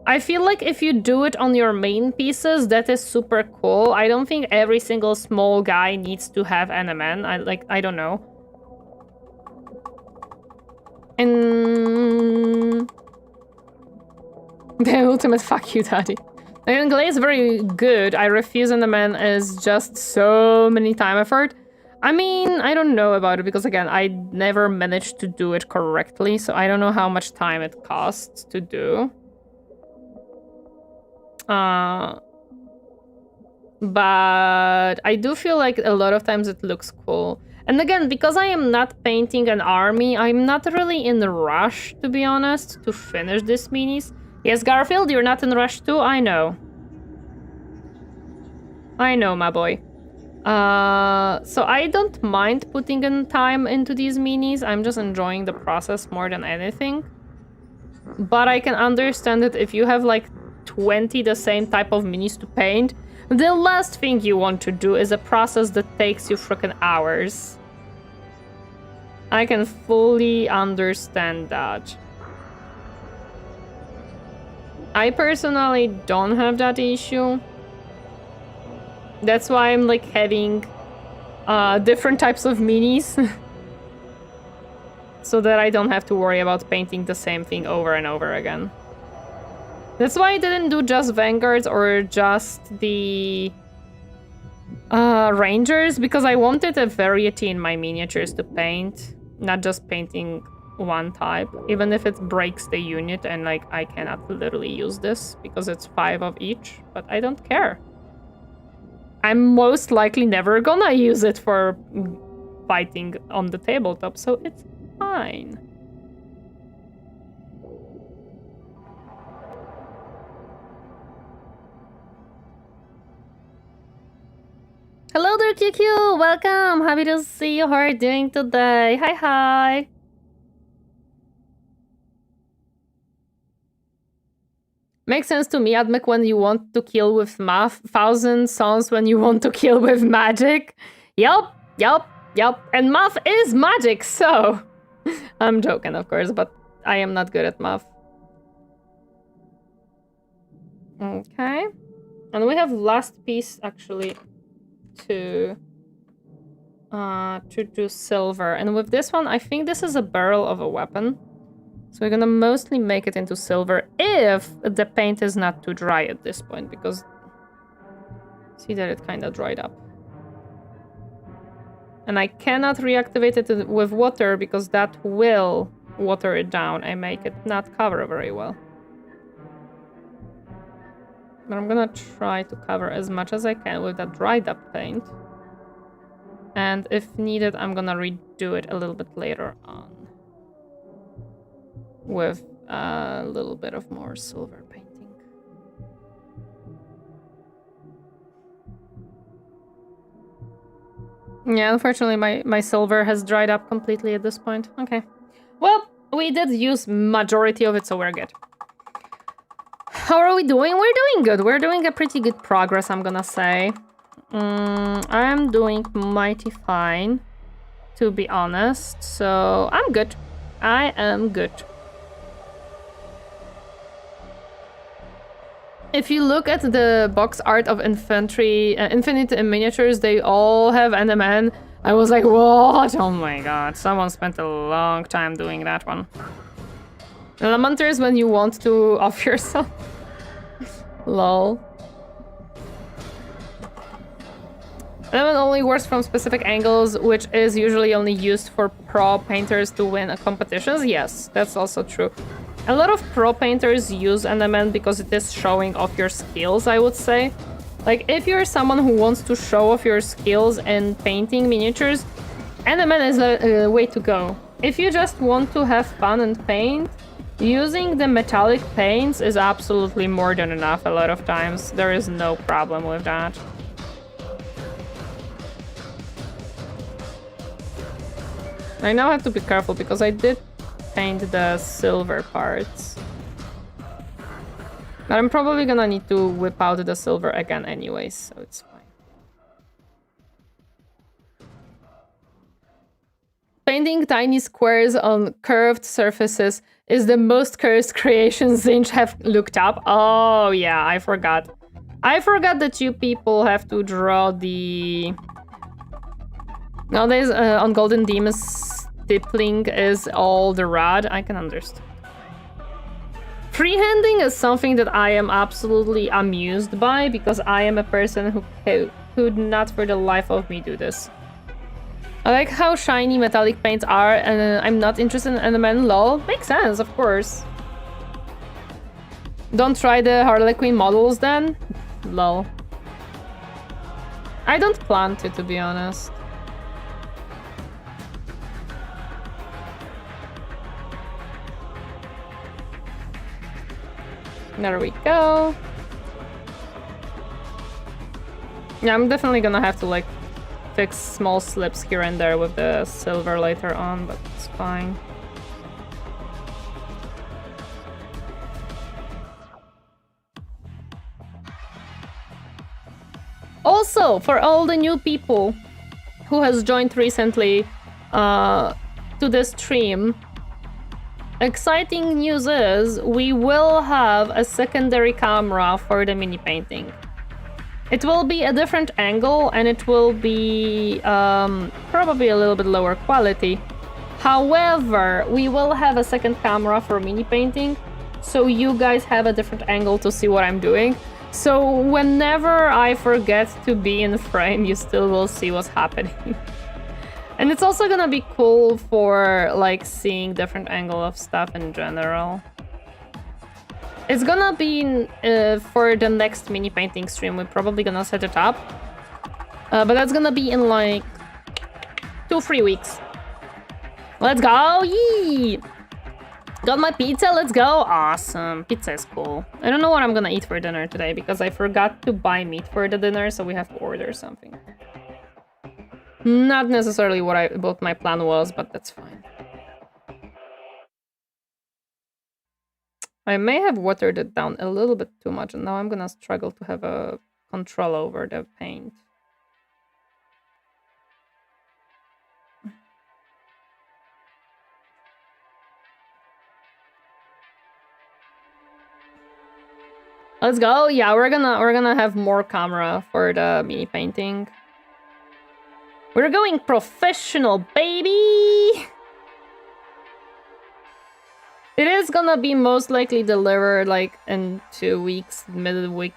I feel like if you do it on your main pieces, that is super cool. I don't think every single small guy needs to have NMN. I don't know. And the ultimate fuck you, daddy. And Glay is very good. I refuse NMN is just so many time effort. I mean, I don't know about it because again, I never managed to do it correctly, so I don't know how much time it costs to do. But I do feel like a lot of times it looks cool. And again, because I am not painting an army, I'm not really in a rush, to be honest, to finish this minis. Yes, Garfield, you're not in a rush too? I know. I know, my boy. So I don't mind putting in time into these minis. I'm just enjoying the process more than anything. But I can understand that if you have like 20 the same type of minis to paint, the last thing you want to do is a process that takes you freaking hours. I can fully understand that. I personally don't have that issue. That's why I'm like having different types of minis. So that I don't have to worry about painting the same thing over and over again. That's why I didn't do just Vanguards or just the Rangers, because I wanted a variety in my miniatures to paint, not just painting one type, even if it breaks the unit and like I cannot literally use this because it's 5 of each, but I don't care. I'm most likely never gonna use it for fighting on the tabletop, so it's fine. Hello there, QQ! Welcome! Happy to see you. How are you doing today? Hi, hi! Makes sense to me, Admech, when you want to kill with math. 1000 Sons when you want to kill with magic. Yup. And math is magic, so... I'm joking, of course, but I am not good at math. Okay. And we have last piece, actually, to do silver. And with this one, I think this is a barrel of a weapon. So we're gonna mostly make it into silver if the paint is not too dry at this point, because see that it kind of dried up. And I cannot reactivate it with water because that will water it down and make it not cover very well. But I'm gonna try to cover as much as I can with that dried up paint. And if needed, I'm gonna redo it a little bit later on with a little bit of more silver painting. Yeah, unfortunately my silver has dried up completely at this point. Okay. Well, we did use majority of it, so we're good. How are we doing? We're doing good. We're doing a pretty good progress, I'm gonna say. I'm doing mighty fine, to be honest. So I'm good. I am good. If you look at the box art of infantry, infinite miniatures, they all have NMN. I was like, what? Oh my god, someone spent a long time doing that one. Lamenters when you want to off yourself. Lol. Element only works from specific angles, which is usually only used for pro painters to win competitions. Yes, that's also true. A lot of pro painters use NMN because it is showing off your skills, I would say. Like, if you're someone who wants to show off your skills in painting miniatures, NMN is a way to go. If you just want to have fun and paint, using the metallic paints is absolutely more than enough a lot of times. There is no problem with that. I now have to be careful because I did paint the silver parts. But I'm probably gonna need to whip out the silver again anyways, so it's fine. Painting tiny squares on curved surfaces is the most cursed creation Zinch have looked up. Oh yeah, I forgot. I forgot that you people have to draw the... Nowadays on Golden Demons, stippling is all the rod. I can understand. Freehanding is something that I am absolutely amused by because I am a person who could not for the life of me do this. I like how shiny metallic paints are and I'm not interested in enamel. Lol. Makes sense, of course. Don't try the Harlequin models then? Lol. I don't plan to be honest. There we go. Yeah, I'm definitely gonna have to like fix small slips here and there with the silver later on, but it's fine. Also, for all the new people who has joined recently to the stream, exciting news is we will have a secondary camera for the mini painting. It will be a different angle and it will be probably a little bit lower quality. However, we will have a second camera for mini painting, so you guys have a different angle to see what I'm doing. So whenever I forget to be in frame, you still will see what's happening. And it's also gonna be cool for like seeing different angle of stuff in general. It's gonna be for the next mini painting stream. We're probably gonna set it up, but that's gonna be in like 2-3 weeks. Let's go! Yee! Got my pizza, let's go! Awesome, pizza is cool. I don't know what I'm gonna eat for dinner today because I forgot to buy meat for the dinner, so we have to order something. Not necessarily what my plan was, but that's fine. I may have watered it down a little bit too much, and now I'm gonna struggle to have a control over the paint. Let's go. Yeah, we're gonna have more camera for the mini painting. We're going professional, baby! It is gonna be most likely delivered like in 2 weeks, mid-week,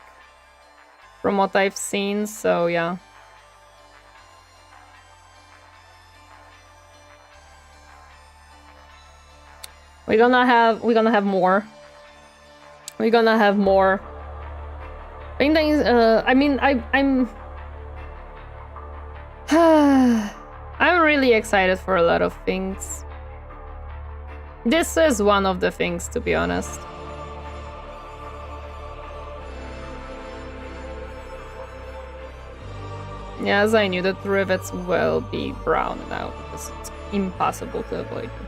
from what I've seen, so yeah. We're gonna have more. We're gonna have more. Paintings, I mean, I'm I'm really excited for a lot of things. This is one of the things, to be honest. Yes, I knew that rivets will be brown now because it's impossible to avoid them.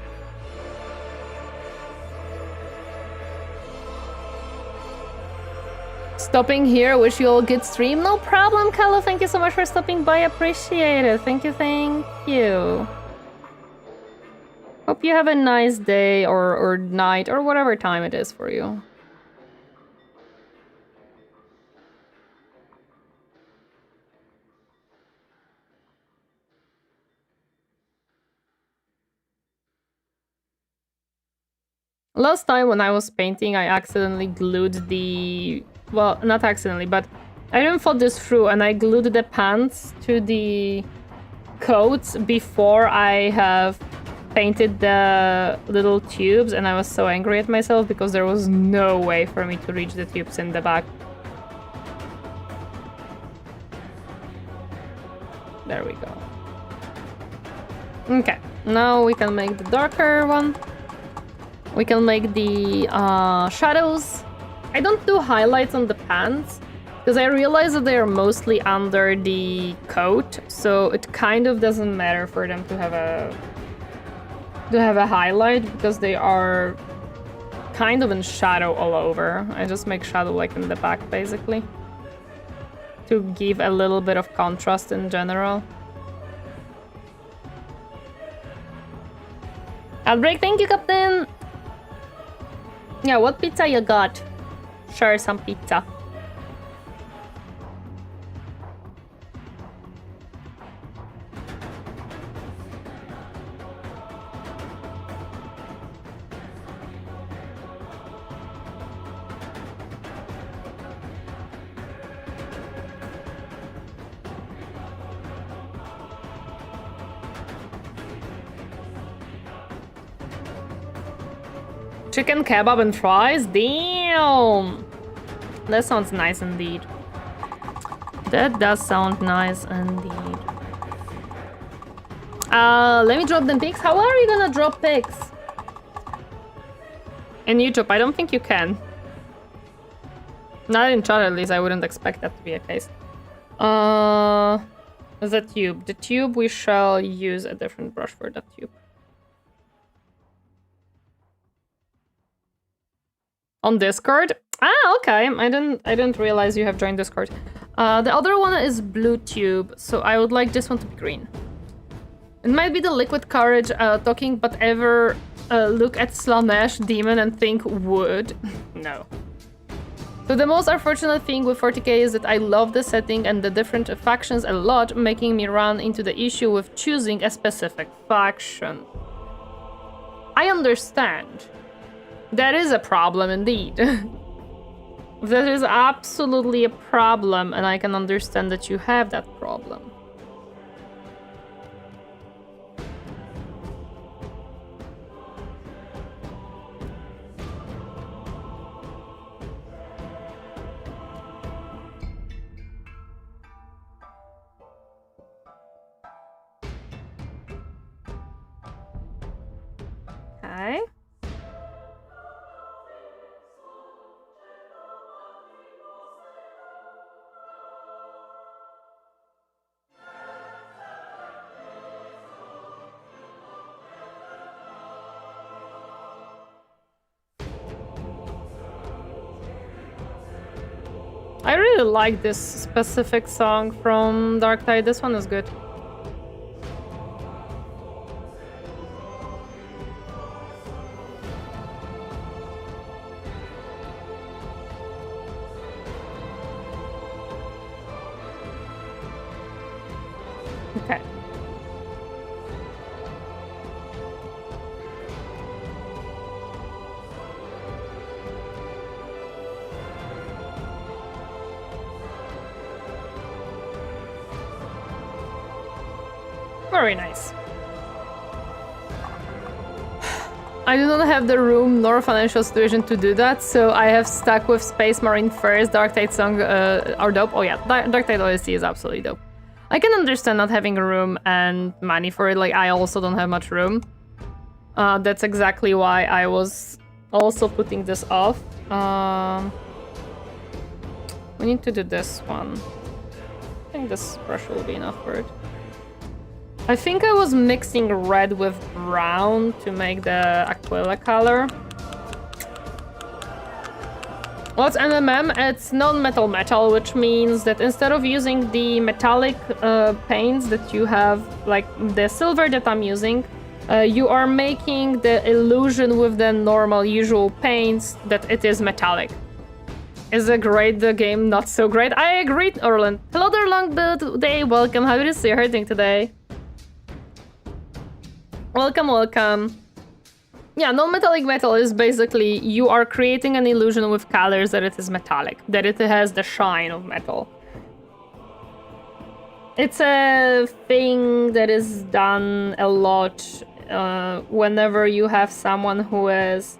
Stopping here, wish you all good stream. No problem, Kalo. Thank you so much for stopping by. Appreciate it. Thank you, thank you. Hope you have a nice day or night or whatever time it is for you. Last time when I was painting, I accidentally glued the... Well, not accidentally, but I didn't thought this through, and I glued the pants to the coats before I have painted the little tubes, and I was so angry at myself because there was no way for me to reach the tubes in the back. There we go. Okay, now we can make the darker one. We can make the shadows. I don't do highlights on the pants because I realize that they are mostly under the coat, so it kind of doesn't matter for them to have a to have a highlight because they are kind of in shadow all over. I just make shadow like in the back basically to give a little bit of contrast in general. Outbreak, thank you, Captain! Yeah, what pizza you got? Share some pizza. Chicken kebab and fries? Damn! That sounds nice indeed. That does sound nice indeed. Let me drop them pics. How are you gonna drop pics? In YouTube, I don't think you can. Not in chat at least, I wouldn't expect that to be a case. The tube. The tube, we shall use a different brush for that tube. On Discord? Ah, okay. I didn't realize you have joined Discord. The other one is blue tube, so I would like this one to be green. It might be the liquid courage talking, but ever look at Slanesh Demon and think wood? No. So the most unfortunate thing with 40k is that I love the setting and the different factions a lot, making me run into the issue with choosing a specific faction. I understand. That is a problem indeed. That is absolutely a problem, and I can understand that you have that problem. Okay. I really like this specific song from Darktide. This one is good. Okay. Very nice. I do not have the room nor financial situation to do that, so I have stuck with Space Marine first. Darktide song are dope. Oh yeah, Darktide OST is absolutely dope. I can understand not having a room and money for it. Like, I also don't have much room. That's exactly why I was also putting this off. We need to do this one. I think this brush will be enough for it. I think I was mixing red with brown to make the Aquila color. What's MMM? It's non-metal metal, which means that instead of using the metallic paints that you have, like the silver that I'm using, you are making the illusion with the normal, usual paints that it is metallic. Is it great, the game not so great? I agree, Orland. Hello there, Longboot Day, welcome. How are you hurting today? Welcome, welcome. Yeah, non-metallic metal is basically you are creating an illusion with colors that it is metallic, that it has the shine of metal. It's a thing that is done a lot whenever you have someone who is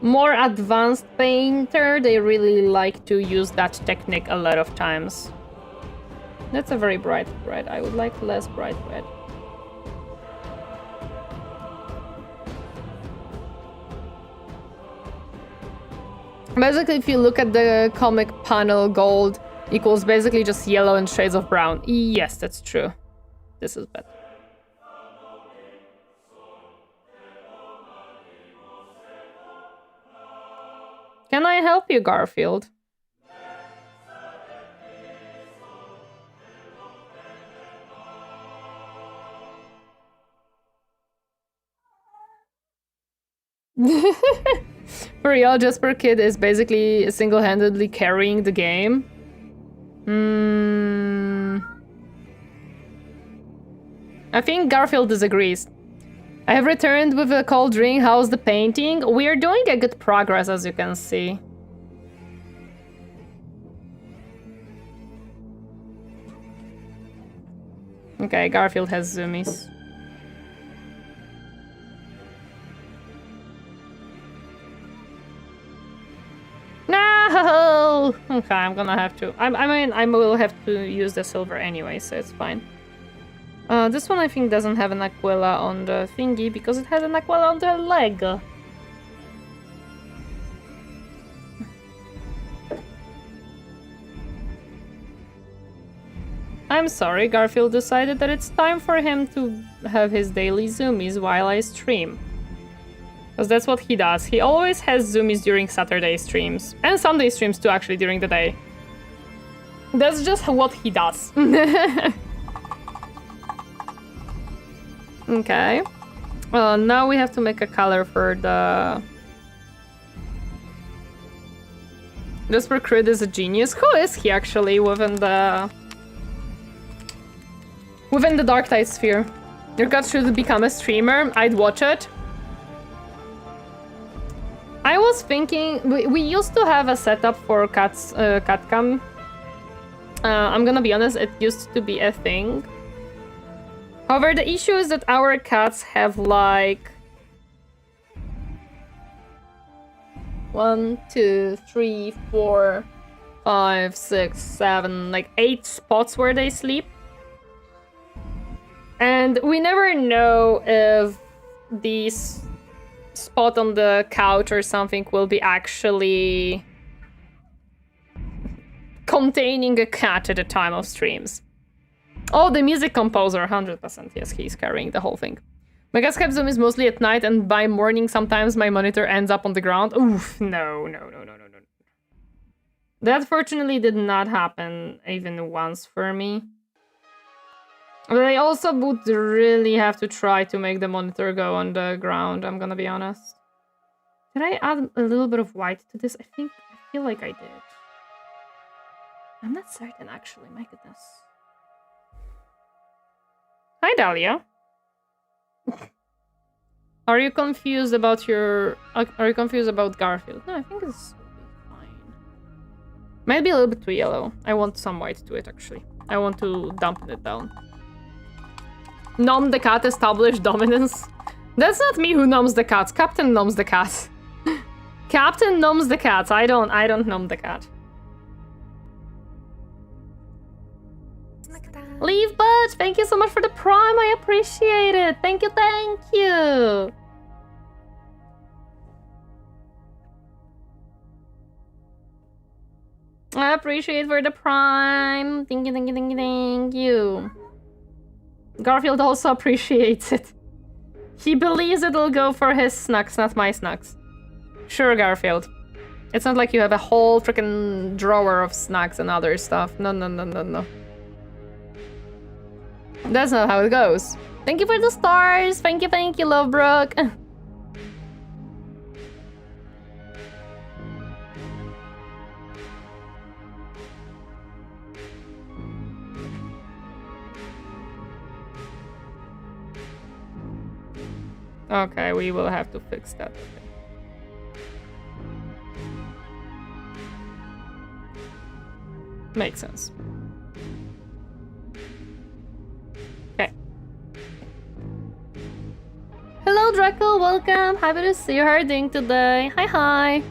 more advanced painter. They really like to use that technique a lot of times. That's a very bright red. I would like less bright red. Basically, if you look at the comic panel, gold equals basically just yellow and shades of brown. Yes, that's true. This is better. Can I help you, Garfield? For real, Jasper Kid is basically single-handedly carrying the game. I think Garfield disagrees. I have returned with a cold drink. How's the painting? We are doing a good progress, as you can see. Okay, Garfield has zoomies. No! Okay, I'm gonna have to. I mean, I will have to use the silver anyway, so it's fine. This one I think doesn't have an Aquila on the thingy because it has an Aquila on the leg. I'm sorry, Garfield decided that it's time for him to have his daily zoomies while I stream. Because that's what he does. He always has zoomies during Saturday streams. And Sunday streams too, actually, during the day. That's just what he does. Okay. Now we have to make a color for the... Jasper Crid is a genius. Who is he, actually, within the Darktide sphere? Your cat should become a streamer. I'd watch it. I was thinking... We used to have a setup for cats, cat cam. I'm gonna be honest, it used to be a thing. However, the issue is that our cats have like 1, 2, 3, 4, 5, 6, 7, like 8 spots where they sleep. And we never know if these spot on the couch or something will be actually containing a cat at the time of streams. Oh, the music composer, 100%. Yes, he's carrying the whole thing. My cat Skype Zoom is mostly at night, and by morning sometimes my monitor ends up on the ground. Oof, no. That fortunately did not happen even once for me. But I also would really have to try to make the monitor go on the ground, I'm gonna be honest. Did I add a little bit of white to this? I feel like I did. I'm not certain, actually, my goodness. Hi, Dahlia. Are you confused about Garfield? No, I think this will be fine. Maybe a little bit too yellow. I want some white to it, actually. I want to dump it down. Nom the cat, established dominance. That's not me who noms the cats. Captain noms the cat. Captain noms the cats. I don't nom the cat. Leave Butch, thank you so much for the prime. I appreciate it. Thank you, thank you. I appreciate for the prime. Thank you, thank you, thank you, thank you. Garfield also appreciates it. He believes it'll go for his snacks, not my snacks. Sure, Garfield. It's not like you have a whole freaking drawer of snacks and other stuff. No. That's not how it goes. Thank you for the stars. Thank you, Lovebrook. Okay, we will have to fix that. Makes sense. Okay. Hello, Draco. Welcome. Happy to see you. How are you doing today? Hi.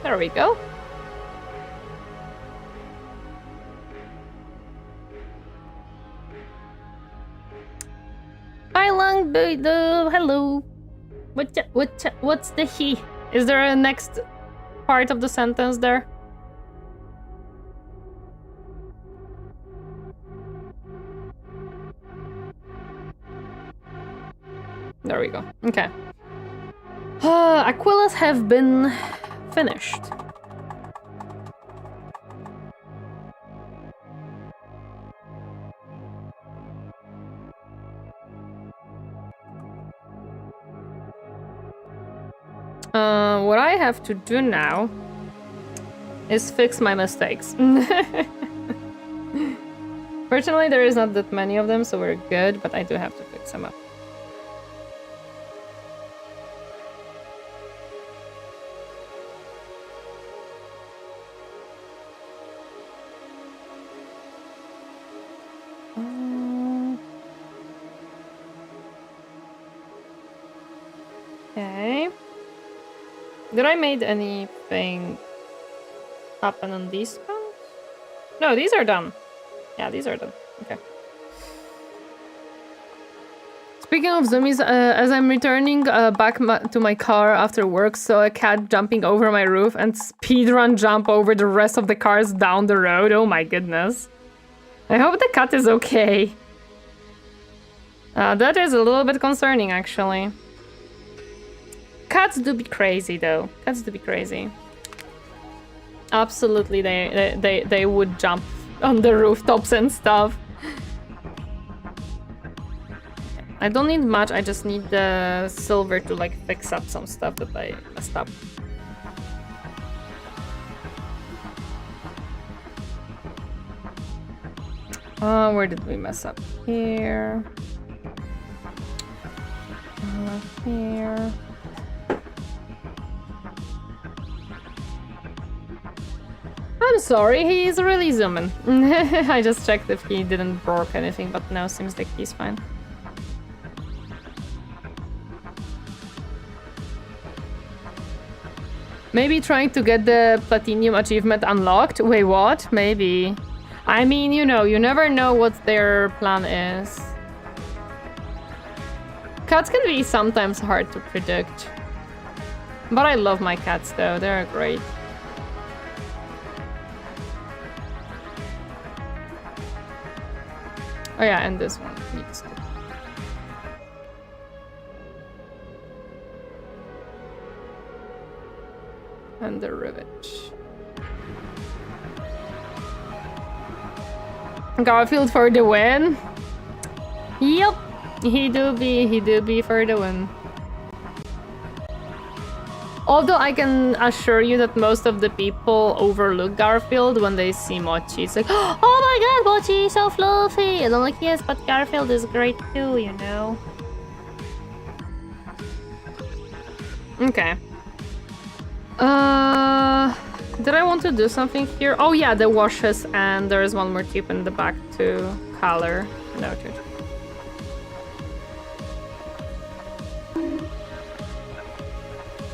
There we go. Hi, Long Beidou. Hello. What's the he? Is there a next part of the sentence there? There we go. Okay. Aquillas have been finished. What I have to do now is fix my mistakes. Fortunately, there is not that many of them, so we're good, but I do have to fix them up. Okay. Did I made anything happen on these ones? No, these are done. Yeah, these are done. Okay. Speaking of zoomies, as I'm returning back to my car after work, saw a cat jumping over my roof and speedrun jump over the rest of the cars down the road. Oh my goodness. I hope the cat is okay. That is a little bit concerning, actually. Cats do be crazy, though. Cats do be crazy. Absolutely, they would jump on the rooftops and stuff. I don't need much, I just need the silver to like fix up some stuff that I messed up. Where did we mess up? Here. Here. I'm sorry, he's really zooming. I just checked if he didn't broke anything, but no, seems like he's fine. Maybe trying to get the platinum achievement unlocked? Wait, what? Maybe. I mean, you know, you never know what their plan is. Cats can be sometimes hard to predict. But I love my cats though, they're great. Oh yeah, and this one needs to. And the rivet. Garfield for the win. Yep, he do be for the win. Although I can assure you that most of the people overlook Garfield when they see Mochi. It's like, oh my god, Mochi is so fluffy! And I'm like, yes, but Garfield is great too, you know? Okay. Did I want to do something here? Oh yeah, the washes, and there's one more tip in the back to color. Noted.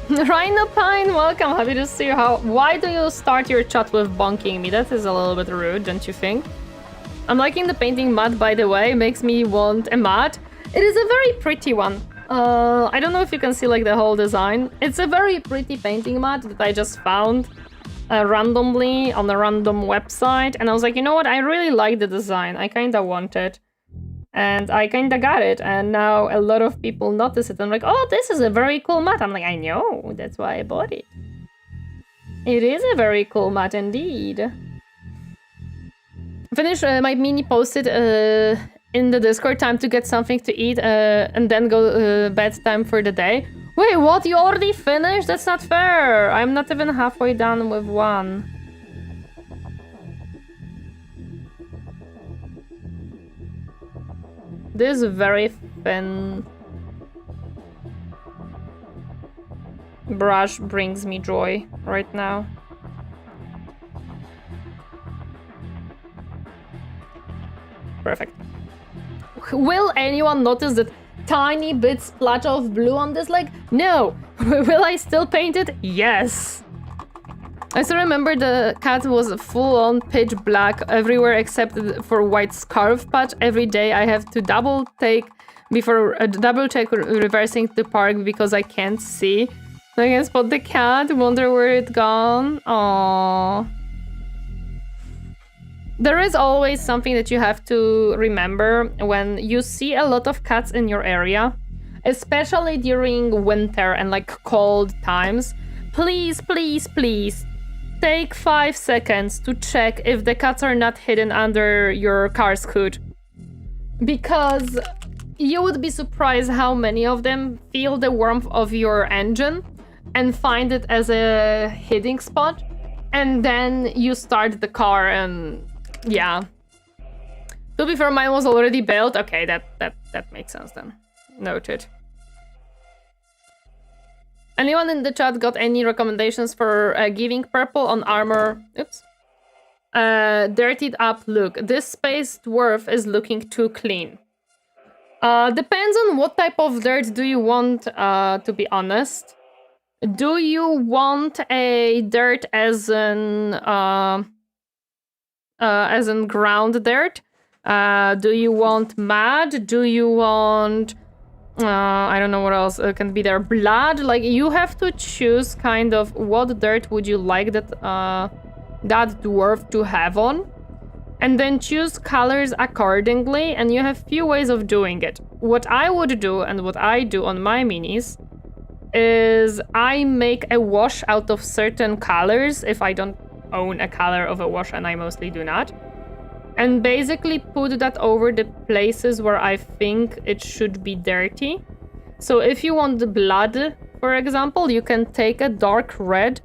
Rhino Pine, welcome. Happy to see you. Why do you start your chat with bonking me? That is a little bit rude, don't you think? I'm liking the painting mat, by the way. Makes me want a mat. It is a very pretty one. I don't know if you can see like the whole design. It's a very pretty painting mat that I just found randomly on a random website. And I was like, you know what? I really like the design. I kind of want it. And I kind of got it, and now a lot of people notice it. I'm like, oh, this is a very cool mat. I'm like, I know, that's why I bought it. It is a very cool mat indeed. Finish my mini posted in the Discord, time to get something to eat and then go bedtime for the day. Wait, what? You already finished? That's not fair. I'm not even halfway done with one. This very thin brush brings me joy right now. Perfect. Will anyone notice that tiny bit splash of blue on this leg? No. Will I still paint it? Yes. I still remember the cat was full-on pitch black everywhere except for white scarf patch. Every day I have to double check reversing the park because I can't see. I can spot the cat, wonder where it's gone. Aww. There is always something that you have to remember when you see a lot of cats in your area. especially during winter and like cold times. Please, please, please take 5 seconds to check if the cats are not hidden under your car's hood. Because you would be surprised how many of them feel the warmth of your engine and find it as a hiding spot. And then you start the car and yeah. To be fair, mine was already built. Okay, that makes sense then. Noted. Anyone in the chat got any recommendations for giving purple on armor? Oops. Dirtied up look. This space dwarf is looking too clean. Depends on what type of dirt do you want, to be honest. Do you want a dirt as in ground dirt? Do you want mud? Do you want... I don't know what else can be there. Blood? Like, you have to choose kind of what dirt would you like that that dwarf to have on. And then choose colors accordingly. And you have few ways of doing it. What I would do, and what I do on my minis, is I make a wash out of certain colors if I don't own a color of a wash, and I mostly do not. And basically put that over the places where I think it should be dirty. So if you want the blood, for example, you can take a dark red,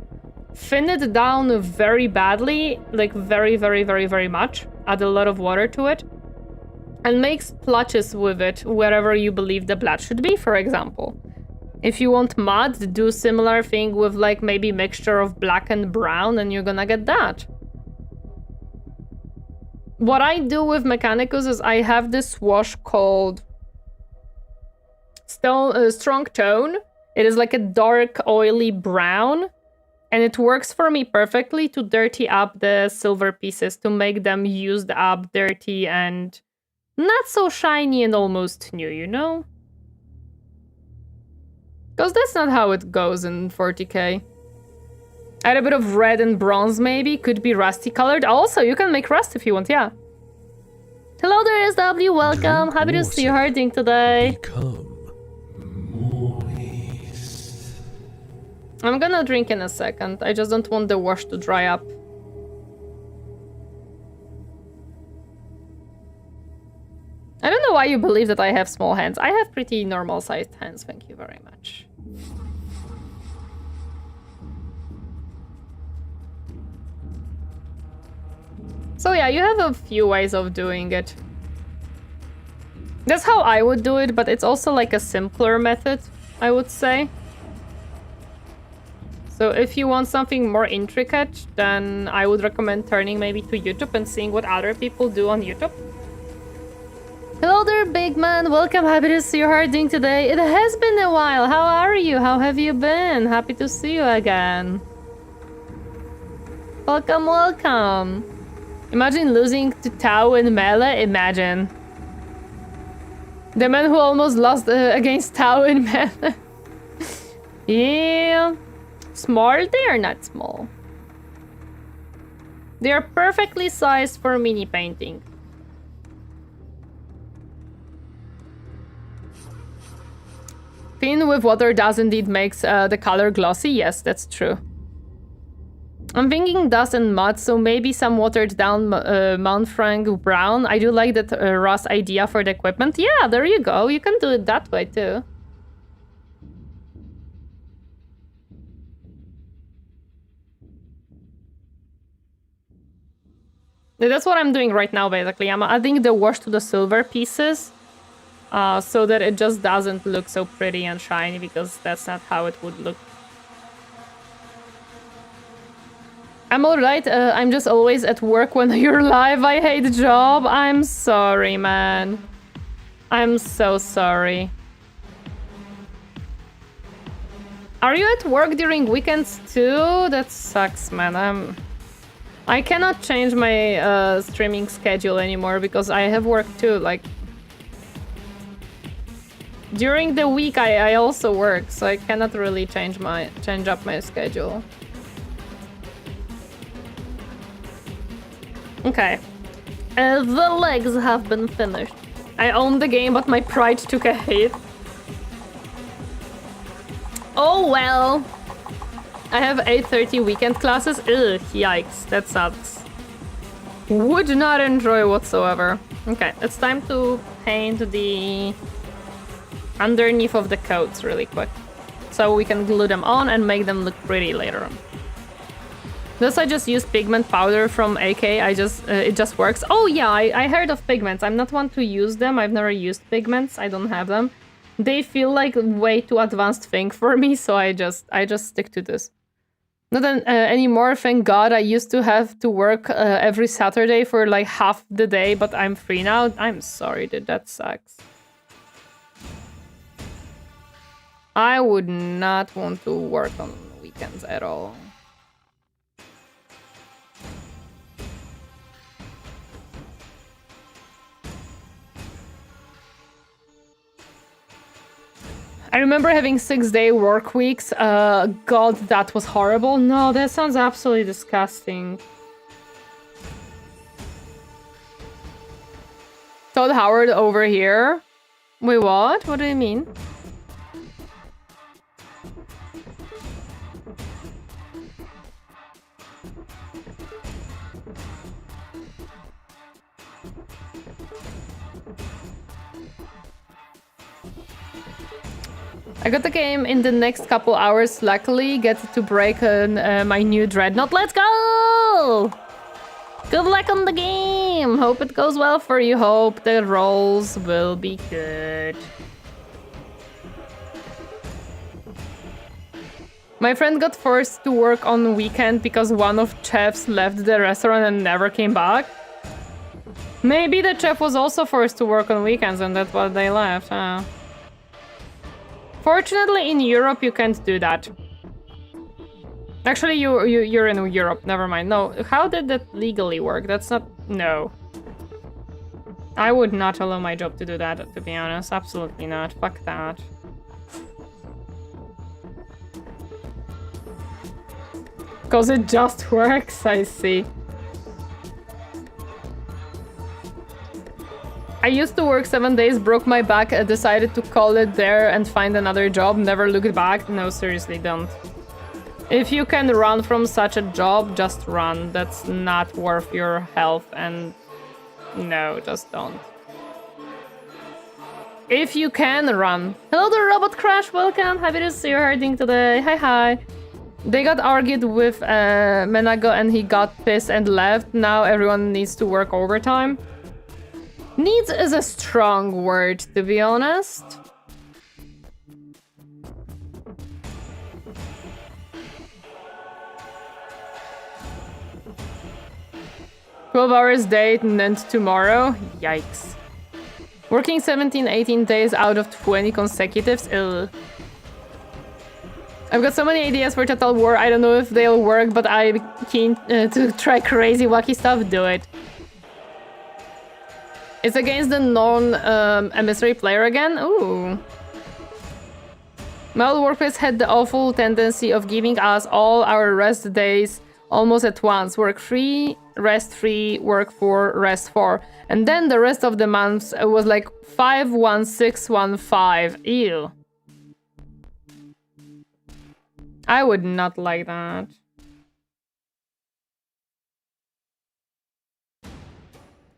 thin it down very badly, like very, very, very, very much, add a lot of water to it, and make splotches with it wherever you believe the blood should be, for example. If you want mud, do similar thing with like maybe mixture of black and brown, and you're gonna get that. What I do with Mechanicus is I have this wash called Strong Tone. It is like a dark, oily brown. And it works for me perfectly to dirty up the silver pieces, to make them used up, dirty, and not so shiny and almost new, you know? Because that's not how it goes in 40k. Add a bit of red and bronze, maybe. Could be rusty colored. Also, you can make rust if you want, yeah. Hello there, SW. Welcome. Happy to see you harding today. I'm gonna drink in a second. I just don't want the wash to dry up. I don't know why you believe that I have small hands. I have pretty normal-sized hands, thank you very much. So yeah, you have a few ways of doing it. That's how I would do it, but it's also like a simpler method, I would say. So if you want something more intricate, then I would recommend turning maybe to YouTube and seeing what other people do on YouTube. Hello there, big man. Welcome. Happy to see you harding today. It has been a while. How are you? How have you been? Happy to see you again. Welcome, welcome. Imagine losing to Tau in Melee. Imagine. The man who almost lost against Tau in Melee. Yeah. Small? They are not small. They are perfectly sized for mini painting. Thin with water does indeed makes the color glossy. Yes, that's true. I'm thinking dust and mud, so maybe some watered down Mount Frank brown. I do like that Ross idea for the equipment. Yeah, there you go. You can do it that way too. That's what I'm doing right now, basically. I'm adding the wash to the silver pieces so that it just doesn't look so pretty and shiny, because that's not how it would look. I'm alright. I'm just always at work when you're live. I hate the job. I'm sorry, man. I'm so sorry. Are you at work during weekends too? That sucks, man. I cannot change my streaming schedule anymore because I have work too. Like, during the week I also work, so I cannot really change up my schedule. Okay. The legs have been finished. I own the game, but my pride took a hit. Oh well. I have 8:30 weekend classes. Ugh, yikes, that sucks. Would not enjoy whatsoever. Okay, it's time to paint the underneath of the coats really quick, so we can glue them on and make them look pretty later on. Thus, I just use pigment powder from AK. It just works. Oh yeah, I heard of pigments. I'm not one to use them. I've never used pigments. I don't have them. They feel like way too advanced thing for me, so I just stick to this. Not anymore, thank God. I used to have to work every Saturday for like half the day, but I'm free now. I'm sorry, dude, that sucks. I would not want to work on weekends at all. I remember having 6-day work weeks. God, that was horrible. No, that sounds absolutely disgusting. Todd Howard over here. Wait, what? What do you mean? I got the game in the next couple hours, luckily. Get to break my new Dreadnought. Let's go! Good luck on the game! Hope it goes well for you. Hope the rolls will be good. My friend got forced to work on the weekend because one of chefs left the restaurant and never came back. Maybe the chef was also forced to work on weekends and that's why they left, huh? Fortunately, in Europe, you can't do that. Actually, you're in Europe. Never mind. No, how did that legally work? That's not... No. I would not allow my job to do that, to be honest. Absolutely not. Fuck that. Because it just works, I see. I used to work 7 days, broke my back, decided to call it there and find another job, never looked back. No, seriously, don't. If you can run from such a job, just run. That's not worth your health and... No, just don't. If you can run. Hello there, Robot Crash, welcome. Happy to see you herding today. Hi, hi. They got argued with Menago and he got pissed and left. Now everyone needs to work overtime. Needs is a strong word, to be honest. $12 day and then tomorrow? Yikes. Working 17, 18 days out of 20 consecutives? Ugh. I've got so many ideas for Total War, I don't know if they'll work, but I'm keen to try crazy, wacky stuff, do it. It's against the non-emissary player again? Ooh. My old workplace had the awful tendency of giving us all our rest days almost at once. Work 3, rest 3, work 4, rest 4. And then the rest of the months was like 5, 1, 6, 1, 5. Ew. I would not like that.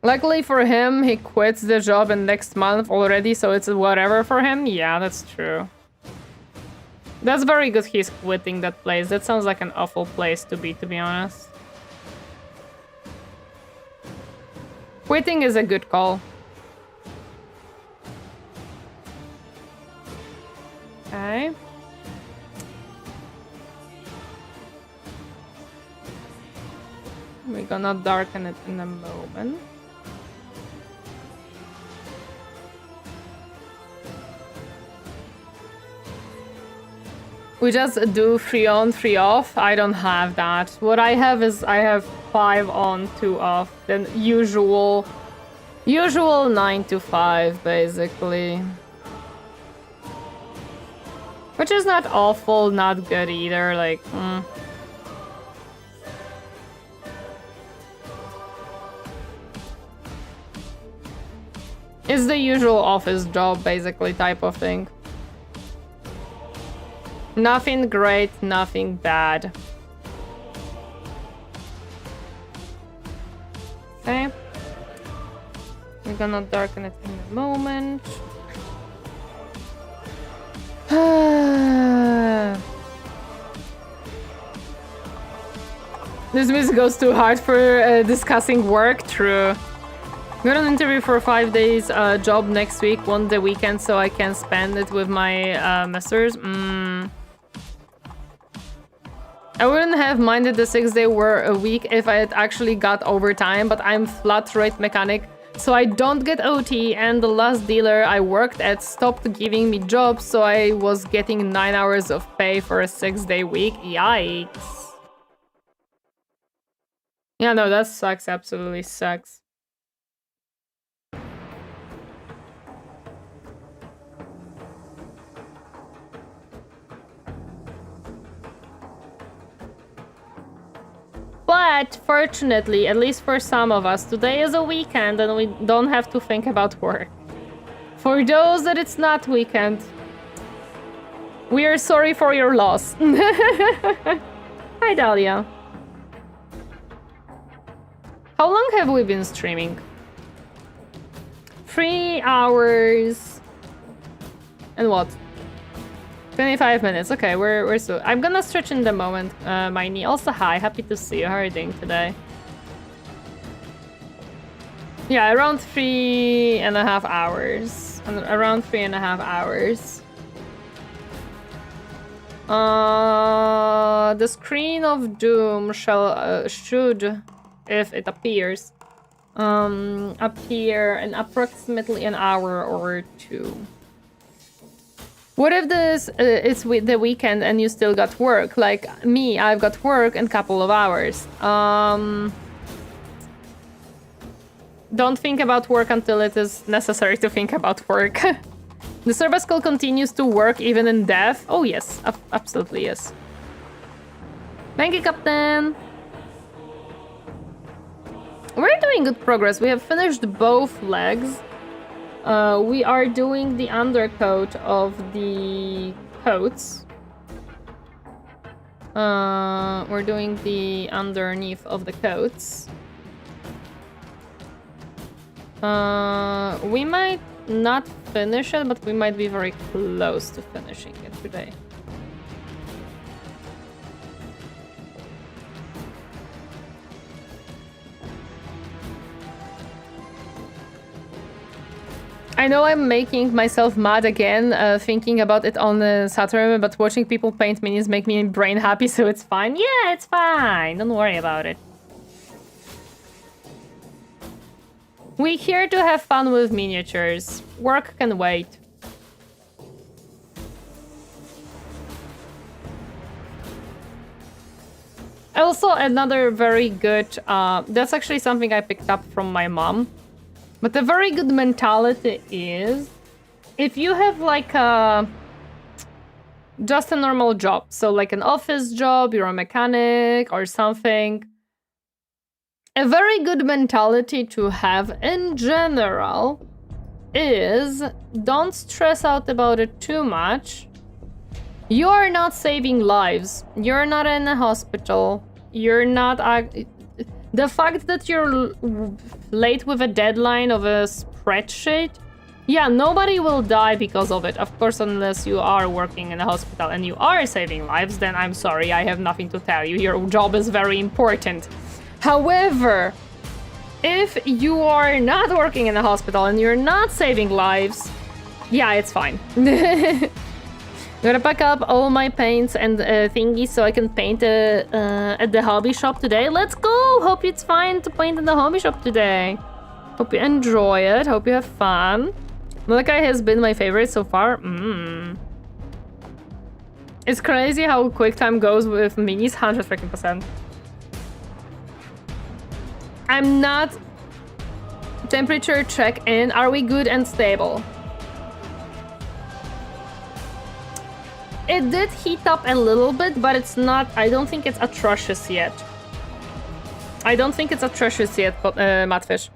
Luckily for him, he quits the job in next month already, so it's whatever for him. Yeah, that's true. That's very good he's quitting that place. That sounds like an awful place to be honest. Quitting is a good call. Okay. We're gonna darken it in a moment. We just do 3 on, 3 off. I don't have that. What I have is I have 5 on, 2 off. Then usual 9 to 5 basically. Which is not awful, not good either. Like, It's the usual office job basically type of thing. Nothing great, nothing bad. Okay. We're gonna darken it in a moment. This music goes too hard for discussing work. True. Got an interview for 5 days job next week, one the weekend, so I can spend it with my messers. I wouldn't have minded the 6-day week if I had actually got overtime, but I'm flat rate mechanic, so I don't get OT, and the last dealer I worked at stopped giving me jobs, so I was getting 9 hours of pay for a 6-day week. Yikes. Yeah, no, that sucks. Absolutely sucks. But fortunately, at least for some of us, today is a weekend and we don't have to think about work. For those that it's not weekend, we are sorry for your loss. Hi, Dahlia. How long have we been streaming? 3 hours. And what? 25 minutes. Okay, we're so. I'm gonna stretch in the moment. My knee. Also, hi. Happy to see you. How are you doing today? Yeah, around 3.5 hours. Around 3.5 hours. The screen of doom should, if it appears, appear in approximately an hour or two. What if this is with the weekend and you still got work? Like me, I've got work in a couple of hours. Don't think about work until it is necessary to think about work. The service call continues to work even in death. Oh yes, absolutely yes. Thank you, Captain. We're doing good progress. We have finished both legs. We are doing the undercoat of the coats. We're doing the underneath of the coats. We might not finish it, but we might be very close to finishing it today. I know I'm making myself mad again, thinking about it on Saturday, but watching people paint minis make me brain happy, so it's fine. Yeah, it's fine. Don't worry about it. We're here to have fun with miniatures. Work can wait. Also, another very good... that's actually something I picked up from my mom. But the very good mentality is, if you have like just a normal job, so like an office job, you're a mechanic or something, a very good mentality to have in general is don't stress out about it too much. You're not saving lives. You're not in a hospital. You're not... the fact that you're late with a deadline of a spreadsheet, yeah, nobody will die because of it. Of course, unless you are working in a hospital and you are saving lives, then I'm sorry, I have nothing to tell you. Your job is very important. However, if you are not working in a hospital and you're not saving lives, yeah, it's fine. Gotta pack up all my paints and thingies so I can paint at the hobby shop today. Let's go! Hope it's fine to paint in the hobby shop today. Hope you enjoy it. Hope you have fun. Malachi has been my favorite so far. It's crazy how quick time goes with minis. 100%. I'm not... Temperature check in. Are we good and stable? It did heat up a little bit, but it's not... I don't think it's atrocious yet. I don't think it's atrocious yet, but, Matfish.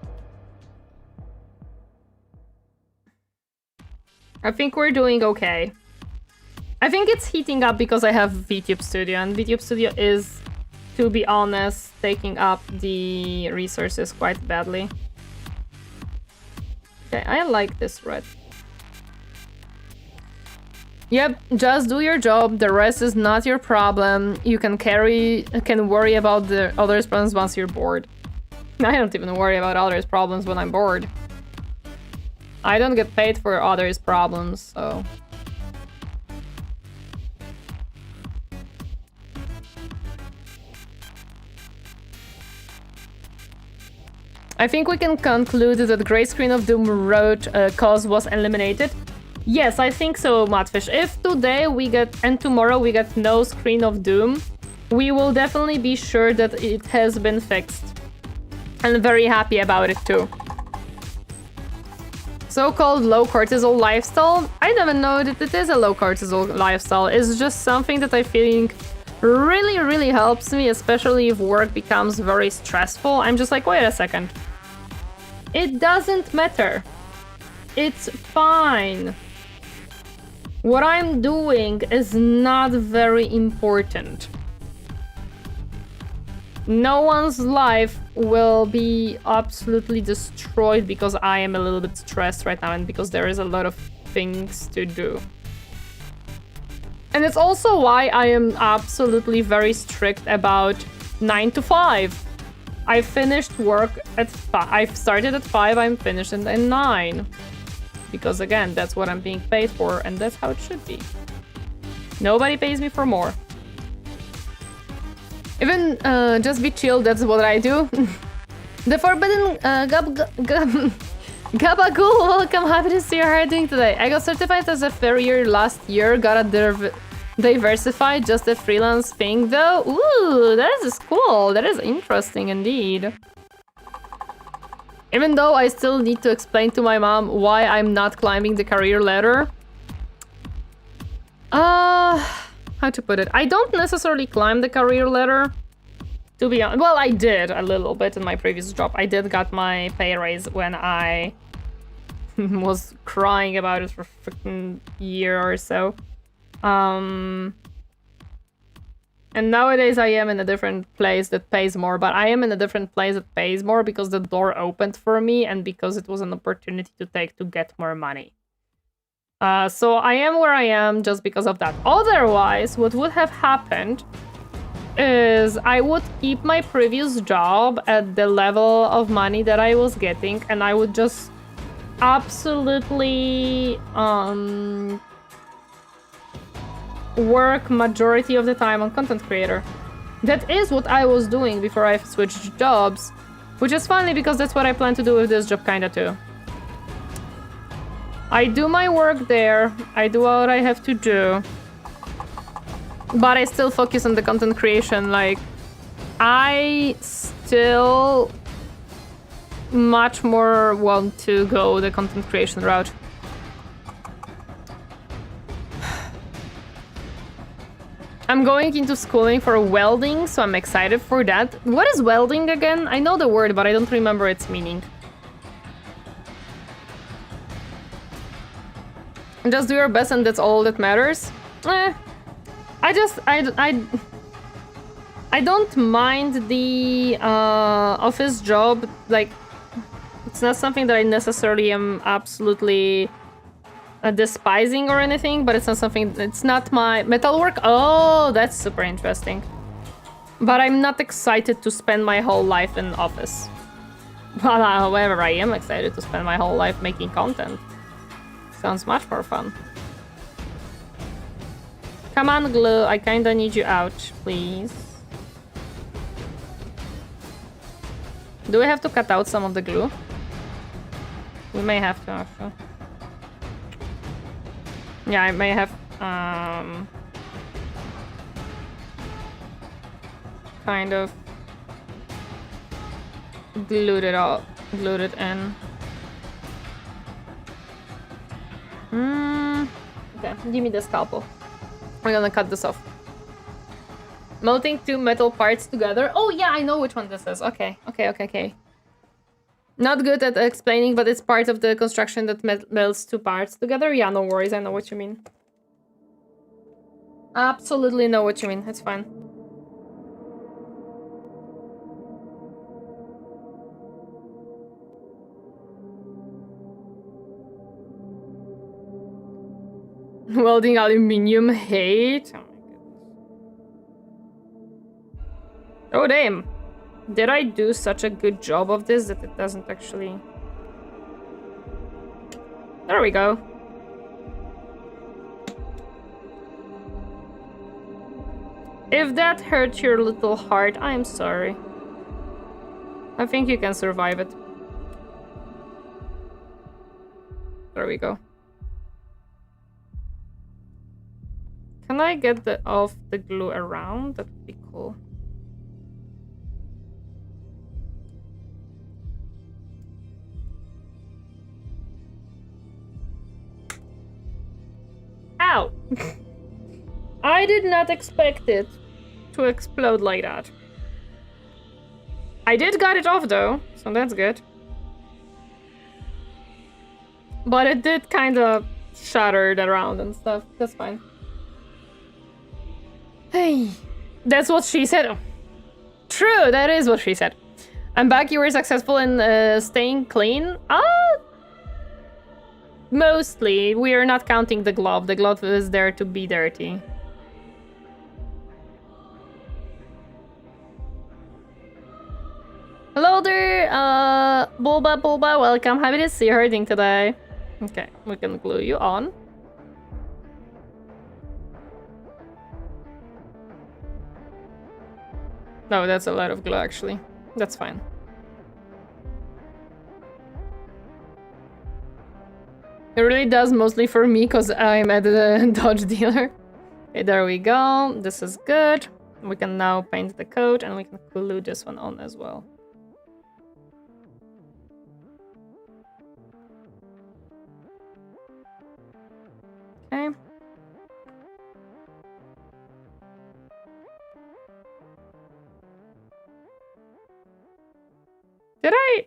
I think we're doing okay. I think it's heating up because I have VTube Studio, and VTube Studio is, to be honest, taking up the resources quite badly. Okay, I like this red. Yep, just do your job. The rest is not your problem. You can worry about the others' problems once you're bored. I don't even worry about others' problems when I'm bored. I don't get paid for others' problems, so... I think we can conclude that the Grey Screen of Doom road cause was eliminated. Yes, I think so, Matfish. If today we get, and tomorrow we get no Screen of Doom, we will definitely be sure that it has been fixed. And very happy about it too. So-called low cortisol lifestyle? I never know that it is a low cortisol lifestyle. It's just something that I think really, really helps me, especially if work becomes very stressful. I'm just like, wait a second. It doesn't matter. It's fine. What I'm doing is not very important. No one's life will be absolutely destroyed because I am a little bit stressed right now and because there is a lot of things to do. And it's also why I am absolutely very strict about 9 to 5. I finished work at 5. I started at 5, I'm finished at 9. Because again, that's what I'm being paid for and that's how it should be. Nobody pays me for more. Even just be chill, that's what I do. The Forbidden Gabagool, welcome, happy to see you. How are you doing today? I got certified as a farrier last year, got a diversified, just a freelance thing though. Ooh, that is cool, that is interesting indeed. Even though I still need to explain to my mom why I'm not climbing the career ladder. How to put it? I don't necessarily climb the career ladder. To be honest, well, I did a little bit in my previous job. I did got my pay raise when I was crying about it for a freaking year or so. And nowadays I am in a different place that pays more, but I am in a different place that pays more because the door opened for me and because it was an opportunity to take to get more money. So I am where I am just because of that. Otherwise, what would have happened is I would keep my previous job at the level of money that I was getting and I would just absolutely work majority of the time on content creator. That is what I was doing before I switched jobs, which is funny because that's what I plan to do with this job kinda too. I do my work there, I do what I have to do, but I still focus on the content creation. Like, I still much more want to go the content creation route. I'm going into schooling for welding, so I'm excited for that. What is welding again? I know the word, but I don't remember its meaning. Just do your best and that's all that matters. I don't mind the office job. Like, it's not something that I necessarily am absolutely despising or anything, but it's not something, it's not my metalwork. Oh, that's super interesting. But I'm not excited to spend my whole life in office. But however, I am excited to spend my whole life making content. Sounds much more fun. Come on, Glue, I kinda need you out, please. Do we have to cut out some of the glue? We may have to, actually. Yeah, I may have kind of glued it in. Okay, give me the scalpel. We're gonna cut this off. Melting two metal parts together. Oh yeah, I know which one this is. Okay. Not good at explaining, but it's part of the construction that melts two parts together. Yeah, no worries, I know what you mean. Absolutely know what you mean. It's fine. Welding aluminium hate. Oh my goodness. Oh damn. Did I do such a good job of this that it doesn't actually... There we go. If that hurt your little heart, I'm sorry. I think you can survive it. There we go. Can I get off the glue around? That would be cool. Ow! I did not expect it to explode like that. I did got it off though, so that's good. But it did kind of shatter around and stuff. That's fine. Hey, that's what she said. True, that is what she said. I'm back. You were successful in staying clean. Mostly. We are not counting the glove. The glove is there to be dirty. Hello there, Bulba, welcome. Happy to see you hurting today. Okay, we can glue you on. No, that's a lot of glue, actually. That's fine. It really does, mostly for me, because I'm at the Dodge dealer. Okay, there we go. This is good. We can now paint the coat, and we can glue this one on as well. Okay. Did I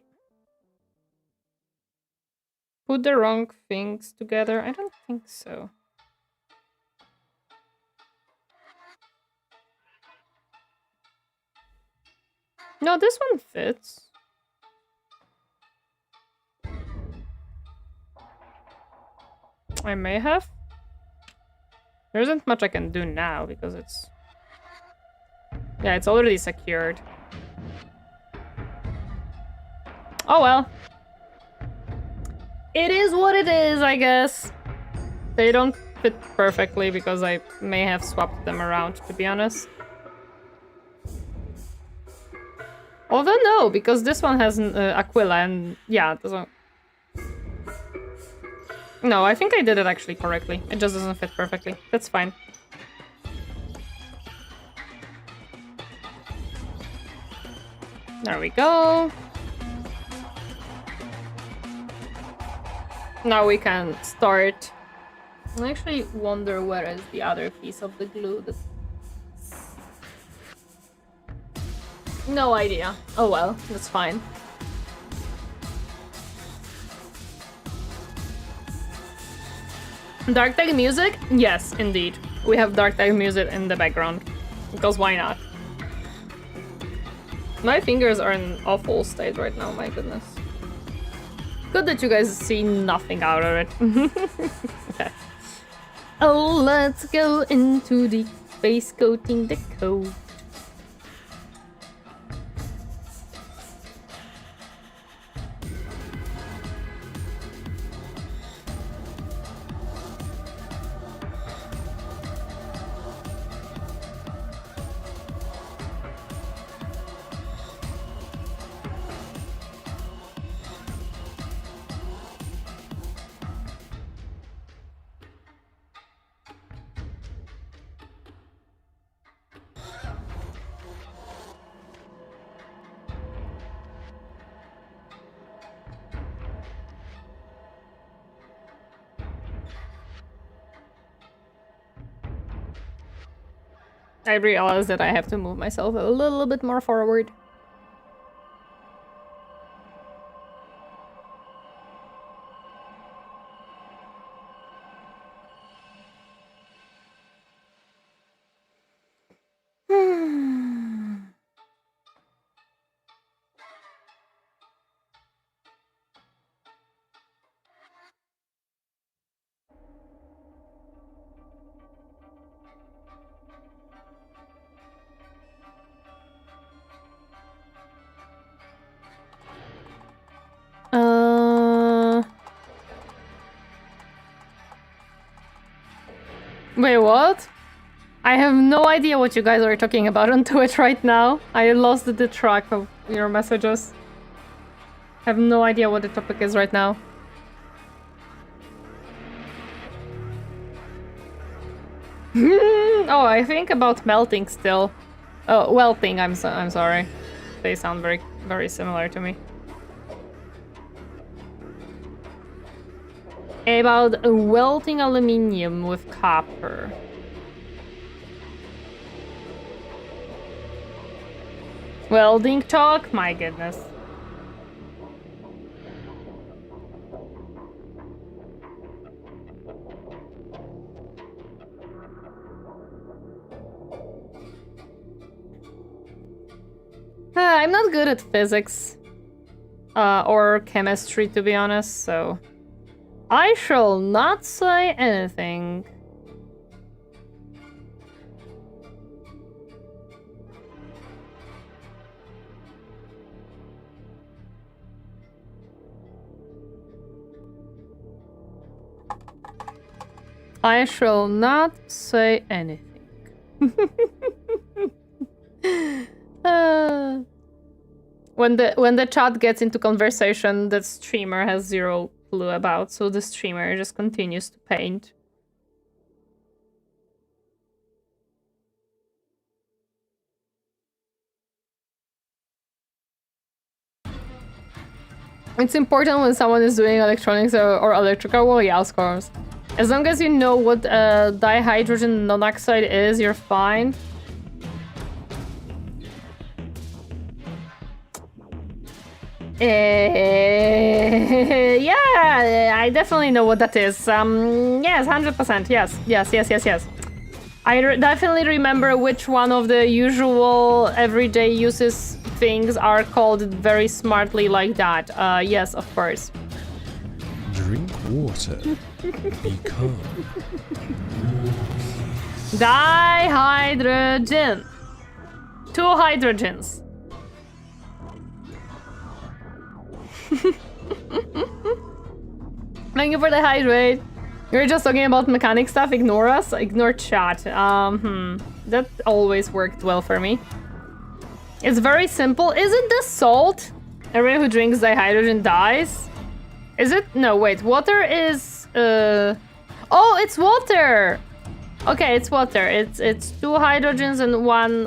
put the wrong things together? I don't think so. No, this one fits. I may have. There isn't much I can do now because it's... Yeah, it's already secured. Oh well. It is what it is, I guess. They don't fit perfectly because I may have swapped them around, to be honest. Although no, because this one has Aquila and... Yeah, it doesn't... No, I think I did it actually correctly. It just doesn't fit perfectly. That's fine. There we go. Now we can start. I actually wonder where is the other piece of the glue. No idea. Oh well, that's fine. Darktide music? Yes, indeed. We have Darktide music in the background. Because why not? My fingers are in an awful state right now, my goodness. Good that you guys see nothing out of it. Okay. Oh, let's go into the base coating the coat. I realize that I have to move myself a little bit more forward. Wait, what? I have no idea what you guys are talking about on Twitch right now. I lost the track of your messages. I have no idea what the topic is right now. Oh, I think about melting still. Oh, welting. I'm sorry. They sound very similar to me. About welding aluminium with copper. Welding talk? My goodness. I'm not good at physics or chemistry, to be honest, so I shall not say anything. I shall not say anything. When the chat gets into conversation that streamer has zero clue about, so the streamer just continues to paint. It's important when someone is doing electronics or electrical. Well, yeah, of course. As long as you know what dihydrogen monoxide is, you're fine. Yeah, I definitely know what that is. Yes, 100%. Yes. I definitely remember which one of the usual everyday uses things are called very smartly like that. Yes, of course. Drink water. Be calm. Dihydrogen. 2 hydrogens. Thank you for the hydrate. You're just talking about mechanic stuff. Ignore us. Ignore chat. That always worked well for me. It's very simple. Is it the salt? Everyone who drinks dihydrogen dies. Is it? No, wait. Water is. Oh, it's water. Okay, it's water. It's 2 hydrogens and 1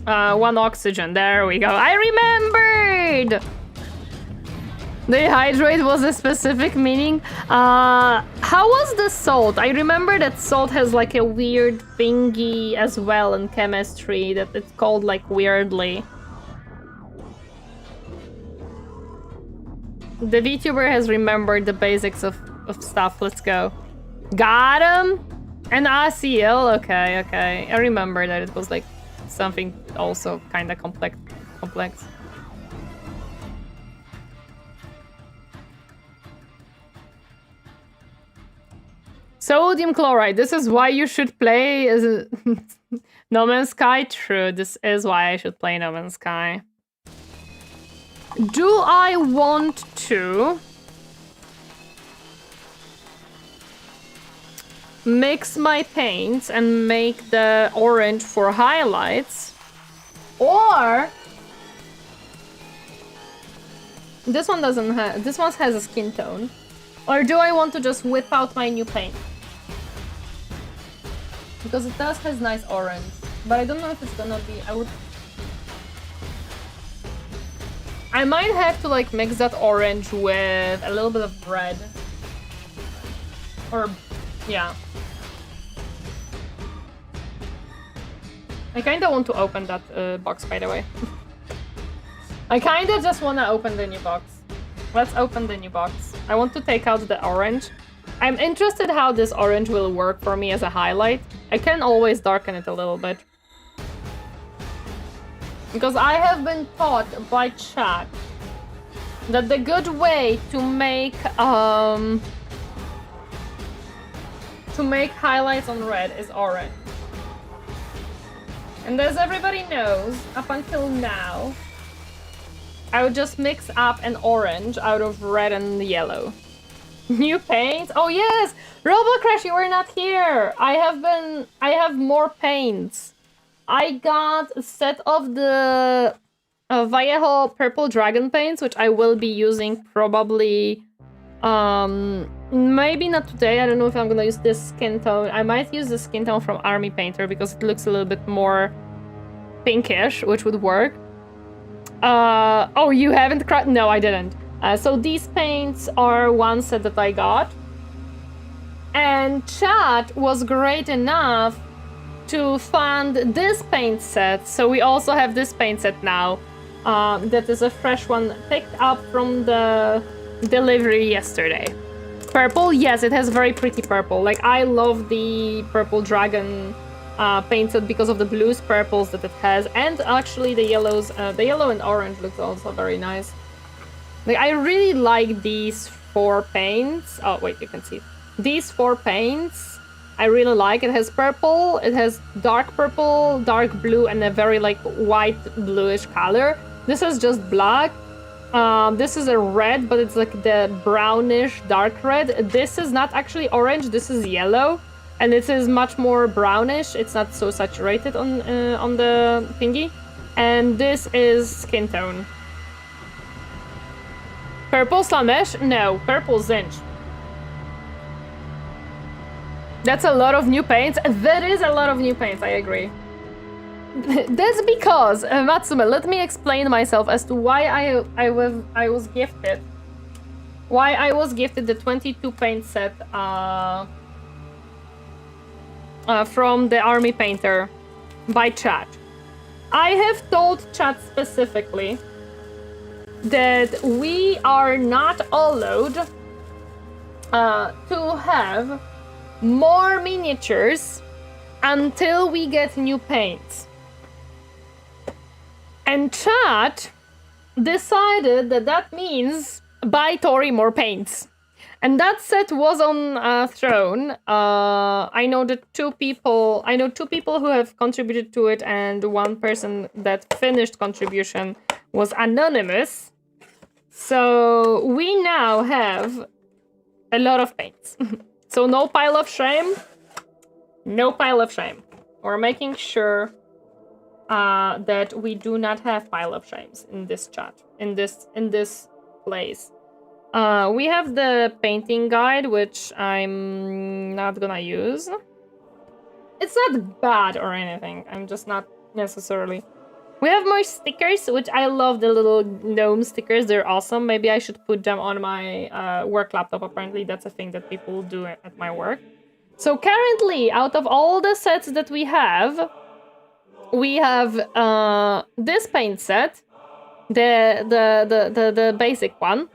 1 oxygen. There we go. I remembered! Dehydrate was a specific meaning. How was the salt? I remember that salt has like a weird thingy as well in chemistry that it's called like weirdly. The Vtuber has remembered the basics of stuff. Let's go. Got him! An ACL? Okay. I remember that it was like something also kind of complex. Sodium chloride. This is why you should play No Man's Sky. True, this is why I should play No Man's Sky. Do I want to mix my paints and make the orange for highlights? Or this one doesn't have, this one has a skin tone. Or do I want to just whip out my new paint? Because it does has nice orange, but I don't know if it's gonna be, I might have to like mix that orange with a little bit of red. Or, yeah. I kinda want to open that box, by the way. I kinda just wanna open the new box. Let's open the new box. I want to take out the orange. I'm interested how this orange will work for me as a highlight. I can always darken it a little bit. Because I have been taught by chat that the good way to make highlights on red is orange. And as everybody knows, up until now, I would just mix up an orange out of red and yellow. New paints? Oh yes! Robocrash, you were not here! I have more paints. I got a set of the Vallejo purple dragon paints, which I will be using probably maybe not today. I don't know if I'm gonna use this skin tone. I might use the skin tone from Army Painter because it looks a little bit more pinkish, which would work. Oh, you haven't cried? No, I didn't. So these paints are one set that I got. And chat was great enough to fund this paint set. So we also have this paint set now. That is a fresh one picked up from the delivery yesterday. Purple, yes, it has very pretty purple. Like, I love the purple dragon paint set because of the blues, purples that it has, and actually the yellows. The yellow and orange looks also very nice. Like, I really like these 4 paints. Oh wait, you can see these 4 paints. I really like. It has purple, it has dark purple, dark blue, and a very like white bluish color. This is just black. This is a red, but it's like the brownish dark red. This is not actually orange, this is yellow, and it is much more brownish. It's not so saturated on the thingy. And this is skin tone. Purple Slamesh? No, purple Zinch. That's a lot of new paints. That is a lot of new paints, I agree. That's because, Matsume, let me explain myself as to why I was gifted. Why I was gifted the 22 paint set from the Army Painter by chat. I have told chat specifically that we are not allowed to have more miniatures until we get new paints. And chat decided that that means buy Tori more paints. And that set was on Throne. I know two people who have contributed to it, and one person that finished contribution was anonymous. So we now have a lot of paints. So no pile of shame. No pile of shame. We're making sure that we do not have pile of shames in this chat, in this place. We have the painting guide, which I'm not gonna use. It's not bad or anything. I'm just not necessarily. We have more stickers, which I love the little gnome stickers. They're awesome. Maybe I should put them on my work laptop. Apparently, that's a thing that people do at my work. So currently, out of all the sets that we have this paint set, the basic one,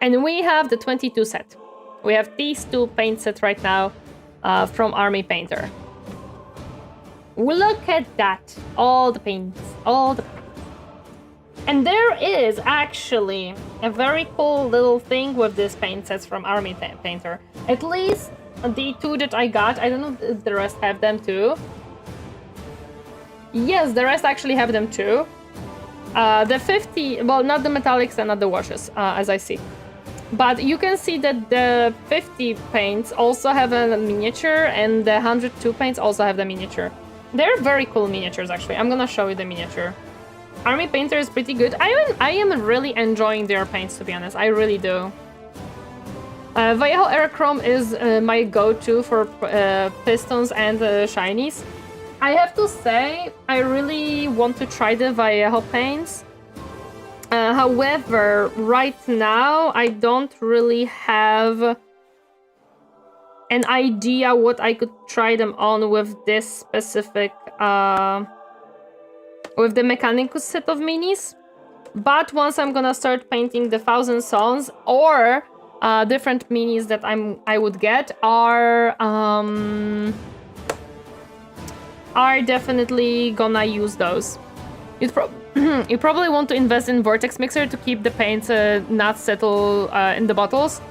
and we have the 22 set. We have these 2 paint sets right now from Army Painter. Look at that. All the paints. All the paints. And there is actually a very cool little thing with these paint sets from Army Painter. At least the 2 that I got. I don't know if the rest have them too. Yes, the rest actually have them too. The 50, well, not the metallics and not the washes, as I see. But you can see that the 50 paints also have a miniature, and the 102 paints also have the miniature. They're very cool miniatures, actually. I'm gonna show you the miniature. Army Painter is pretty good. I am really enjoying their paints, to be honest. I really do. Vallejo Aerochrome is my go-to for pistons and shinies. I have to say, I really want to try the Vallejo paints. However, right now, I don't really have an idea what I could try them on with this specific, with the Mechanicus set of minis. But once I'm gonna start painting the 1000 Sons, or different minis that I would get are definitely gonna use those. You probably want to invest in Vortex Mixer to keep the paints not settle in the bottles.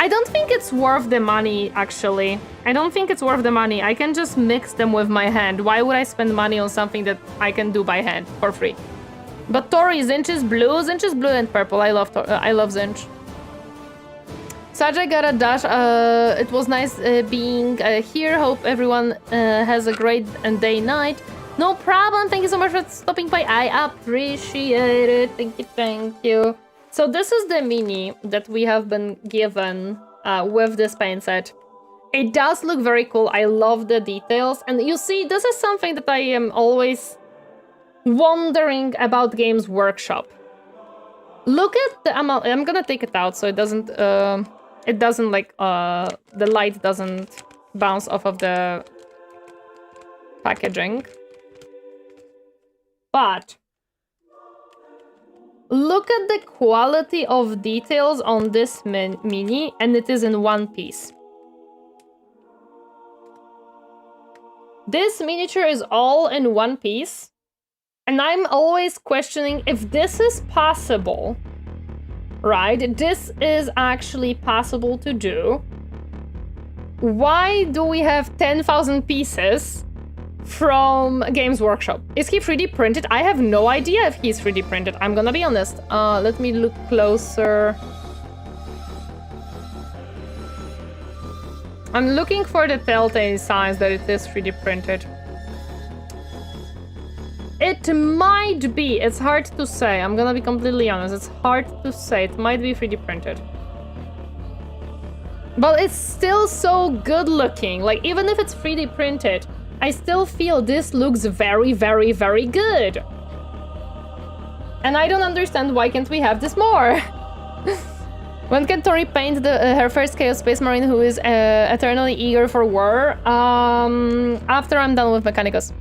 I don't think it's worth the money, actually. I don't think it's worth the money. I can just mix them with my hand. Why would I spend money on something that I can do by hand for free? But Tori, Zinch is blue and purple. I love Zinch. Sajay got a dash. It was nice being here. Hope everyone has a great day night. No problem. Thank you so much for stopping by. I appreciate it. Thank you, thank you. So this is the mini that we have been given with this paint set. It does look very cool. I love the details. And you see, this is something that I am always wondering about Games Workshop. Look at the amount. I'm gonna take it out so it doesn't like the light doesn't bounce off of the packaging. But look at the quality of details on this mini, and it is in one piece. This miniature is all in one piece, and I'm always questioning if this is possible, right? This is actually possible to do. Why do we have 10,000 pieces from Games Workshop? Is he 3D printed? I have no idea if he's 3D printed, I'm gonna be honest. Let me look closer. I'm looking for the telltale signs that it is 3D printed. It might be, it's hard to say. I'm gonna be completely honest, it's hard to say. It might be 3D printed. But it's still so good looking. Like, even if it's 3D printed, I still feel this looks very, very, very good. And I don't understand why can't we have this more? When can Tori paint her first Chaos Space Marine who is eternally eager for war? After I'm done with Mechanicus.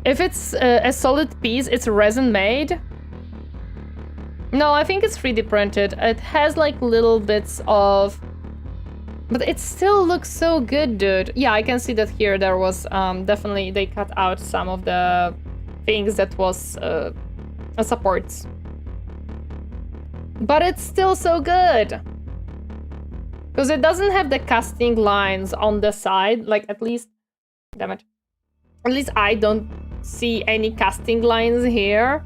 If it's a solid piece, it's resin made. No, I think it's 3D printed. It has like little bits of... But it still looks so good, dude. Yeah, I can see that here there was definitely... They cut out some of the things that was supports. But it's still so good. Because it doesn't have the casting lines on the side. Like, at least... Damn it. At least I don't see any casting lines here.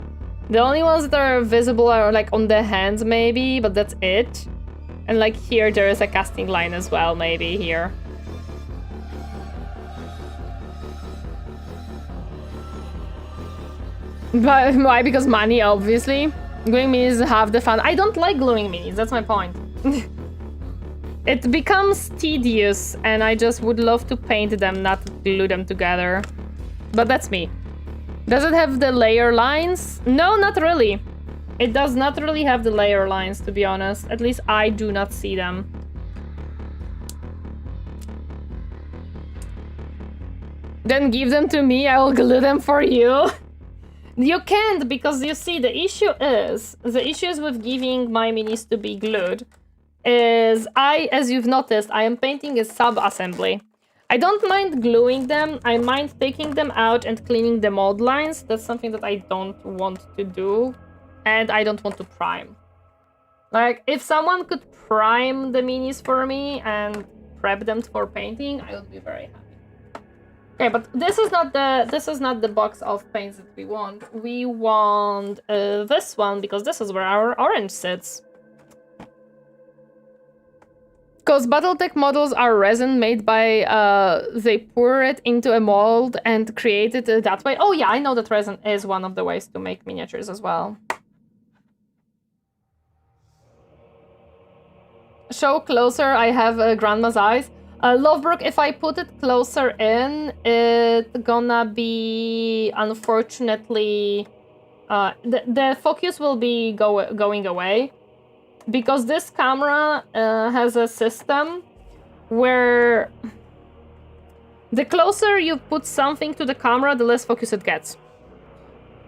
The only ones that are visible are like on the hands maybe, but that's it. And like here there is a casting line as well, maybe here. But why? Because money, obviously. Gluing minis have the fun. I don't like gluing minis, that's my point. It becomes tedious and I just would love to paint them, not glue them together. But that's me. Does it have the layer lines? No, not really. It does not really have the layer lines, to be honest. At least I do not see them. Then give them to me, I will glue them for you. You can't, because you see, the issue is with giving my minis to be glued is as you've noticed, I am painting a sub-assembly. I don't mind gluing them, I mind taking them out and cleaning the mold lines. That's something that I don't want to do. And I don't want to prime. Like, if someone could prime the minis for me and prep them for painting, I would be very happy. Okay, but this is not the box of paints that we want. We want this one, because this is where our orange sits. Because Battletech models are resin made by, they pour it into a mold and create it that way. Oh yeah, I know that resin is one of the ways to make miniatures as well. Show closer, I have Grandma's eyes. Lovebrook, if I put it closer in, it's gonna be, unfortunately, the focus will be going away. Because this camera has a system where the closer you put something to the camera, the less focus it gets.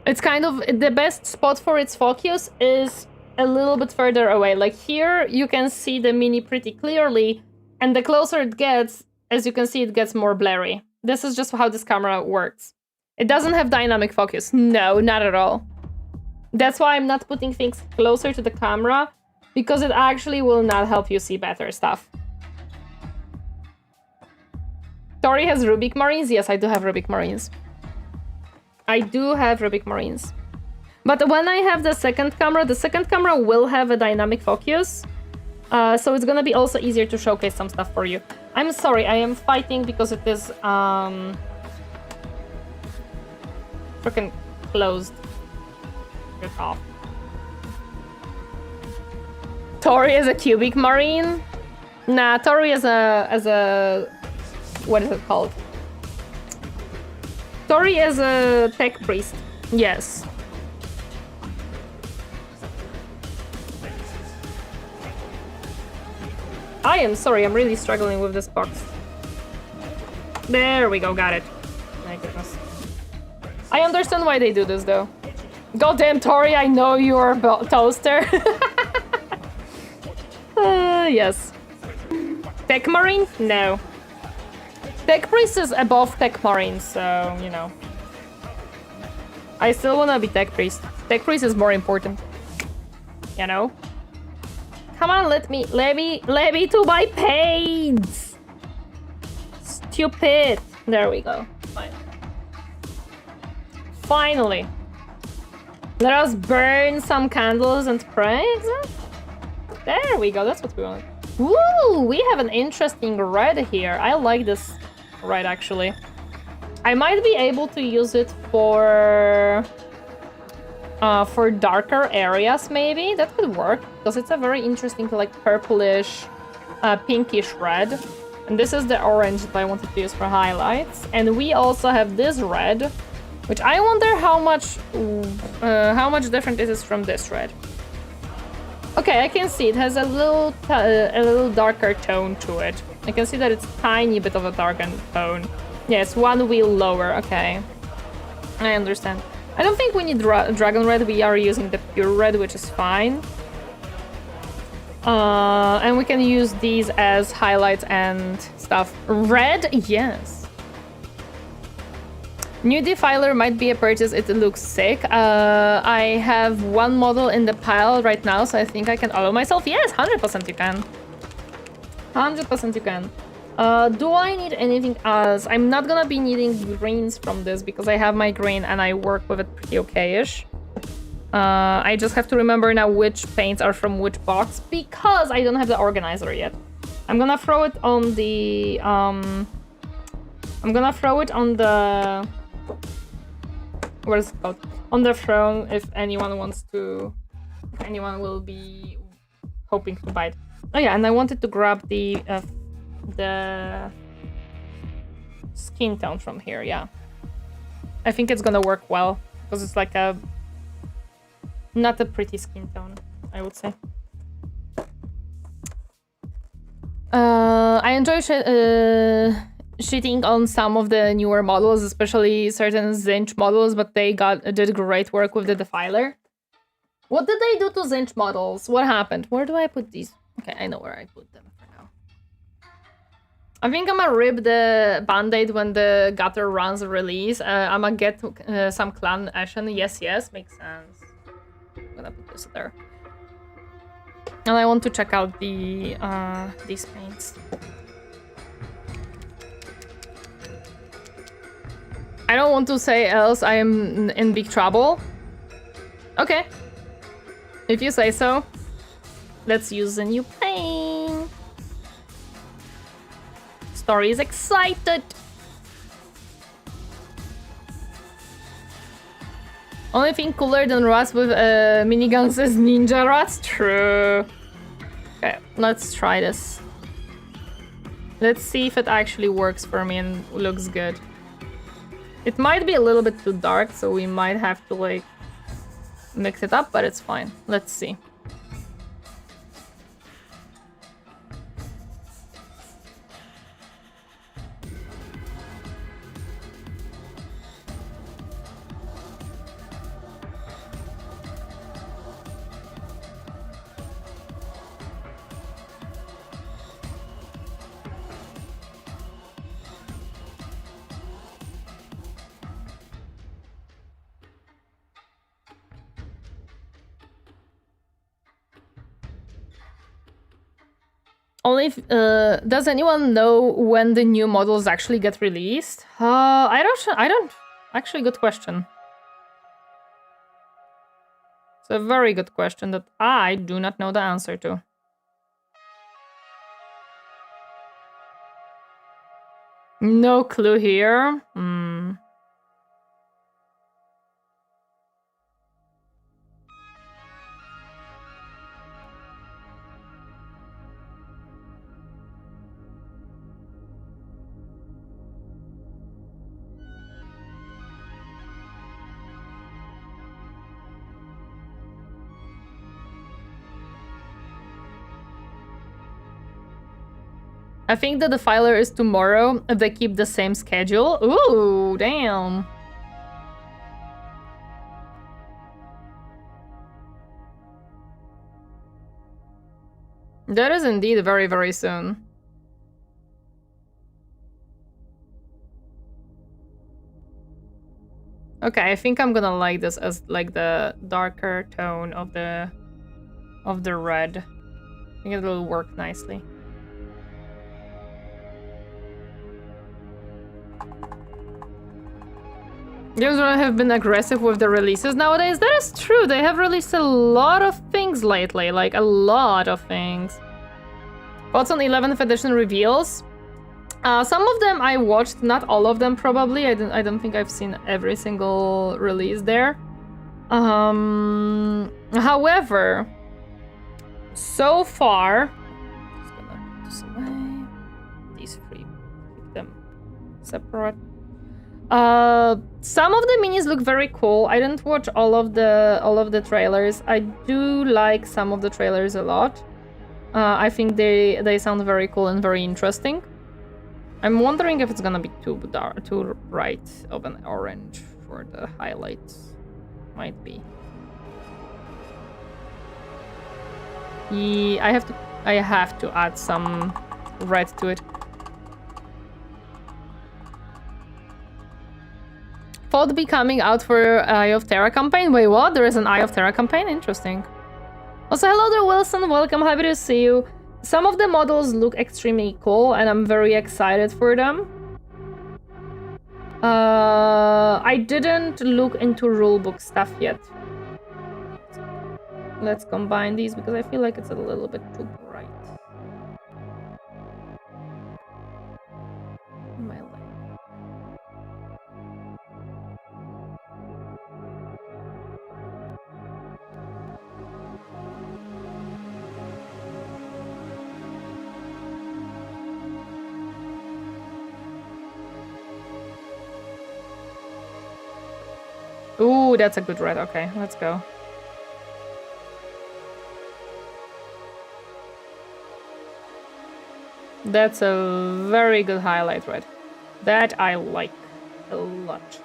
It's kind of, the best spot for its focus is a little bit further away. Like here, you can see the mini pretty clearly, and the closer it gets, as you can see, it gets more blurry. This is just how this camera works. It doesn't have dynamic focus. No, not at all. That's why I'm not putting things closer to the camera, because it actually will not help you see better stuff. Tori has Rubik Marines. Yes, I do have Rubik Marines. I do have Rubik Marines. But when I have the second camera will have a dynamic focus. So it's gonna be also easier to showcase some stuff for you. I'm sorry, I am fighting because it is freaking closed. Get off. Tori is a cubic marine? Nah, Tori is a what is it called? Tori is a tech priest. Yes. I am sorry, I'm really struggling with this box. There we go, got it. My goodness. I understand why they do this though. Goddamn Tori, I know you're a toaster. Yes. Tech Marine? No. Tech Priest is above Tech Marine, so, you know. I still wanna be Tech Priest. Tech Priest is more important. You know? Come on, let me to my pains! Stupid! There we go. Fine. Finally. Let us burn some candles and pray. There we go, that's what we want. Woo! We have an interesting red here. I like this red, actually. I might be able to use it for darker areas, maybe. That could work, because it's a very interesting, like, purplish, pinkish red. And this is the orange that I wanted to use for highlights. And we also have this red, which I wonder how much different it is from this red. Okay, I can see it has a little darker tone to it. I can see that it's a tiny bit of a darkened tone. Yeah, it's one wheel lower. Okay, I understand. I don't think we need dragon red. We are using the pure red, which is fine. And we can use these as highlights and stuff. Red, yes. New defiler might be a purchase. It looks sick. I have one model in the pile right now, so I think I can allow myself. Yes, 100% you can. 100% you can. Do I need anything else? I'm not gonna be needing greens from this because I have my green and I work with it pretty okay-ish. I just have to remember now which paints are from which box because I don't have the organizer yet. I'm gonna throw it on the what is it called? On the throne, if anyone wants to, if anyone will be hoping to buy it. Oh yeah, and I wanted to grab the skin tone from here. Yeah, I think it's gonna work well because it's like a not a pretty skin tone, I would say. I enjoy shitting on some of the newer models, especially certain Zinch models, but they did great work with the defiler. What did they do to Zinch models? What happened? Where do I put these? Okay, I know where I put them for now. I think I'm gonna rip the band-aid when the gutter runs release. I'm gonna get some clan Ashen. Yes, makes sense. I'm gonna put this there. And I want to check out the these paints. I don't want to say else I am in big trouble. Okay. If you say so. Let's use a new paint. Story is excited. Only thing cooler than rats with miniguns is ninja rats. True. Okay, let's try this. Let's see if it actually works for me and looks good. It might be a little bit too dark, so we might have to like mix it up, but it's fine. Let's see. Only if, does anyone know when the new models actually get released? I don't. Actually, good question. It's a very good question that I do not know the answer to. No clue here. Hmm. I think the defiler is tomorrow if they keep the same schedule. Ooh, damn. That is indeed very, very soon. Okay, I think I'm gonna like this as like the darker tone of the red. I think it'll work nicely. Games have been aggressive with the releases nowadays. That is true. They have released a lot of things lately, like a lot of things. Thoughts on 11th edition reveals? Some of them I watched, not all of them probably. I don't think I've seen every single release there. However, so far, just gonna put this away. These three, keep them separate. Some of the minis look very cool. I didn't watch all of the trailers. I do like some of the trailers a lot. I think they sound very cool and very interesting. I'm wondering if it's gonna be too bright of an orange for the highlights. Might be. Yeah, I have to add some red to it. Thought be coming out for Eye of Terra campaign. Wait, what? There is an Eye of Terra campaign? Interesting. Also, hello there, Wilson. Welcome. Happy to see you. Some of the models look extremely cool, and I'm very excited for them. I didn't look into rulebook stuff yet. Let's combine these because I feel like it's a little bit too bright. My leg. Ooh, that's a good red. Okay, let's go. That's a very good highlight red. That I like a lot.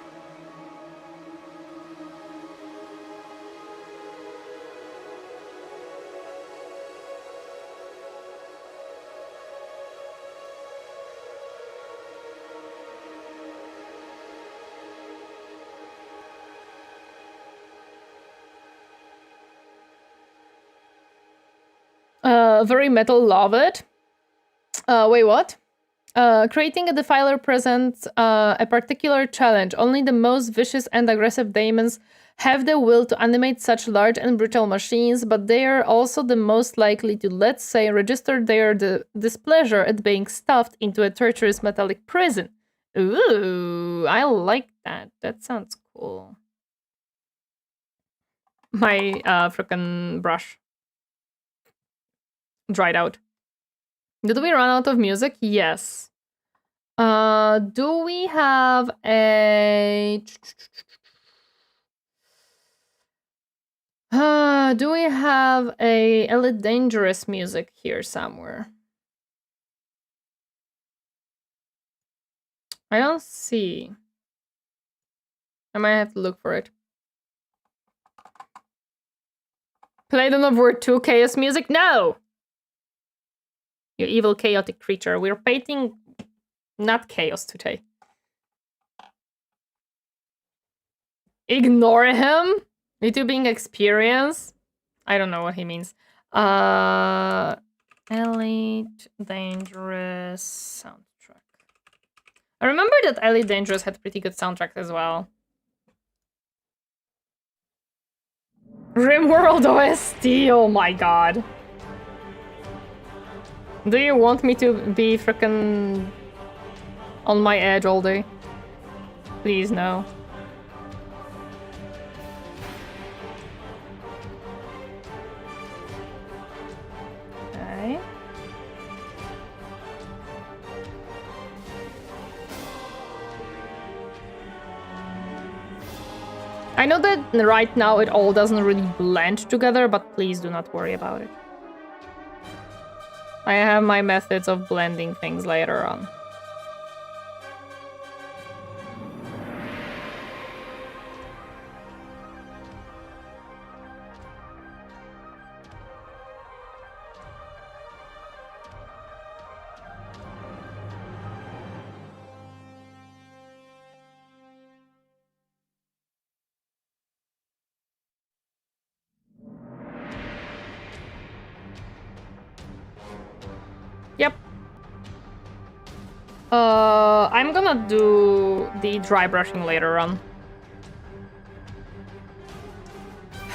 Very metal, love it. Wait, what? Creating a defiler presents a particular challenge. Only the most vicious and aggressive demons have the will to animate such large and brutal machines, but they are also the most likely to, let's say, register their displeasure at being stuffed into a torturous metallic prison. Ooh, I like that. That sounds cool. My frickin' brush dried out. Did we run out of music? Yes. Do we have a... do we have a Elite Dangerous music here somewhere? I don't see. I might have to look for it. Play them over 2 chaos music? No! You evil chaotic creature. We're painting not chaos today. Ignore him? YouTubing experience? I don't know what he means. Elite Dangerous soundtrack. I remember that Elite Dangerous had pretty good soundtrack as well. RimWorld OST, oh my god. Do you want me to be frickin' on my edge all day. Please, no. Okay. I know that right now it all doesn't really blend together, but please do not worry about it. I have my methods of blending things later on. Yep. I'm gonna do the dry brushing later on.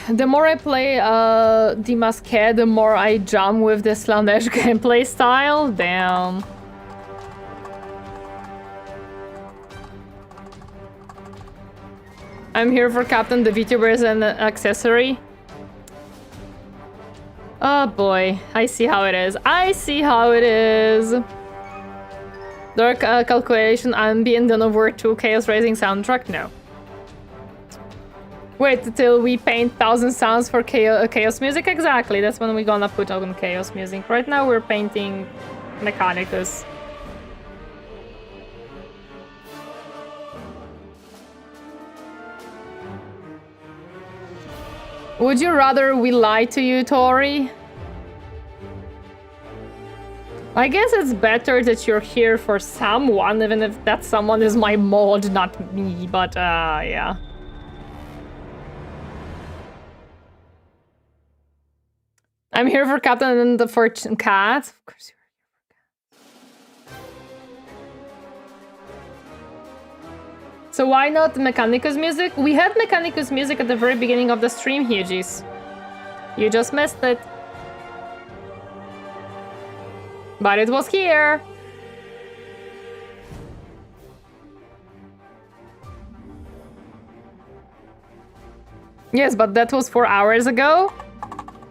The more I play Demasqué, the more I jump with the Slanesh gameplay style. Damn. I'm here for Captain the Vtuber as an accessory. Oh boy, I see how it is. I see how it is. Dark calculation, ambient, then over 2 Chaos Raising soundtrack? No. Wait till we paint 1,000 sounds for chaos music? Exactly, that's when we're gonna put on chaos music. Right now we're painting Mechanicus. Would you rather we lie to you, Tori? I guess it's better that you're here for someone, even if that someone is my mod, not me, but yeah. I'm here for Captain and the Fortune Cat. Of course you're here for Cat. So why not Mechanicus music? We had Mechanicus music at the very beginning of the stream, Hugis. You just missed it. But it was here. Yes, but that was 4 hours ago.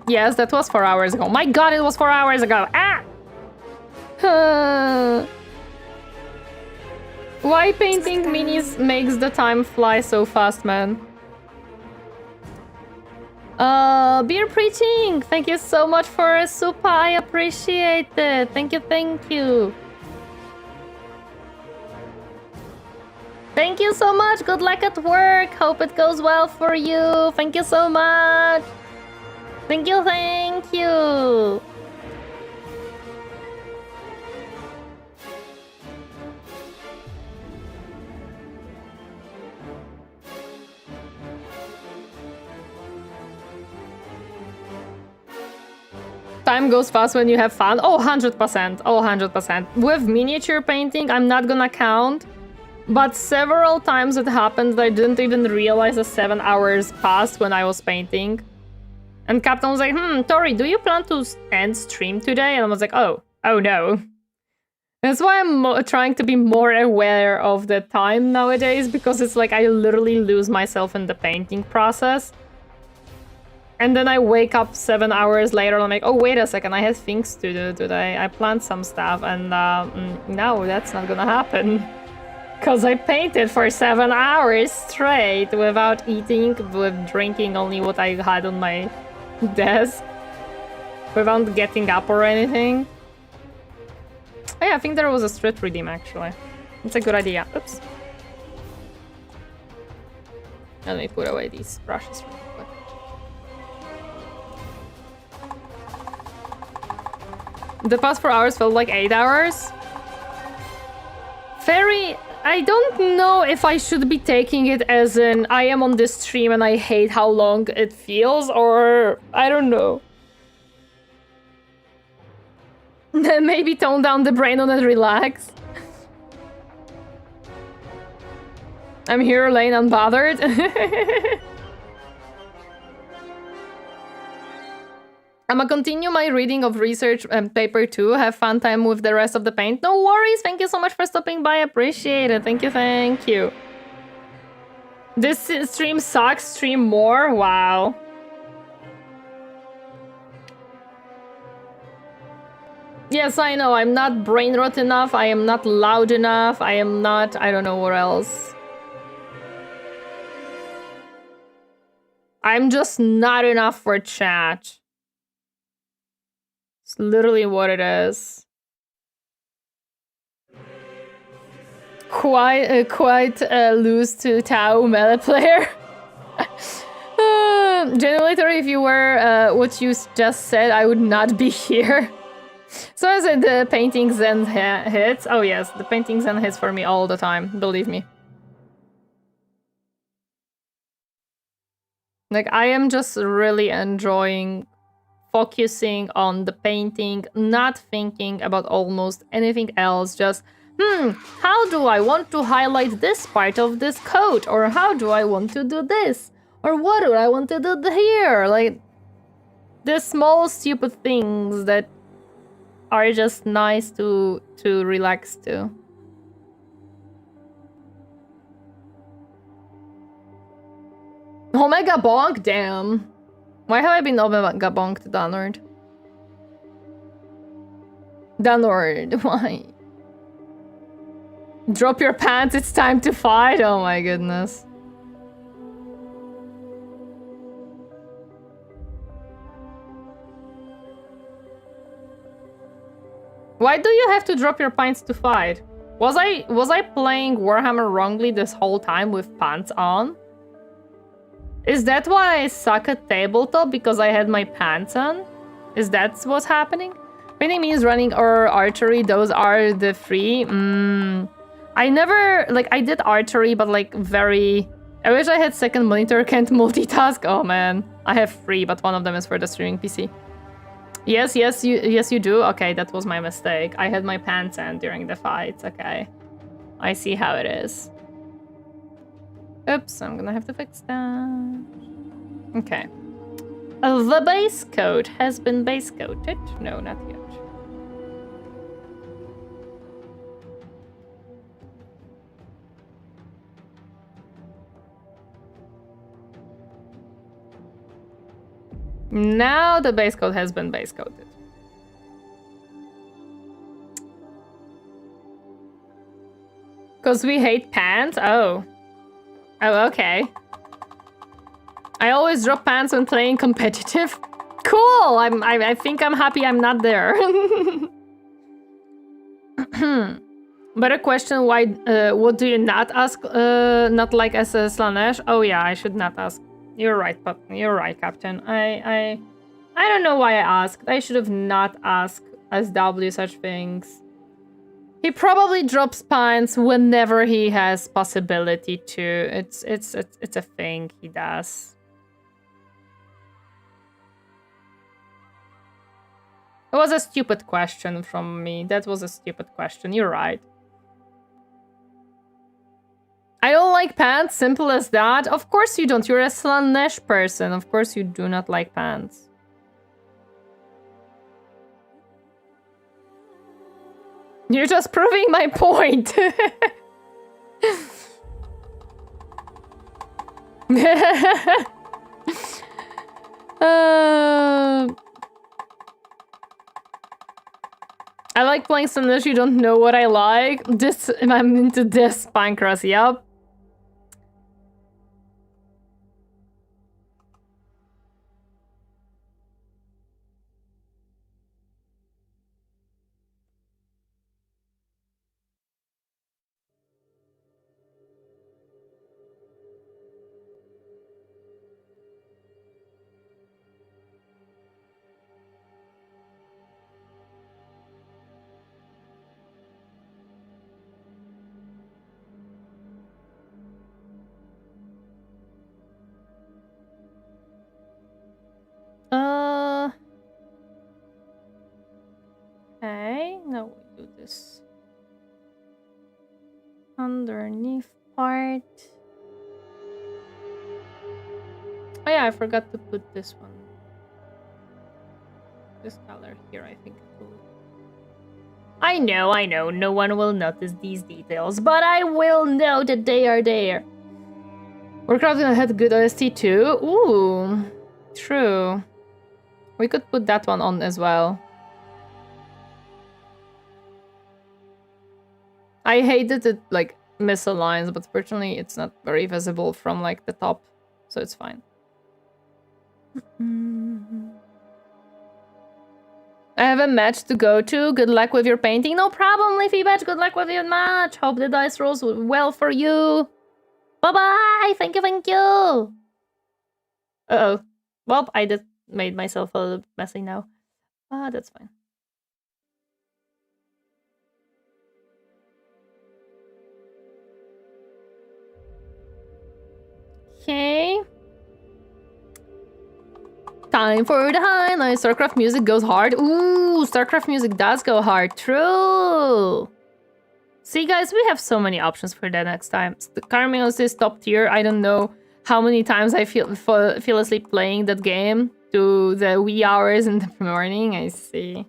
Yes, that was 4 hours ago. My god, it was 4 hours ago. Ah! Why painting minis makes the time fly so fast, man? Beer preaching! Thank you so much for a super, I appreciate it. Thank you, thank you. Thank you so much. Good luck at work. Hope it goes well for you. Thank you so much. Thank you, thank you. Time goes fast when you have fun. Oh, 100%. Oh, 100%. With miniature painting, I'm not gonna count. But several times it happened that I didn't even realize the 7 hours passed when I was painting. And Captain was like, Tori, do you plan to end stream today? And I was like, oh no. That's why I'm trying to be more aware of the time nowadays, because it's like I literally lose myself in the painting process. And then I wake up 7 hours later and I'm like, oh, wait a second, I had things to do today. I planned some stuff and no, that's not gonna happen. Because I painted for 7 hours straight without eating, with drinking only what I had on my desk. Without getting up or anything. Oh yeah, I think there was a street redeem actually. It's a good idea. Oops. Let me put away these brushes real quick. The past 4 hours felt like 8 hours. I don't know if I should be taking it as an I am on this stream and I hate how long it feels, or I don't know. Maybe tone down the brain on and relax. I'm here laying unbothered. I'm gonna continue my reading of research paper 2. Have fun time with the rest of the paint. No worries. Thank you so much for stopping by. Appreciate it. Thank you. Thank you. This stream sucks. Stream more. Wow. Yes, I know. I'm not brain rot enough. I am not loud enough. I am not... I don't know what else. I'm just not enough for chat. It's literally what it is. Quite lose to Tau melee player. Generator, if you were what you just said, I would not be here. So as the painting zen hits. Oh yes, the painting zen hits for me all the time, believe me. Like, I am just really enjoying focusing on the painting, not thinking about almost anything else, just, how do I want to highlight this part of this coat? Or how do I want to do this? Or what do I want to do here? Like, the small stupid things that are just nice to relax to. Omega bonk? Damn. Why have I been Omega bonked, Donord? Donord, why? Drop your pants, it's time to fight? Oh my goodness. Why do you have to drop your pants to fight? Was I playing Warhammer wrongly this whole time with pants on? Is that why I suck at tabletop? Because I had my pants on? Is that what's happening? Painting means running or archery, those are the three. I never, like, I did archery, but like very... I wish I had second monitor, can't multitask. Oh man, I have 3, but one of them is for the streaming PC. Yes, you do. Okay, that was my mistake. I had my pants on during the fights. Okay, I see how it is. Oops, I'm gonna have to fix that. Okay. The base coat has been base coated. No, not yet. Now the base coat has been base coated. Because we hate pants? Oh. Oh, okay. I always drop pants when playing competitive. Cool! I think I'm happy I'm not there. Better question, why, what do you not ask, not like as a Slanesh? Oh yeah, I should not ask. You're right, but you're right, Captain. I don't know why I asked. I should have not asked SW such things. He probably drops pants whenever he has possibility to. It's a thing he does. It was a stupid question from me. That was a stupid question. You're right. I don't like pants. Simple as that. Of course you don't. You're a Slanesh person. Of course you do not like pants. You're just proving my point. I like playing Slanesh. You don't know what I like. This, I'm into this, Pancras. Yup. Okay, now we do this underneath part. Oh yeah, I forgot to put this one. this color here, I think. I know, no one will notice these details, but I will know that they are there. Warcraft had good OST too. Ooh, true. We could put that one on as well. I hated it, like, misaligns, but fortunately it's not very visible from, like, the top, so it's fine. I have a match to go to. Good luck with your painting. No problem, Leafy Badge. Good luck with your match. Hope the dice rolls well for you. Bye-bye. Thank you, thank you. Uh-oh. Well, I just made myself a little messy now. That's fine. Okay. Time for the highlight. Starcraft music goes hard. Ooh, Starcraft music does go hard. True. See, guys, we have so many options for that next time. The Carmeos is top tier. I don't know how many times I feel asleep playing that game to the wee hours in the morning. I see.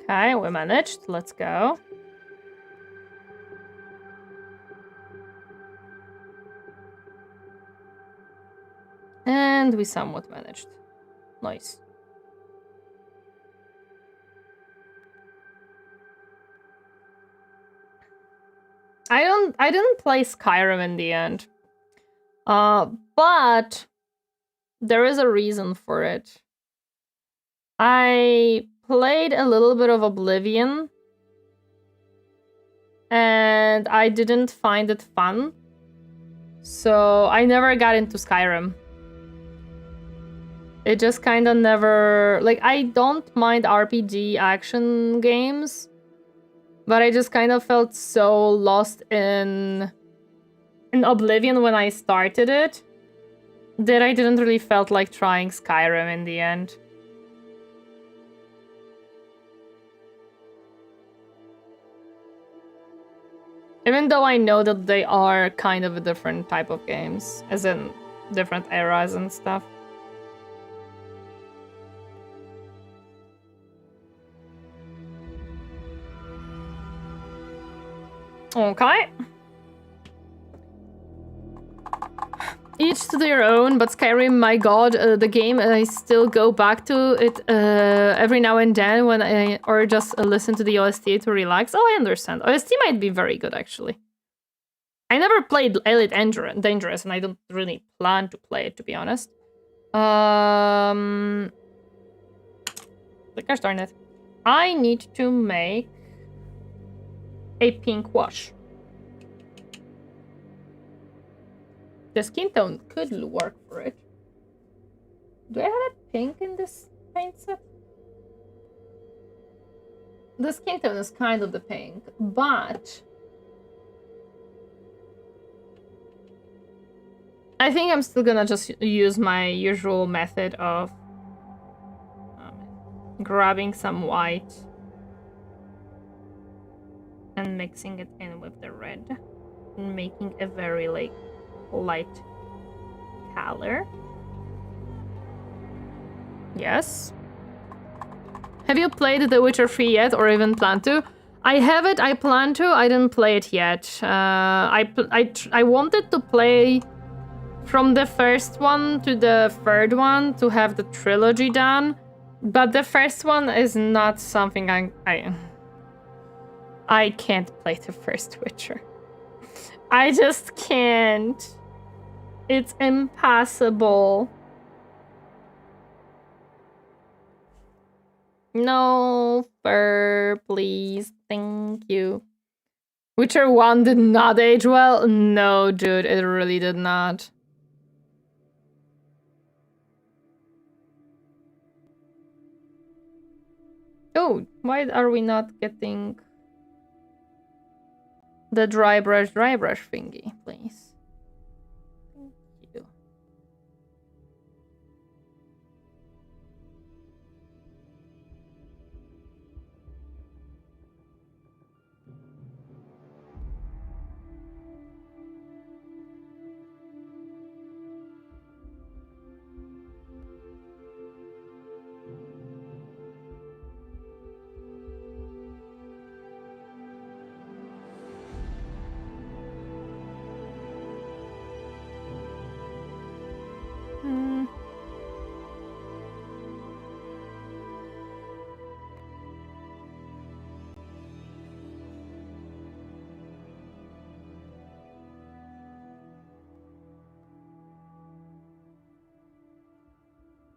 Okay, we managed. Let's go. And we somewhat managed. Nice. I didn't play Skyrim in the end. But there is a reason for it. I played a little bit of Oblivion, and I didn't find it fun, so I never got into Skyrim. It just kind of never... Like, I don't mind RPG action games, but I just kind of felt so lost in Oblivion when I started it that I didn't really felt like trying Skyrim in the end. Even though I know that they are kind of a different type of games, as in different eras and stuff. Okay. Each to their own, but Skyrim, my god, the game, I still go back to it every now and then when or just listen to the OST to relax. Oh, I understand. OST might be very good, actually. I never played Elite Dangerous, and I don't really plan to play it, to be honest. Gosh darn it. I need to make a pink wash. The skin tone could work for it. Do I have a pink in this paint set? The skin tone is kind of the pink, but I think I'm still gonna just use my usual method of grabbing some white and mixing it in with the red and making a very light color. Yes. Have you played The Witcher 3 yet, or even plan to? I have it. I plan to. I didn't play it yet. I wanted to play from the first one to the third one to have the trilogy done, but the first one is not something I can't play the first Witcher. I just can't. It's impossible. No, fur, please. Thank you. Witcher 1 did not age well? No, dude, it really did not. Oh, why are we not getting the dry brush thingy, please? Thank you.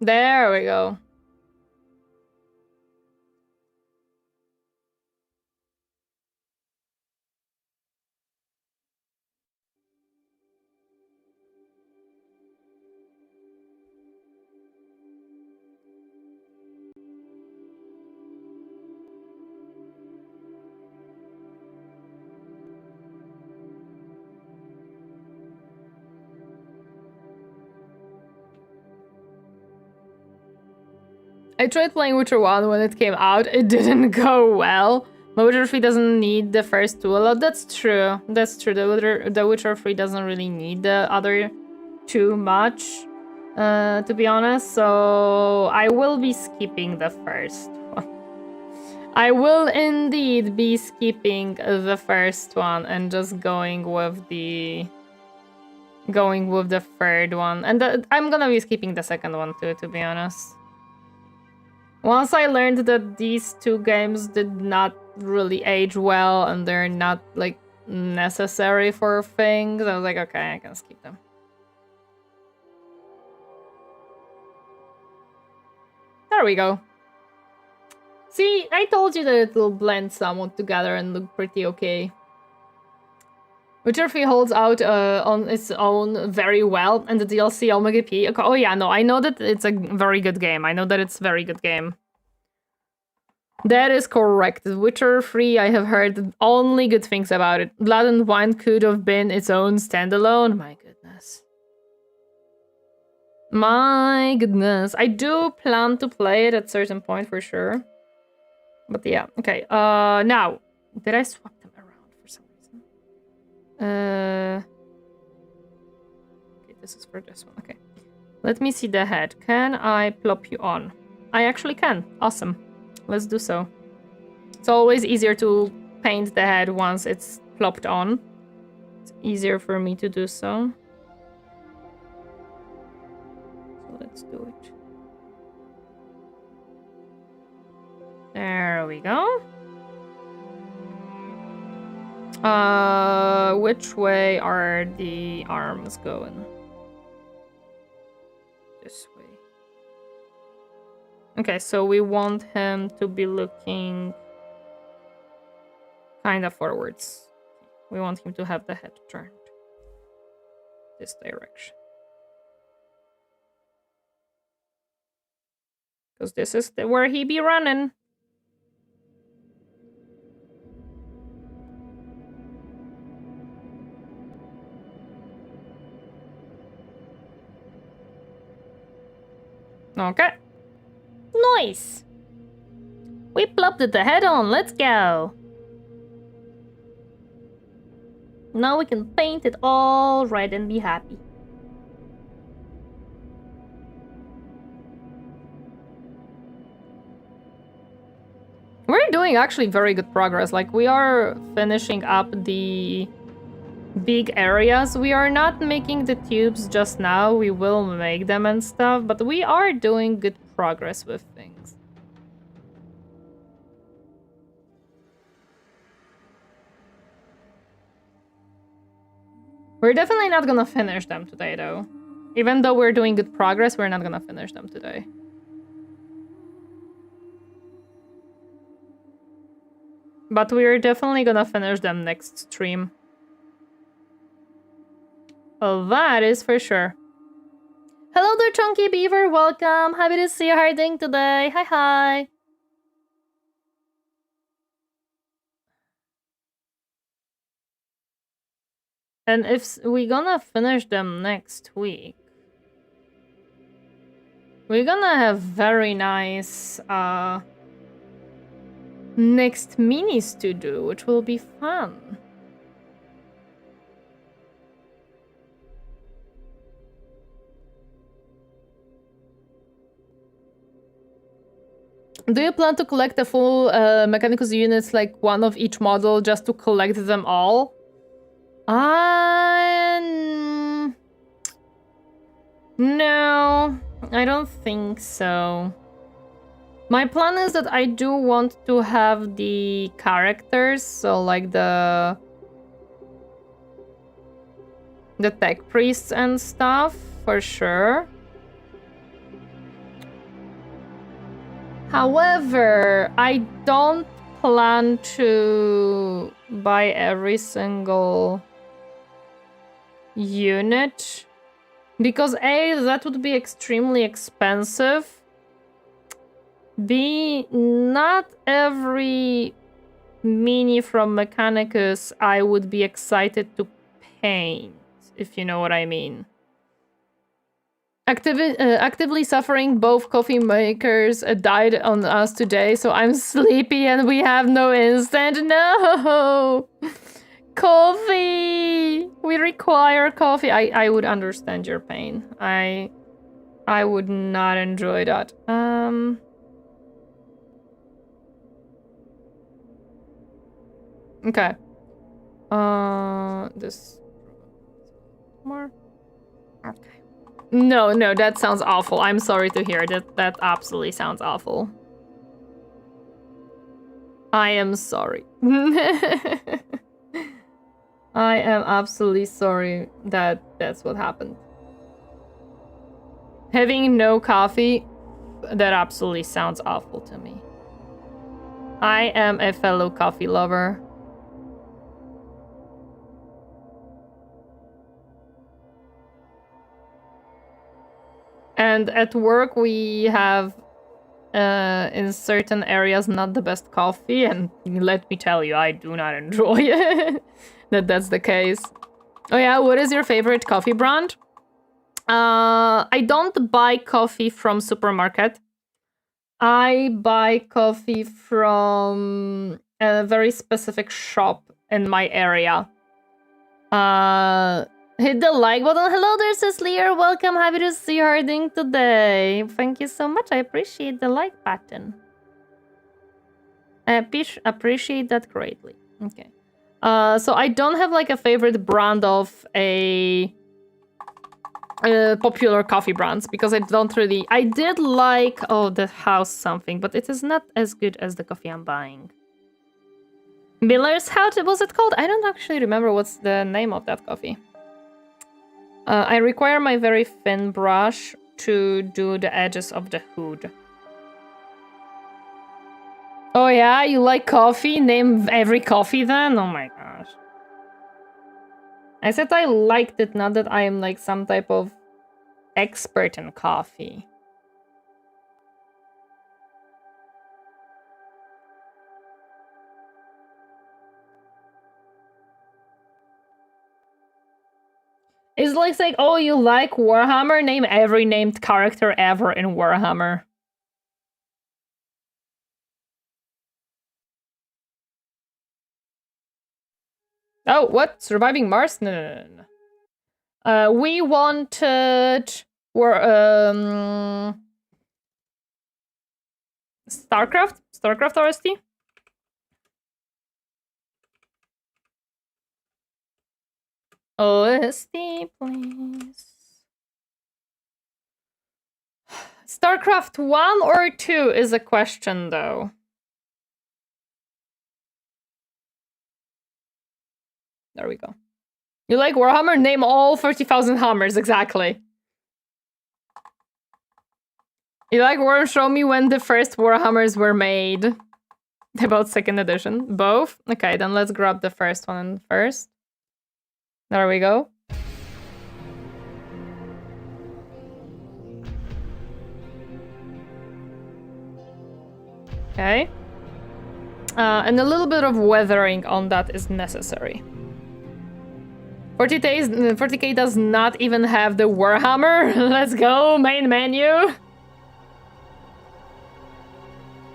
There we go. I tried playing Witcher 1 when it came out. It didn't go well. But Witcher 3 doesn't need the first two a lot. That's true. That's true. The Witcher 3 doesn't really need the other two much, to be honest. So I will be skipping the first one. I will indeed be skipping the first one and just going with the third one. And I'm gonna be skipping the second one too, to be honest. Once I learned that these two games did not really age well and they're not, like, necessary for things, I was like, okay, I can skip them. There we go. See, I told you that it will blend somewhat together and look pretty okay. Witcher 3 holds out on its own very well, and the DLC Omega P. Oh yeah, no, I know that it's a very good game. I know that it's a very good game. That is correct. Witcher 3, I have heard only good things about it. Blood and Wine could have been its own standalone. My goodness. My goodness. I do plan to play it at a certain point for sure. But yeah, okay. Now, did I swap them around for some reason? Okay, this is for this one. Okay. Let me see the head. Can I plop you on? I actually can. Awesome. Let's do so. It's always easier to paint the head once it's plopped on. It's easier for me to do so. So let's do it. There we go. Which way are the arms going? This way. Okay, so we want him to be looking kind of forwards. We want him to have the head turned this direction. Because this is where he be running. Okay. Nice! We plopped the head on, let's go! Now we can paint it all right and be happy. We're doing actually very good progress. Like, we are finishing up the big areas. We are not making the tubes just now. We will make them and stuff, but we are doing good progress with things. We're definitely not gonna finish them today, though. Even though we're doing good progress, we're not gonna finish them today. But we're definitely gonna finish them next stream. Oh, that is for sure. Hello there, Chunky Beaver. Welcome. Happy to see you. How are you doing today? Hi, hi. And if we're gonna finish them next week, we're gonna have very nice next minis to do, which will be fun. Do you plan to collect the full Mechanicus units, like one of each model, just to collect them all? No, I don't think so. My plan is that I do want to have the characters, so like the tech priests and stuff, for sure. However, I don't plan to buy every single unit because A, that would be extremely expensive. B, not every mini from Mechanicus I would be excited to paint, if you know what I mean. Actively suffering, both coffee makers died on us today, so I'm sleepy and we have no instant. No! Coffee! We require coffee. I would understand your pain. I would not enjoy that. Okay. This more. Okay. No, that sounds awful. I'm sorry to hear that. That absolutely sounds awful. I am sorry. I am absolutely sorry that that's what happened. Having no coffee, that absolutely sounds awful to me. I am a fellow coffee lover. And at work, we have, in certain areas, not the best coffee. And let me tell you, I do not enjoy it. That's the case. Oh yeah, what is your favorite coffee brand? I don't buy coffee from supermarket. I buy coffee from a very specific shop in my area. Hit the like button. Hello there, Sis Lear. Welcome. Happy to see you harding today. Thank you so much. I appreciate the like button. I appreciate that greatly. Okay. So I don't have like a favorite brand of a popular coffee brands because I don't really... I did like, the house something, but it is not as good as the coffee I'm buying. Miller's, how was it called? I don't actually remember what's the name of that coffee. I require my very thin brush to do the edges of the hood. Oh yeah, you like coffee? Name every coffee then? Oh my gosh. I said I liked it, not that I am like some type of expert in coffee. It's like saying, oh, you like Warhammer? Name every named character ever in Warhammer. Oh, what? Surviving Mars? No. We wanted... Starcraft? Starcraft OST? OST, please. Starcraft 1 or 2 is a question, though. There we go. You like Warhammer? Name all 30,000 hammers, exactly. You like Warhammer? Show me when the first Warhammers were made. About 2nd edition. Both? Okay, then let's grab the first one first. There we go. Okay. And a little bit of weathering on that is necessary. 40K does not even have the Warhammer. Let's go, main menu.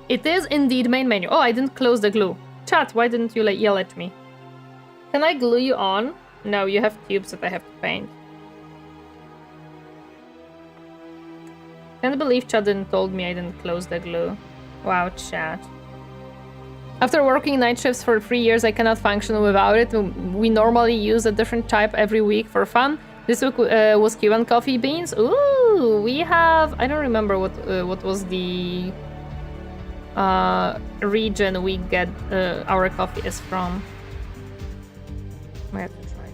It is indeed main menu. Oh, I didn't close the glue. Chat, why didn't you yell at me? Can I glue you on? No, you have tubes that I have to paint. Can't believe chat didn't told me I didn't close the glue. Wow, chat. After working night shifts for 3 years, I cannot function without it. We normally use a different type every week for fun. This week was Cuban coffee beans. Ooh, we have... I don't remember what was the region we get our coffee is from. I have to try it.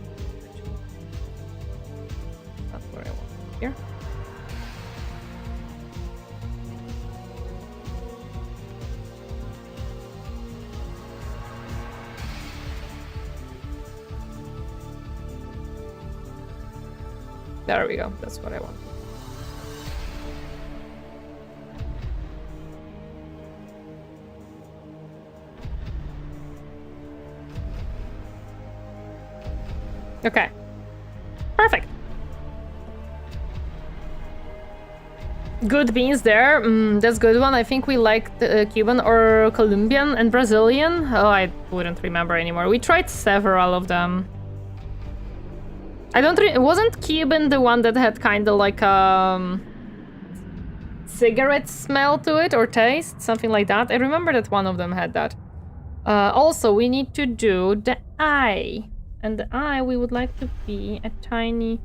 That's where I want. Here. There we go. That's what I want. Okay. Perfect. Good beans there. That's good one. I think we liked Cuban or Colombian and Brazilian. Oh, I wouldn't remember anymore. We tried several of them. I don't. Wasn't Cuban the one that had kind of like cigarette smell to it or taste, something like that? I remember that one of them had that. Also, we need to do the eye, and the eye we would like to be a tiny.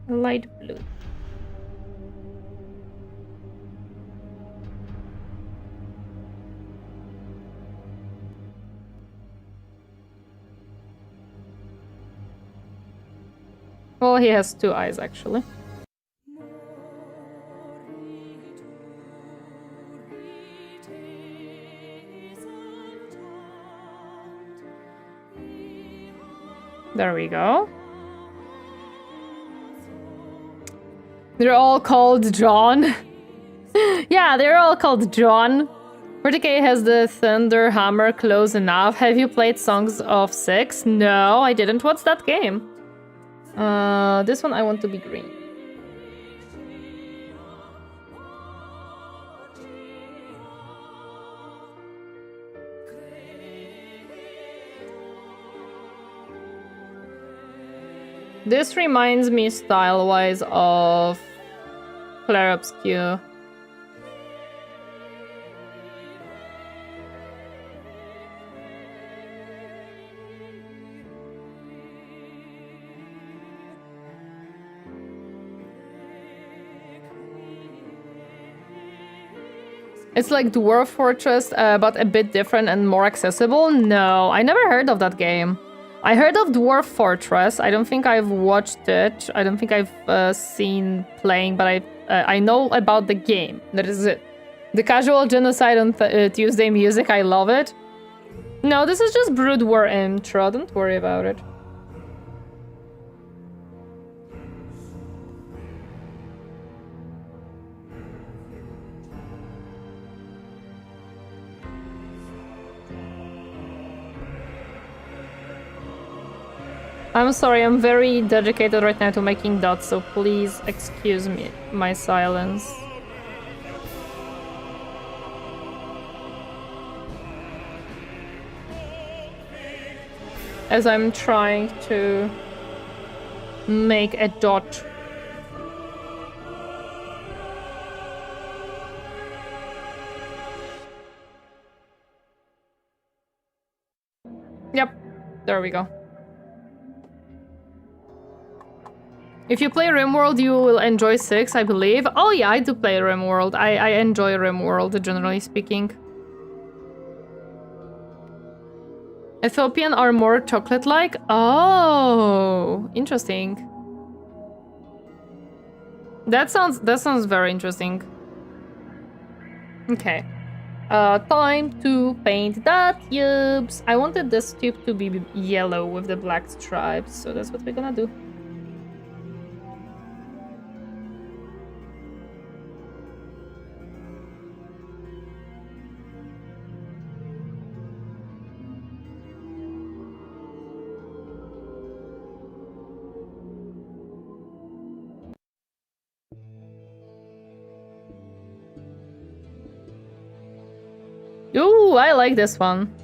Light blue. Well, he has two eyes, actually. There we go. They're all called John. Yeah, they're all called John. 40k has the Thunder Hammer close enough. Have you played Songs of Six? No, I didn't. What's that game? This one I want to be green. This reminds me style-wise of Claire Obscure. It's like Dwarf Fortress, but a bit different and more accessible? No, I never heard of that game. I heard of Dwarf Fortress. I don't think I've watched it. I don't think I've seen playing, but I know about the game. That is it. The casual genocide on Tuesday music, I love it. No, this is just Brood War intro. Don't worry about it. I'm sorry, I'm very dedicated right now to making dots, so please excuse me, my silence. As I'm trying to make a dot. Yep, there we go. If you play RimWorld, you will enjoy 6, I believe. Oh yeah, I do play RimWorld. I enjoy RimWorld, generally speaking. Ethiopian are more chocolate-like? Oh, interesting. That sounds very interesting. Okay. Time to paint that tubes. I wanted this tube to be yellow with the black stripes, so that's what we're gonna do. Ooh, I like this one.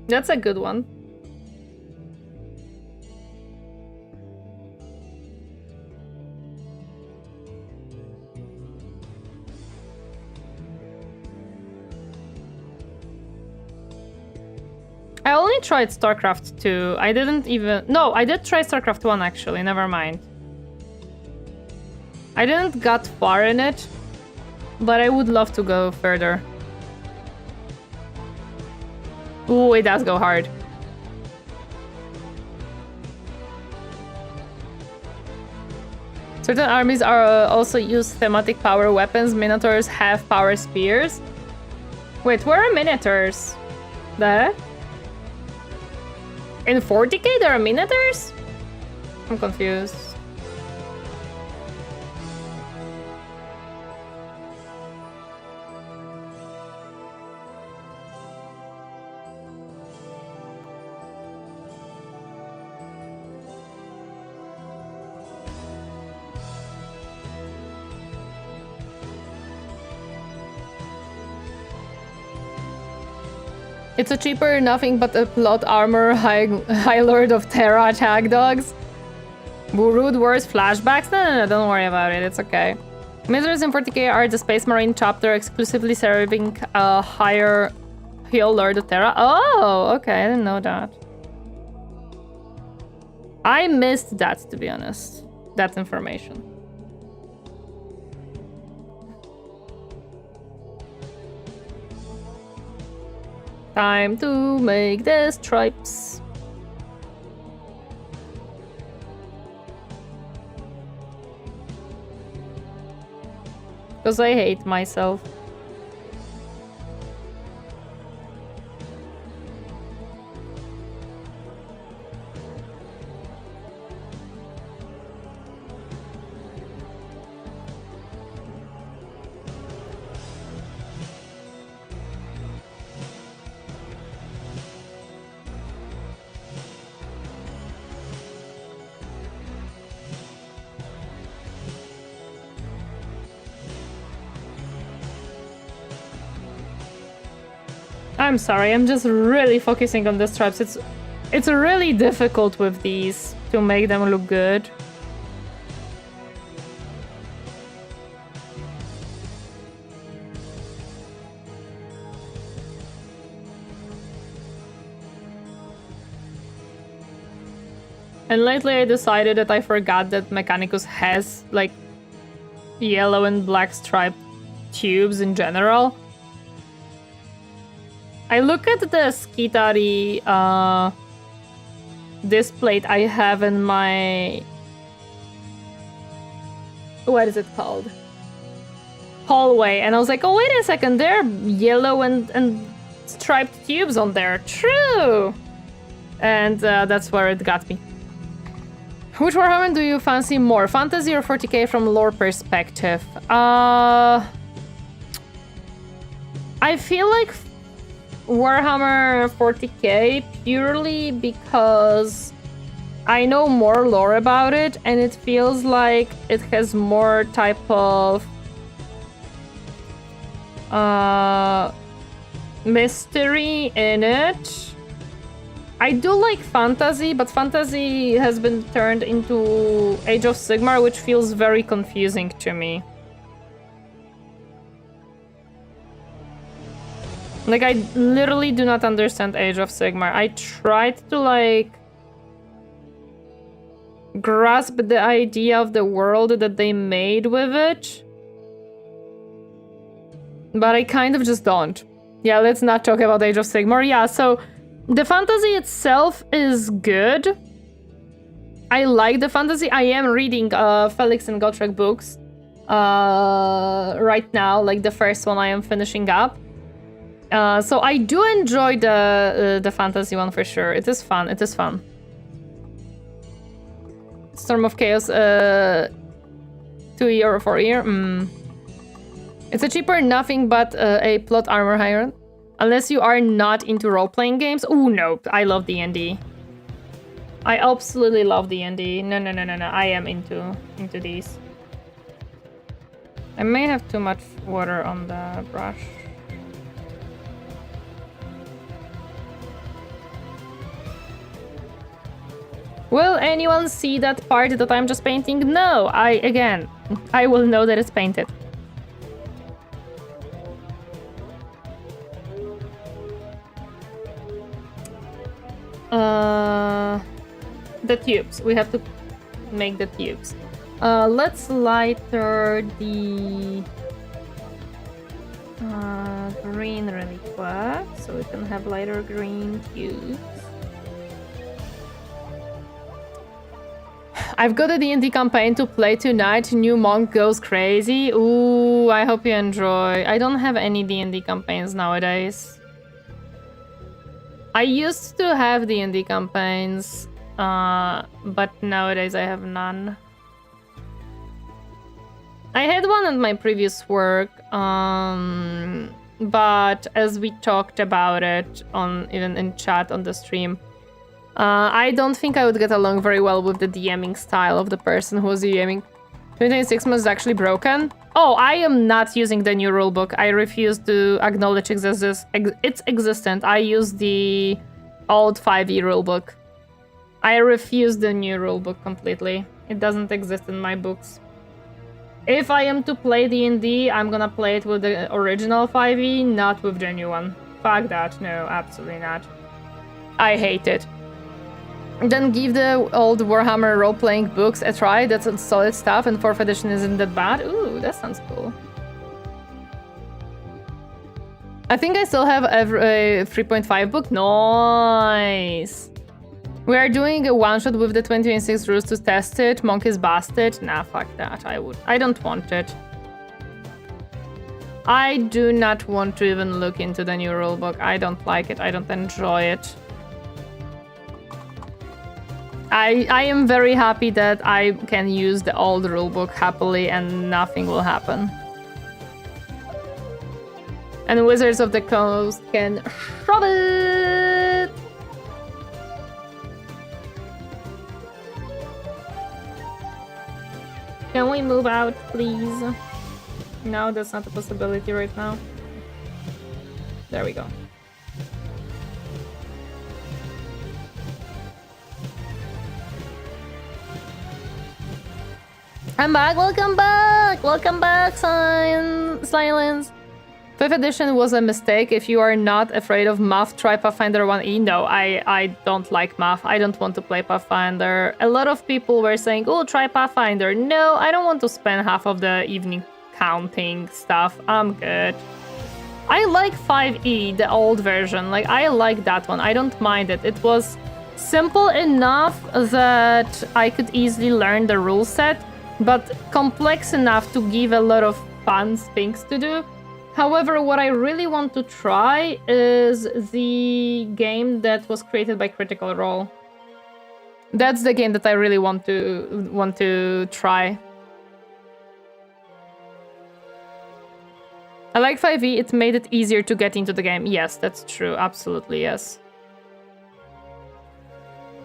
That's a good one. I only tried Starcraft 2. I didn't even... No, I did try Starcraft 1 actually, never mind. I didn't got far in it, but I would love to go further. Ooh, it does go hard. Certain armies are also use thematic power weapons. Minotaurs have power spears. Wait, where are miniatures? The? In 40k there are miniatures? I'm confused. It's a cheaper nothing but a plot armor high lord of Terra attack dogs. Rude words, flashbacks? No, don't worry about it, it's okay. Miniatures in 40k are the Space Marine chapter exclusively serving a higher Hill Lord of Terra. Oh, okay, I didn't know that. I missed that, to be honest. That information. Time to make the stripes. Because I hate myself. I'm sorry, I'm just really focusing on the stripes. It's really difficult with these to make them look good. And lately I decided that I forgot that Mechanicus has like yellow and black striped tubes in general. I look at the SKITARII display I have in my... What is it called? Hallway. And I was like, oh, wait a second, there are yellow and striped tubes on there. True! And that's where it got me. Which Warhammer do you fancy more? Fantasy or 40k from lore perspective? I feel like Warhammer 40k purely because I know more lore about it and it feels like it has more type of mystery in it. I do like fantasy, but fantasy has been turned into Age of Sigmar, which feels very confusing to me. Like, I literally do not understand Age of Sigmar. I tried to, like, grasp the idea of the world that they made with it. But I kind of just don't. Yeah, let's not talk about Age of Sigmar. Yeah, so the fantasy itself is good. I like the fantasy. I am reading Felix and Gotrek books right now, like the first one I am finishing up. So I do enjoy the fantasy one for sure. It is fun. It is fun. Storm of Chaos, 2-year or 4-year. It's a cheaper nothing but a plot armor higher. Unless you are not into role-playing games. Oh no, I love D&D. I absolutely love D&D. No. I am into these. I may have too much water on the brush. Will anyone see that part that I'm just painting? No, I will know that it's painted. The tubes. We have to make the tubes. Let's lighter the green really quick, so we can have lighter green tubes. I've got a D&D campaign to play tonight. New monk goes crazy. Ooh, I hope you enjoy. I don't have any D&D campaigns nowadays. I used to have D&D campaigns, but nowadays I have none. I had one at my previous work, but as we talked about it even in chat on the stream, I don't think I would get along very well with the DMing style of the person who was DMing. 2026 was actually broken. Oh, I am not using the new rulebook. I refuse to acknowledge its existence. I use the old 5e rulebook. I refuse the new rulebook completely. It doesn't exist in my books. If I am to play D&D, I'm gonna play it with the original 5e, not with the new one. Fuck that. No, absolutely not. I hate it. Then give the old Warhammer role-playing books a try. That's solid stuff, and 4th edition isn't that bad. Ooh, that sounds cool. I think I still have a 3.5 book. Nice. We are doing a one-shot with the 2026 rules to test it. Monk is busted. Nah, fuck that. I don't want it. I do not want to even look into the new rulebook. I don't like it. I don't enjoy it. I am very happy that I can use the old rulebook happily and nothing will happen. And Wizards of the Coast can shove it! Can we move out, please? No, that's not a possibility right now. There we go. I'm back, welcome back, Silence. 5th edition was a mistake. If you are not afraid of math, try Pathfinder 1e. No, I don't like math. I don't want to play Pathfinder. A lot of people were saying, oh, try Pathfinder. No, I don't want to spend half of the evening counting stuff. I'm good. I like 5e, the old version. Like, I like that one. I don't mind it. It was simple enough that I could easily learn the rule set, but complex enough to give a lot of fun things to do. However, what I really want to try is the game that was created by Critical Role. That's the game that I really want to try. I like 5e, it made it easier to get into the game. Yes, that's true, absolutely, yes.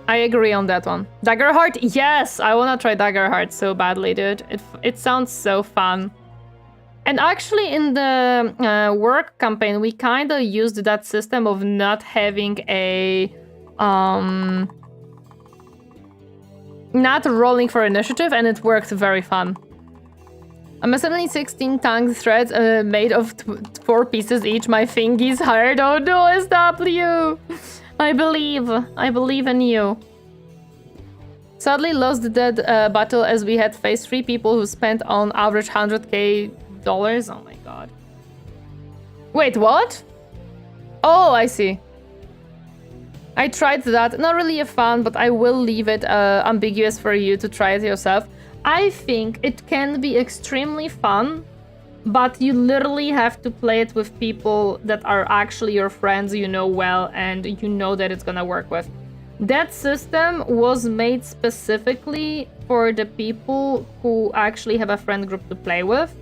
I agree on that one. Daggerheart? Yes! I wanna try Daggerheart so badly, dude. It sounds so fun. And actually in the work campaign, we kind of used that system of not having a... not rolling for initiative, and it worked very fun. I'm a 16 tongue threads made of 4 pieces each. My fingies hard. Oh no, SW! I believe in you. Sadly lost that battle as we had faced 3 people who spent on average $100k. Oh my god. Wait, what? Oh, I see. I tried that. Not really a fan, but I will leave it ambiguous for you to try it yourself. I think it can be extremely fun, but you literally have to play it with people that are actually your friends you know well and you know that it's gonna work with. That system was made specifically for the people who actually have a friend group to play with,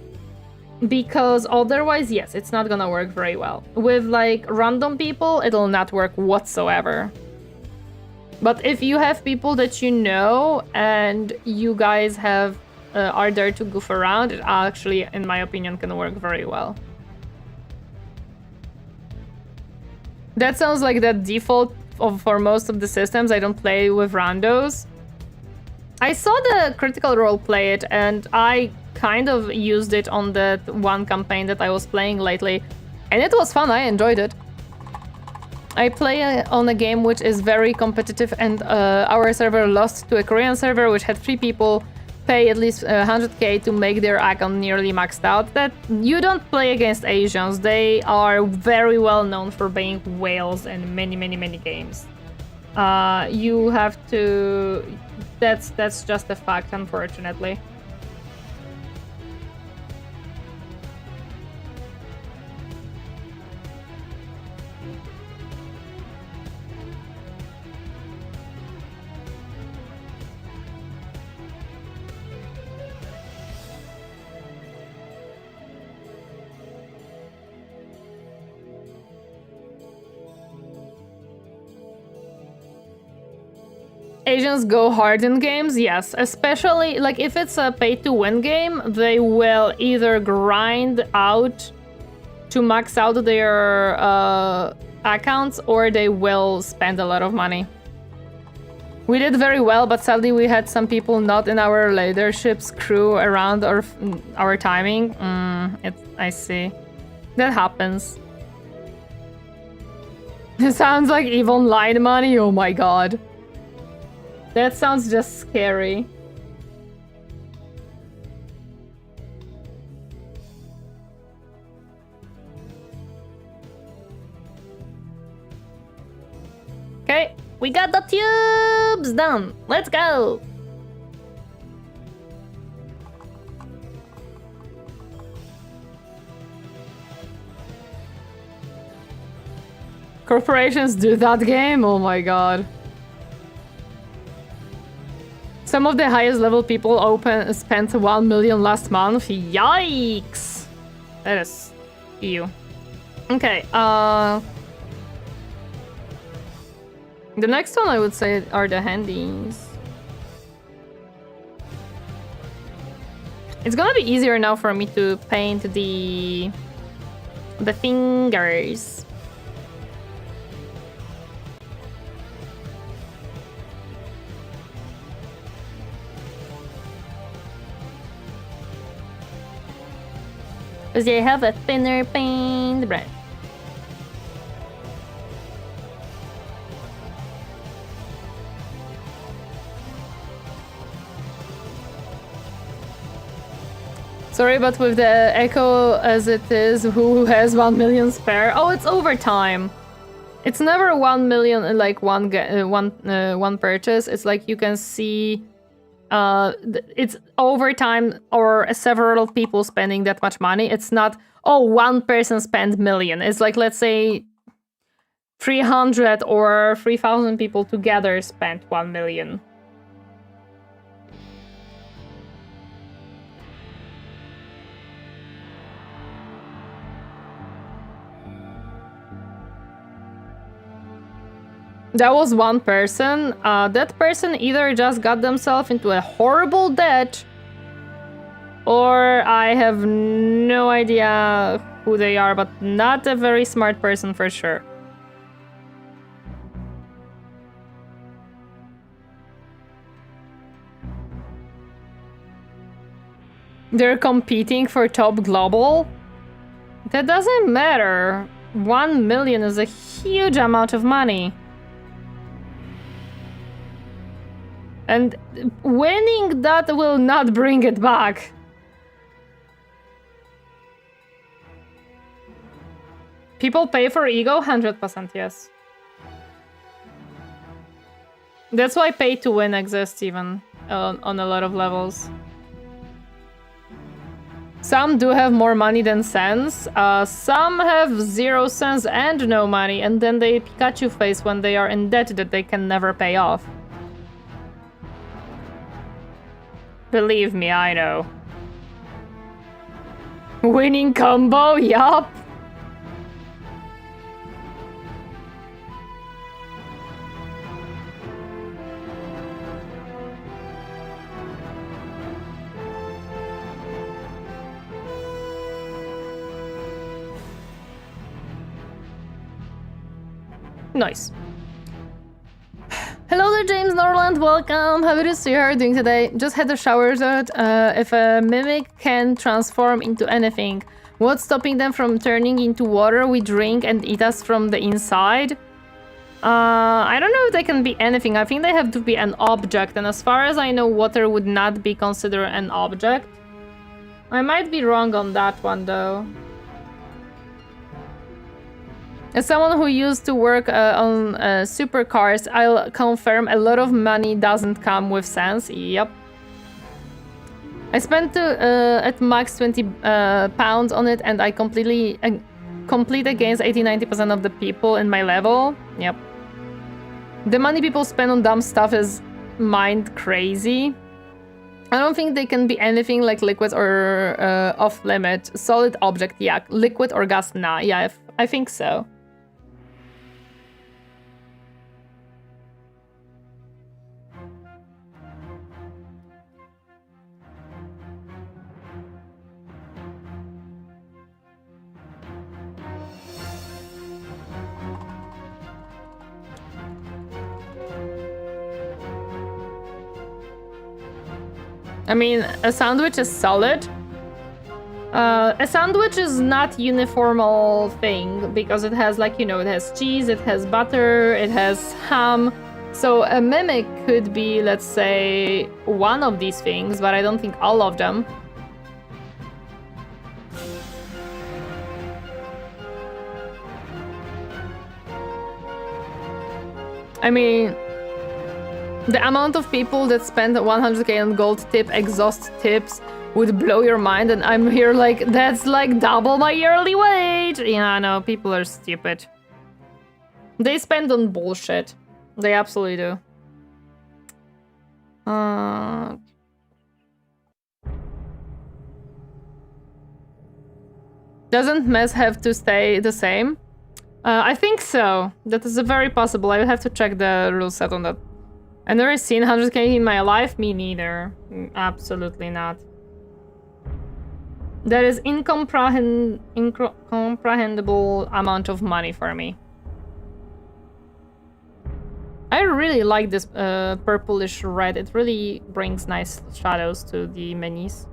because otherwise, yes, it's not gonna work very well. With like random people, it'll not work whatsoever. But if you have people that you know and you guys have are there to goof around, it actually, in my opinion, can work very well. That sounds like the default for most of the systems. I don't play with randos. I saw the Critical Role play it, and I kind of used it on that one campaign that I was playing lately, and it was fun. I enjoyed it. I play on a game which is very competitive, and our server lost to a Korean server which had 3 people pay at least 100k to make their account nearly maxed out. That you don't play against Asians. They are very well known for being whales in many games. You have to That's just a fact, unfortunately. Asians go hard in games, yes. Especially, like, if it's a pay-to-win game, they will either grind out to max out their accounts, or they will spend a lot of money. We did very well, but sadly we had some people not in our leadership screw around our timing. I see. That happens. It sounds like evil line money, oh my god. That sounds just scary. Okay, we got the tubes done. Let's go. Corporations do that game? Oh my god. Some of the highest level people spent 1 million last month. Yikes! That is you. Okay, the next one I would say are the handies. It's gonna be easier now for me to paint the fingers. Because they have a thinner paintbrush. Sorry, but with the echo as it is, who has 1 million spare? Oh, it's overtime. It's never 1 million, like one purchase. It's like you can see. It's overtime or several people spending that much money. It's not, oh, one person spent million. It's like, let's say 300 or 3,000 people together spent 1 million. That was one person. That person either just got themselves into a horrible debt, or I have no idea who they are, but not a very smart person for sure. They're competing for top global? That doesn't matter. 1 million is a huge amount of money. And winning that will not bring it back. People pay for ego? 100% yes. That's why pay to win exists even on a lot of levels. Some do have more money than sense. Some have 0 cents and no money, and then they Pikachu face when they are in debt that they can never pay off. Believe me, I know. Winning combo, yup. Nice. Hello there, James Norland, welcome. How are you doing today? Just had a shower thought. If a mimic can transform into anything, what's stopping them from turning into water we drink and eat us from the inside? I don't know if they can be anything. I think they have to be an object, and as far as I know, water would not be considered an object. I might be wrong on that one, though. As someone who used to work on supercars, I'll confirm a lot of money doesn't come with sense. Yep. I spent at max 20 pounds on it, and I complete against 80-90% of the people in my level. Yep. The money people spend on dumb stuff is mind crazy. I don't think they can be anything like liquid or off limit. Solid object, yeah. Liquid or gas, nah. Yeah, I think so. I mean, a sandwich is solid. A sandwich is not uniformal thing because it has, like, you know, it has cheese, it has butter, it has ham. So a mimic could be, let's say, one of these things, but I don't think all of them. I mean, the amount of people that spend 100k on gold tip exhaust tips would blow your mind, and I'm here like, that's like double my yearly wage! Yeah, no, people are stupid. They spend on bullshit. They absolutely do. Doesn't mess have to stay the same? I think so. That is very possible. I will have to check the rule set on that. I've never seen 100k in my life. Me neither. Absolutely not. That is incomprehensible amount of money for me. I really like this purplish red. It really brings nice shadows to the minis.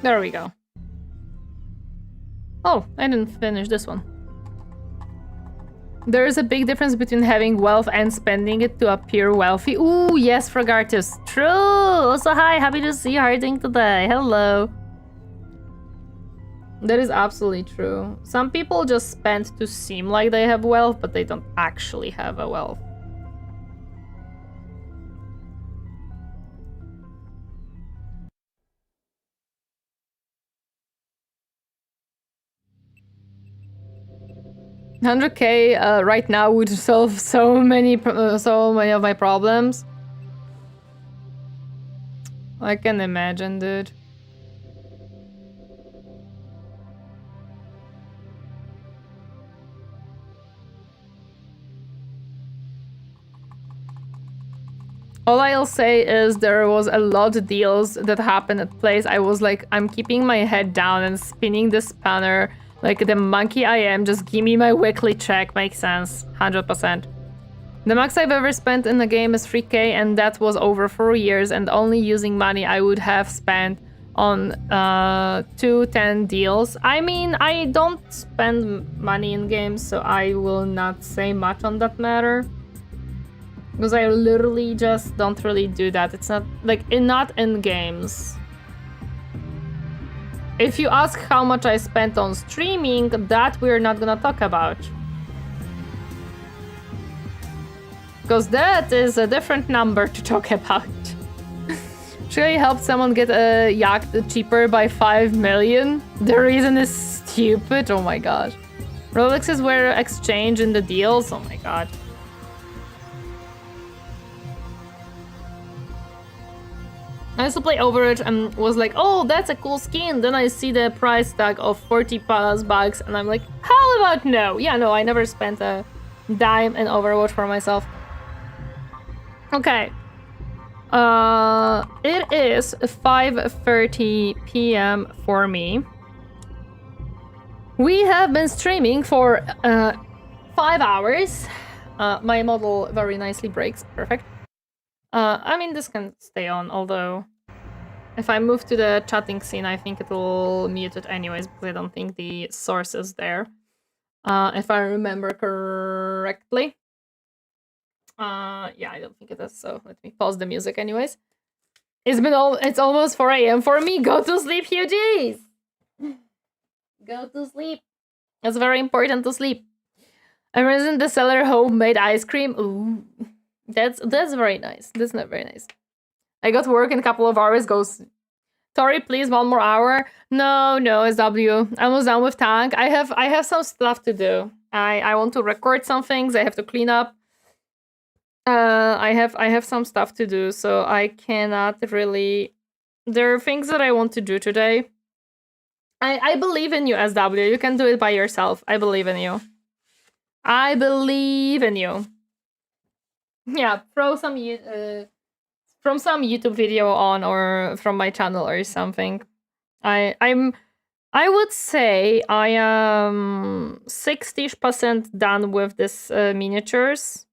There we go. Oh, I didn't finish this one. There is a big difference between having wealth and spending it to appear wealthy. Ooh, yes, Fragartus. True! Also, hi, happy to see you. How are you doing today? Hello. That is absolutely true. Some people just spend to seem like they have wealth, but they don't actually have a wealth. $100k right now would solve so many of my problems. I can imagine, dude. All I'll say is there was a lot of deals that happened at place. I was like, I'm keeping my head down and spinning the spanner like the monkey I am. Just give me my weekly check. Makes sense. 100%. The max I've ever spent in the game is 3k, and that was over 4 years, and only using money I would have spent on 210 deals. I mean, I don't spend money in games, so I will not say much on that matter. Because I literally just don't really do that. It's not, like, not in games. If you ask how much I spent on streaming, that we're not gonna talk about. Because that is a different number to talk about. Should I help someone get a yacht cheaper by 5 million? The reason is stupid. Oh my god. Rolexes were exchanged in the deals. Oh my god. I used to play Overwatch and was like, oh, that's a cool skin. Then I see the price tag of 40 plus bucks and I'm like, how about no? Yeah, no, I never spent a dime in Overwatch for myself. Okay. It is 5:30 p.m. for me. We have been streaming for 5 hours. My model very nicely breaks. Perfect. I mean, this can stay on, although if I move to the chatting scene, I think it will mute it anyways, because I don't think the source is there. If I remember correctly. Yeah, I don't think it is, so let me pause the music anyways. It's almost 4 a.m. for me. Go to sleep, Hugies! Go to sleep. It's very important to sleep. Irosan the seller homemade ice cream. Ooh. That's very nice. That's not very nice. I got work in a couple of hours. Goes, Tori, please 1 more hour. No, SW. I'm almost done with tank. I have some stuff to do. I want to record some things. I have to clean up. I have some stuff to do, so I cannot really. There are things that I want to do today. I believe in you, SW. You can do it by yourself. I believe in you. I believe in you. Yeah, throw some from some YouTube video on or from my channel or something. I would say I am 60% done with this miniatures.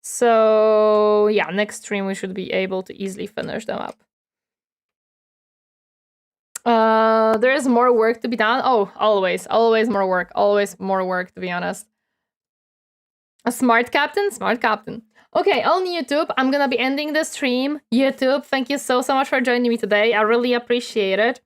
So yeah, next stream we should be able to easily finish them up. There is more work to be done. Oh, always more work. Always more work, to be honest. A smart captain? Smart captain. Okay, on YouTube, I'm gonna be ending the stream. YouTube, thank you so much for joining me today. I really appreciate it.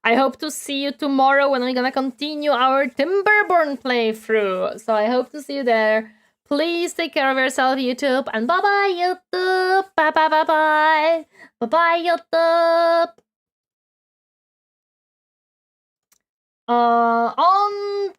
I hope to see you tomorrow when we're gonna continue our Timberborn playthrough. So I hope to see you there. Please take care of yourself, YouTube. And bye-bye, YouTube. Bye-bye. Bye-bye, YouTube. On